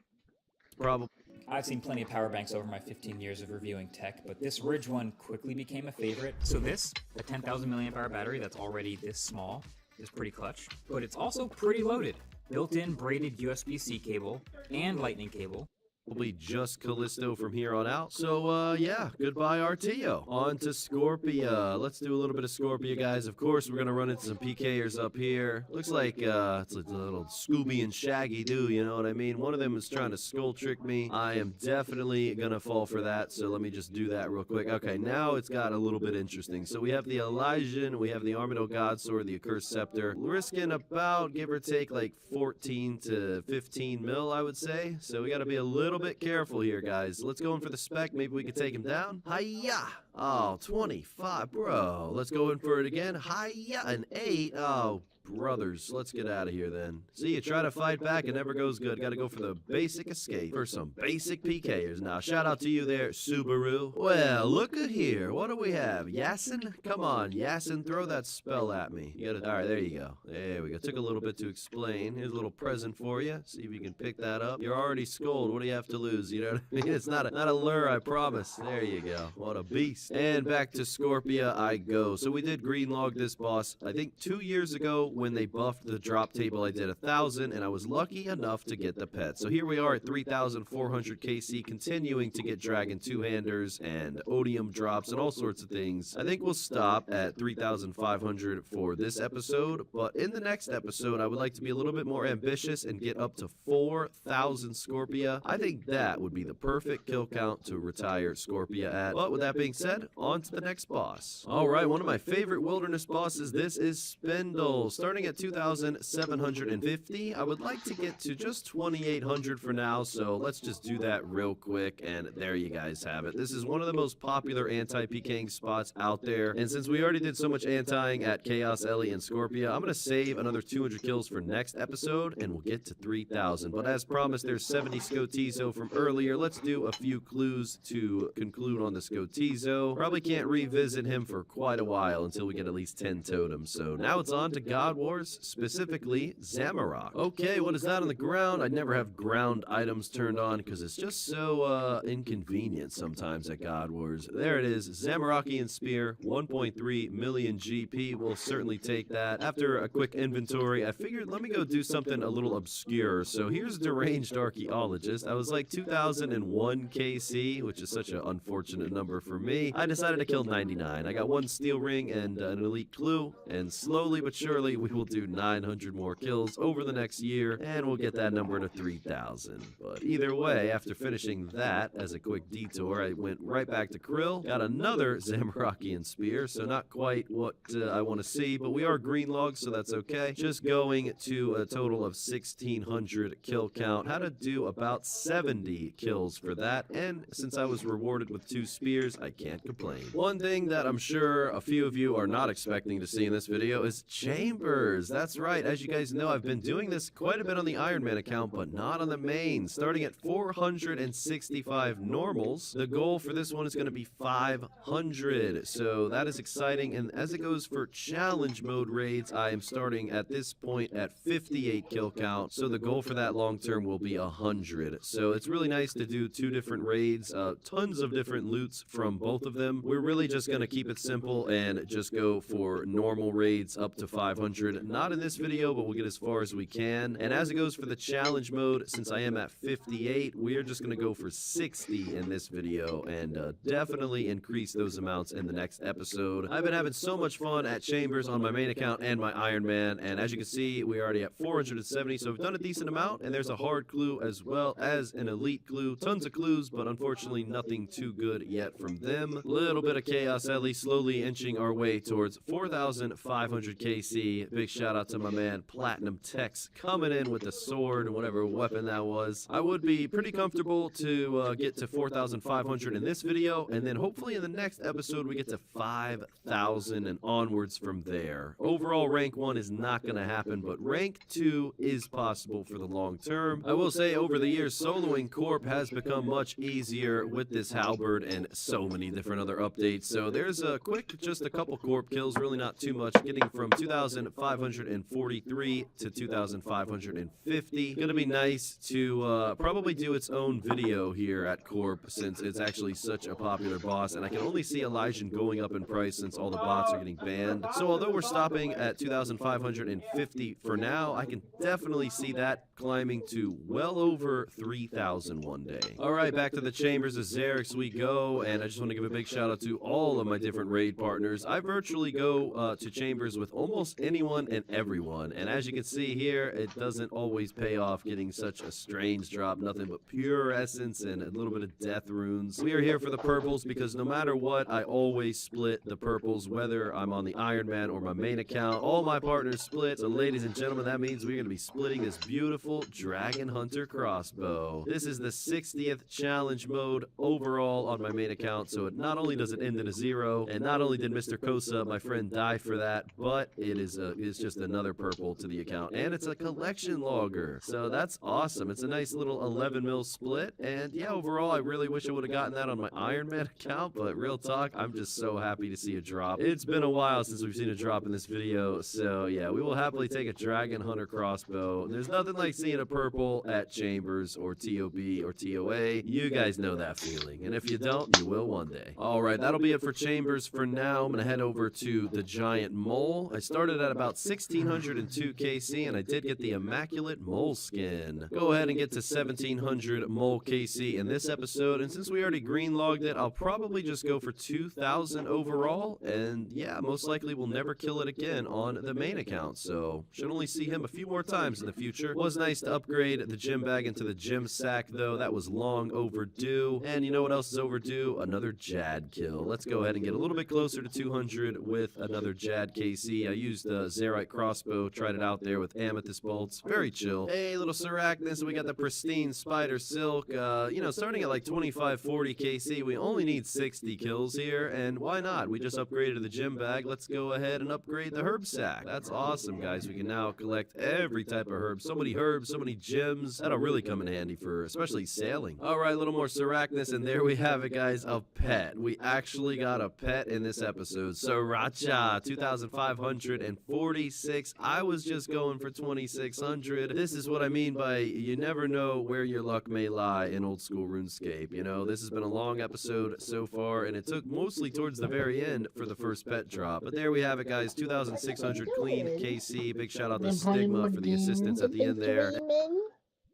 [SPEAKER 7] probably
[SPEAKER 8] I've seen plenty of power banks over my 15 years of reviewing tech, but this Ridge one quickly became a favorite. So this, a 10,000 milliamp hour battery that's already this small, is pretty clutch, but it's also pretty loaded. Built-in braided USB-C cable and lightning cable,
[SPEAKER 7] probably just Callisto from here on out. So, yeah, goodbye Artio. On to Scorpia. Let's do a little bit of Scorpia, guys. Of course, we're going to run into some PKers up here. Looks like it's like a little Scooby and Shaggy do, you know what I mean? One of them is trying to skull trick me. I am definitely going to fall for that, so let me just do that real quick. Okay, now it's got a little bit interesting. So we have the Elysian, we have the Armadyl Godsword, the Accursed Scepter. Risking about, give or take, like 14 to 15 mil, I would say. So we got to be a little bit careful here, guys. Let's go in for the spec. Maybe we could take him down. Hiya! Oh, 25, bro. Let's go in for it again. Hiya! An 8. Oh, brothers, let's get out of here then. See, you try to fight back, it never goes good. Gotta go for the basic escape for some basic PKers. Now, shout out to you there, Subaru. Well, look at here. What do we have? Yasin? Come on, Yasin, throw that spell at me. You gotta, all right, there you go. There we go. Took a little bit to explain. Here's a little present for you. See if you can pick that up. You're already scolded. What do you have to lose? You know what I mean? It's not a lure, I promise. There you go. What a beast. And back to Scorpia I go. So we did green log this boss, I think 2 years ago, when they buffed the drop table. I did 1,000, and I was lucky enough to get the pet. So here we are at 3,400 KC, continuing to get Dragon Two-Handers and Odium drops and all sorts of things. I think we'll stop at 3,500 for this episode, but in the next episode, I would like to be a little bit more ambitious and get up to 4,000 Scorpia. I think that would be the perfect kill count to retire Scorpia at. But with that being said, on to the next boss. All right, one of my favorite wilderness bosses. This is Spindle. Starting at 2,750, I would like to get to just 2,800 for now, so let's just do that real quick, and there you guys have it. This is one of the most popular anti-PKing spots out there, and since we already did so much anti-ing at Chaos Ellie and Scorpia, I'm going to save another 200 kills for next episode, and we'll get to 3,000. But as promised, there's 70 Scotizo from earlier. Let's do a few clues to conclude on the Scotizo. Probably can't revisit him for quite a while until we get at least 10 totems, so now it's on to God Wars, specifically Zamorak. Okay, what is that on the ground? I never have ground items turned on because it's just so inconvenient sometimes at God Wars. There it is, Zamorakian Spear, 1.3 million GP. We'll certainly take that. After a quick inventory, I figured let me go do something a little obscure. So here's Deranged Archaeologist. I was like 2,001 KC, which is such an unfortunate number for me. I decided to kill 99. I got one steel ring and an elite clue, and slowly but surely we will do 900 more kills over the next year, and we'll get that number to 3,000. But either way, after finishing that as a quick detour, I went right back to Krill, got another Zamorakian Spear, so not quite what I want to see, but we are green logs, so that's okay. Just going to a total of 1,600 kill count. Had to do about 70 kills for that, and since I was rewarded with 2 spears, I can't complain. One thing that I'm sure a few of you are not expecting to see in this video is Chambers. That's right. As you guys know, I've been doing this quite a bit on the Iron Man account, but not on the main. Starting at 465 normals, the goal for this one is going to be 500. So that is exciting. And as it goes for challenge mode raids, I am starting at this point at 58 kill count. So the goal for that long term will be 100. So it's really nice to do 2 different raids, tons of different loots from both of them. We're really just going to keep it simple and just go for normal raids up to 500. Not in this video, but we'll get as far as we can. And as it goes for the challenge mode, since I am at 58, we are just going to go for 60 in this video and definitely increase those amounts in the next episode. I've been having so much fun at Chambers on my main account and my Iron Man, and as you can see, we're already at 470, so we've done a decent amount, and there's a hard clue as well as an elite clue. Tons of clues, but unfortunately nothing too good yet from them. Little bit of Chaos Ellie, slowly inching our way towards 4,500 KC. Big shout out to my man Platinum Tex coming in with the sword, whatever weapon that was. I would be pretty comfortable to get to 4,500 in this video, and then hopefully in the next episode we get to 5,000 and onwards from there. Overall rank 1 is not going to happen, but rank 2 is possible for the long term. I will say over the years, soloing Corp has become much easier with this halberd and so many different other updates. So there's a quick, just a couple Corp kills, really not too much, getting from 2,500 2,543 to 2,550. Gonna be nice to probably do its own video here at Corp, since it's actually such a popular boss, and I can only see Elysian going up in price since all the bots are getting banned. So although we're stopping at 2,550 for now, I can definitely see that climbing to well over 3,000 one day. All right, back to the chambers of Xerix we go, and I just want to give a big shout out to all of my different raid partners. I virtually go to chambers with almost anyone and everyone, and as you can see here, it doesn't always pay off getting such a strange drop, nothing but pure essence and a little bit of death runes. We are here for the purples because no matter what, I always split the purples, whether I'm on the Iron Man or my main account. All my partners split, so ladies and gentlemen, that means we're going to be splitting this beautiful Dragon Hunter crossbow. This is the 60th challenge mode overall on my main account, so it not only does it end in a 0, and not only did Mr. Kosa, my friend, die for that, but it's just another purple to the account, and it's a collection logger, so that's awesome. It's a nice little 11 mil split, and yeah, overall, I really wish I would have gotten that on my Iron Man account, but real talk, I'm just so happy to see a drop. It's been a while since we've seen a drop in this video, so yeah, we will happily take a Dragon Hunter crossbow. There's nothing like seeing a purple at Chambers or TOB or TOA. You guys know that feeling, and if you don't, you will one day. All right, that'll be it for Chambers for now. I'm gonna head over to the Giant Mole. I started at about 1,602 KC, and I did get the Immaculate Mole skin. Go ahead and get to 1,700 Mole KC in this episode, and since we already green logged it, I'll probably just go for 2,000 overall, and yeah, most likely we'll never kill it again on the main account, so should only see him a few more times in the future. Was nice to upgrade the gym bag into the gym sack, though. That was long overdue, and you know what else is overdue? Another Jad kill. Let's go ahead and get a little bit closer to 200 with another Jad KC. I used the Zerite crossbow, tried it out there with amethyst bolts. Very chill. Hey, little Sarachnis, we got the pristine Spider Silk. You know, starting at like 25-40 KC, we only need 60 kills here, and why not? We just upgraded the gym bag. Let's go ahead and upgrade the herb sack. That's awesome, guys. We can now collect every type of herb. So many herbs, so many gems. That'll really come in handy for especially sailing. All right, a little more Sarachnis, and there we have it, guys. A pet. We actually got a pet in this episode. Sriracha, 2,546. I was just going for 2,600. This is what I mean by you never know where your luck may lie in old school RuneScape. You know, this has been a long episode so far, and it took mostly towards the very end for the first pet drop. But there we have it, guys. 2,600 clean KC. Big shout out to Stigma for the assistance at the end there.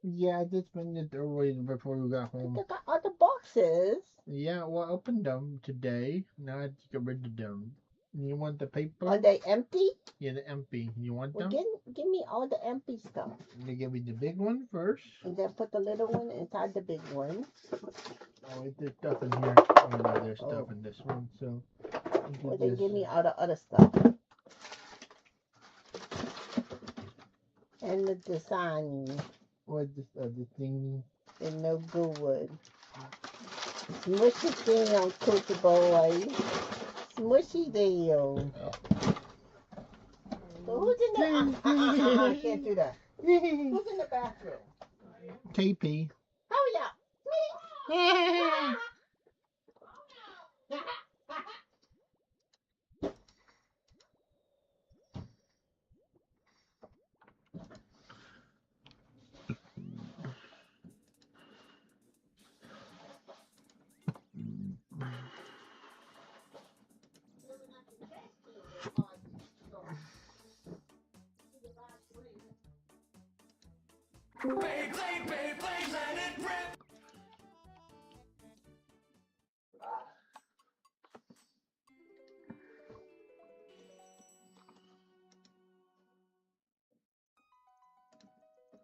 [SPEAKER 2] Yeah, I just went it early before we got home.
[SPEAKER 9] They got other boxes.
[SPEAKER 2] Yeah, well, I opened them today. Now I have to get rid of them. You want the paper?
[SPEAKER 9] Are they empty?
[SPEAKER 2] Yeah, they're empty. You want
[SPEAKER 9] Well,
[SPEAKER 2] them?
[SPEAKER 9] give me all the empty stuff.
[SPEAKER 2] Let me give you the big one first.
[SPEAKER 9] And then put the little one inside the big one.
[SPEAKER 2] Oh, wait, there's stuff in here. Oh, no, there's stuff in this one, so...
[SPEAKER 9] Well, then give me all the other stuff. And the design.
[SPEAKER 2] What's this other thing?
[SPEAKER 9] And no good. Smushy thing on Cookie Boy. Smushy deal. So who's in the... I can't do that. Who's in the bathroom?
[SPEAKER 2] KP.
[SPEAKER 9] Hurry up. Me.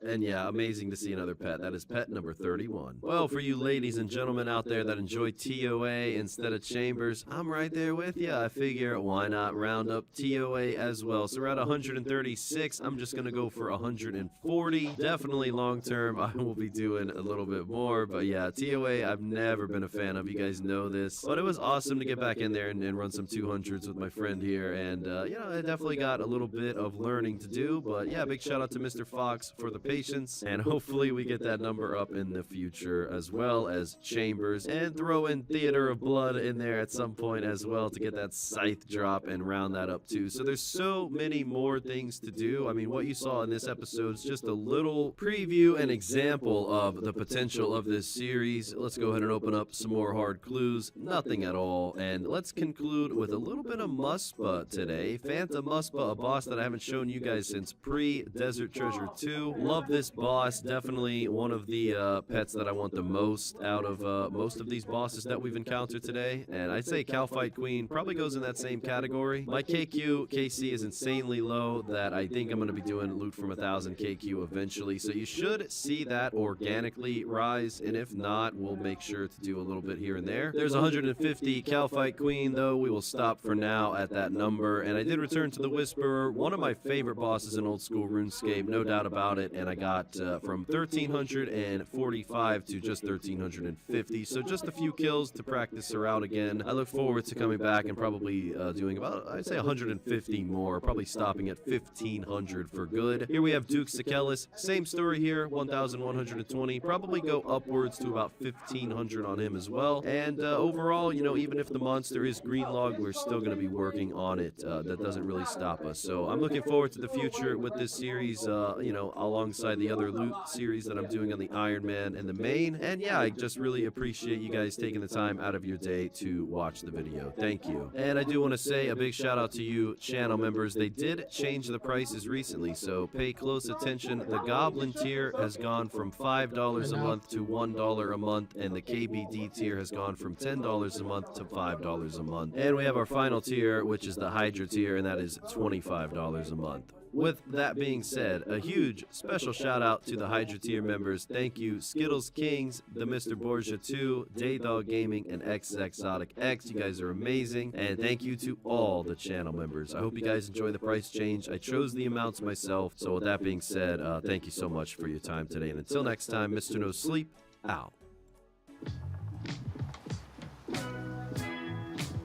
[SPEAKER 7] And yeah, amazing to see another pet. That is pet number 31. Well, for you ladies and gentlemen out there that enjoy TOA instead of Chambers, I'm right there with you. I figure why not round up TOA as well. So we're at 136. I'm just going to go for 140. Definitely long term, I will be doing a little bit more. But yeah, TOA, I've never been a fan of. You guys know this. But it was awesome to get back in there and run some 200s with my friend here. And, you know, I definitely got a little bit of learning to do. But yeah, big shout out to Mr. Fox for the patience, and hopefully we get that number up in the future, as well as Chambers, and throw in Theater of Blood in there at some point as well to get that Scythe drop and round that up too. So there's so many more things to do. I mean, what you saw in this episode is just a little preview and example of the potential of this series. Let's go ahead and open up some more hard clues. Nothing at all. And let's conclude with a little bit of Muspa today. Phantom Muspa, a boss that I haven't shown you guys since pre-Desert Treasure 2. Love this boss. Definitely one of the pets that I want the most out of most of these bosses that we've encountered today. And I'd say Calfight Queen probably goes in that same category. My KC is insanely low that I think I'm going to be doing loot from 1000 KQ eventually. So you should see that organically rise. And if not, we'll make sure to do a little bit here and there. There's 150 Calfight Queen though. We will stop for now at that number. And I did return to the Whisperer, one of my favorite bosses in old school RuneScape, no doubt about it. And I got from 1345 to just 1350. So just a few kills to practice her out again. I look forward to coming back and probably doing about, I'd say 150 more, probably stopping at 1500 for good. Here we have Duke Sikellis, same story here, 1120, probably go upwards to about 1500 on him as well. And overall, you know, even if the monster is Greenlog, we're still going to be working on it. That doesn't really stop us. So I'm looking forward to the future with this series, you know, alongside the other loot series that I'm doing on the Iron Man and the main. And yeah, I just really appreciate you guys taking the time out of your day to watch the video. Thank you. And I do want to say a big shout out to you channel members. They did change the prices recently, so pay close attention. The Goblin tier has gone from $5 a month to $1 a month, and the KBD tier has gone from $10 a month to $5 a month. And we have our final tier, which is the Hydra tier, and that is $25 a month. With that being said, a huge special shout out to the Hydra tier members. Thank you, Skittles Kings, the Mr. Borgia 2, Daydog Gaming, and X Exotic X. You guys are amazing. And thank you to all the channel members. I hope you guys enjoy the price change. I chose the amounts myself. So with that being said, thank you so much for your time today. And until next time, Mr. No Sleep, out.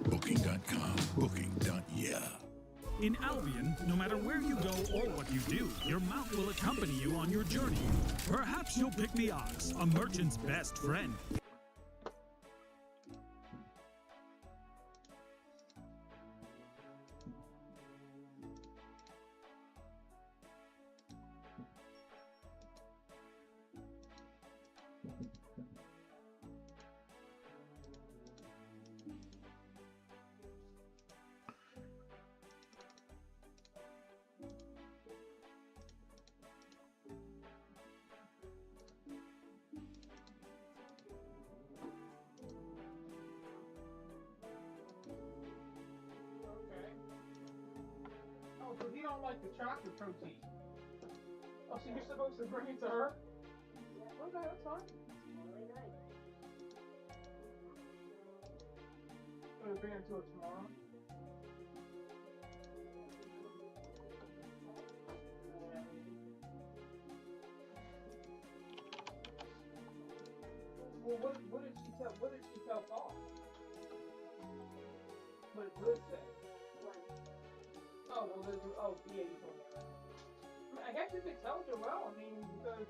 [SPEAKER 1] Booking.com, booking.yeah.
[SPEAKER 10] In Albion, no matter where you go or what you do, your mount will accompany you on your journey. Perhaps you'll pick the ox, a merchant's best friend.
[SPEAKER 2] So he don't like the chocolate protein. Oh, so you're supposed to bring it to her? Okay, that's fine. I'm gonna bring it to her tomorrow. Well, what did she tell Paul? What did Liz say? Oh, well, yeah, you told me. I mean, I guess you could tell Joel, I mean, because,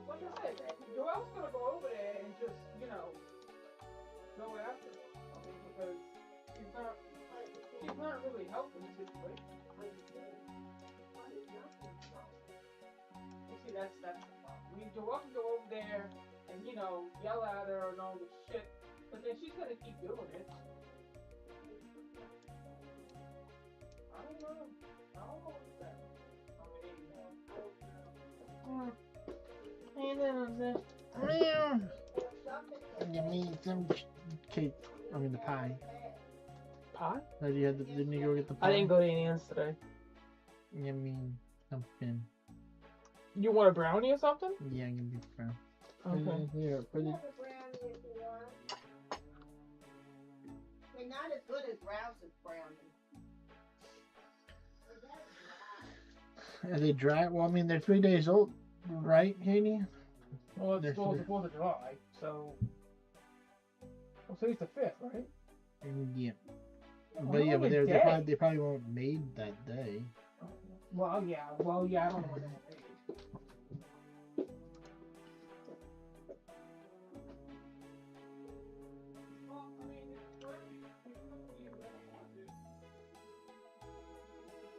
[SPEAKER 2] like I said, Joel's gonna go over there and just, you know, go after her. I mean, because she's not really helping the situation. You see, that's the problem. I mean, Joel can go over there and, you know, yell at her and all this shit, but then she's gonna keep doing it. I don't know what's that. You need some cake. I mean the pie.
[SPEAKER 11] Pie?
[SPEAKER 2] No, didn't you go get the pie?
[SPEAKER 11] I didn't go to Indiana's today.
[SPEAKER 2] You mean something?
[SPEAKER 11] You want a brownie or something?
[SPEAKER 2] Yeah, I'm gonna be brown.
[SPEAKER 11] Okay.
[SPEAKER 2] Here, put it.
[SPEAKER 9] They're not as good as Rouse's brownies.
[SPEAKER 2] Are they dry? Well, I mean, they're 3 days old, right, Katie?
[SPEAKER 11] Well,
[SPEAKER 2] They're
[SPEAKER 11] it's supposed
[SPEAKER 2] three.
[SPEAKER 11] to July, so. Well, today's the 5th, right?
[SPEAKER 2] Yeah.
[SPEAKER 11] Oh,
[SPEAKER 2] But yeah,
[SPEAKER 11] only
[SPEAKER 2] but
[SPEAKER 11] a
[SPEAKER 2] they
[SPEAKER 11] day.
[SPEAKER 2] probably won't made that day.
[SPEAKER 11] Well, yeah. Well, yeah. I don't know what that is.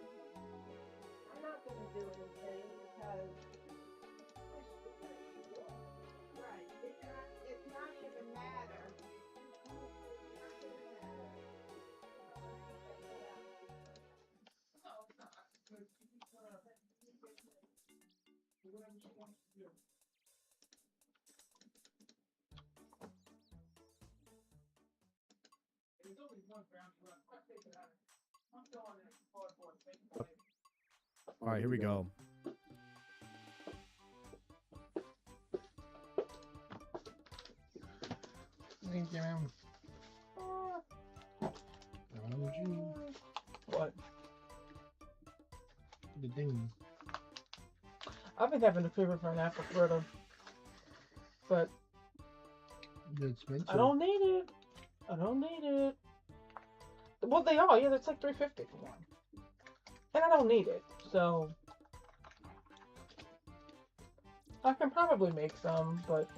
[SPEAKER 9] I'm not gonna do anything because. Right. It's not gonna matter.
[SPEAKER 12] All right, here we go.
[SPEAKER 2] Thank you, ma'am.
[SPEAKER 11] What?
[SPEAKER 2] The thing.
[SPEAKER 11] I've been having a favorite for an apple fritter, but
[SPEAKER 2] They're expensive.
[SPEAKER 11] I don't need it. I don't need it. Well, they are. Yeah, that's like $3.50 for one, and I don't need it. So I can probably make some, but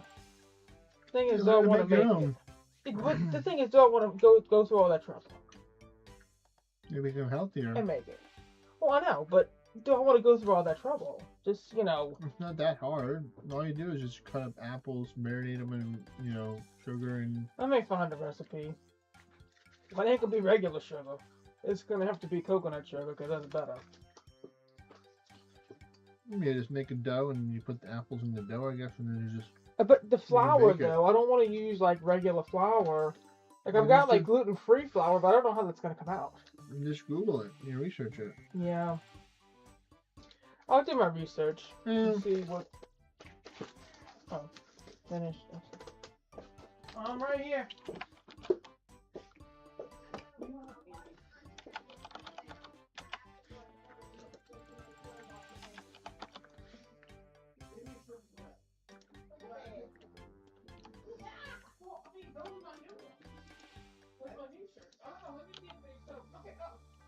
[SPEAKER 11] the thing is,
[SPEAKER 2] You
[SPEAKER 11] do I
[SPEAKER 2] learn to
[SPEAKER 11] want to
[SPEAKER 2] make your
[SPEAKER 11] make
[SPEAKER 2] own.
[SPEAKER 11] it? But the thing is, do I want to go through all that trouble
[SPEAKER 2] You become healthier.
[SPEAKER 11] and make it? Well, I know, but do I want to go through all that trouble? Just, you know.
[SPEAKER 2] It's not that hard. All you do is just cut up apples, marinate them in, sugar and.
[SPEAKER 11] I may find a recipe. But it ain't gonna be regular sugar. It's gonna have to be coconut sugar because that's better.
[SPEAKER 2] You just make a dough and you put the apples in the dough, I guess, and then you just.
[SPEAKER 11] But the flour,
[SPEAKER 2] bake it.
[SPEAKER 11] though, I don't want to use like regular flour. Like
[SPEAKER 2] Well,
[SPEAKER 11] I've got
[SPEAKER 2] you
[SPEAKER 11] like
[SPEAKER 2] should-
[SPEAKER 11] gluten-free flour, but I don't know how that's gonna come out.
[SPEAKER 2] You just Google it. You research it.
[SPEAKER 11] Yeah. I'll do my research
[SPEAKER 2] Mm.
[SPEAKER 11] and see what. Oh, finished. I'm right here.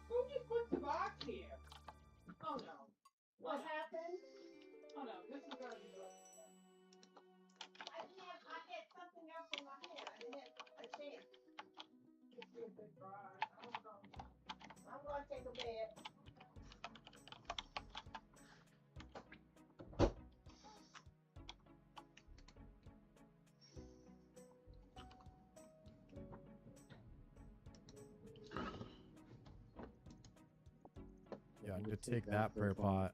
[SPEAKER 11] Who just put the box here? Oh no.
[SPEAKER 9] What happened?
[SPEAKER 11] Oh no, this is already done.
[SPEAKER 9] I had something else in my head. I didn't have a chance. I'm gonna take a bed.
[SPEAKER 12] Yeah, I'm gonna take that prayer pot.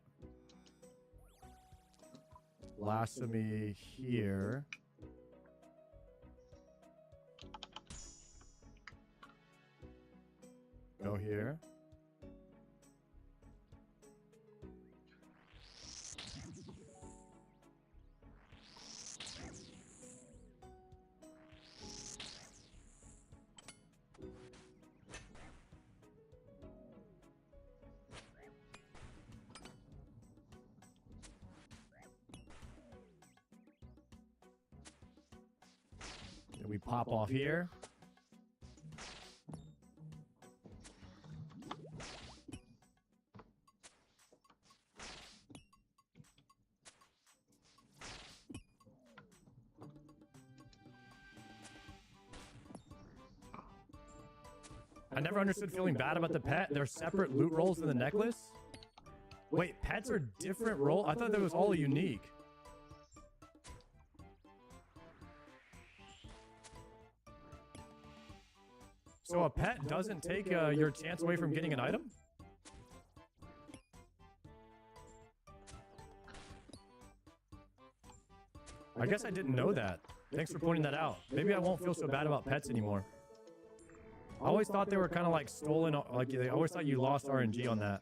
[SPEAKER 12] Blasphemy here. Go here. Then we pop off here. I never understood feeling bad about the pet. They're separate loot rolls in the necklace? Wait, pets are different roll? I thought that was all unique. So a pet doesn't take your chance away from getting an item? I guess I didn't know that. Thanks for pointing that out. Maybe I won't feel so bad about pets anymore. I always thought they were kind of like stolen, like they always thought you lost RNG on that.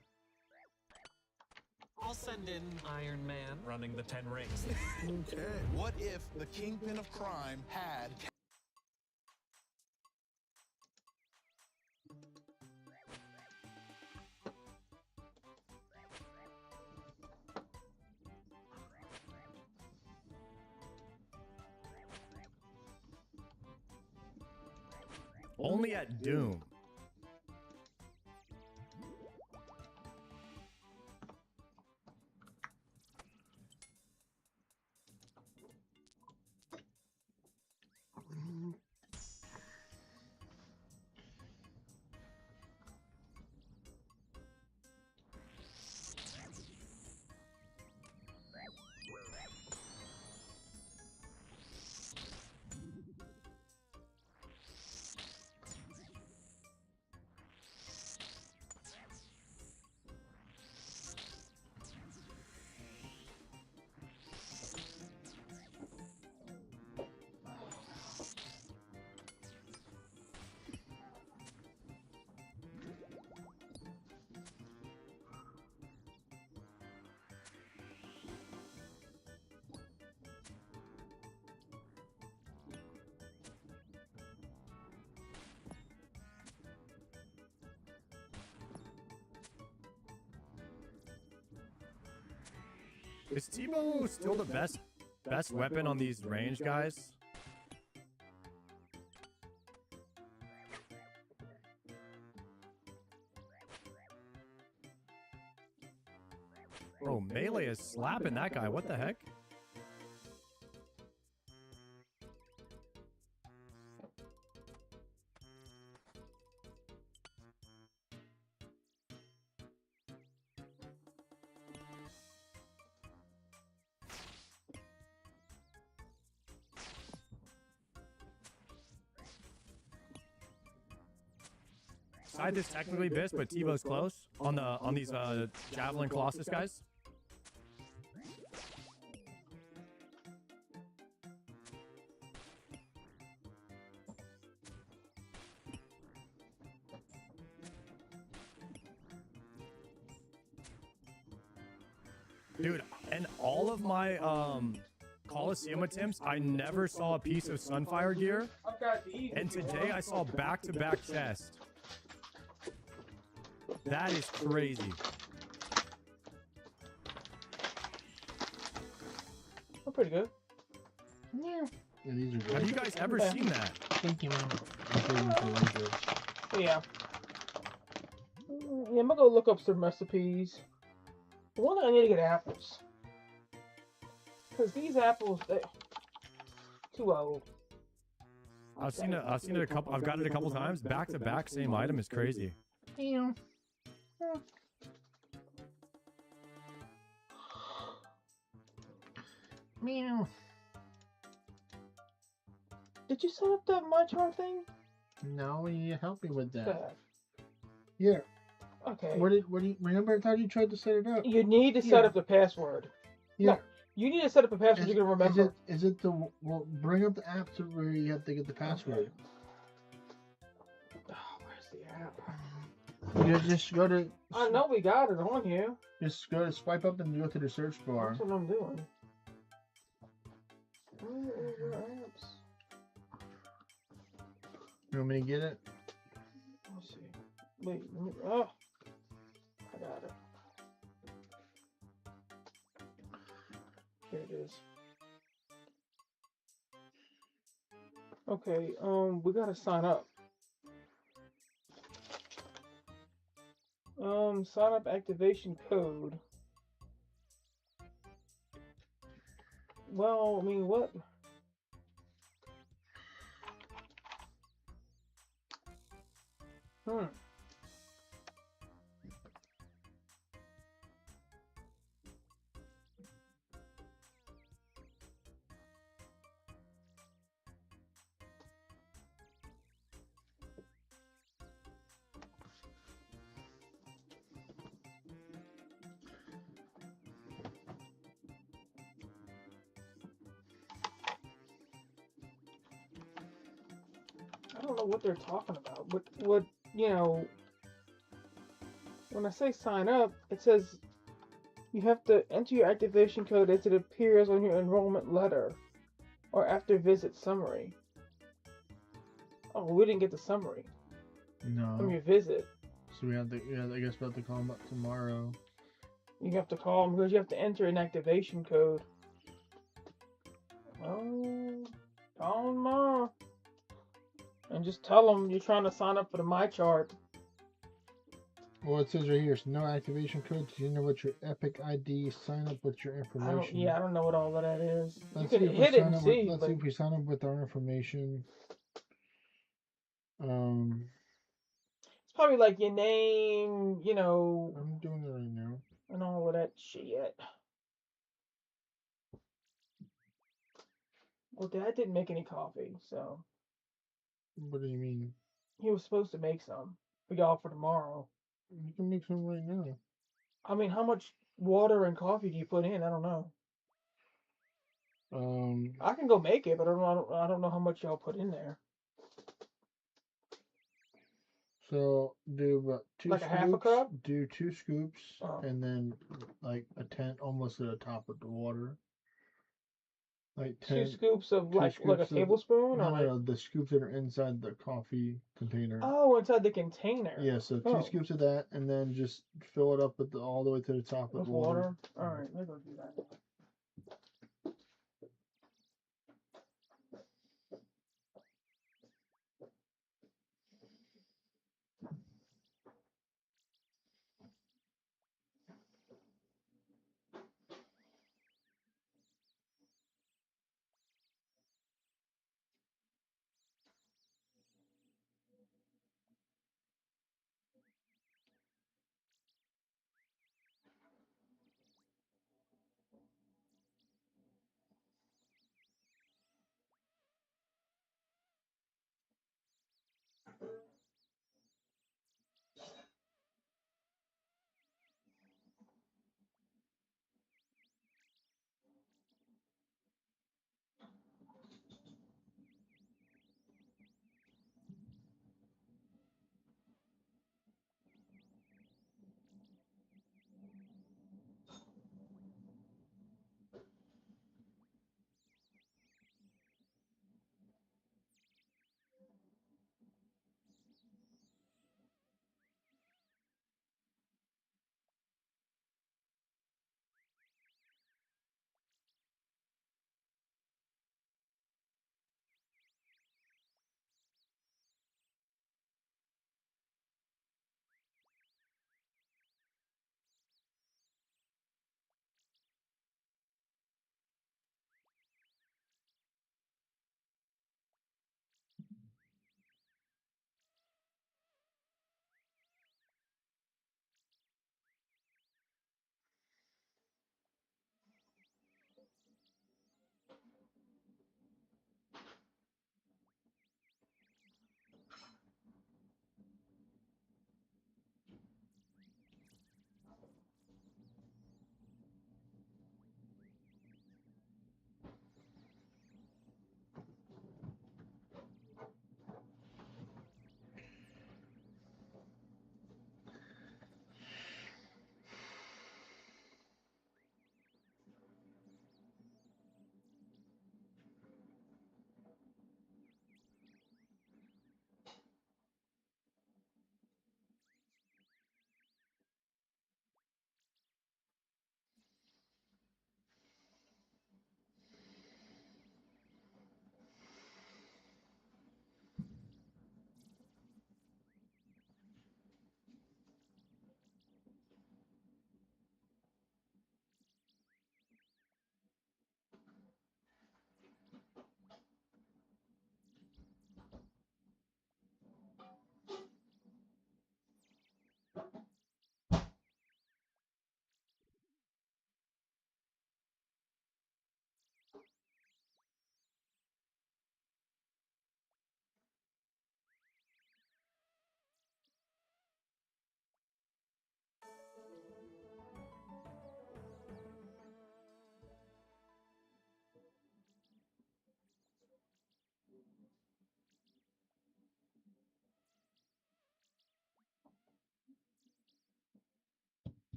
[SPEAKER 13] I'll send in Iron Man running the 10 rings.
[SPEAKER 1] Okay. What if the kingpin of crime had...
[SPEAKER 12] Only at Doom. Is Tebow still the best weapon on these range guys? Bro, Melee is slapping that guy. What the heck? Side is technically Biss, but Tebow's close on these Javelin Colossus guys. Dude, and all of my Coliseum attempts, I never saw a piece of Sunfire gear. And today I saw back-to-back chests. That is crazy.
[SPEAKER 11] We're pretty good.
[SPEAKER 2] Yeah. Yeah, these are good.
[SPEAKER 12] Have you guys ever seen that?
[SPEAKER 2] Thank you, man. I'm saving for later.
[SPEAKER 11] Yeah. Yeah, I'm gonna go look up some recipes. One, I need to get apples. Because these apples, they too old.
[SPEAKER 12] I've seen it a couple. I've got it a couple times. Back to back, same item is crazy.
[SPEAKER 2] Yeah. Meow.
[SPEAKER 11] Did you set up the My Char thing?
[SPEAKER 2] No, you help me with that.
[SPEAKER 11] Good.
[SPEAKER 2] Yeah.
[SPEAKER 11] Okay.
[SPEAKER 2] What do you remember? I thought you tried to set it up.
[SPEAKER 11] You need to set up the password.
[SPEAKER 2] Yeah.
[SPEAKER 11] No, you need to set up a password you're gonna remember.
[SPEAKER 2] Is it the well? Bring up the app to where you have to get the password.
[SPEAKER 11] Oh, where's the app?
[SPEAKER 2] You just go to.
[SPEAKER 11] I know we got it on here.
[SPEAKER 2] Just go to swipe up and go to the search bar.
[SPEAKER 11] That's what I'm doing. Where is your apps?
[SPEAKER 2] You want me to get it?
[SPEAKER 11] Let's see. Wait, let me, oh, I got it. Here it is. Okay, we gotta sign up. Sign up activation code. Well, I mean, what? I don't know what they're talking about. What you know, when I say sign up, it says you have to enter your activation code as it appears on your enrollment letter or after visit summary. Oh, we didn't get the summary
[SPEAKER 2] No.
[SPEAKER 11] from your visit.
[SPEAKER 2] So we have to. Yeah, I guess we have to call them up tomorrow.
[SPEAKER 11] You have to call them because you have to enter an activation code. Oh, call them tomorrow. And just tell them you're trying to sign up for the My Chart.
[SPEAKER 2] Well, it says right here, so no activation code. You know what your Epic ID? Sign up with your information.
[SPEAKER 11] I don't know what all of that is.
[SPEAKER 2] Let's
[SPEAKER 11] You
[SPEAKER 2] see
[SPEAKER 11] could
[SPEAKER 2] if we
[SPEAKER 11] hit it
[SPEAKER 2] sign
[SPEAKER 11] and
[SPEAKER 2] up
[SPEAKER 11] see.
[SPEAKER 2] with, let's
[SPEAKER 11] but
[SPEAKER 2] see if we sign up with our information.
[SPEAKER 11] It's probably like your name, you know.
[SPEAKER 2] I'm doing it right now.
[SPEAKER 11] And all of that shit. Well, Dad didn't make any coffee, so
[SPEAKER 2] What do you mean?
[SPEAKER 11] he was supposed to make some for y'all for tomorrow.
[SPEAKER 2] You can make some right now.
[SPEAKER 11] I mean, how much water and coffee do you put in? I don't know. I can go make it, but I don't know how much y'all put in there.
[SPEAKER 2] So do about two
[SPEAKER 11] Like a
[SPEAKER 2] scoops.
[SPEAKER 11] half a cup?
[SPEAKER 2] Do 2 scoops,
[SPEAKER 11] Oh.
[SPEAKER 2] and then like a 10, almost to the top of the water. Like 10.
[SPEAKER 11] 2 scoops of
[SPEAKER 2] two
[SPEAKER 11] like a
[SPEAKER 2] scoops of-
[SPEAKER 11] tablespoon,
[SPEAKER 2] No,
[SPEAKER 11] or like
[SPEAKER 2] no, the scoops that are inside the coffee container.
[SPEAKER 11] oh, inside the container.
[SPEAKER 2] Yeah, so 2
[SPEAKER 11] Oh.
[SPEAKER 2] scoops of that, and then just fill it up with all the way to the top
[SPEAKER 11] With
[SPEAKER 2] with
[SPEAKER 11] water. All right, let's go do that.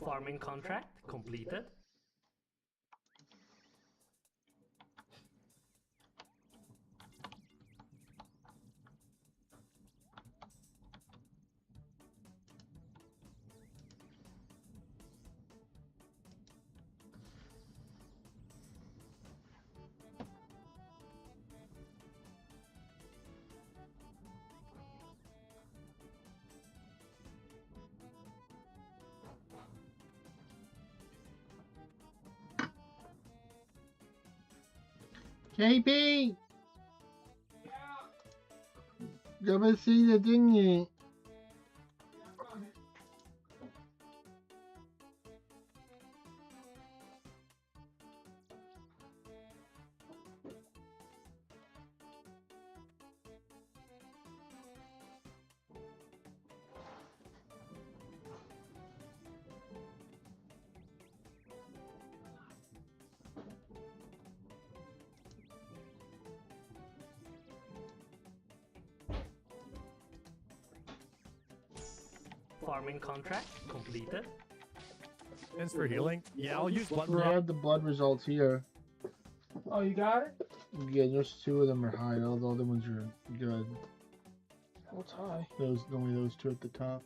[SPEAKER 3] Farming contract completed.
[SPEAKER 2] JP! Come see the thingy.
[SPEAKER 3] Farming contract completed.
[SPEAKER 12] Thanks for healing. Yeah, I'll use blood.
[SPEAKER 2] I have the blood results here.
[SPEAKER 11] Oh, you got it?
[SPEAKER 2] Yeah, just 2 of them are high. All the other ones are good.
[SPEAKER 11] What's high?
[SPEAKER 2] Only those 2 at the top.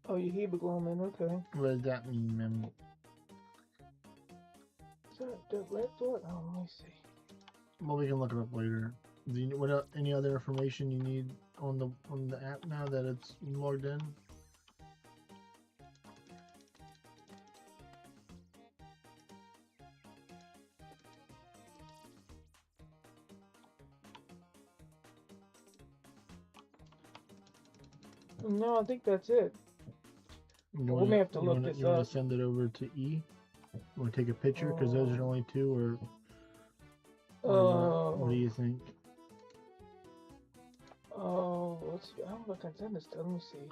[SPEAKER 11] Oh, your hemoglobin, okay.
[SPEAKER 2] What does that mean, man?
[SPEAKER 11] Is that the red dot? Oh, let me see.
[SPEAKER 2] Well, we can look it up later. Do you, any other information you need on the app now that it's logged in?
[SPEAKER 11] No, I think that's it. We may have to look this
[SPEAKER 2] You want
[SPEAKER 11] up.
[SPEAKER 2] to send it over to E? You want to take a picture? Because those are the only 2, or what do you think?
[SPEAKER 11] Oh, let's see. I don't know if I can send this to. Let me see.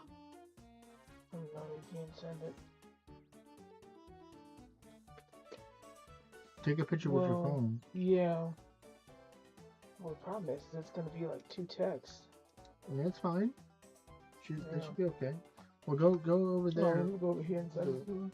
[SPEAKER 11] No, you can't send it.
[SPEAKER 2] Take a picture with your phone.
[SPEAKER 11] Yeah. Well, the problem is it's going to be like 2 texts.
[SPEAKER 2] Yeah, that's fine. That
[SPEAKER 11] Yeah.
[SPEAKER 2] should be okay. Well, go over
[SPEAKER 11] Oh,
[SPEAKER 2] there.
[SPEAKER 11] let me go over here and send it to you.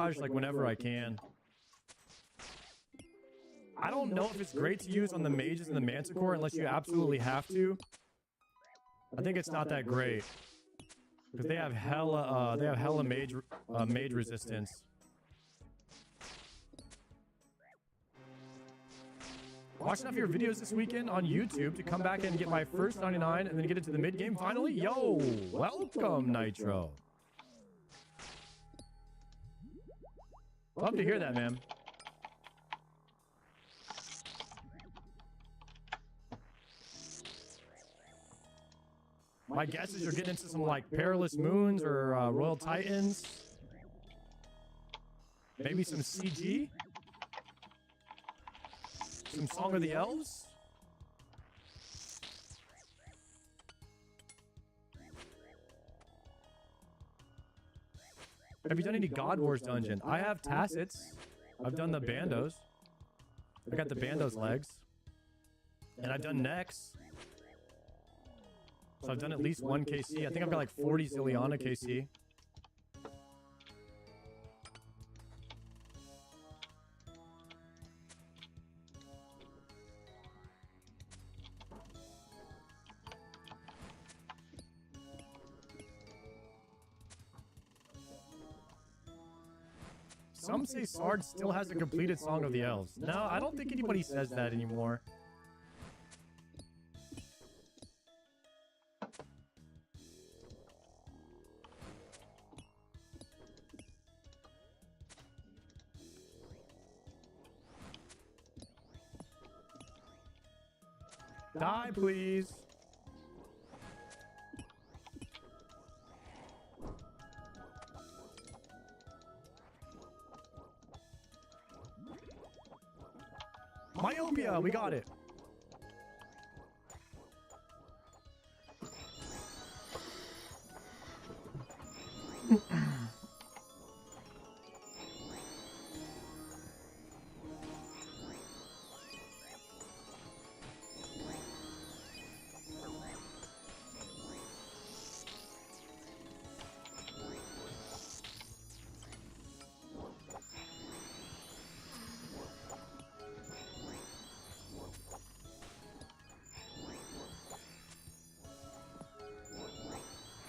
[SPEAKER 12] Just like whenever I can. I don't know if it's great to use on the mages and the manticore unless you absolutely have to. I think it's not that great because they have hella mage resistance. Watch enough of your videos this weekend on YouTube to come back and get my first 99 and then get into the mid game finally. Yo, welcome Nitro. Love to hear that, man. My guess is you're getting into some like Perilous Moons or Royal Titans. Maybe some CG. Some Song of the Elves. Have you done any God Wars dungeon? I have Tacits. I've done the Bandos. I got the Bando's legs. And I've done necks. So I've done at least one KC. I think I've got like 40 Zilliana KC. Some say Sard still has a completed Song of the Elves. No, I don't think anybody says that anymore. Die, please. Myopia, we got it.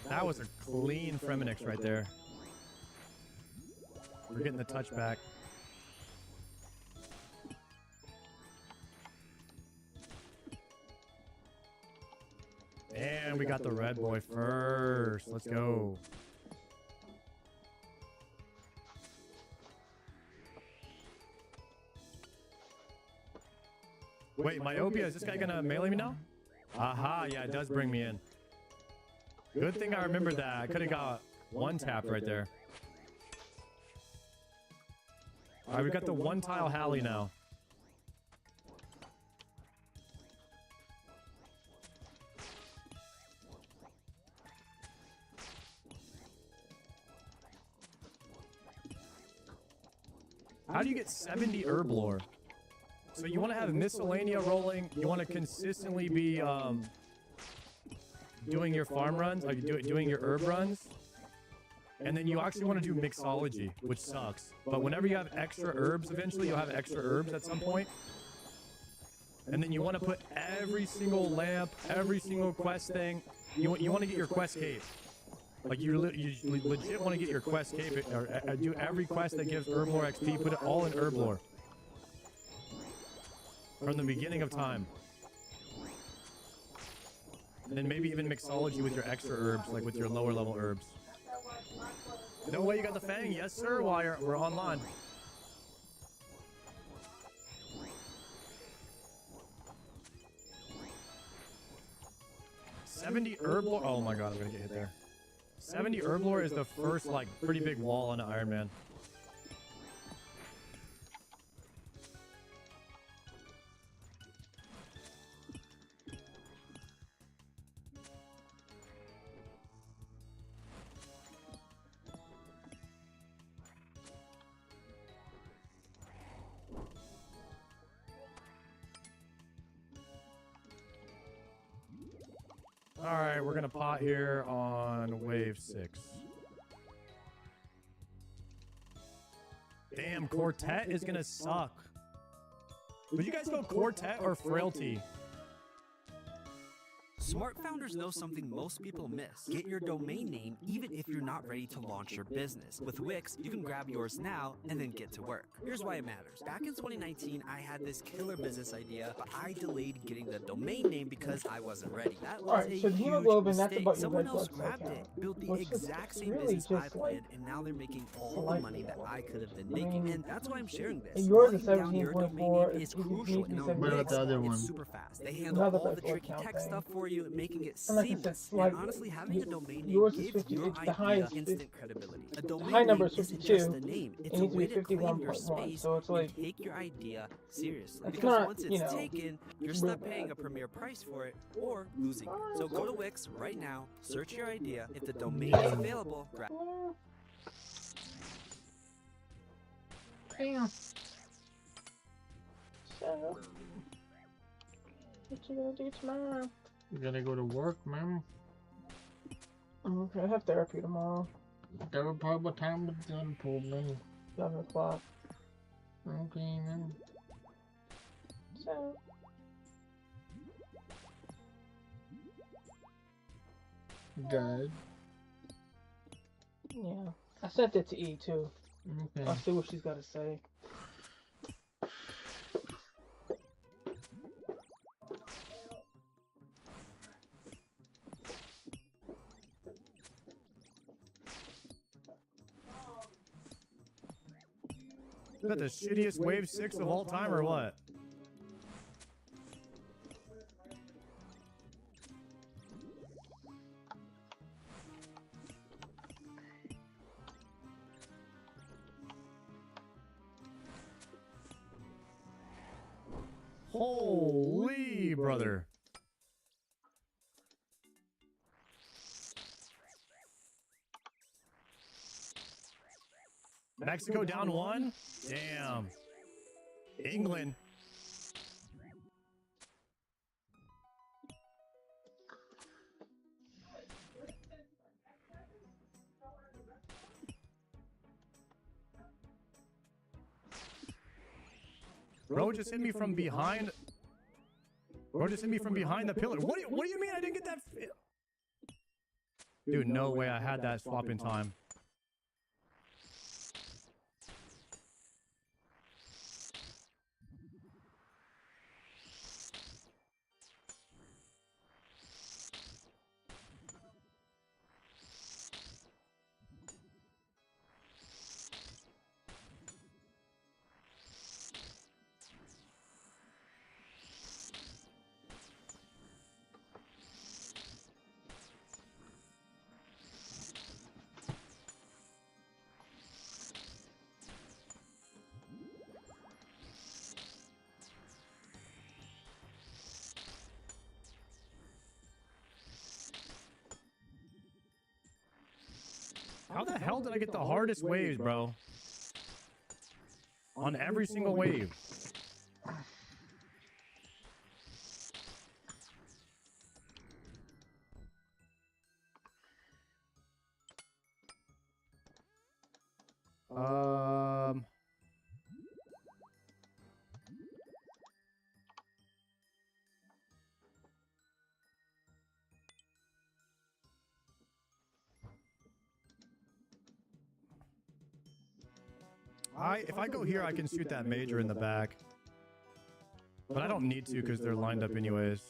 [SPEAKER 12] That was a clean Fremenix right there. We're getting the touch back. And we got the red boy first. Let's go. Wait, Myopia, is this guy gonna melee me now? Aha, yeah, it does bring me in. Good thing I remembered that. I could have got one tap right there. Alright, we got the one tile Hallie now. How do you get 70 herb lore? So you want to have miscellanea rolling. You want to consistently be doing your farm runs, like doing your herb runs. And then you actually want to do mixology, which sucks. But whenever you have extra herbs, eventually you'll have extra herbs at some point. And then you want to put every single lamp, every single quest thing. You want to get your quest cape. Like you legit want to get your quest cape, or do every quest that gives herb lore XP. Put it all in herb lore from the beginning of time. And then maybe even mixology with your extra herbs, like with your lower level herbs. No way, you got the Fang? Yes, sir. While we're online. $70 herb lore. Oh my god, I'm gonna get hit there. 70 herb lore is the first, like, pretty big wall on an Iron Man. Alright, we're gonna pot here on wave 6. Damn, Quartet is gonna suck. Would you guys go Quartet or Frailty?
[SPEAKER 14] Smart founders know something most people miss. Get your domain name even if you're not ready to launch your business. With Wix, you can grab yours now and then get to work. Here's why it matters. Back in 2019, I had this killer business idea, but I delayed getting the domain name because I wasn't ready. That was a
[SPEAKER 11] so
[SPEAKER 14] huge
[SPEAKER 11] hemoglobin, that's
[SPEAKER 14] mistake.
[SPEAKER 11] about your
[SPEAKER 14] Someone
[SPEAKER 11] red
[SPEAKER 14] else
[SPEAKER 11] blood cell
[SPEAKER 14] grabbed it,
[SPEAKER 11] count.
[SPEAKER 14] built the
[SPEAKER 11] Which is
[SPEAKER 14] exact same
[SPEAKER 11] really
[SPEAKER 14] business I
[SPEAKER 11] just
[SPEAKER 14] planned, and now they're making all the
[SPEAKER 11] like
[SPEAKER 14] money that I could have been
[SPEAKER 11] I
[SPEAKER 14] making.
[SPEAKER 11] mean,
[SPEAKER 14] And that's why I'm sharing this.
[SPEAKER 11] and yours is
[SPEAKER 14] Locking down your
[SPEAKER 11] 17.4,
[SPEAKER 14] domain name
[SPEAKER 11] it's
[SPEAKER 14] is crucial, and on
[SPEAKER 2] What about
[SPEAKER 14] Wix,
[SPEAKER 2] the other
[SPEAKER 14] it's
[SPEAKER 2] one?
[SPEAKER 14] super fast. They handle
[SPEAKER 11] Another
[SPEAKER 14] all the
[SPEAKER 11] red blood
[SPEAKER 14] tricky
[SPEAKER 11] count
[SPEAKER 14] tech
[SPEAKER 11] thing.
[SPEAKER 14] stuff for you, making it
[SPEAKER 11] And like I said,
[SPEAKER 14] seamless.
[SPEAKER 11] like,
[SPEAKER 14] And honestly, having a domain name
[SPEAKER 11] yours is
[SPEAKER 14] gives
[SPEAKER 11] 50,
[SPEAKER 14] your
[SPEAKER 11] it's the
[SPEAKER 14] idea
[SPEAKER 11] highest,
[SPEAKER 14] instant credibility. A
[SPEAKER 11] the
[SPEAKER 14] domain
[SPEAKER 11] high number
[SPEAKER 14] name
[SPEAKER 11] is
[SPEAKER 14] isn't
[SPEAKER 11] 52,
[SPEAKER 14] just a name;
[SPEAKER 11] it
[SPEAKER 14] it's a
[SPEAKER 11] needs to
[SPEAKER 14] way
[SPEAKER 11] be
[SPEAKER 14] to claim your
[SPEAKER 11] 51.1,
[SPEAKER 14] space
[SPEAKER 11] so it's like,
[SPEAKER 14] and take your idea seriously.
[SPEAKER 11] it's
[SPEAKER 14] Because
[SPEAKER 11] not,
[SPEAKER 14] once
[SPEAKER 11] you
[SPEAKER 14] it's
[SPEAKER 11] know,
[SPEAKER 14] taken, you're
[SPEAKER 11] real
[SPEAKER 14] stuck
[SPEAKER 11] bad.
[SPEAKER 14] paying a premier price for it or losing it. So go to Wix right now, search your idea. If the domain is available, grab.
[SPEAKER 11] Damn. So, what you gonna do tomorrow?
[SPEAKER 2] You gotta go to work, man.
[SPEAKER 11] Okay, I have therapy tomorrow.
[SPEAKER 2] What time was done for me?
[SPEAKER 11] 11 o'clock.
[SPEAKER 2] Okay, man.
[SPEAKER 11] So.
[SPEAKER 2] Good.
[SPEAKER 11] Yeah. I sent it to E too.
[SPEAKER 2] Okay.
[SPEAKER 11] I'll see what she's got to say.
[SPEAKER 12] Is that the shittiest Wave 6 of all time or what? Holy brother. Mexico down 1? Damn. England. Bro just hit me from behind. Bro just hit me from behind the pillar. What do you mean I didn't get that? Dude, no way I had that swap in time. How the hell did I get the hardest waves, bro? On every single wave. If I go here, I can shoot that major in the back. But I don't need to because they're lined up anyways.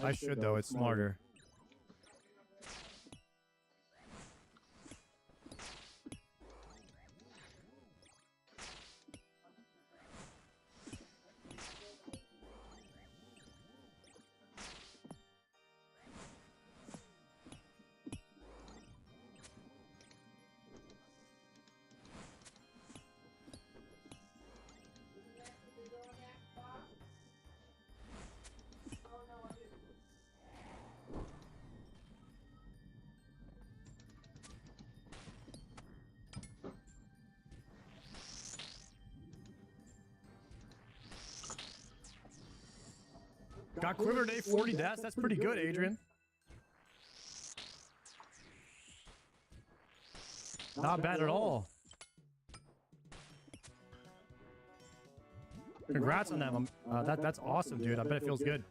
[SPEAKER 12] I should though, it's smarter. Got quiver day 40 deaths. That's pretty good, Adrian. Not bad at all. Congrats on that. That's awesome, dude. I bet it feels good.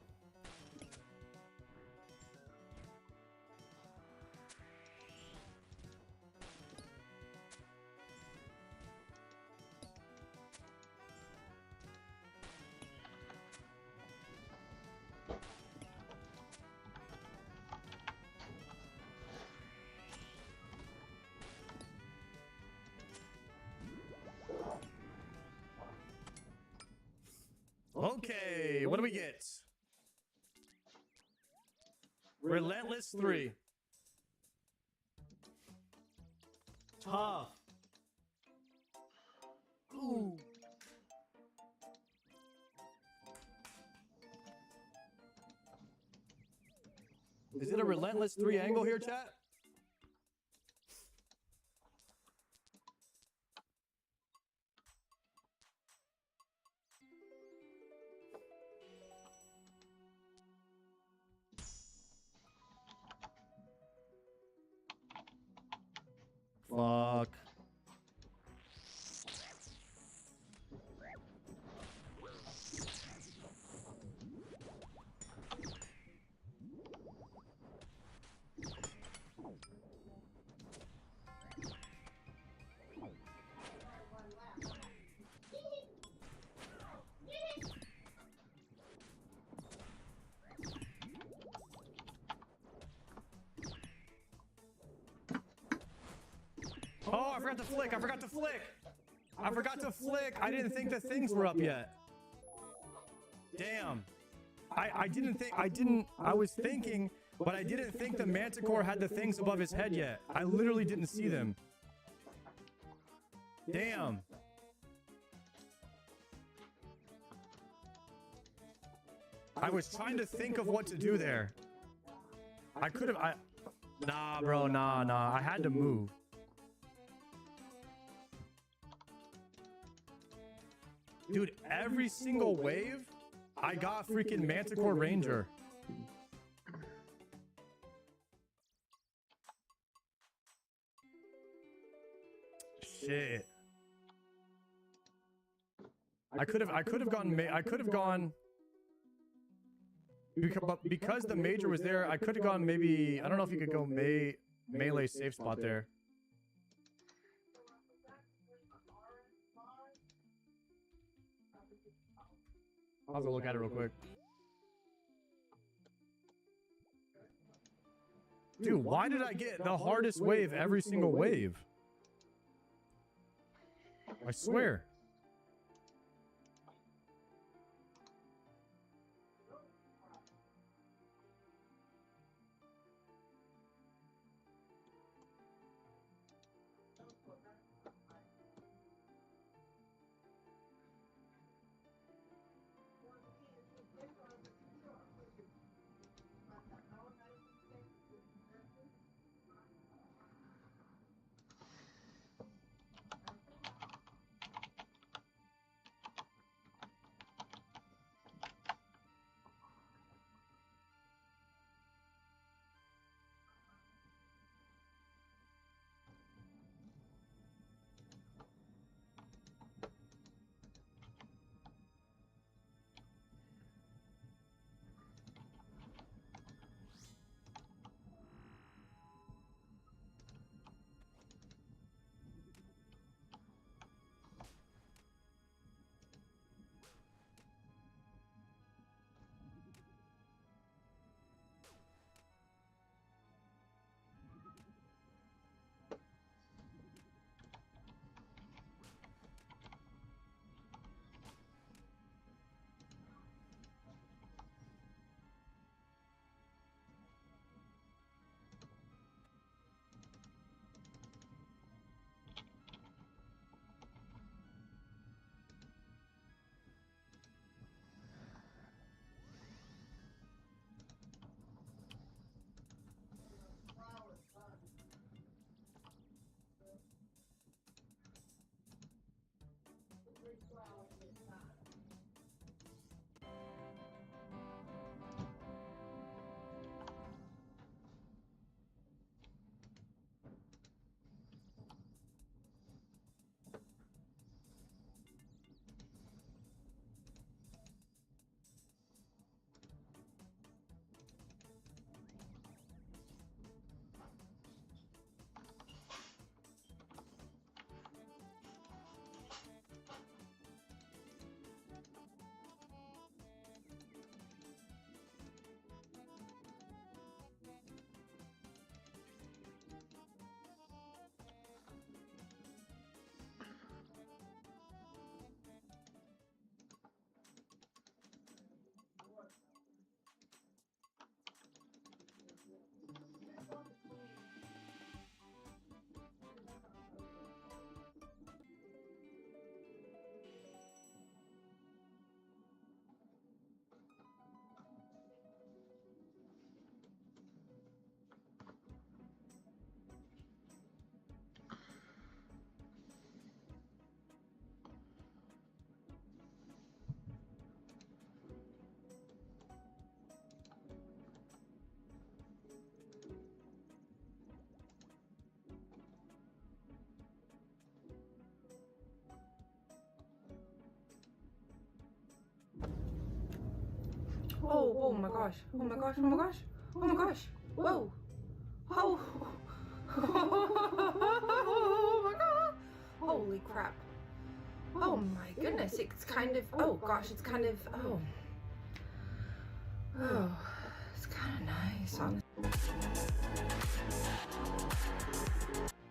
[SPEAKER 12] Okay, what do we get? Relentless 3.
[SPEAKER 13] Tough.
[SPEAKER 12] Ooh. Is it a relentless 3 angle here, chat? Fuck. Oh, I forgot to flick. I forgot to flick. I forgot to flick. I didn't think the things were up yet. Damn. I was thinking, but I didn't think the Manticore had the things above his head yet. I literally didn't see them. Damn. I was trying to think of what to do there. I could have, nah, bro, nah. I had to move. Dude, every single wave, I got freaking Manticore Ranger. Shit. I could have gone because the major was there, I could have gone maybe, I don't know if you could go melee safe spot there. I'll have to look at it real quick. Dude, why did I get the hardest wave every single wave? I swear.
[SPEAKER 15] Oh my gosh. Oh my gosh. Oh my gosh. Oh my gosh. Whoa. Oh. Oh my god. Holy crap. Oh my goodness. It's kind of, oh gosh, it's kind of, oh. Oh. It's kind of nice, honestly.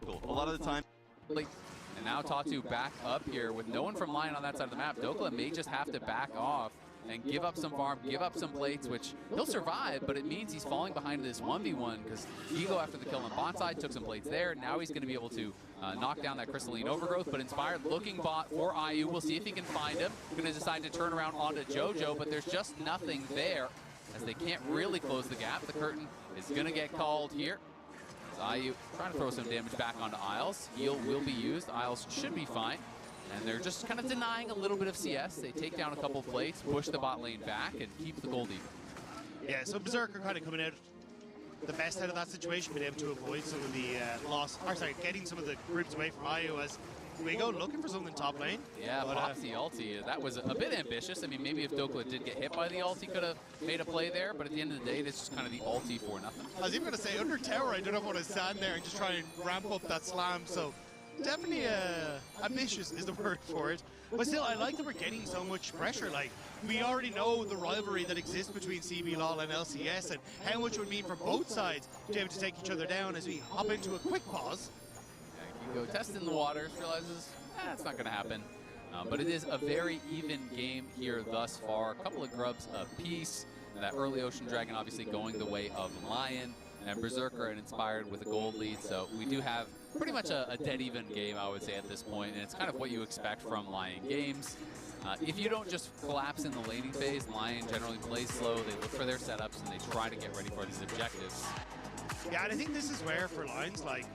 [SPEAKER 16] A lot of the time. And now Tatu back up here with no one from Lion on that side of the map. Dokla may just have to back off and give up some farm, give up some plates, which he'll survive, but it means he's falling behind this 1v1 because Ego, after the kill on bot side, took some plates there. Now he's going to be able to knock down that Crystalline Overgrowth, but Inspired looking bot for IU. We'll see if he can find him. Going to decide to turn around onto JoJo, but there's just nothing there as they can't really close the gap. The curtain is going to get called here. IU trying to throw some damage back onto Isles. Heal will be used. Isles should be fine. And they're just kind of denying a little bit of CS. They take down a couple plates, push the bot lane back, and keep the gold even.
[SPEAKER 17] Yeah, so Berserker kind of coming out the best out of that situation, being able to avoid some of the getting some of the groups away from IU as we go looking for something top lane.
[SPEAKER 16] Yeah, pops the ulti. That was a bit ambitious. I mean, maybe if Dokla did get hit by the ulti, he could have made a play there, but at the end of the day, it's just kind of the ulti for nothing.
[SPEAKER 17] I was even going to say, under tower, I don't know if I want to stand there and just try and ramp up that slam, so definitely ambitious is the word for it. But still, I like that we're getting so much pressure. Like, we already know the rivalry that exists between CB LOL and LCS and how much it would mean for both sides to be able to take each other down as we hop into a quick pause.
[SPEAKER 16] Go testing the waters, realizes it's not going to happen. But it is a very even game here thus far. A couple of grubs apiece. That early Ocean Dragon obviously going the way of Lion, and Berserker and Inspired with a gold lead. So we do have pretty much a dead even game, I would say, at this point, and it's kind of what you expect from Lion games. If you don't just collapse in the laning phase, Lion generally plays slow. They look for their setups and they try to get ready for these objectives.
[SPEAKER 17] Yeah, and I think this is where, for Lions, like,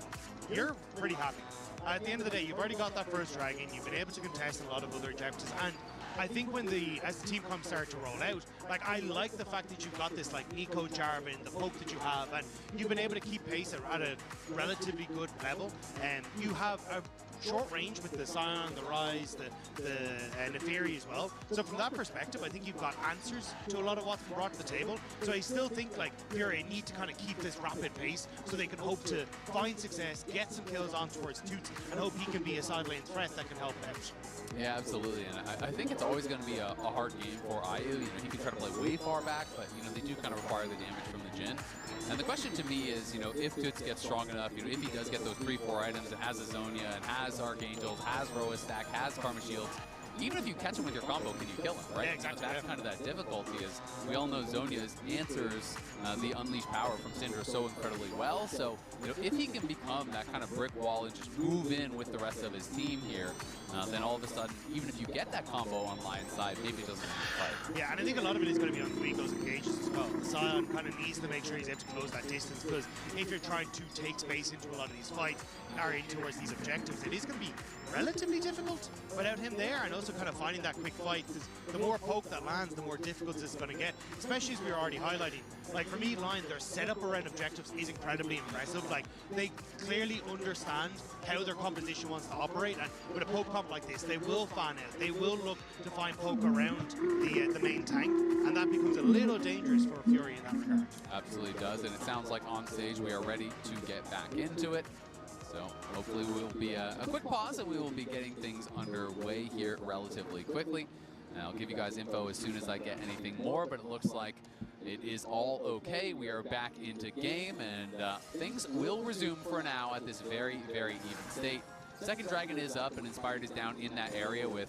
[SPEAKER 17] you're pretty happy. At the end of the day, you've already got that first dragon, you've been able to contest a lot of other objectives, and I think when as the team comps start to roll out, like, I like the fact that you've got this, like, Nico, Jarvan, the poke that you have, and you've been able to keep pace at a relatively good level, and you have a short range with the Scion, the Rise, the Neferi as well. So from that perspective, I think you've got answers to a lot of what's been brought to the table. So I still think, like, Furia need to kind of keep this rapid pace so they can hope to find success, get some kills on towards Toots, and hope he can be a side lane threat that can help out.
[SPEAKER 16] Yeah, absolutely, and I think it's always going to be a hard game for IU. You know, he can try to play way far back, but, you know, they do kind of require the damage from the Jhin. And the question to me is, you know, if Toots gets strong enough, you know, if he does get those 3-4 items and has Azonia and has Archangels, has Roa Stack, has Karma Shields, even if you catch him with your combo, can you kill him, right?
[SPEAKER 17] Yeah, exactly.
[SPEAKER 16] So that's kind of that difficulty is we all know Zonia's answers the Unleashed power from Syndra so incredibly well. So, you know, if he can become that kind of brick wall and just move in with the rest of his team here, then all of a sudden, even if you get that combo on Lion's side, maybe it doesn't fight.
[SPEAKER 17] Yeah, and I think a lot of it is going to be on Guigo's engages as well. Sion kind of needs to make sure he's able to close that distance, because if you're trying to take space into a lot of these fights, or in towards these objectives, it is going to be relatively difficult without him there, and also kind of finding that quick fight, because the more poke that lands, the more difficult this is going to get, especially as we were already highlighting. Like, for me, Lion, their setup around objectives is incredibly impressive. Like, they clearly understand how their composition wants to operate, and with a poke comp like this, they will fan out. They will look to find poke around the main tank, and that becomes a little dangerous for Fury in that regard.
[SPEAKER 16] Absolutely does, and it sounds like on stage we are ready to get back into it. So hopefully we'll be a quick pause and we will be getting things underway here relatively quickly. And I'll give you guys info as soon as I get anything more, but it looks like it is all okay. We are back into game, and things will resume for now at this very, very even state. Second Dragon is up, and Inspired is down in that area with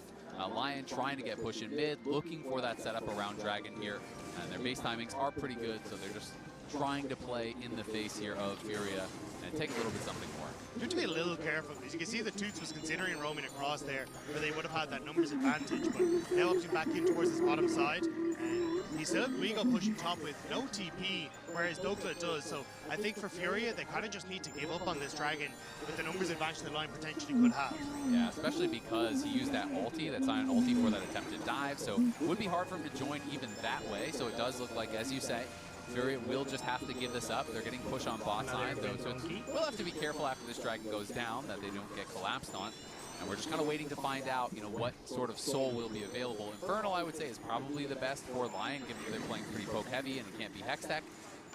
[SPEAKER 16] Lion trying to get push in mid, looking for that setup around Dragon here. And their base timings are pretty good, so they're just trying to play in the face here of Furia and take a little bit something more.
[SPEAKER 17] You have to be a little careful, because you can see that Toots was considering roaming across there, where they would have had that numbers advantage, but now opting back in towards his bottom side. And he still have Guigo pushing top with no TP, whereas Dokla does. So I think for Furia, they kind of just need to give up on this Dragon with the numbers advantage the line potentially could have.
[SPEAKER 16] Yeah, especially because he used that ulti, that Sion ulti for that attempted dive, so it would be hard for him to join even that way. So it does look like, as you say, Furia will just have to give this up. They're getting pushed on bot side, though, so we'll have to be careful after this Dragon goes down that they don't get collapsed on. And we're just kind of waiting to find out, you know, what sort of soul will be available. Infernal, I would say, is probably the best for Lion, given that they're playing pretty poke heavy and it can't be Hex Tech.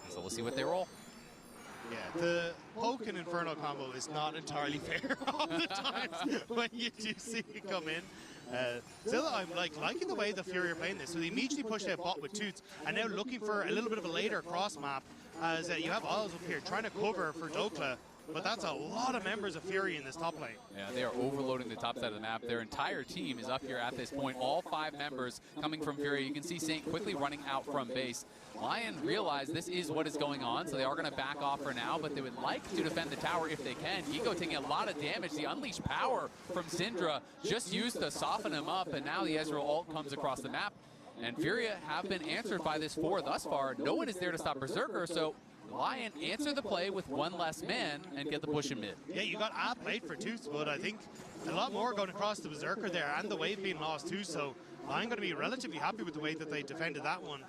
[SPEAKER 16] So we'll see what they roll.
[SPEAKER 17] Yeah, the poke and Inferno combo is not entirely fair all the times when you do see it come in. Still, I'm liking the way the Fury are playing this. So they immediately pushed out bot with Toots, and now looking for a little bit of a later cross map, as you have Oz up here trying to cover for Dokla. But that's a lot of members of Fury in this top lane.
[SPEAKER 16] Yeah, they are overloading the top side of the map. Their entire team is up here at this point. All 5 members coming from Fury. You can see Saint quickly running out from base. Lion realized this is what is going on, so they are going to back off for now, but they would like to defend the tower if they can. Gigo taking a lot of damage. The unleashed power from Syndra just used to soften him up, and now the Ezreal ult comes across the map. And Furia have been answered by this 4 thus far. No one is there to stop Berserker, so Lion answer the play with 1 less man and get the push in mid.
[SPEAKER 17] Yeah, you got a played for Toots, but I think a lot more going across the Berserker there, and the wave being lost too, so Lion going to be relatively happy with the way that they defended that one.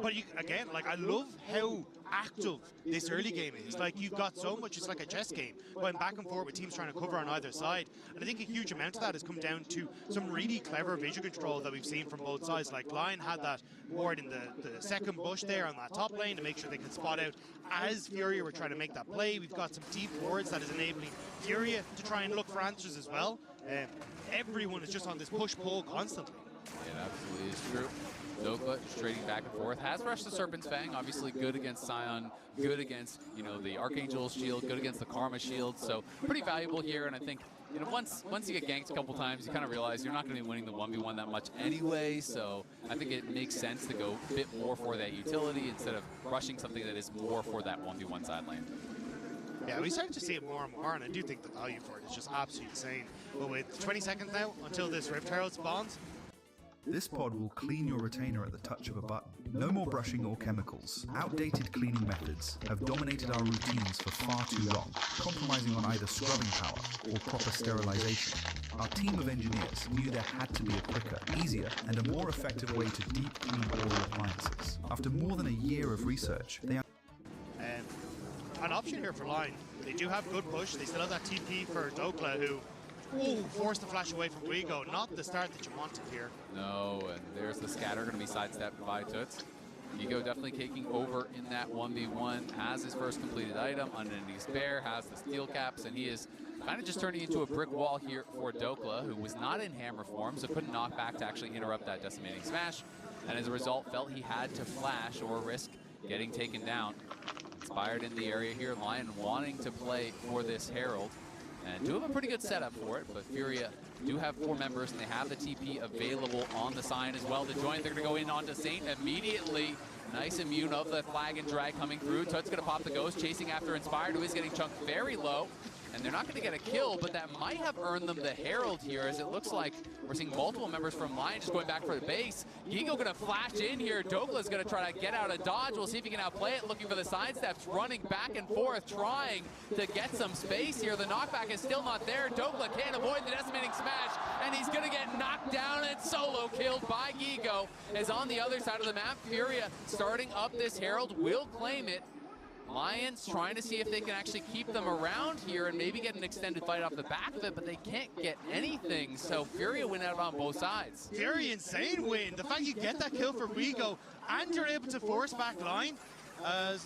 [SPEAKER 17] But again, like, I love how active this early game is. Like, you've got so much, it's like a chess game, going back and forth with teams trying to cover on either side. And I think a huge amount of that has come down to some really clever vision control that we've seen from both sides. Like, Lion had that ward in the second bush there on that top lane to make sure they could spot out as Furia were trying to make that play. We've got some deep wards that is enabling Furia to try and look for answers as well. Everyone is just on this push-pull constantly.
[SPEAKER 16] It absolutely is true. Dokla just trading back and forth. Has rushed the Serpent's Fang, obviously good against Sion, good against, you know, the Archangel's shield, good against the Karma shield, so pretty valuable here. And I think, you know, once you get ganked a couple times, you kind of realize you're not going to be winning the 1v1 that much anyway, so I think it makes sense to go a bit more for that utility instead of rushing something that is more for that 1v1 side lane.
[SPEAKER 17] Yeah, we started to see it more and more, and I do think the value for it is just absolutely insane. But with 20 seconds now until this Rift Herald spawns,
[SPEAKER 18] this pod will clean your retainer at the touch of a button. No more brushing or chemicals. Outdated cleaning methods have dominated our routines for far too long, compromising on either scrubbing power or proper sterilization. Our team of engineers knew there had to be a quicker, easier, and a more effective way to deep clean all appliances. After more than a year of research, they are
[SPEAKER 17] an option here for Lion. They do have good push. They still have that TP for Dokla, who forced the flash away from Guigo. Not the start that you wanted here.
[SPEAKER 16] No, and there's the scatter going to be sidestepped by Toots. Gigo definitely taking over in that 1v1, has his first completed item. Underneath Bear has the steel caps, and he is kind of just turning into a brick wall here for Dokla, who was not in hammer form, so couldn't knock back to actually interrupt that decimating smash, and as a result felt he had to flash or risk getting taken down. Inspired in the area here, Lion wanting to play for this Herald, and do have a pretty good setup for it, but Furia do have 4 members, and they have the TP available on the sign as well to join. They're going to go in onto Saint immediately. Nice immune of the flag and drag coming through. Tut's going to pop the Ghost, chasing after Inspired, who is getting chunked very low. And they're not going to get a kill, but that might have earned them the Herald here, as it looks like we're seeing multiple members from Lion just going back for the base. Gigo going to flash in here. Dokla's going to try to get out of dodge. We'll see if he can outplay it, looking for the sidesteps, running back and forth, trying to get some space here. The knockback is still not there. Dokla can't avoid the decimating smash, and he's going to get knocked down and solo killed by Gigo. As on the other side of the map, Furia starting up this Herald, will claim it. Lions trying to see if they can actually keep them around here and maybe get an extended fight off the back of it, but they can't get anything, so Furia win out on both sides.
[SPEAKER 17] Fury insane win. The fact you get that kill for Guigo and you're able to force back Line. I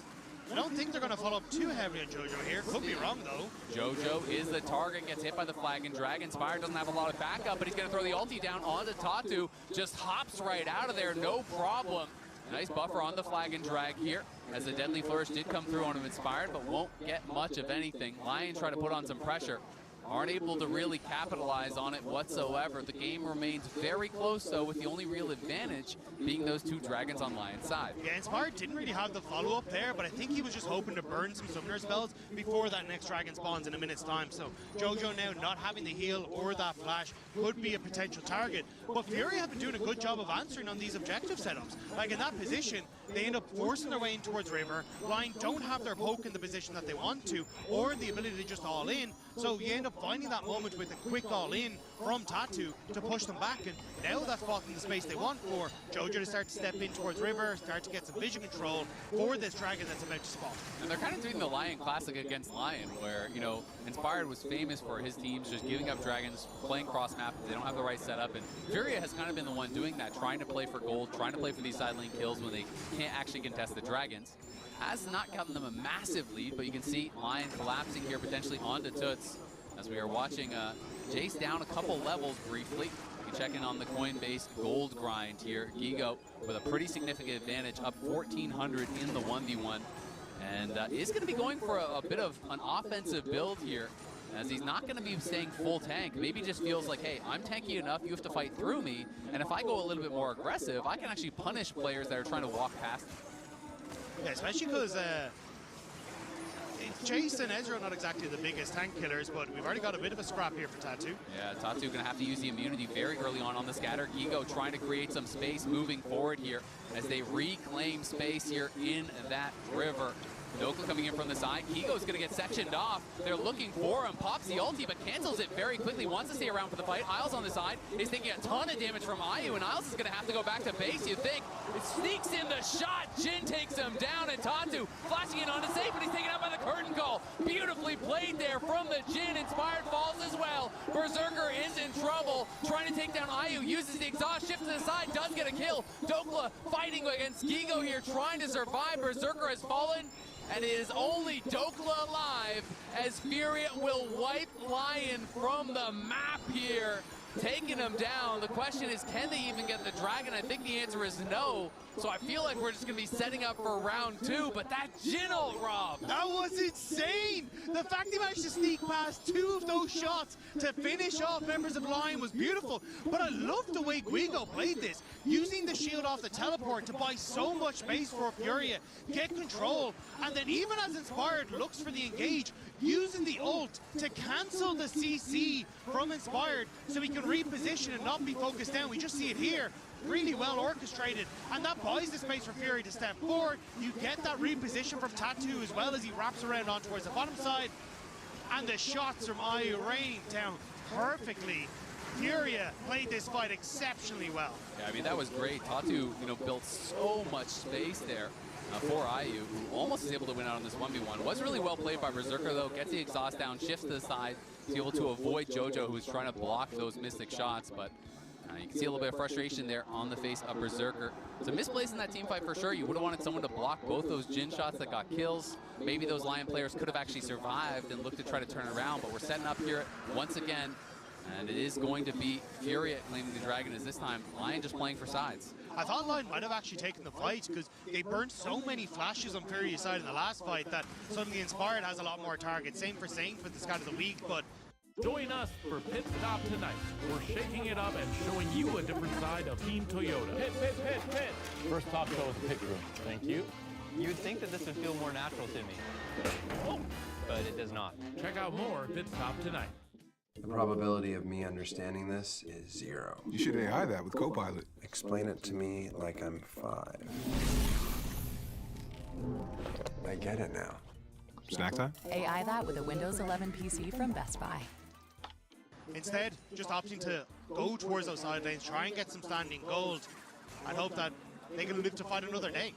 [SPEAKER 17] don't think they're going to follow up too heavily on Jojo here. Could be wrong, though.
[SPEAKER 16] Jojo is the target, gets hit by the flag and drag. Inspired doesn't have a lot of backup, but he's going to throw the ulti down onto Tatu. Just hops right out of there, no problem. Nice buffer on the flag and drag here, as the Deadly Flourish did come through on him Inspired, but won't get much of anything. Lion try to put on some pressure. Aren't able to really capitalize on it whatsoever. The game remains very close, though, with the only real advantage being those 2 dragons on Lion's side.
[SPEAKER 17] Yeah, Inspired didn't really have the follow-up there, but I think he was just hoping to burn some summoner spells before that next dragon spawns in a minute's time. So Jojo now not having the heal or that flash could be a potential target. But Fury have been doing a good job of answering on these objective setups. Like in that position, they end up forcing their way in towards River. Lion don't have their poke in the position that they want to, or the ability to just all in. So you end up finding that moment with a quick all-in from Tatu to push them back, and now that's blocking the space they want for Jojo to start to step in towards River, start to get some vision control for this dragon that's about to spawn.
[SPEAKER 16] And they're kind of doing the Lion Classic against Lion, where, you know, Inspired was famous for his teams just giving up dragons, playing cross map. They don't have the right setup, and Furia has kind of been the one doing that, trying to play for gold, trying to play for these side lane kills when they can't actually contest the dragons. Has not gotten them a massive lead, but you can see Lion collapsing here potentially onto Toots as we are watching Jace down a couple levels briefly. You check in on the Coinbase gold grind here. Gigo with a pretty significant advantage, up 1,400 in the 1v1, and is going to be going for a bit of an offensive build here, as he's not going to be staying full tank. Maybe just feels like, hey, I'm tanky enough, you have to fight through me, and if I go a little bit more aggressive, I can actually punish players that are trying to walk past me.
[SPEAKER 17] Yeah, especially because Jace and Ezra are not exactly the biggest tank killers, but we've already got a bit of a scrap here for Tatu.
[SPEAKER 16] Yeah, Tatu going to have to use the immunity very early on the scatter. Gigo trying to create some space moving forward here as they reclaim space here in that river. Dokla coming in from the side. Gigo's going to get sectioned off. They're looking for him. Pops the ulti, but cancels it very quickly. Wants to stay around for the fight. Isles on the side is taking a ton of damage from Ayu, and Isles is going to have to go back to base, you think. It sneaks in the shot. Jin takes him down, and Tatu flashing in onto safe, but he's taken out by the curtain call. Beautifully played there from the Jin. Inspired falls as well. Berserker is in trouble. Trying to take down Ayu. Uses the exhaust, shifts to the side, does get a kill. Dokla fighting against Gigo here, trying to survive. Berserker has fallen. And it is only Dokla alive as Furia will wipe Lion from the map here, taking him down. The question is, can they even get the dragon? I think the answer is no. So I feel like we're just going to be setting up for round 2, but that Jin ult, Rob!
[SPEAKER 17] That was insane! The fact he managed to sneak past 2 of those shots to finish off members of Lion was beautiful, but I love the way Guigo played this, using the shield off the teleport to buy so much space for Furia, get control, and then even as Inspired looks for the engage, using the ult to cancel the CC from Inspired so he can reposition and not be focused down. We just see it here. Really well orchestrated, and that buys the space for Fury to step forward. You get that reposition from Tatu as well as he wraps around on towards the bottom side, and the shots from Ayu rain down perfectly. Furia played this fight exceptionally well.
[SPEAKER 16] Yeah, I mean, that was great. Tatu, you know, built so much space there for Ayu, who almost is able to win out on this 1v1. Was really well played by Berserker, though. Gets the exhaust down, shifts to the side, is able to avoid Jojo, who's trying to block those Mystic shots, but you can see a little bit of frustration there on the face of Berserker. It's a misplace in that team fight for sure. You would have wanted someone to block both those Jin shots that got kills. Maybe those Lion players could have actually survived and looked to try to turn it around, but we're setting up here once again, and it is going to be Furia claiming the dragon, as this time Lion just playing for sides.
[SPEAKER 17] I thought Lion might have actually taken the fight because they burned so many flashes on Furia's side in the last fight that suddenly Inspired has a lot more targets. Same for Saint for the Scout of the Week, but
[SPEAKER 19] join us for Pit Stop tonight. We're shaking it up and showing you a different side of Team Toyota. Pit, pit, pit, pit.
[SPEAKER 20] First top show with the pit crew. Thank you. You'd think that this would feel more natural to me. Oh, but it does not.
[SPEAKER 19] Check out more Pit Stop tonight.
[SPEAKER 21] The probability of me understanding this is 0.
[SPEAKER 22] You should AI that with Copilot.
[SPEAKER 21] Explain it to me like I'm 5. I get it now.
[SPEAKER 22] Snack time?
[SPEAKER 23] AI that with a Windows 11 PC from Best Buy.
[SPEAKER 17] instead just opting to go towards those side lanes, try and get some standing gold, and hope that they can live to fight another day.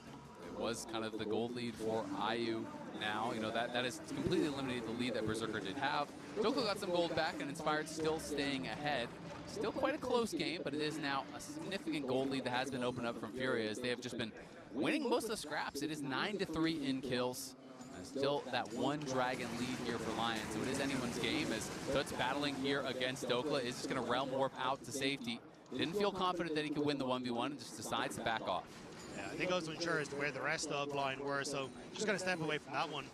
[SPEAKER 16] It was kind of the gold lead for Ayu now. You know, that has completely eliminated the lead that Berserker did have. Dokla got some gold back, and Inspired still staying ahead. Still quite a close game, but it is now a significant gold lead that has been opened up from Furia, as they have just been winning most of the scraps. It is 9-3 in kills. And still that one dragon lead here for Lions. So it is anyone's game, as Toots battling here against Dokla is just going to realm warp out to safety. Didn't feel confident that he could win the 1v1 and just decides to back off.
[SPEAKER 17] Yeah, I think I was unsure as to where the rest of line were, so just going to step away from that one.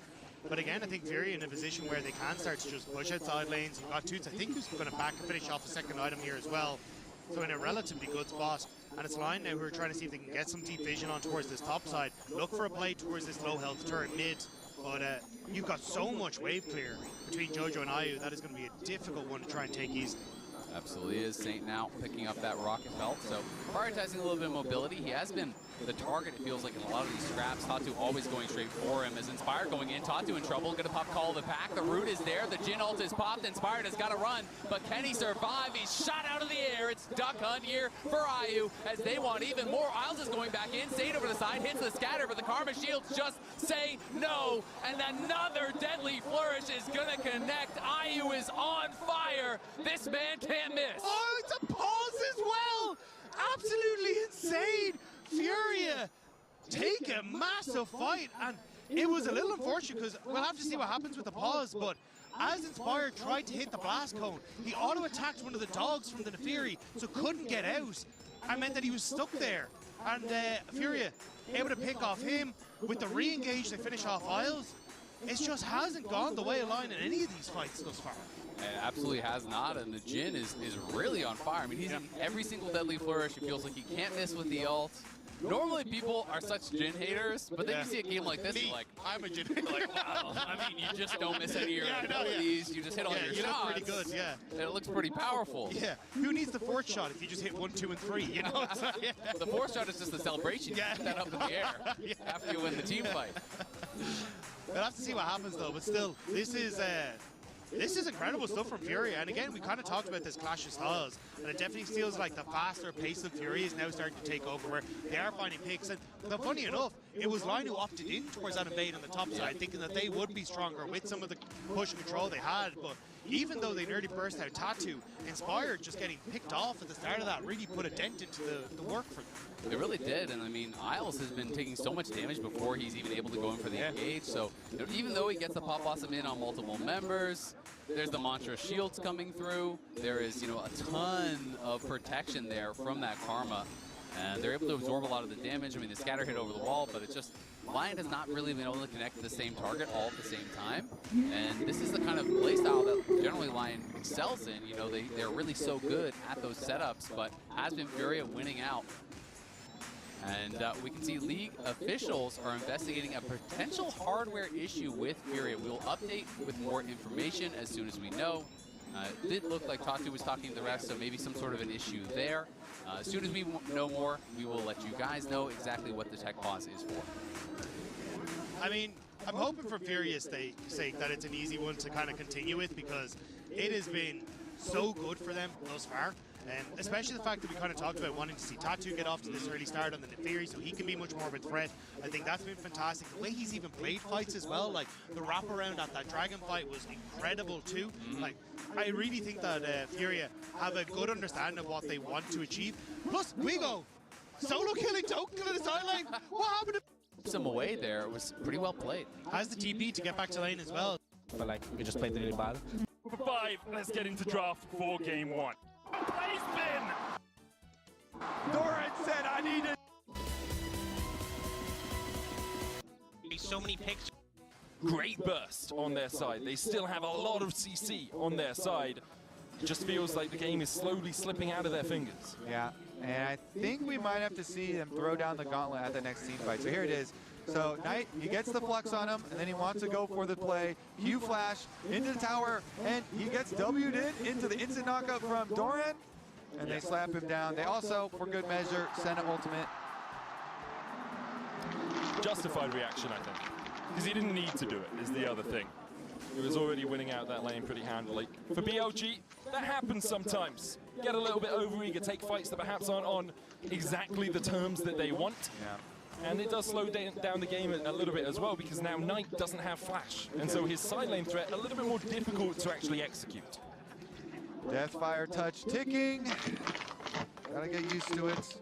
[SPEAKER 17] But again, I think Fury in a position where they can start to just push outside lanes. You've got Toots, I think, who's going to back and finish off a second item here as well. So in a relatively good spot. And it's Lion now who are trying to see if they can get some deep vision on towards this top side. Look for a play towards this low health turret mid. But you've got so much wave clear between Jojo and Ayu, that is going to be a difficult one to try and take easily.
[SPEAKER 16] Absolutely is. Saint now picking up that rocket belt, so prioritizing a little bit of mobility. He has been the target, it feels like, in a lot of these scraps. Tatu always going straight for him. As Inspired going in, Tatu in trouble, gonna pop Call of the Pack. The root is there, the Jin ult is popped, Inspired has got to run, but can he survive? He's shot out of the air. It's duck hunt here for IU as they want even more. Isles is going back in, Saint over the side, hits the scatter, but the Karma Shields just say no, and another deadly flourish is gonna connect. IU is on fire. This man can't miss.
[SPEAKER 17] Oh, it's a pause as well! Absolutely insane! Furia take a massive fight, and it was a little unfortunate because we'll have to see what happens with the pause, but as Inspired tried to hit the blast cone, he auto-attacked one of the dogs from the Neferi, so couldn't get out, and meant that he was stuck there. And Furia able to pick off him. With the re-engage, they finish off Isles. It just hasn't gone the way of line in any of these fights thus far.
[SPEAKER 16] It absolutely has not, and the Jin is really on fire. I mean, he's in every single deadly flourish. It feels like he can't miss with the ult. Normally people are such Jin haters, but then you see a game like this, you're like,
[SPEAKER 17] I'm a Jin hater.
[SPEAKER 16] like, wow. I mean, you just don't miss any of your abilities. You just hit all your
[SPEAKER 17] you
[SPEAKER 16] shots.
[SPEAKER 17] look pretty good, yeah.
[SPEAKER 16] And it looks pretty powerful.
[SPEAKER 17] Yeah. Who needs the fourth shot if you just hit 1, 2, and 3? You know.
[SPEAKER 16] The fourth shot is just a celebration. You put that up in the air after you win the team fight.
[SPEAKER 17] We'll have to see what happens though, but still, this is incredible stuff from Furia. And again, we kind of talked about this clash of styles, and it definitely feels like the faster pace of Furia is now starting to take over, where they are finding picks. And funny enough, it was Line who opted in towards that invade on the top side, thinking that they would be stronger with some of the push and control they had. But even though they nearly burst out Tatu, Inspired just getting picked off at the start of that really put a dent into the work for them.
[SPEAKER 16] It really did, and I mean, Isles has been taking so much damage before he's even able to go in for the engage, so even though he gets the Pop Blossom in on multiple members, there's the Mantra Shields coming through, there is, a ton of protection there from that Karma, and they're able to absorb a lot of the damage. I mean, the scatter hit over the wall, but it's just, Lion has not really been able to connect to the same target all at the same time, and this is the kind of playstyle that generally Lion excels in. They're really so good at those setups, but has been Furia winning out. And we can see League officials are investigating a potential hardware issue with Furia. We'll update with more information as soon as we know. It did look like Tatu was talking to the rest, so maybe some sort of an issue there. As soon as we know more, we will let you guys know exactly what the tech pause is for.
[SPEAKER 17] I mean, I'm hoping for Furia's sake that it's an easy one to kind of continue with, because it has been so good for them thus far. And especially the fact that we kind of talked about wanting to see Tatu get off to this early start on the Neferi so he can be much more of a threat. I think that's been fantastic. The way he's even played fights as well, like the wraparound at that Dragon fight was incredible too. Like, I really think that Furia have a good understanding of what they want to achieve. Plus, Wigo, solo killing Token on the sideline. What happened to
[SPEAKER 16] some away there? It was pretty well played.
[SPEAKER 17] Has the TP to get back to lane as well.
[SPEAKER 4] But like, we just played really bad.
[SPEAKER 19] For 5, let's get into draft for game 1. Play spin!
[SPEAKER 4] Doran said I needed.
[SPEAKER 19] So many picks. Great burst on their side. They still have a lot of CC on their side. It just feels like the game is slowly slipping out of their fingers.
[SPEAKER 5] Yeah, and I think we might have to see them throw down the gauntlet at the next team fight. So here it is. So Knight, he gets the flux on him, and then he wants to go for the play. Q flash into the tower, and he gets W'd into the instant knockup from Doran, and they slap him down. They also, for good measure, send an ultimate.
[SPEAKER 19] Justified reaction, I think. Because he didn't need to do it, is the other thing. He was already winning out that lane pretty handily. For BLG, that happens sometimes. Get a little bit overeager, take fights that perhaps aren't on exactly the terms that they want.
[SPEAKER 5] Yeah.
[SPEAKER 19] And it does slow down the game a little bit as well, because now Knight doesn't have flash. And so his side lane threat a little bit more difficult to actually execute.
[SPEAKER 5] Deathfire touch ticking. Gotta get used to it.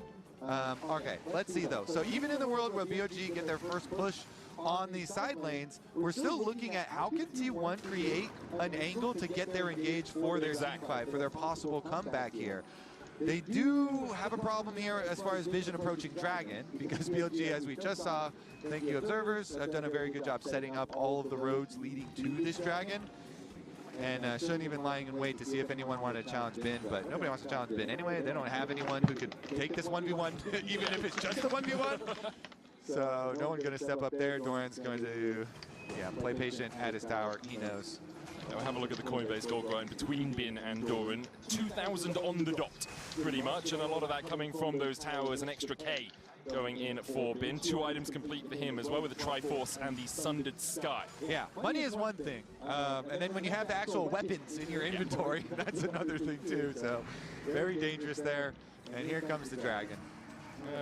[SPEAKER 5] Okay, let's see though. So even in the world where BOG get their first push on these side lanes, we're still looking at how can T1 create an angle to get their engage for their team fight, for their possible comeback here. They do have a problem here as far as vision approaching Dragon, because BLG, as we just saw, thank you observers, have done a very good job setting up all of the roads leading to this Dragon. And shouldn't even lying in wait to see if anyone wanted to challenge Bin, but nobody wants to challenge Bin anyway. They don't have anyone who could take this 1v1, even if it's just a 1v1. So no one's going to step up there. Doran's going to, play patient at his tower. He knows.
[SPEAKER 19] Now have a look at the Coinbase gold grind between Bin and Doran. 2,000 on the dot, pretty much, and a lot of that coming from those towers, an extra K going in for Bin. 2 items complete for him as well, with the Triforce and the Sundered Sky.
[SPEAKER 5] Yeah, money is one thing, and then when you have the actual weapons in your inventory, that's another thing too, so very dangerous there. And here comes the Dragon.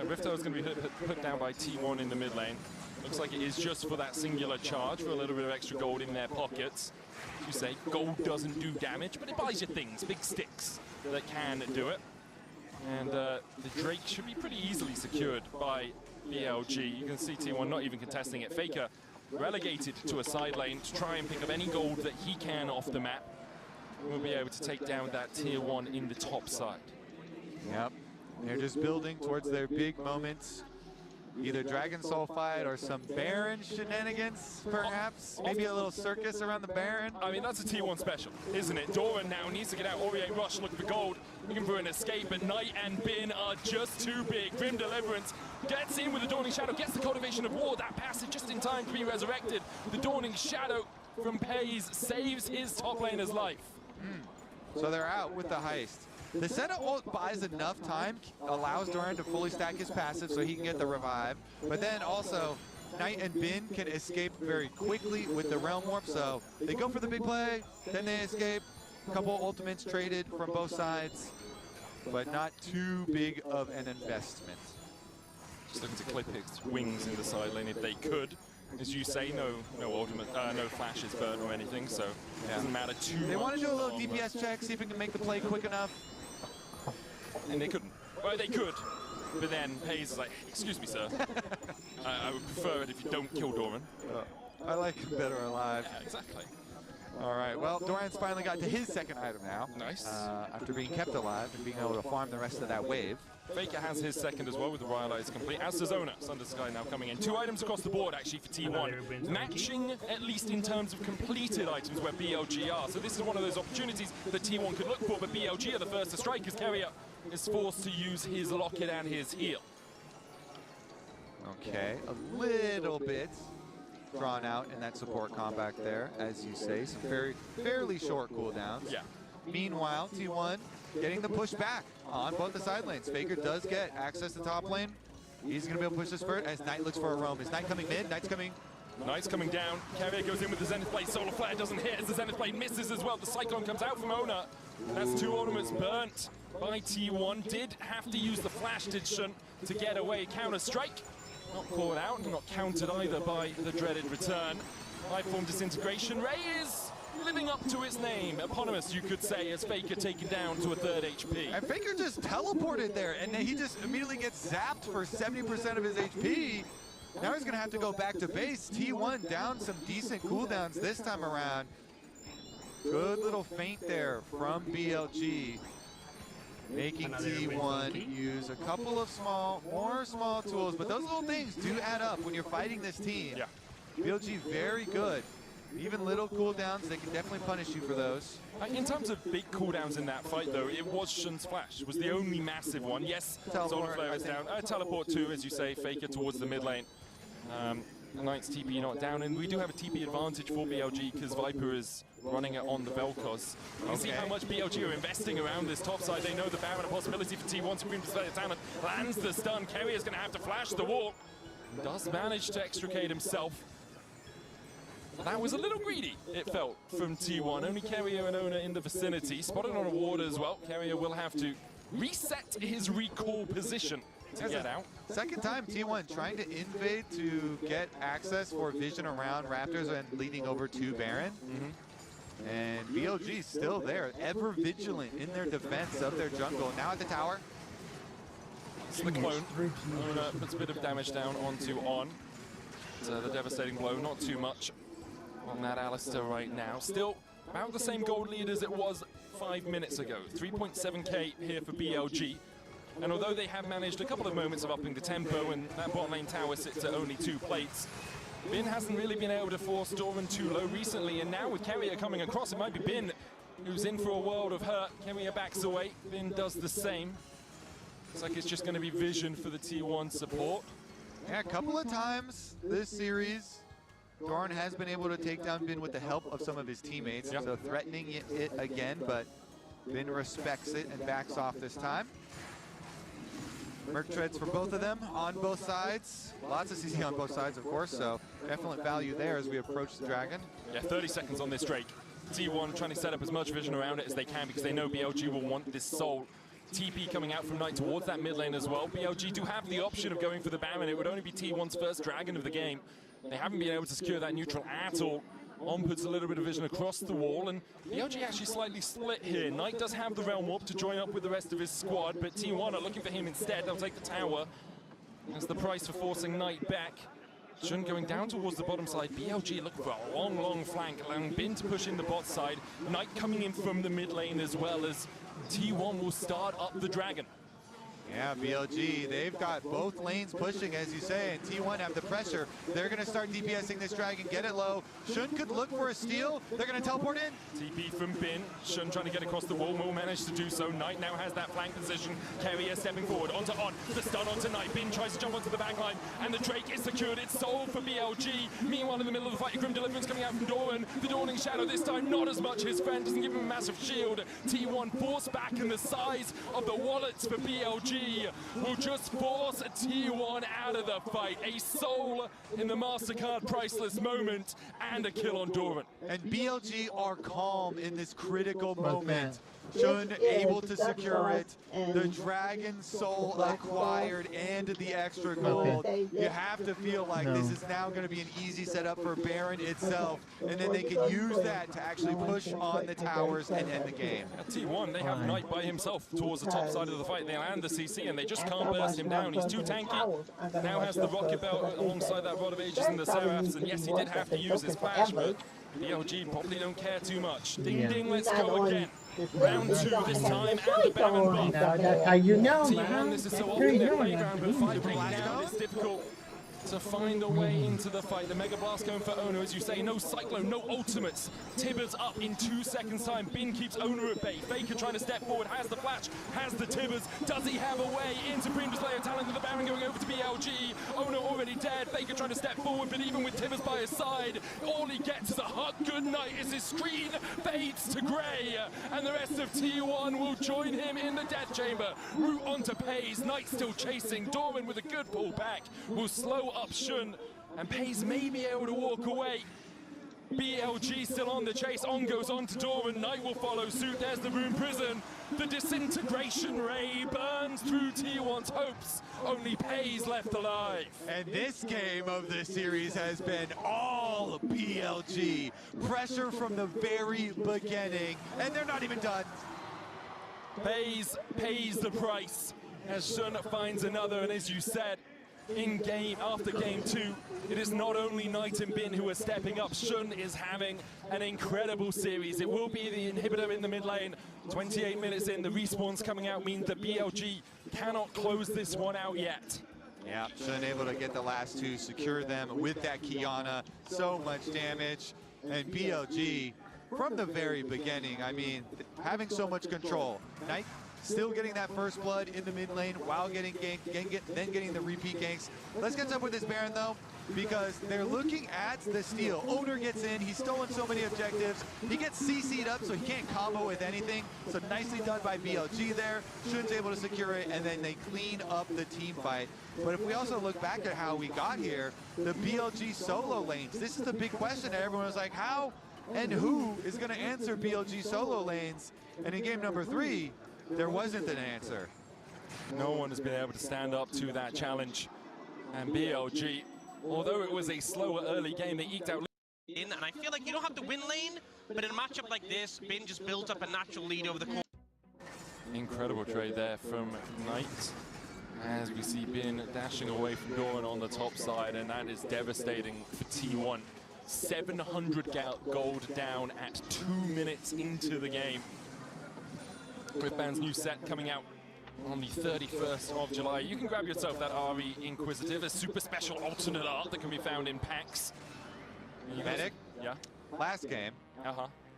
[SPEAKER 19] Rifto is going to be put down by T1 in the mid lane. Looks like it is just for that singular charge, for a little bit of extra gold in their pockets. As you say, gold doesn't do damage, but it buys you things, big sticks that can do it. And the Drake should be pretty easily secured by BLG. You can see T1 not even contesting it. Faker relegated to a side lane to try and pick up any gold that he can off the map. We'll be able to take down that tier 1 in the top side.
[SPEAKER 5] Yep, they're just building towards their big moments. Either Dragon Soul fight or some Baron shenanigans, perhaps. Maybe a little circus around the Baron.
[SPEAKER 19] I mean, that's a T1 special, isn't it? Doran now needs to get out. Orient Rush looking for gold, looking for an escape, but Knight and Bin are just too big. Grim Deliverance gets in with the Dawning Shadow, gets the Cultivation of War. That passage just in time to be resurrected. The Dawning Shadow from Pays saves his top laner's life.
[SPEAKER 5] So they're out with the heist. The Senna ult buys enough time, allows Doran to fully stack his passive so he can get the revive. But then also, Knight and Bin can escape very quickly with the Realm Warp. So they go for the big play, then they escape. A couple ultimates traded from both sides, but not too big of an investment.
[SPEAKER 19] Just looking to clip his wings in the side lane if they could. As you say, no ultimate, no flashes burn or anything, so it doesn't matter too much.
[SPEAKER 5] They want to do a little DPS check, see if we can make the play quick enough.
[SPEAKER 19] And they couldn't. Well, they could, but then Pays is like, excuse me, sir. I would prefer it if you don't kill Doran.
[SPEAKER 5] I like him better alive.
[SPEAKER 19] Yeah, exactly.
[SPEAKER 5] All right, well, Doran's finally got to his second item now.
[SPEAKER 19] Nice.
[SPEAKER 5] After being kept alive and being able to farm the rest of that wave.
[SPEAKER 19] Faker has his second as well with the Royal Eyes complete, as does Ona. Sundered Sky now coming in. 2 items across the board actually for T1. Matching, at least in terms of completed items where BLG are. So this is one of those opportunities that T1 could look for, but BLG are the first to strike as Carrier is forced to use his Locket and his heal.
[SPEAKER 5] Okay, a little bit drawn out in that support combat there, as you say. Some fairly short cooldowns.
[SPEAKER 19] Yeah.
[SPEAKER 5] Meanwhile, T1 getting the push back on both the side lanes. Faker does get access to top lane. He's going to be able to push this first as Knight looks for a roam. Is Knight coming mid? Knight's coming.
[SPEAKER 19] Knight's coming down. Carrier goes in with the Zenith Blade. Solar Flare doesn't hit as the Zenith Blade misses as well. The Cyclone comes out from Ona. That's 2 ultimates burnt by T1. Did have to use the Flash, did Shunt, to get away. Counter Strike. Not called out, and not countered either by the dreaded return. Lifeform Disintegration. Ray is living up to its name. Eponymous, you could say, as Faker taken down to a 3rd HP.
[SPEAKER 5] And Faker just teleported there, and he just immediately gets zapped for 70% of his HP. Now he's going to have to go back to base. T1 down some decent cooldowns this time around. Good little feint there from BLG. Making T1 use a couple of more small tools, but those little things do add up when you're fighting this team.
[SPEAKER 19] Yeah.
[SPEAKER 5] BLG very good. Even little cooldowns, they can definitely punish you for those.
[SPEAKER 19] In terms of big cooldowns in that fight, though, it was Shunt's Flash. It was the only massive one. Yes, Solar Flare is down. Teleport too, as you say, Faker towards the mid lane. Knight's TP not down, and we do have a TP advantage for BLG because Viper is running it on the Vel'Koz. You can see how much BLG are investing around this top side. They know the Baron, a possibility for T1. Supreme Display of Talent lands the stun. Carrier's going to have to flash the wall. Does manage to extricate himself. That was a little greedy, it felt, from T1. Only Carrier and Ona in the vicinity. Spotted on a ward as well. Carrier will have to reset his recall position to get out.
[SPEAKER 5] Second time T1 trying to invade to get access for vision around Raptors and leading over to Baron. And BLG still there, ever vigilant in their defense of their jungle. Now at the tower.
[SPEAKER 19] It's the clone. Ona puts a bit of damage down onto On. So the devastating blow, not too much on that Alistar right now. Still about the same gold lead as it was 5 minutes ago. 3.7k here for BLG. And although they have managed a couple of moments of upping the tempo, and that bot lane tower sits at only 2 plates, Bin hasn't really been able to force Doran too low recently, and now with Carrier coming across, it might be Bin who's in for a world of hurt. Carrier backs away, Bin does the same. Looks like it's just going to be vision for the T1 support.
[SPEAKER 5] Yeah, a couple of times this series, Doran has been able to take down Bin with the help of some of his teammates, so threatening it again, but Bin respects it and backs off this time. Merc treads for both of them on both sides. Lots of CC on both sides, of course, so definite value there as we approach the Dragon.
[SPEAKER 19] Yeah, 30 seconds on this Drake. T1 trying to set up as much vision around it as they can because they know BLG will want this soul. TP coming out from Knight towards that mid lane as well. BLG do have the option of going for the Baron. It would only be T1's first Dragon of the game. They haven't been able to secure that neutral at all. On puts a little bit of vision across the wall, and BLG actually slightly split here. Knight does have the Realm Warp to join up with the rest of his squad, but T1 are looking for him instead. They'll take the tower. That's the price for forcing Knight back. Shun going down towards the bottom side. BLG looking for a long, long flank, allowing Bin to push in the bot side. Knight coming in from the mid lane as well as T1 will start up the Dragon.
[SPEAKER 5] Yeah, BLG, they've got both lanes pushing, as you say, and T1 have the pressure. They're going to start DPSing this Dragon, get it low. Shun could look for a steal. They're going to teleport in.
[SPEAKER 19] TP from Bin. Shun trying to get across the wall. Will manage to do so. Knight now has that flank position. Carrier stepping forward. Onto On. The stun onto Knight. Bin tries to jump onto the back line, and the Drake is secured. It's sold for BLG. Meanwhile, in the middle of the fight, Grim Deliverance coming out from Doran. The Dawning Shadow this time not as much. His friend doesn't give him a massive shield. T1 forced back, and the size of the wallets for BLG will just force a T1 out of the fight. A soul in the MasterCard priceless moment and a kill on Doran.
[SPEAKER 5] And BLG are calm in this critical moment. Shun able to secure it. The Dragon Soul acquired and the extra gold. You have to feel like this is now going to be an easy setup for Baron itself. And then they can use that to actually push on the towers and end the game.
[SPEAKER 19] At T1, they have Knight by himself towards the top side of the fight. They land the CC and they just can't burst him down. He's too tanky. Now has the Rocket Belt alongside that Rod of Ages and the Seraphs. And yes, he did have to use his flash, but BLG probably don't care too much. Ding ding, let's go again. Round 2 this time, and the Baron buff.
[SPEAKER 9] That's how you know,
[SPEAKER 19] T1, this is so often their playground, but 5 down is difficult to find a way into the fight. The Mega Blast going for Ono, as you say. No Cyclone, no ultimates. Tibbers up in 2 seconds time. Bin keeps Ono at bay. Faker trying to step forward, has the flash, has the Tibbers. Does he have a way into Supreme Slayer talent with the Baron going over to BLG? Ono already dead. Faker trying to step forward, but even with Tibbers by his side, all he gets is a hug goodnight as his screen fades to grey. And the rest of T1 will join him in the Death Chamber. Route onto Pays. Knight still chasing. Doran with a good pull back will slow up Shun, and Pays may be able to walk away. BLG still on the chase. On goes on to Doran. Knight will follow suit. There's the Rune Prison. The disintegration ray burns through T1's hopes. Only Pays left alive.
[SPEAKER 5] And this game of the series has been all BLG. Pressure from the very beginning, and they're not even done.
[SPEAKER 19] Pays pays the price as Shun finds another, and as you said, in game after game 2, it is not only Knight and Bin who are stepping up. Shun is having an incredible series. It will be the inhibitor in the mid lane. 28 minutes in, the respawns coming out means that BLG cannot close this one out yet.
[SPEAKER 5] Yeah, Shun able to get the last 2, secure them with that Kiana. So much damage, and BLG from the very beginning, I mean, having so much control. Knight still getting that first blood in the mid lane while getting ganked, then getting the repeat ganks. Let's get up with this Baron though, because they're looking at the steal. Owner gets in, he's stolen so many objectives. He gets CC'd up so he can't combo with anything. So nicely done by BLG there. Shun's able to secure it, and then they clean up the team fight. But if we also look back at how we got here, the BLG solo lanes, this is the big question that everyone was like, how and who is going to answer BLG solo lanes? And in game number 3, there wasn't an answer.
[SPEAKER 19] No one has been able to stand up to that challenge. And BLG, although it was a slower early game, they eked out.
[SPEAKER 6] And I feel like you don't have to win lane, but in a matchup like this, Bin just builds up a natural lead over the course.
[SPEAKER 19] Incredible trade there from Knight. As we see Bin dashing away from Doran on the top side, and that is devastating for T1. 700 gold down at 2 minutes into the game. Griffban's new set coming out on the 31st of July. You can grab yourself that RE Inquisitive, a super special alternate art that can be found in packs.
[SPEAKER 5] Medic?
[SPEAKER 19] Yeah?
[SPEAKER 5] Last game,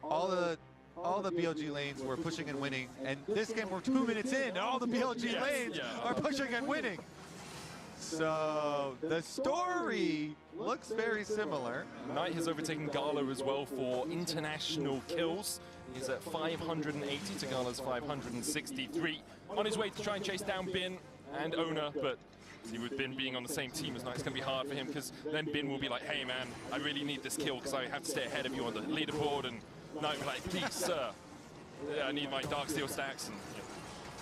[SPEAKER 5] all the BLG lanes were pushing and winning, and this game we're 2 minutes in, and all the BLG lanes are pushing and winning. So the story looks very similar.
[SPEAKER 19] Knight has overtaken Gala as well for international kills. He's at 580 to Gala's 563. On his way to try and chase down Bin and Ona, but see, with Bin being on the same team as Knight, it's going to be hard for him, because then Bin will be like, hey man, I really need this kill because I have to stay ahead of you on the leaderboard, and Knight will be like, please sir, I need my Darksteel stacks. And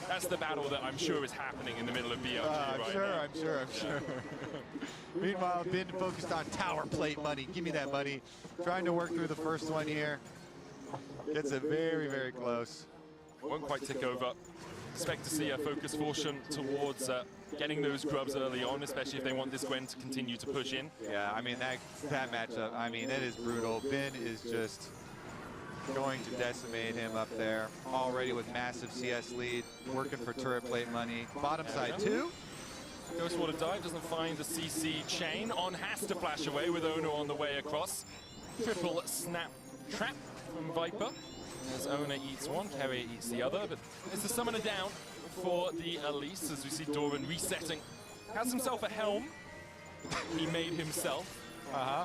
[SPEAKER 19] that's the battle that I'm sure is happening in the middle of BLG right now.
[SPEAKER 5] I'm sure. Meanwhile, Bin focused on tower plate money. Give me that money. Trying to work through the first one here. Gets it very, very close.
[SPEAKER 19] Won't quite tick over. Expect to see a focus Fortune towards getting those grubs early on, especially if they want this Gwen to continue to push in.
[SPEAKER 5] Yeah, I mean, that matchup, I mean, it is brutal. Bin is just going to decimate him up there. Already with massive CS lead, working for turret plate money. Bottom side too.
[SPEAKER 19] Ghostwater dive doesn't find the CC chain. On has to flash away with Ono on the way across. Triple snap trap from Viper. As Ona eats one, Carrier eats the other, but it's the summoner down for the Elise as we see Doran resetting. Has himself a helm. He made himself.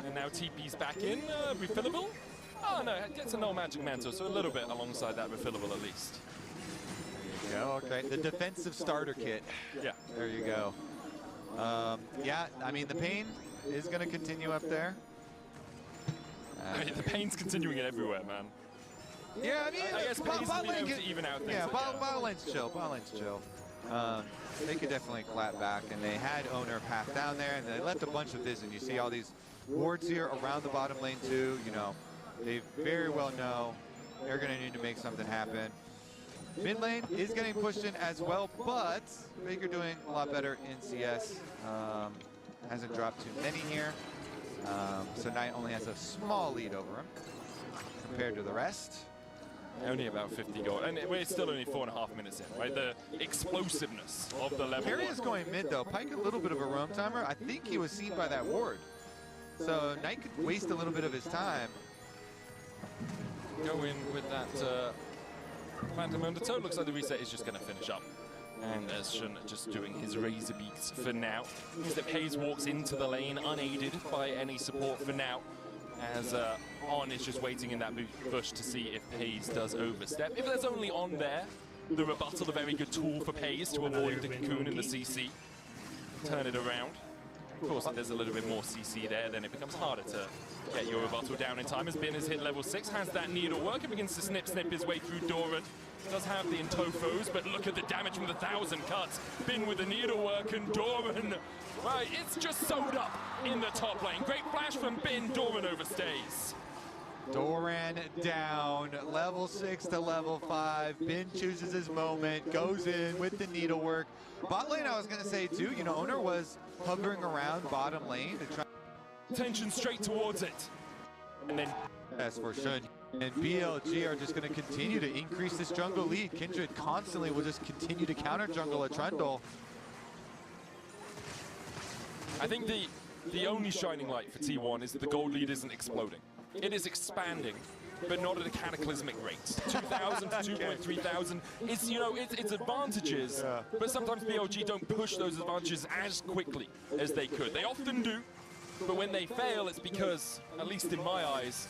[SPEAKER 19] And now TP's back in. Refillable? Oh no, gets a no magic mantle, so a little bit alongside that refillable at least.
[SPEAKER 5] There you go, okay. The defensive starter kit.
[SPEAKER 19] Yeah.
[SPEAKER 5] There you go. Yeah, I mean, the pain is going to continue up there.
[SPEAKER 19] I mean, the pain's continuing it everywhere, man.
[SPEAKER 5] Yeah, I mean,
[SPEAKER 19] I guess Pace has been able to even out things.
[SPEAKER 5] Yeah,
[SPEAKER 19] like
[SPEAKER 5] bottom lane's chill, bottom lane's chill. They could definitely clap back, and they had Owner path down there, and they left a bunch of vision. You see all these wards here around the bottom lane too, you know. They very well know they're going to need to make something happen. Mid lane is getting pushed in as well, but Faker doing a lot better in CS. Hasn't dropped too many here. So Knight only has a small lead over him compared to the rest.
[SPEAKER 19] Only about 50 gold, and we're still only 4.5 minutes in, right? The explosiveness of the level.
[SPEAKER 5] Carry is going mid though. Pike a little bit of a roam timer. I think he was seen by that ward. So Knight could waste a little bit of his time.
[SPEAKER 19] Go in with that Phantom Undertow. Looks like the reset is just going to finish up. And Shun just doing his razor beaks for now. Means that Hayes walks into the lane unaided by any support for now. As On is just waiting in that bush to see if Hayes does overstep. If there's only On there, the rebuttal, a very good tool for Hayes to avoid the cocoon in the CC. Turn it around. Of course, if there's a little bit more CC there, then it becomes harder to get your rebuttal down in time. As Bin has hit level 6, has that needle work, and begins to snip his way through Doran. Does have the Intofos, but look at the damage from the 1,000 cuts. Bin with the needle work, and Doran, right, it's just sewed up in the top lane. Great flash from Bin, Doran overstays.
[SPEAKER 5] Doran down, level 6 to level 5. Bin chooses his moment, goes in with the needlework. Bot lane, I was going to say too, you know, Owner was hovering around bottom lane to try.
[SPEAKER 19] Attention straight towards it. And then
[SPEAKER 5] as for Shun and BLG are just going to continue to increase this jungle lead. Kindred constantly will just continue to counter jungle at Trundle.
[SPEAKER 19] I think the only shining light for T1 is that the gold lead isn't exploding. It is expanding, but not at a cataclysmic rate. 2,000 to 2,300. It's, you know, it's advantages, but sometimes BLG don't push those advantages as quickly as they could. They often do, but when they fail, it's because, at least in my eyes,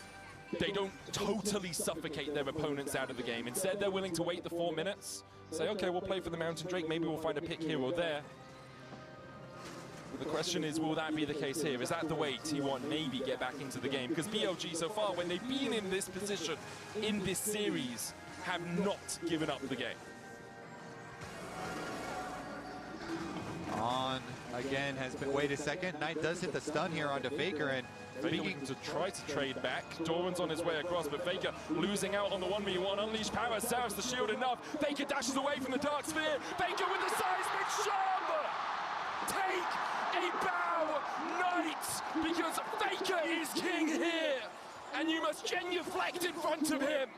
[SPEAKER 19] they don't totally suffocate their opponents out of the game. Instead, they're willing to wait the 4 minutes, say, okay, we'll play for the Mountain Drake, maybe we'll find a pick here or there. The question is, will that be the case here? Is that the way T1 maybe get back into the game? Because BLG so far, when they've been in this position, in this series, have not given up the game.
[SPEAKER 5] On again has been, wait a second, Knight does hit the stun here onto Faker, and
[SPEAKER 19] Faker to try to trade back. Doran's on his way across, but Faker losing out on the 1v1. Unleashed power serves the shield enough. Faker dashes away from the Dark Sphere. Faker with the seismic shove! Take a bow, Knight, because Faker is king here, and you must genuflect in front of him.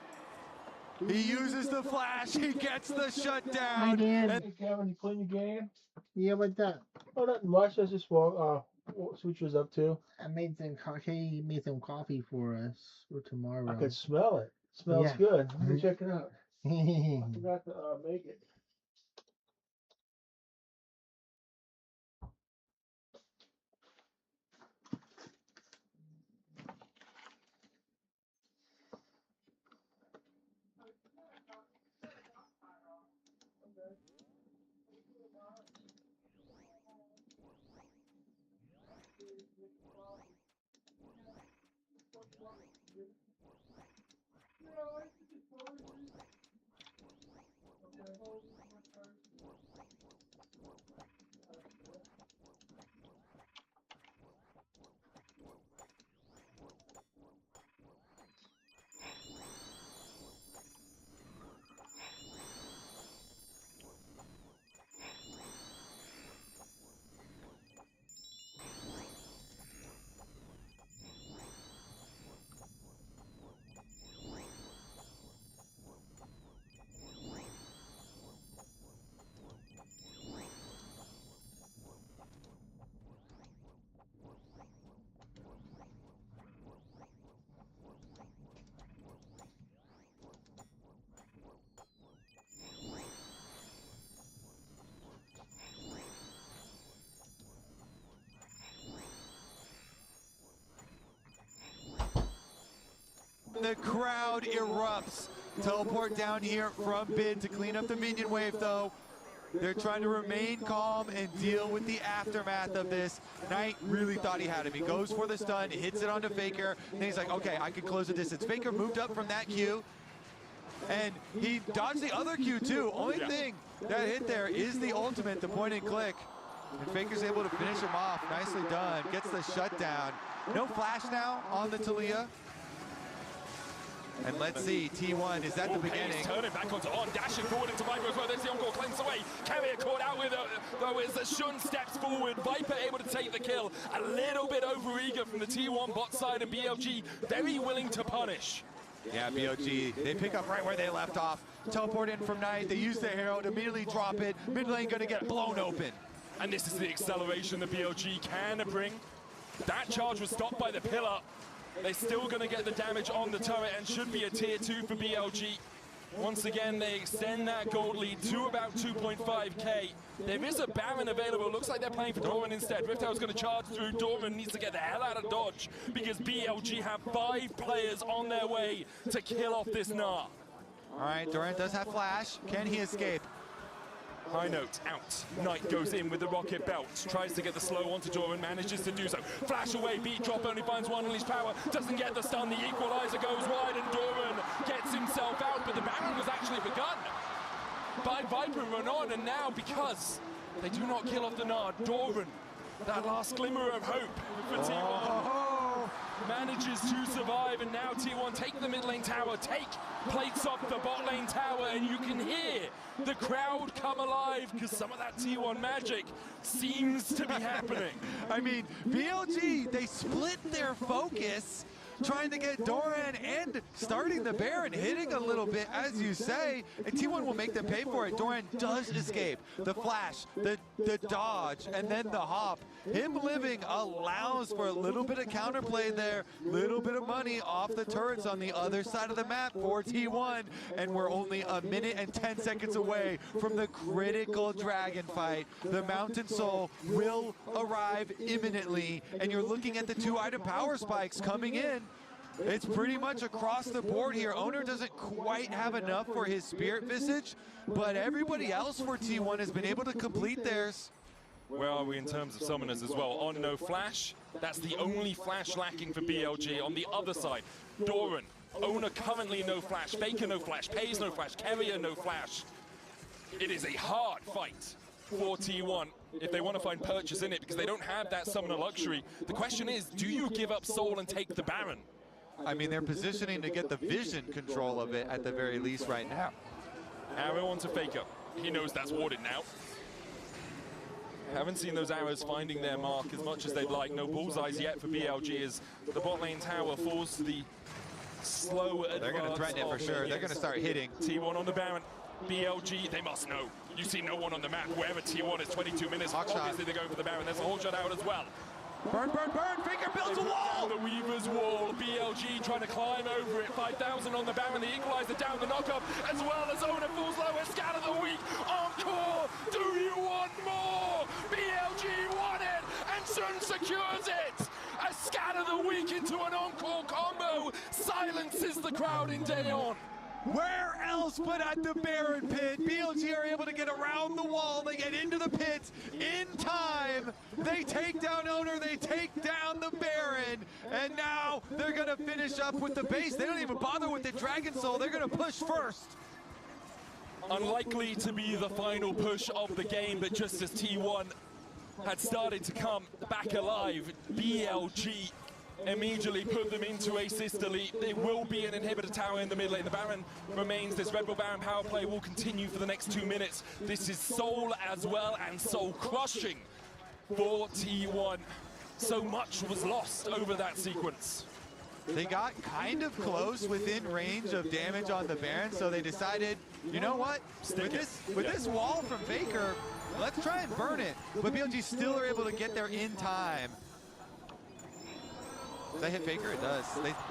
[SPEAKER 5] He uses the flash, he gets the shutdown.
[SPEAKER 11] Hi, Dan. Hey, Kevin, you playing the game?
[SPEAKER 2] Yeah, what's that?
[SPEAKER 11] Oh, nothing much. I just what Switch was up to.
[SPEAKER 2] I made some coffee. Made some coffee for us for tomorrow.
[SPEAKER 11] I could smell it. Smells good. Let me check it out. I
[SPEAKER 2] good.
[SPEAKER 11] forgot to make it.
[SPEAKER 5] the crowd erupts. Teleport down here from Bid to clean up the minion wave, though. They're trying to remain calm and deal with the aftermath of this. Knight really thought he had him. He goes for the stun, hits it onto Faker, and he's like, okay, I can close the distance. Faker moved up from that Q, and he dodged the other Q too. Only thing that hit there is the ultimate, the point and click. And Faker's able to finish him off. Nicely done. Gets the shutdown. No flash now on the Taliyah. And let's see, T1 is at the beginning.
[SPEAKER 19] He's turning back onto On, dashing forward into Viper as well. There's the Encore cleanse away. Carrier caught out with though as the Shun steps forward. Viper able to take the kill. A little bit over eager from the T1 bot side, and BLG very willing to punish.
[SPEAKER 5] Yeah, BLG, they pick up right where they left off. Teleport in from Knight, they use their Herald, immediately drop it. Mid lane gonna get blown open.
[SPEAKER 19] And this is the acceleration that BLG can bring. That charge was stopped by the pillar. They're still going to get the damage on the turret and should be a tier 2 for BLG. Once again, they extend that gold lead to about 2.5k. There is a Baron available. Looks like they're playing for Doran instead. Riftail's going to charge through. Doran needs to get the hell out of dodge because BLG have 5 players on their way to kill off this Gnar.
[SPEAKER 5] All right, Doran does have flash. Can he escape?
[SPEAKER 19] High note out. Knight goes in with the rocket belt. Tries to get the slow onto Doran, manages to do so. Flash away, beat drop, only finds one unleashed power. Doesn't get the stun, the equalizer goes wide, and Doran gets himself out. But the Baron was actually begun by Viper and Renan, and now because they do not kill off the Gnar, Doran, that last glimmer of hope for T1, manages to survive, and now T1 take the mid lane tower, take plates off the bot lane tower, and you can hear the crowd come alive because some of that T1 magic seems to be happening.
[SPEAKER 5] I mean, BLG, they split their focus trying to get Doran and starting the Baron, hitting a little bit, as you say, and T1 will make them pay for it. Doran does escape. The flash, the dodge, and then the hop. Him living allows for a little bit of counterplay there, little bit of money off the turrets on the other side of the map for T1, and we're only a minute and 10 seconds away from the critical dragon fight. The Mountain Soul will arrive imminently, and you're looking at the 2 item power spikes coming in. It's pretty much across the board here. Owner doesn't quite have enough for his Spirit Visage, but everybody else for T1 has been able to complete theirs.
[SPEAKER 19] Where are we in terms of summoners as well? On no flash, that's the only flash lacking for BLG. On the other side, Doran, Owner currently no flash, Faker no flash, Pays no flash, Carrier no flash. It is a hard fight for T1 if they want to find purchase in it because they don't have that summoner luxury. The question is, do you give up Soul and take the Baron?
[SPEAKER 5] I mean, they're positioning to get the vision control of it at the very least right now.
[SPEAKER 19] Arrow onto Faker. He knows that's warded now. Haven't seen those arrows finding their mark as much as they'd like. No bullseyes yet for BLG as the bot lane tower falls to the slow advance.
[SPEAKER 5] They're going to threaten it for sure. They're going to start hitting.
[SPEAKER 19] T1 on the Baron. BLG, they must know. You see no one on the map. Wherever T1 is 22 minutes. Obviously they're going for the Baron. There's a whole shut out as well.
[SPEAKER 5] Burn, burn, burn! Faker builds a wall!
[SPEAKER 19] Down the Weaver's wall. BLG trying to climb over it. 5,000 on the Baron. The equalizer down the knockup, as well as Owner falls low. Scat of the week. Encore! Do you want more? BLG won it, and Shun secures it! A Scat of the week into an Encore combo silences the crowd in Daeon.
[SPEAKER 5] Where else but at the Baron pit? BLG are able to get around the wall. They get into the pit in time. They take down Owner. They take down the Baron. And now they're going to finish up with the base. They don't even bother with the Dragon Soul. They're going to push first.
[SPEAKER 19] Unlikely to be the final push of the game, but just as T1 had started to come back alive, BLG immediately put them into a sister lead. There will be an inhibitor tower in the mid lane. The Baron remains. This Red Bull Baron power play will continue for the next 2 minutes. This is Soul as well, and Soul crushing for T1. So much was lost over that sequence.
[SPEAKER 5] They got kind of close within range of damage on the Baron, so they decided, you know what? With this wall from Faker, let's try and burn it. But BLG still are able to get there in time. Does that hit Faker? It does.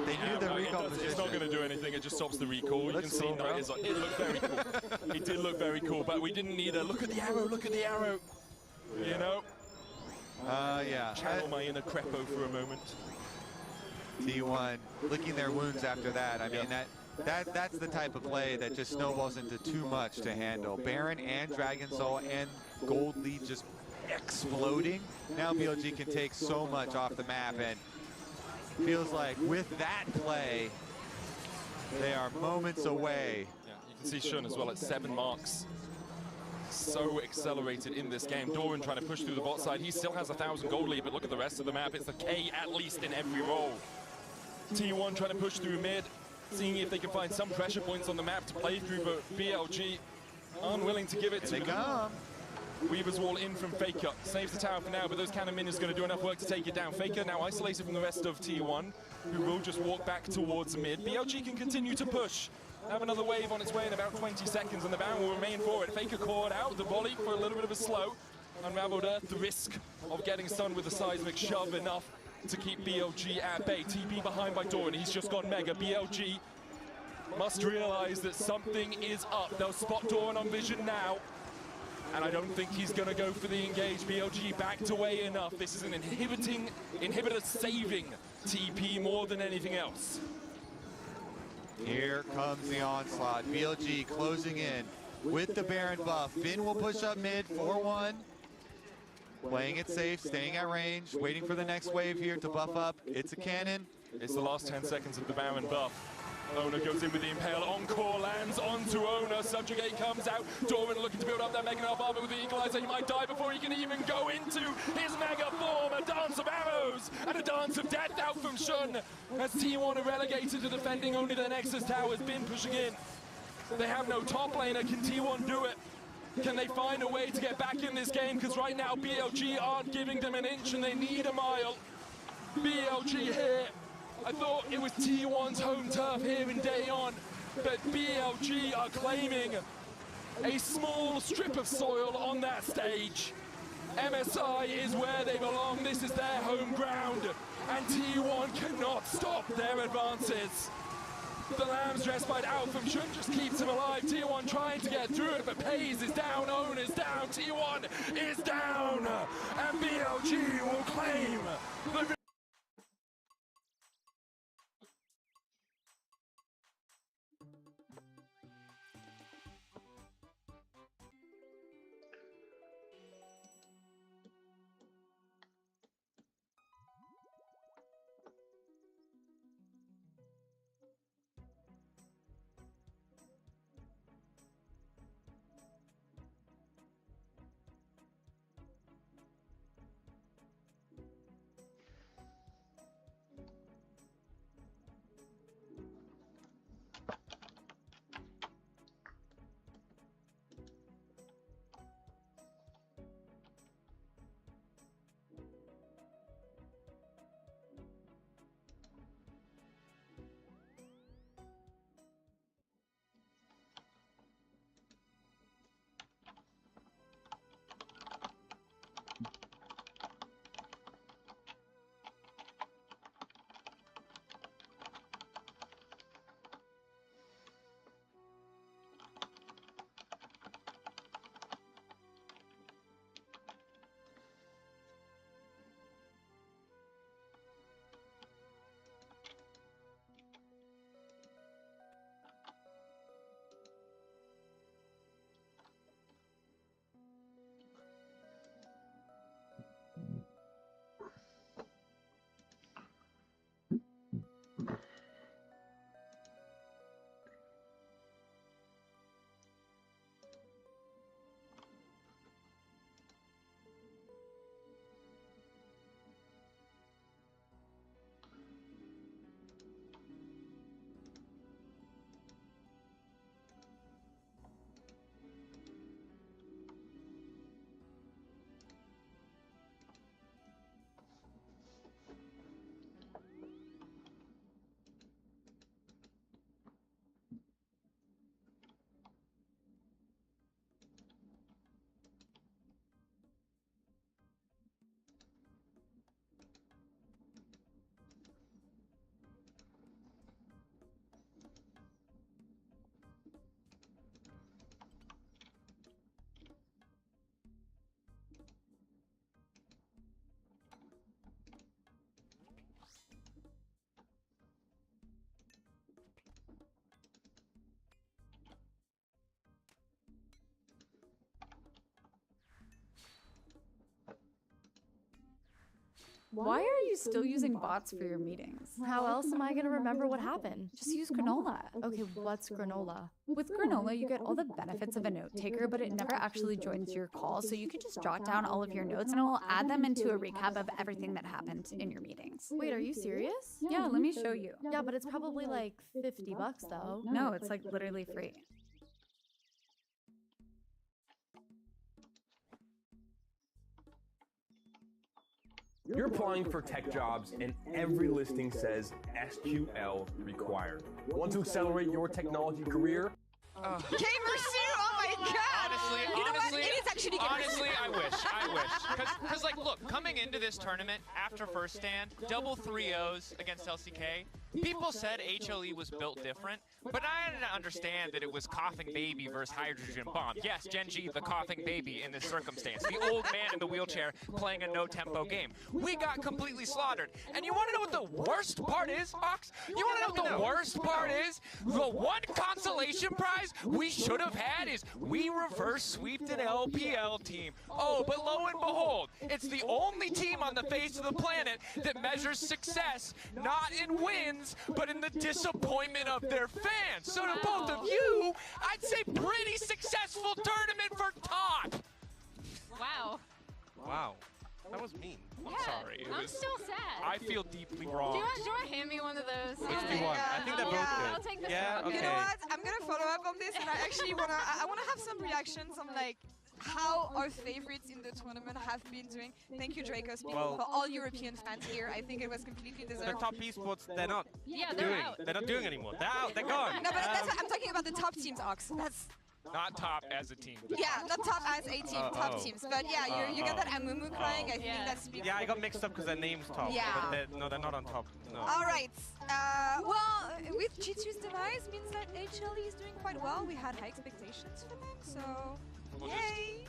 [SPEAKER 5] They knew their recall position.
[SPEAKER 19] It's not going to do anything. It just stops the recall. You can see now it looked very cool. It did look very cool, but we didn't need a look at the arrow. Look at the arrow. You know.
[SPEAKER 5] Yeah.
[SPEAKER 19] Channel my inner Crepo for a moment.
[SPEAKER 5] T1 licking their wounds after that. I mean, that's the type of play that just snowballs into too much to handle. Baron and Dragon Soul and Gold lead just exploding. Now BLG can take so much off the map, and feels like with that play, they are moments away.
[SPEAKER 19] Yeah, you can see Shun as well at 7 marks. So accelerated in this game. Doran trying to push through the bot side. He still has 1,000 gold lead, but look at the rest of the map. It's the K at least in every roll. T1 trying to push through mid, seeing if they can find some pressure points on the map to play through, but BLG unwilling to give it to them. Weaver's Wall in from Faker. Saves the tower for now, but those cannon minions going to do enough work to take it down. Faker now isolated from the rest of T1, who will just walk back towards mid. BLG can continue to push. Have another wave on its way in about 20 seconds, and the Baron will remain forward. Faker caught out, the volley for a little bit of a slow. Unraveled Earth, the risk of getting stunned with the seismic shove enough to keep BLG at bay. TP behind by Doran, he's just gone mega. BLG must realize that something is up. They'll spot Doran on vision now, and I don't think he's gonna go for the engage. BLG backed away enough. This is an inhibitor saving TP more than anything else.
[SPEAKER 5] Here comes the onslaught. BLG closing in with the Baron buff. Finn will push up mid, 4-1. Playing it safe, staying at range, waiting for the next wave here to buff up. It's a cannon.
[SPEAKER 19] It's the last 10 seconds of the Baron buff. Ona goes in with the Impale. Encore lands onto Ona. Subjugate comes out. Doran looking to build up that Mega Armor with the Equalizer. He might die before he can even go into his Mega form. A dance of arrows and a dance of death out from Shun. As T1 are relegated to defending only their Nexus Tower. Has been pushing in. They have no top laner. Can T1 do it? Can they find a way to get back in this game? Because right now BLG aren't giving them an inch and they need a mile. BLG here. I thought it was T1's home turf here in Daeon, but BLG are claiming a small strip of soil on that stage. MSI is where they belong. This is their home ground, and T1 cannot stop their advances. The Lamb's Respite out from Shun just keeps him alive. T1 trying to get through it, but Pays is down, Owen is down, T1 is down, and BLG will claim the
[SPEAKER 7] Why are you still using bots for your meetings? How else am I gonna remember what happened? Just use Granola. Okay, what's Granola? With Granola, you get all the benefits of a note taker, but it never actually joins your call, so you can just jot down all of your notes and it will add them into a recap of everything that happened in your meetings. Wait, are you serious? Yeah, let me show you. Yeah, but it's probably like $50 though. No, it's like literally free.
[SPEAKER 8] You're applying for tech jobs and every listing says SQL required. Want to accelerate your technology career?
[SPEAKER 10] Gamer Sue, oh my god!
[SPEAKER 24] Honestly,
[SPEAKER 10] you know what? It is actually Gamer
[SPEAKER 24] honestly,
[SPEAKER 10] Sue.
[SPEAKER 24] I wish. Because, like, look, coming into this tournament after first stand, double 3-0s against LCK, people said HLE was built different, but I didn't understand that it was Coughing Baby versus Hydrogen Bomb. Yes, Genji, the Coughing Baby in this circumstance. The old man in the wheelchair playing a no-tempo game. We got completely slaughtered. And you want to know what the worst part is, Ox? You want to know what the worst part is? The one consolation prize we should have had is we reverse sweeped an LPL team. Oh, but lo and behold, it's the only team on the face of the planet that measures success not in wins, but in the disappointment of their fans. So to both of you, I'd say pretty successful tournament for top.
[SPEAKER 25] Wow.
[SPEAKER 24] Wow. That was mean. I'm sorry.
[SPEAKER 25] I'm still sad.
[SPEAKER 24] I feel deeply wrong.
[SPEAKER 25] Do you want to hand me one of those?
[SPEAKER 24] Which do you want? I think they're both good.
[SPEAKER 25] I'll take this
[SPEAKER 24] Yeah,
[SPEAKER 25] one.
[SPEAKER 10] You know what? I'm gonna follow up on this, and I actually wanna have some reactions on like how our favorites in the tournament have been doing. Thank you, Draco, speaking
[SPEAKER 17] Well-
[SPEAKER 10] for all European fans here. I think it was completely
[SPEAKER 17] The
[SPEAKER 10] deserved.
[SPEAKER 17] top esports, they're not
[SPEAKER 25] Yeah, they're
[SPEAKER 17] doing.
[SPEAKER 25] out.
[SPEAKER 17] They're not doing anymore. They're out. They're gone.
[SPEAKER 10] No, but that's what I'm talking about the top teams, Ox. That's
[SPEAKER 24] Not top as a team.
[SPEAKER 10] yeah, not top as a team, top teams. But yeah, you got that Amumu crying. I think that's big.
[SPEAKER 17] Yeah, I got mixed up because their name's top.
[SPEAKER 10] Yeah.
[SPEAKER 17] But they're not on top. No.
[SPEAKER 10] All right. Well, with G2's demise means that HLE is doing quite well. We had high expectations for them, so
[SPEAKER 24] We'll
[SPEAKER 10] yay.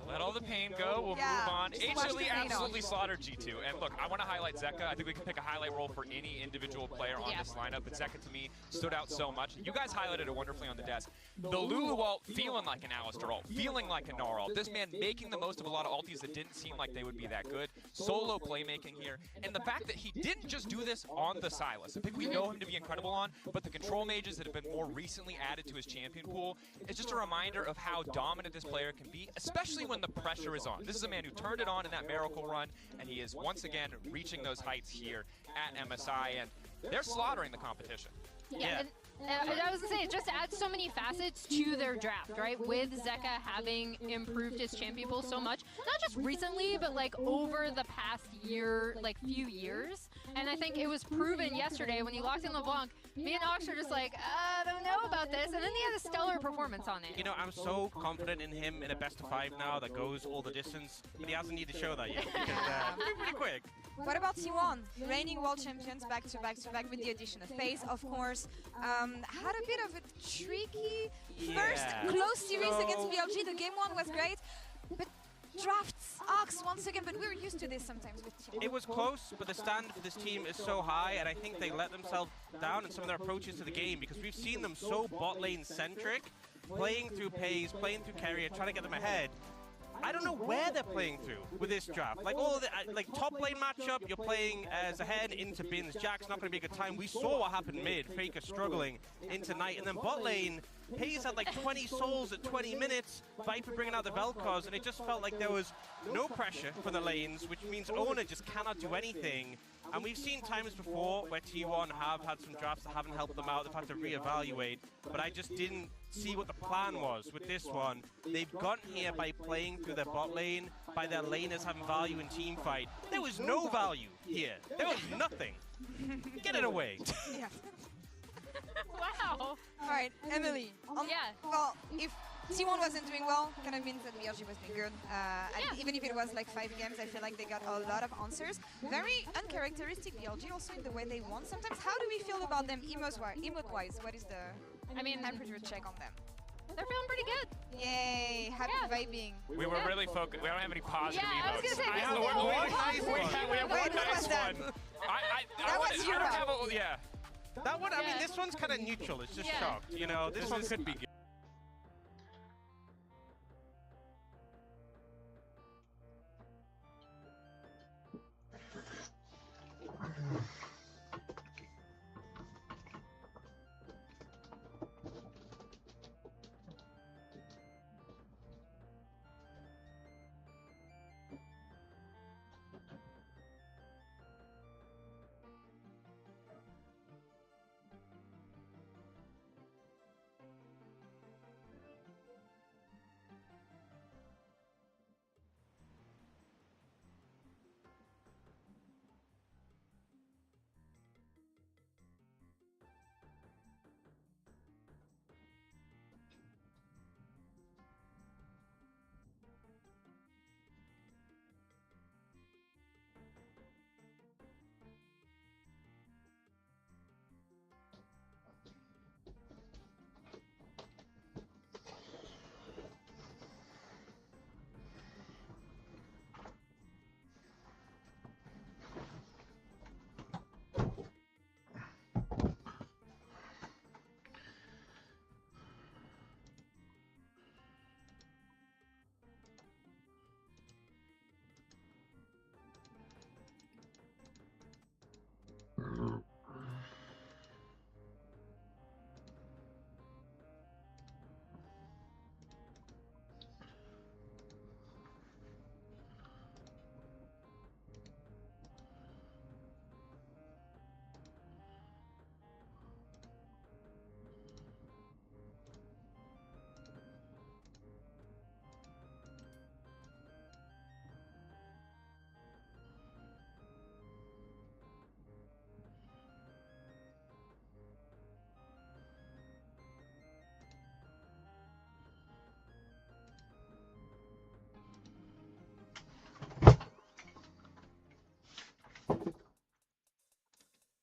[SPEAKER 24] Let all the pain go. We'll
[SPEAKER 10] Yeah,
[SPEAKER 24] move on.
[SPEAKER 10] just wash the
[SPEAKER 24] HLE
[SPEAKER 10] pain off.
[SPEAKER 24] absolutely slaughtered G2. And look, I want to highlight Zeka. I think we can pick a highlight role for any individual player on this lineup. But Zeka, to me, stood out so much. You guys highlighted it wonderfully on the desk. The Lulu ult feeling like an Alistar ult, feeling like a Gnar ult. This man making the most of a lot of ultis that didn't seem like they would be that good. Solo playmaking here. And the fact that he didn't just do this on the Sylas. I think we know him to be incredible on, but the control mages that have been more recently added to his champion pool is just a reminder of how dominant this player can be, especially when the pressure is on. This is a man who turned it on in that Miracle run, and he is once again reaching those heights here at MSI, and they're slaughtering the competition.
[SPEAKER 25] Yeah. And I was gonna say, it just adds so many facets to their draft, right? With Zeka having improved his champion pool so much, not just recently, but like over the past year, like few years. And I think it was proven yesterday when he locked in LeBlanc. Me and Ox are just like, I don't know about this. And then he had a stellar performance on it.
[SPEAKER 17] You know, I'm so confident in him in a best of 5 now that goes all the distance, but he hasn't needed to show that yet because pretty quick.
[SPEAKER 10] What about T1? Reigning world champions back to back to back with the addition of FaZe, of course. Had a bit of a tricky first close series against BLG. The game one was great, but drafts Ox once again, but we're used to this sometimes with T1.
[SPEAKER 17] It was close, but the standard for this team is so high, and I think they let themselves down in some of their approaches to the game because we've seen them so bot lane centric, playing through Paze, playing through Carrier, trying to get them ahead. I don't know where they're playing through with this draft. Like all the like top lane matchup, you're playing as ahead into bins. Jack's not going to be a good time. We saw what happened mid. Faker struggling into night, and then bot lane. Paze had like 20 souls at 20 minutes. Viper bringing out the Vel'Koz, and it just felt like there was no pressure for the lanes, which means Owner just cannot do anything. And we've seen times before where T1 have had some drafts that haven't helped them out. They've had to reevaluate, but I just didn't see what the plan was with this one. They've gotten here by playing through their bot lane, by their laners having value in team fight. There was no value here. There was nothing. Get it away.
[SPEAKER 10] Yeah.
[SPEAKER 25] Wow.
[SPEAKER 10] All right, Emily. Well, if T1 wasn't doing well, kind of means that BLG was doing good. And even if it was like 5 games, I feel like they got a lot of answers. Very uncharacteristic BLG also in the way they won sometimes. How do we feel about them emote-wise? What is the temperature check on them?
[SPEAKER 25] They're feeling pretty good.
[SPEAKER 10] Yay, happy vibing.
[SPEAKER 24] We were really focused. We don't have any positive
[SPEAKER 25] Yeah, I was
[SPEAKER 24] emotes.
[SPEAKER 25] gonna say,
[SPEAKER 24] I
[SPEAKER 25] this
[SPEAKER 24] know,
[SPEAKER 25] is
[SPEAKER 24] we
[SPEAKER 25] the
[SPEAKER 24] have
[SPEAKER 25] only
[SPEAKER 24] one nice one.
[SPEAKER 10] That was
[SPEAKER 24] I don't
[SPEAKER 10] Europe.
[SPEAKER 24] have a, yeah.
[SPEAKER 17] That one, I mean, this one's kind of neutral. It's just shocked. You know, this one could be good.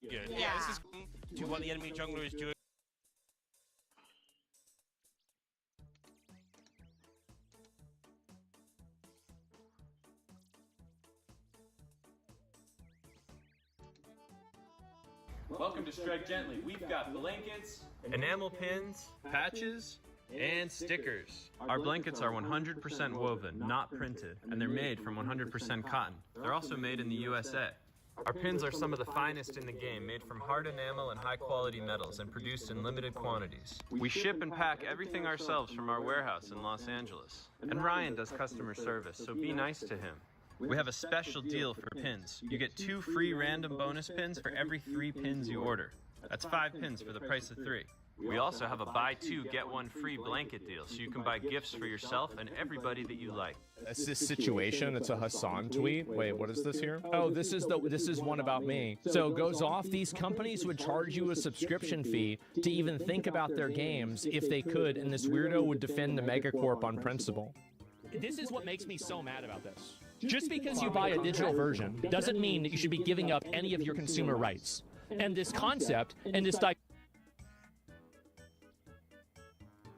[SPEAKER 6] Good. Yeah, this is to what the enemy jungler is doing.
[SPEAKER 1] Welcome to Strike Gently. We've got blankets, enamel pins, patches, and stickers. Our blankets are 100% woven, not printed, and they're made from 100% cotton. They're also made in the USA. Our pins are some of the finest in the game, made from hard enamel and high-quality metals and produced in limited quantities. We ship and pack everything ourselves from our warehouse in Los Angeles. And Ryan does customer service, so be nice to him. We have a special deal for pins. You get 2 free random bonus pins for every 3 pins you order. That's 5 pins for the price of 3. We also have a buy 2, get 1 free blanket deal, so you can buy gifts for yourself and everybody that you like.
[SPEAKER 3] It's this situation. It's a Hassan tweet. Wait, what is this here? Oh, this is one about me. So it goes off. These companies would charge you a subscription fee to even think about their games if they could, and this weirdo would defend the Megacorp on principle. This is what makes me so mad about this. Just because you buy a digital version doesn't mean that you should be giving up any of your consumer rights. And this concept and this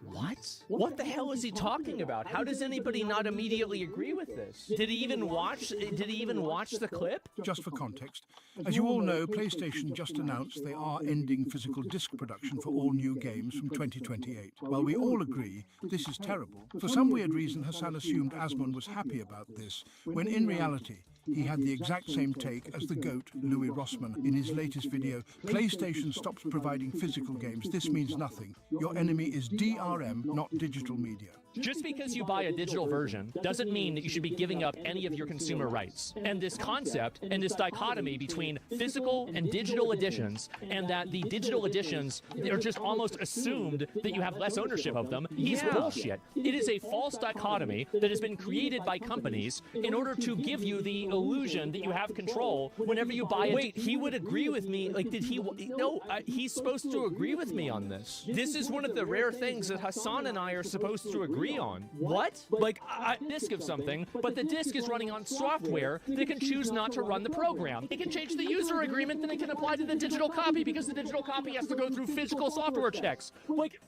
[SPEAKER 3] What? What the hell is he talking about? How does anybody not immediately agree with this? Did he even watch the clip?
[SPEAKER 12] Just for context, as you all know, PlayStation just announced they are ending physical disc production for all new games from 2028. While we all agree this is terrible, for some weird reason Hassan assumed Asmon was happy about this, when in reality he had the exact same take as the GOAT, Louis Rossmann, in his latest video. PlayStation stops providing physical games. This means nothing. Your enemy is DRM, not digital media.
[SPEAKER 3] Just because you buy a digital version doesn't mean that you should be giving up any of your consumer rights. And this concept and this dichotomy between physical and digital editions, and that the digital editions are just almost assumed that you have less ownership of them, is bullshit. It is a false dichotomy that has been created by companies in order to give you the illusion that you have control whenever you buy it. Wait, he would agree with me? Like, did he? No, he's supposed to agree with me on this. This is one of the rare things that Hassan and I are supposed to agree on. What? Like a disk of something, but the disk is running on software that can choose not to run the program. It can change the user agreement, then it can apply to the digital copy because the digital copy has to go through physical software checks. Like,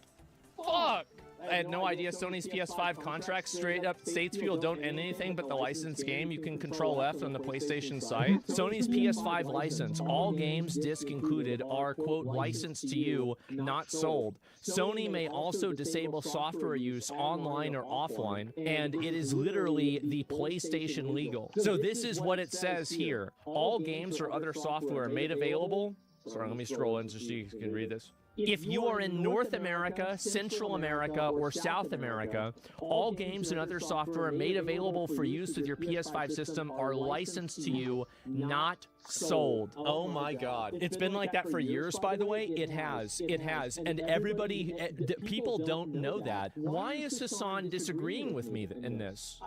[SPEAKER 3] fuck. I had no idea Sony's PS5 contracts straight up states people don't end anything but the licensed game. You can control F on the PlayStation site. Sony's PS5 license, all games, disc included, are, quote, licensed to you, not sold. Sony may also disable software use online or offline, and it is literally the PlayStation legal. So this is what it says here. All games or other software made available. Sorry, let me scroll in so you can read this. If you are in North America, Central America, or South America, all games and other software made available for use with your PS5 system are licensed to you, not sold. Oh my God. It's been like that for years, by the way. It has. It has. And everybody, people don't know that. Why is Hassan disagreeing with me in this?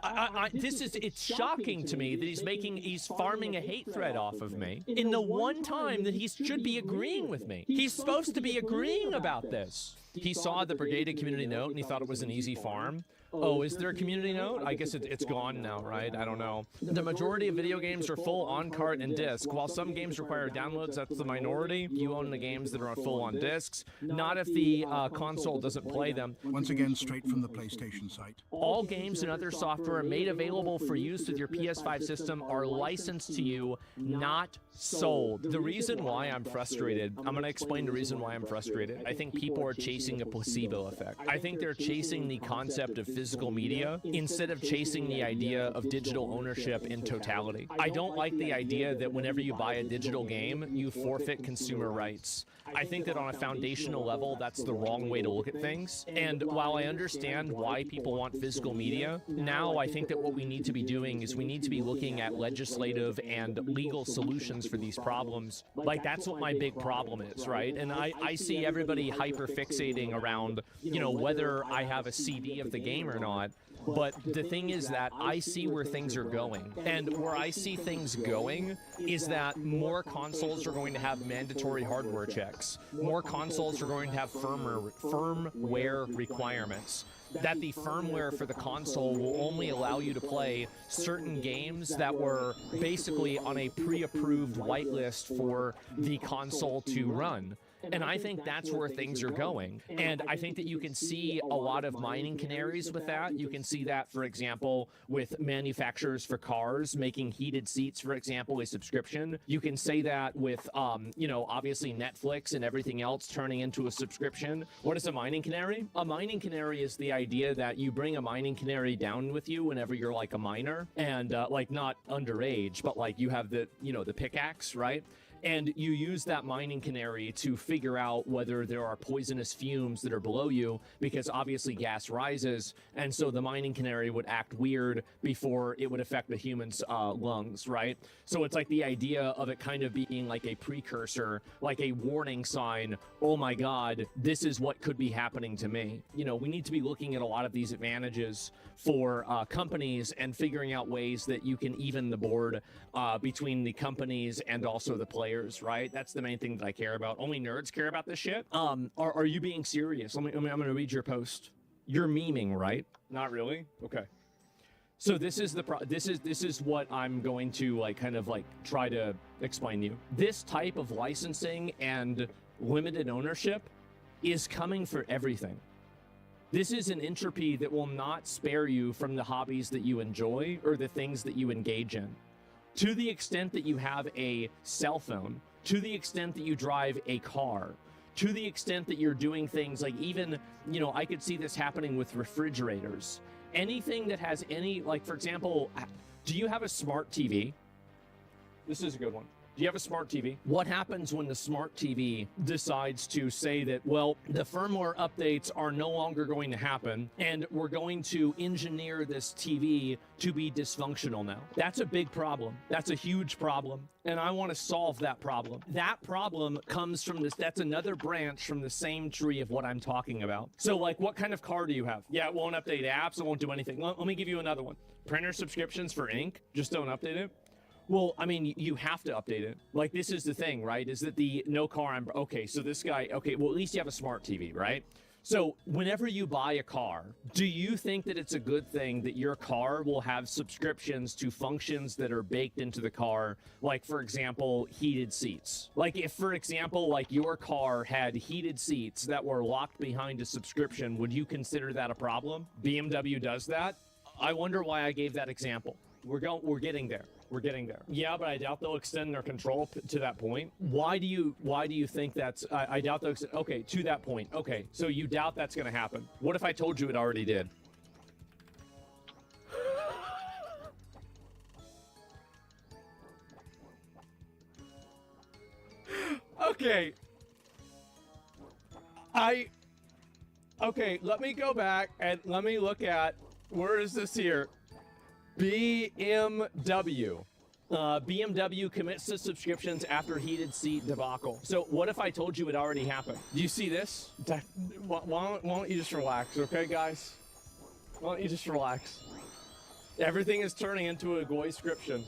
[SPEAKER 3] It's shocking to me that he's farming a hate thread off of me in the one time that he should be agreeing with me. He's supposed to be agreeing about this. He saw the Brigaded community note and he thought it was an easy farm. Oh, is there a community note? I guess it's gone now, right? I don't know. The majority of video games are full on-cart and disc. While some games require downloads, that's the minority. You own the games that are full on discs. Not if the console doesn't play them.
[SPEAKER 12] Once again, straight from the PlayStation site.
[SPEAKER 3] All games and other software made available for use with your PS5 system are licensed to you, not sold. The reason why I'm frustrated, I'm going to explain the reason why I'm frustrated. I think people are chasing a placebo effect. I think they're chasing the concept of physical media instead of chasing the idea of digital ownership in totality. I don't like the idea that whenever you buy a digital game, you forfeit consumer rights. I think that on a foundational level, that's the wrong way to look at things. And while I understand why people want physical media, now I think that what we need to be doing is we need to be looking at legislative and legal solutions for these problems. Like, that's what my big problem is, right? And I see everybody hyper-fixating around, you know, whether I have a CD of the game or not. But the thing is that I see where things are going. And where I see things going is that more consoles are going to have mandatory hardware checks. More consoles are going to have firmware requirements. That the firmware for the console will only allow you to play certain games that were basically on a pre-approved whitelist for the console to run. And I think that's where things are going. And I think that you can see a lot of mining canaries with that. You can see that, for example, with manufacturers for cars making heated seats, for example, a subscription. You can say that with, you know, obviously Netflix and everything else turning into a subscription. What is a mining canary? A mining canary is the idea that you bring a mining canary down with you whenever you're like a miner and like not underage, but like you have the, you know, the pickaxe, right? And you use that mining canary to figure out whether there are poisonous fumes that are below you, because obviously gas rises, and so the mining canary would act weird before it would affect the human's lungs, right? So it's like the idea of it kind of being like a precursor, like a warning sign, oh my god, this is what could be happening to me. You know, we need to be looking at a lot of these advantages for companies and figuring out ways that you can even the board between the companies and also the players, right? That's the main thing that I care about. Only nerds care about this shit. Are you being serious? I'm gonna read your post. You're memeing, right? Not really? Okay. So this is the this is what I'm going to like kind of like try to explain to you. This type of licensing and limited ownership is coming for everything. This is an entropy that will not spare you from the hobbies that you enjoy or the things that you engage in. To the extent that you have a cell phone, to the extent that you drive a car, to the extent that you're doing things like even, you know, I could see this happening with refrigerators. Anything that has any, like, for example, do you have a smart TV? This is a good one. Do you have a smart TV? What happens when the smart TV decides to say that, well, the firmware updates are no longer going to happen and we're going to engineer this TV to be dysfunctional now? That's a big problem. That's a huge problem. And I want to solve that problem. That problem comes from this, that's another branch from the same tree of what I'm talking about. So like, what kind of car do you have? Yeah, it won't update apps, it won't do anything. Let me give you another one. Printer subscriptions for ink, just don't update it. Well, I mean, you have to update it. Like, this is the thing, right? Is that the no car, okay, so this guy, okay, well, at least you have a smart TV, right? So whenever you buy a car, do you think that it's a good thing that your car will have subscriptions to functions that are baked into the car? Like, for example, heated seats. Like if, for example, like your car had heated seats that were locked behind a subscription, would you consider that a problem? BMW does that. I wonder why I gave that example. We're getting there. We're getting there. Yeah, but I doubt they'll extend their control to that point. Why do you think that's? I doubt they'll. Okay, to that point. Okay, so you doubt that's going to happen. What if I told you it already did? Okay. Okay, let me go back and let me look at, where is this here? BMW. BMW commits to subscriptions after heated seat debacle. So what if I told you it already happened? Do you see this? Why don't you just relax, okay, guys? Why don't you just relax? Everything is turning into a Goyscription.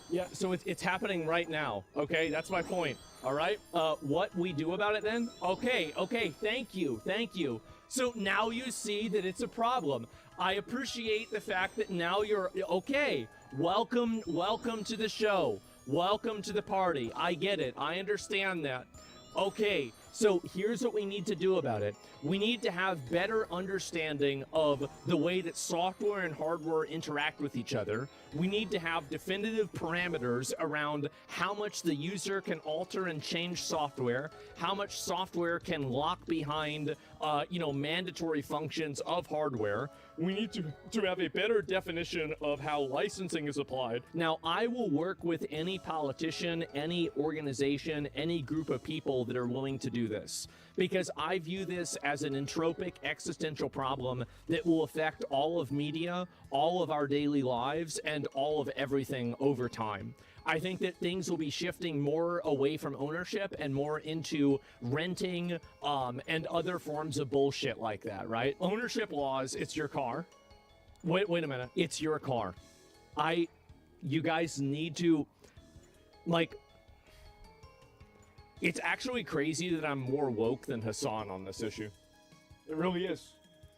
[SPEAKER 3] Yeah, so it's happening right now, okay? That's my point, all right? What we do about it then? Okay, thank you. So now you see that it's a problem. I appreciate the fact that now you're, okay, welcome to the show. Welcome to the party. I get it. I understand that. Okay, so here's what we need to do about it. We need to have better understanding of the way that software and hardware interact with each other. We need to have definitive parameters around how much the user can alter and change software, how much software can lock behind, mandatory functions of hardware. We need to have a better definition of how licensing is applied. Now, I will work with any politician, any organization, any group of people that are willing to do this, because I view this as an entropic existential problem that will affect all of media, all of our daily lives, and all of everything over time. I think that things will be shifting more away from ownership and more into renting and other forms of bullshit like that, right? Ownership laws, it's your car. Wait a minute. It's your car. You guys need to, like, it's actually crazy that I'm more woke than Hassan on this issue. It really is.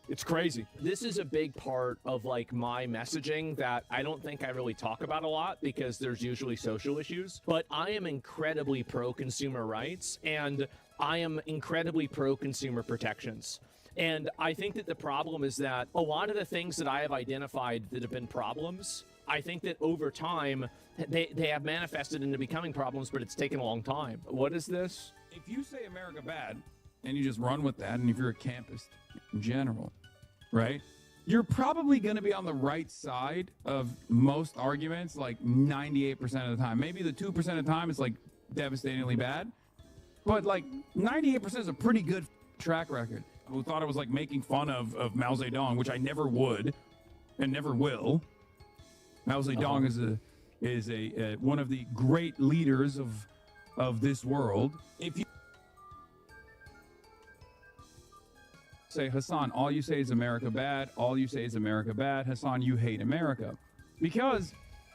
[SPEAKER 3] It's crazy. This is a big part of, like, my messaging that I don't think I really talk about a lot because there's usually social issues. But I am incredibly pro-consumer rights, and I am incredibly pro-consumer protections. And I think that the problem is that a lot of the things that I have identified that have been problems, I think that over time, they have manifested into becoming problems, but it's taken a long time. What is this?
[SPEAKER 13] If you say America bad, and you just run with that, and if you're a campus in general, right, you're probably going to be on the right side of most arguments, like 98% of the time. Maybe the 2% of the time it's like devastatingly bad, but like 98% is a pretty good track record. Who thought it was like making fun of Mao Zedong, which I never would and never will. Mao Zedong is a one of the great leaders of this world. If you say, Hassan, all you say is America bad, all you say is America bad, Hassan, you hate America. Because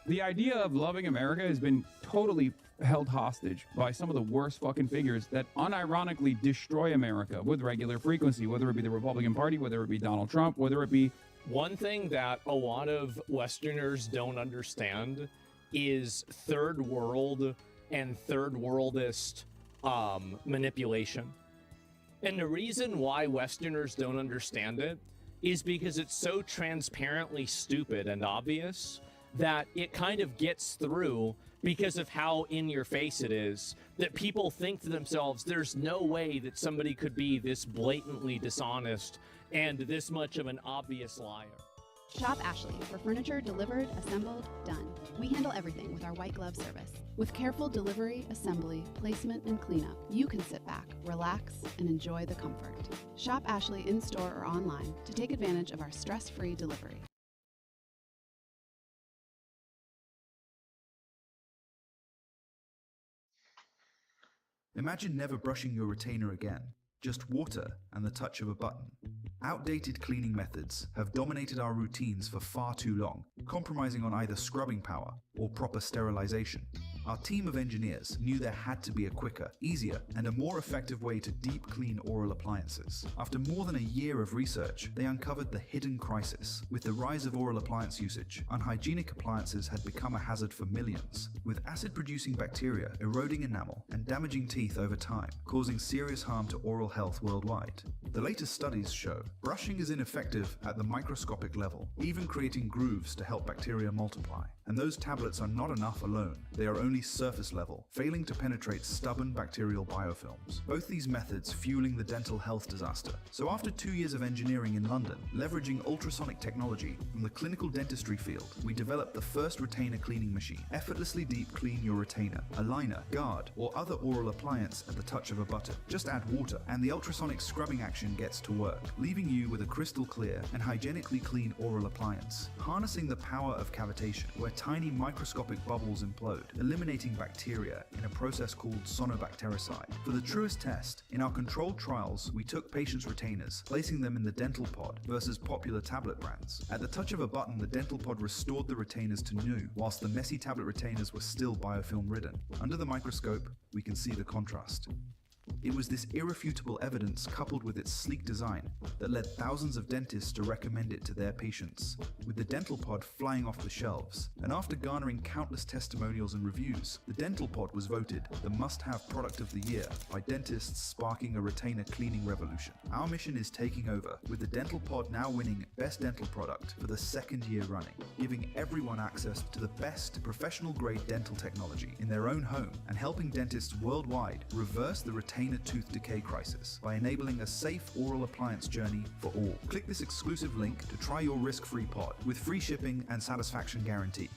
[SPEAKER 13] the idea of loving America has been totally held hostage by some of the worst fucking figures that unironically destroy America with regular frequency, whether it be the Republican Party, whether it be Donald Trump, whether it be...
[SPEAKER 3] One thing that a lot of Westerners don't understand is third world and third worldist manipulation. And the reason why Westerners don't understand it is because it's so transparently stupid and obvious that it kind of gets through because of how in your face it is, that people think to themselves, there's no way that somebody could be this blatantly dishonest and this much of an obvious liar.
[SPEAKER 14] Shop Ashley for furniture delivered, assembled, done. We handle everything with our white glove service. With careful delivery, assembly, placement, and cleanup, you can sit back, relax, and enjoy the comfort. Shop Ashley in-store or online to take advantage of our stress-free delivery.
[SPEAKER 15] Imagine never brushing your retainer again, just water and the touch of a button. Outdated cleaning methods have dominated our routines for far too long, compromising on either scrubbing power or proper sterilization. Our team of engineers knew there had to be a quicker, easier, and a more effective way to deep clean oral appliances. After more than a year of research, they uncovered the hidden crisis. With the rise of oral appliance usage, unhygienic appliances had become a hazard for millions, with acid-producing bacteria eroding enamel and damaging teeth over time, causing serious harm to oral health worldwide. The latest studies show brushing is ineffective at the microscopic level, even creating grooves to help bacteria multiply. And those tablets are not enough alone. They are only surface level, failing to penetrate stubborn bacterial biofilms. Both these methods fueling the dental health disaster. So after 2 years of engineering in London, leveraging ultrasonic technology from the clinical dentistry field, we developed the first retainer cleaning machine. Effortlessly deep clean your retainer, a liner, guard, or other oral appliance at the touch of a button. Just add water, and the ultrasonic scrubbing action gets to work, leaving you with a crystal clear and hygienically clean oral appliance. Harnessing the power of cavitation, where tiny microscopic bubbles implode, eliminating bacteria in a process called sonobactericide. For the truest test, in our controlled trials, we took patients' retainers, placing them in the dental pod versus popular tablet brands. At the touch of a button, the dental pod restored the retainers to new, whilst the messy tablet retainers were still biofilm ridden. Under the microscope, we can see the contrast. It was this irrefutable evidence coupled with its sleek design that led thousands of dentists to recommend it to their patients, with the dental pod flying off the shelves. And after garnering countless testimonials and reviews, the dental pod was voted the must-have product of the year by dentists, sparking a retainer cleaning revolution. Our mission is taking over, with the dental pod now winning Best Dental Product for the second year running, giving everyone access to the best professional-grade dental technology in their own home and helping dentists worldwide reverse the retainer tooth decay crisis by enabling a safe oral appliance journey for all. Click this exclusive link to try your risk-free pod with free shipping and satisfaction guarantee.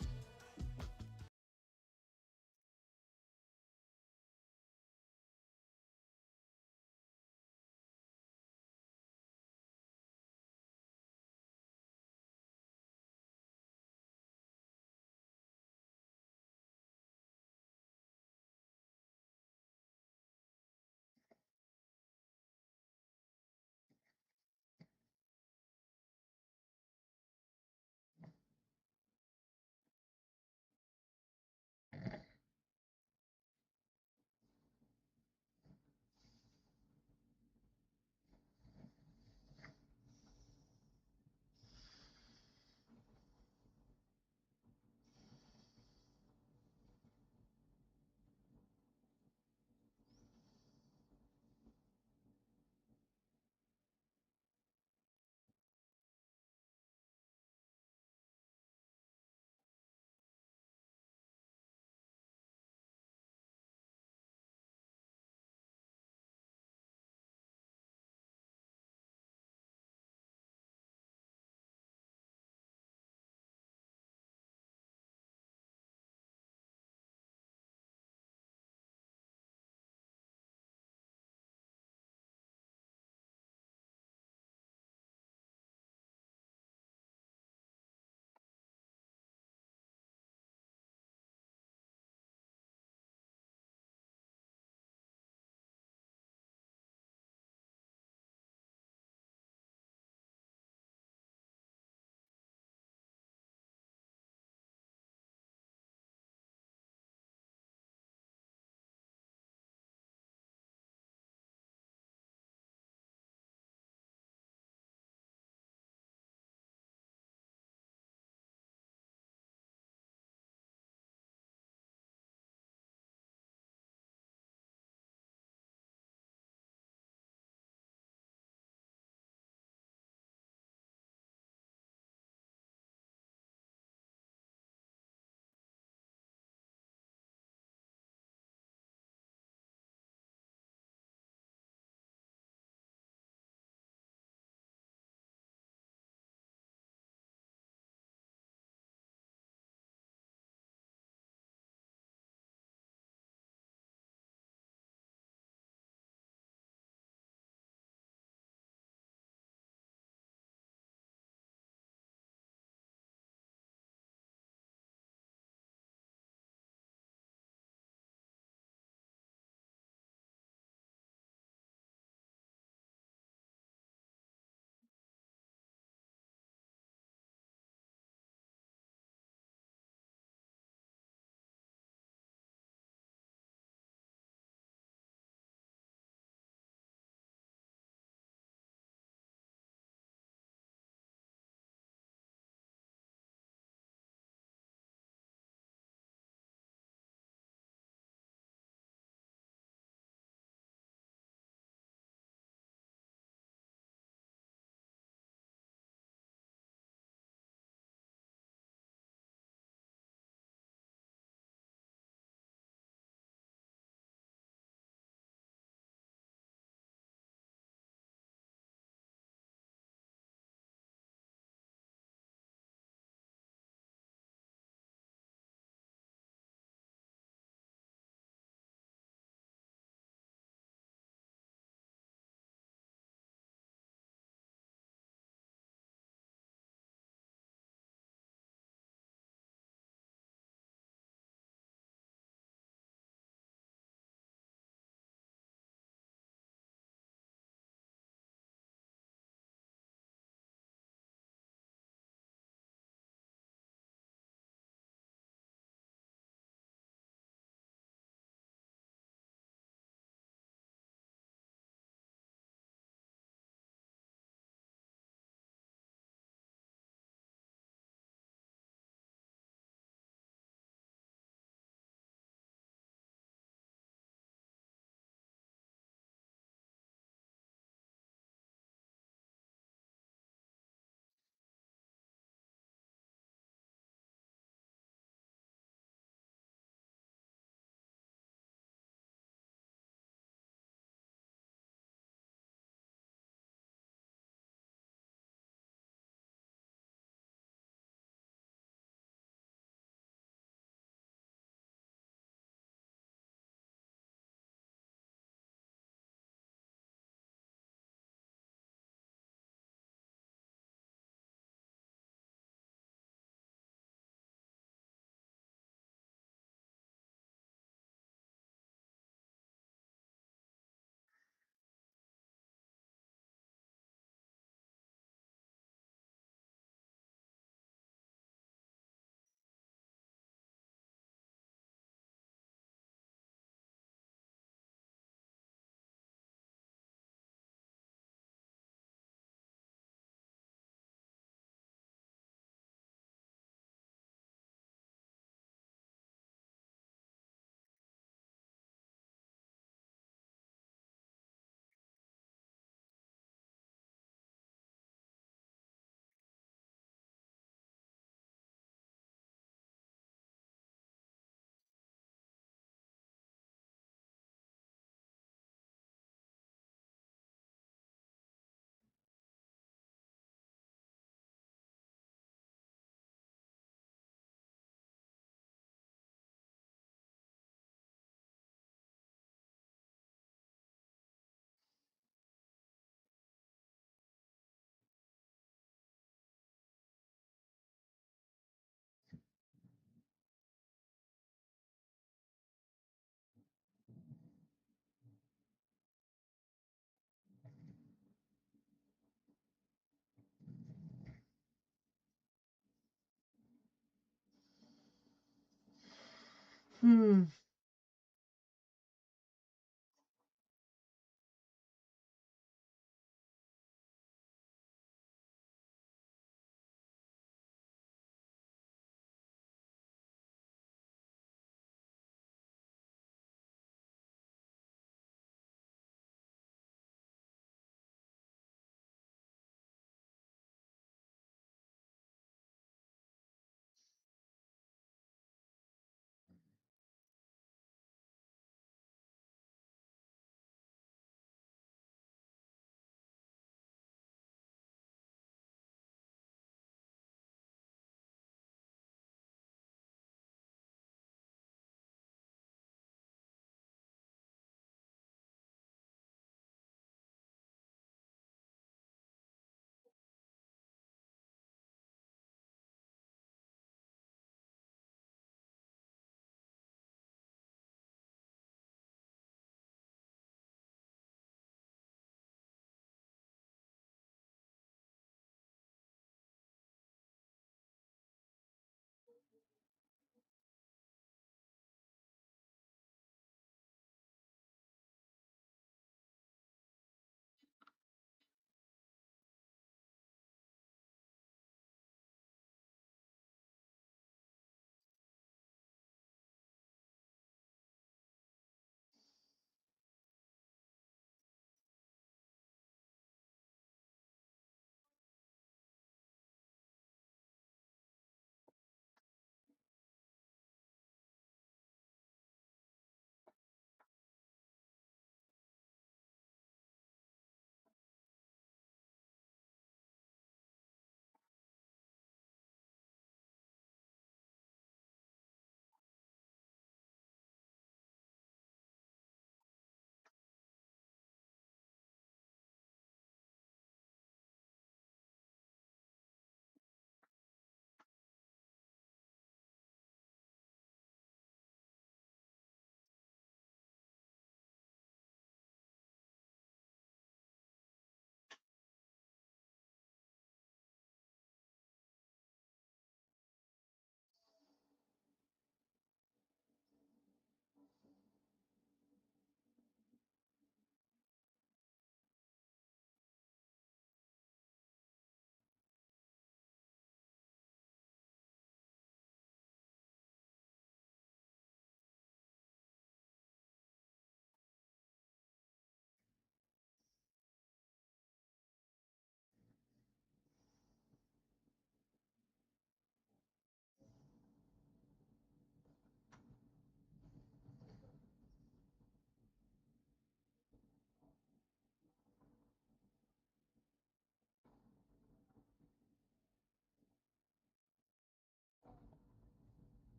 [SPEAKER 2] Hmm.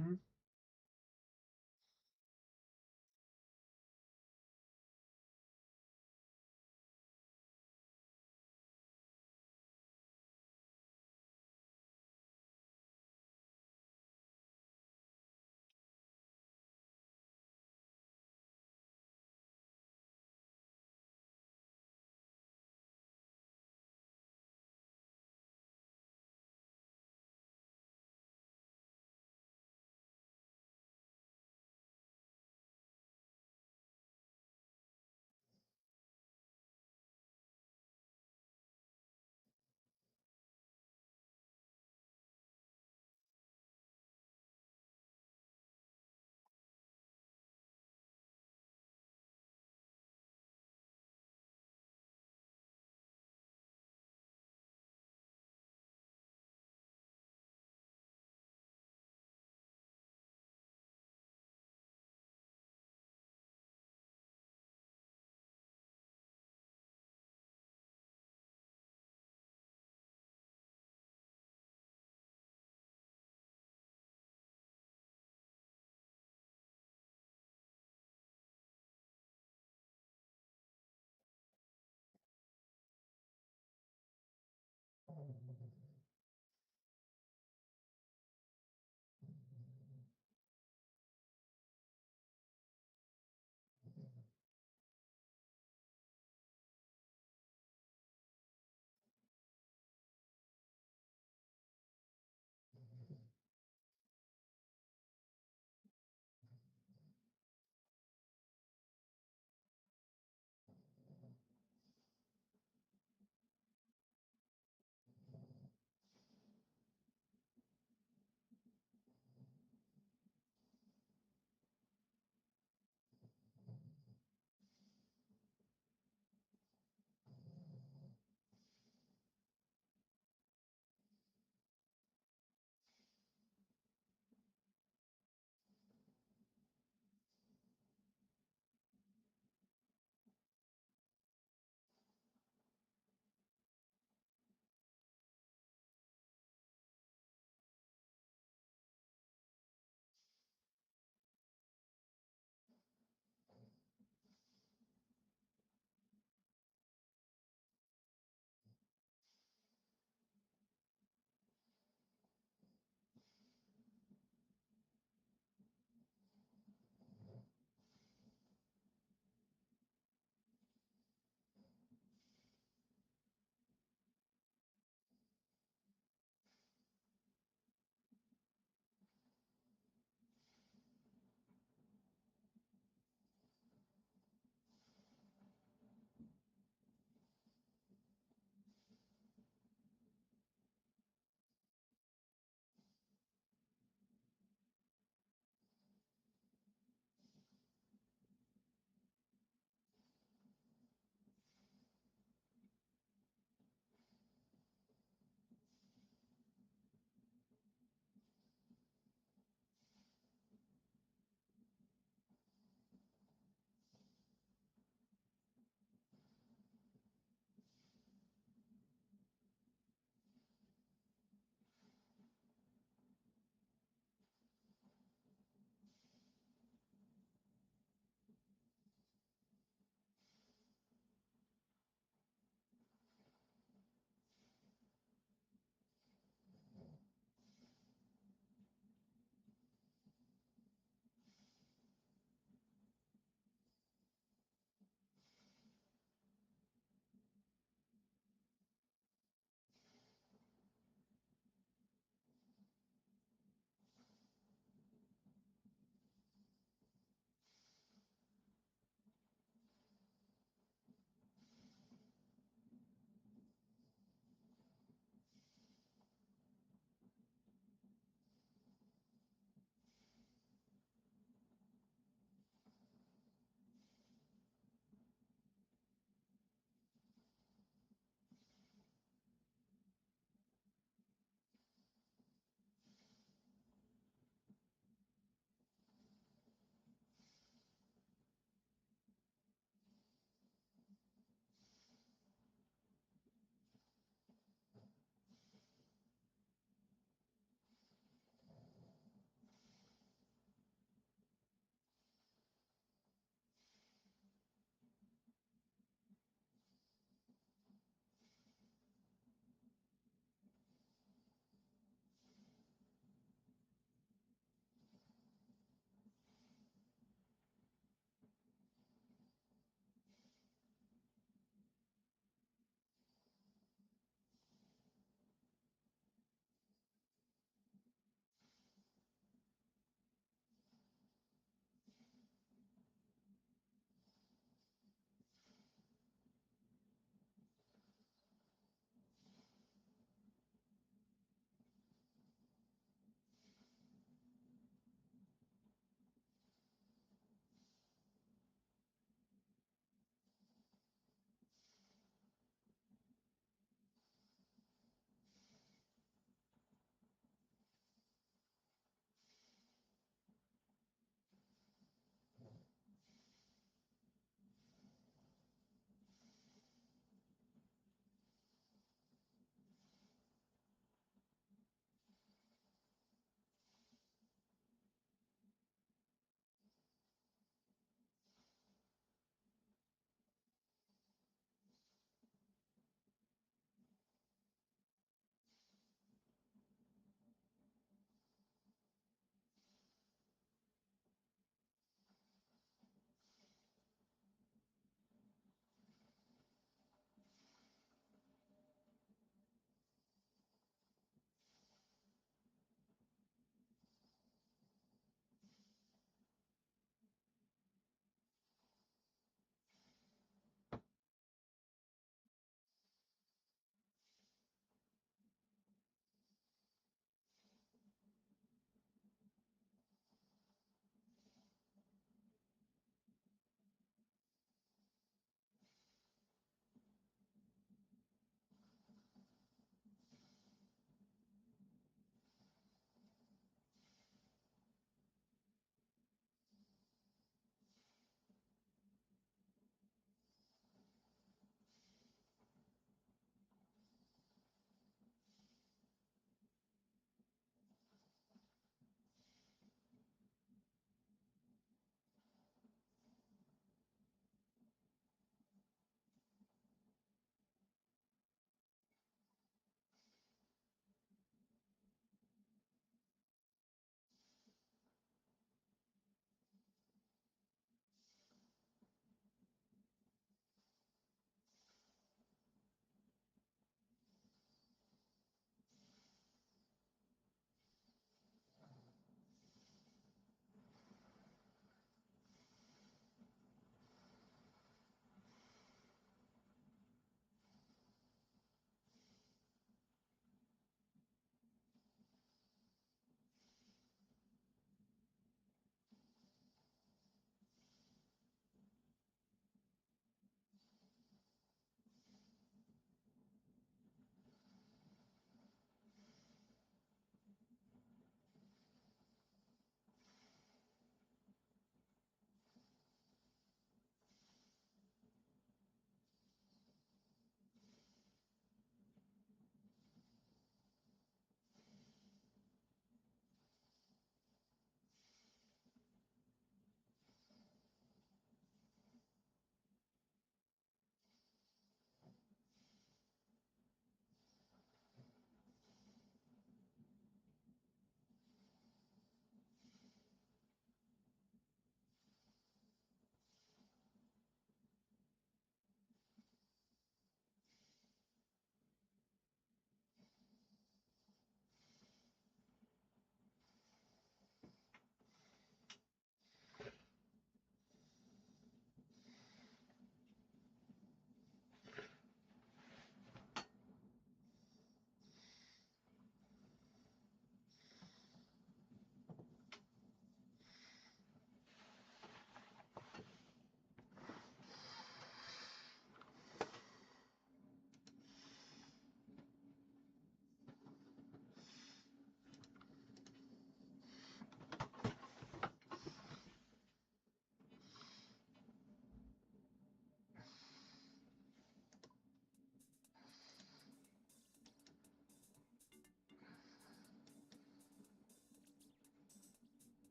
[SPEAKER 2] Mm-hmm.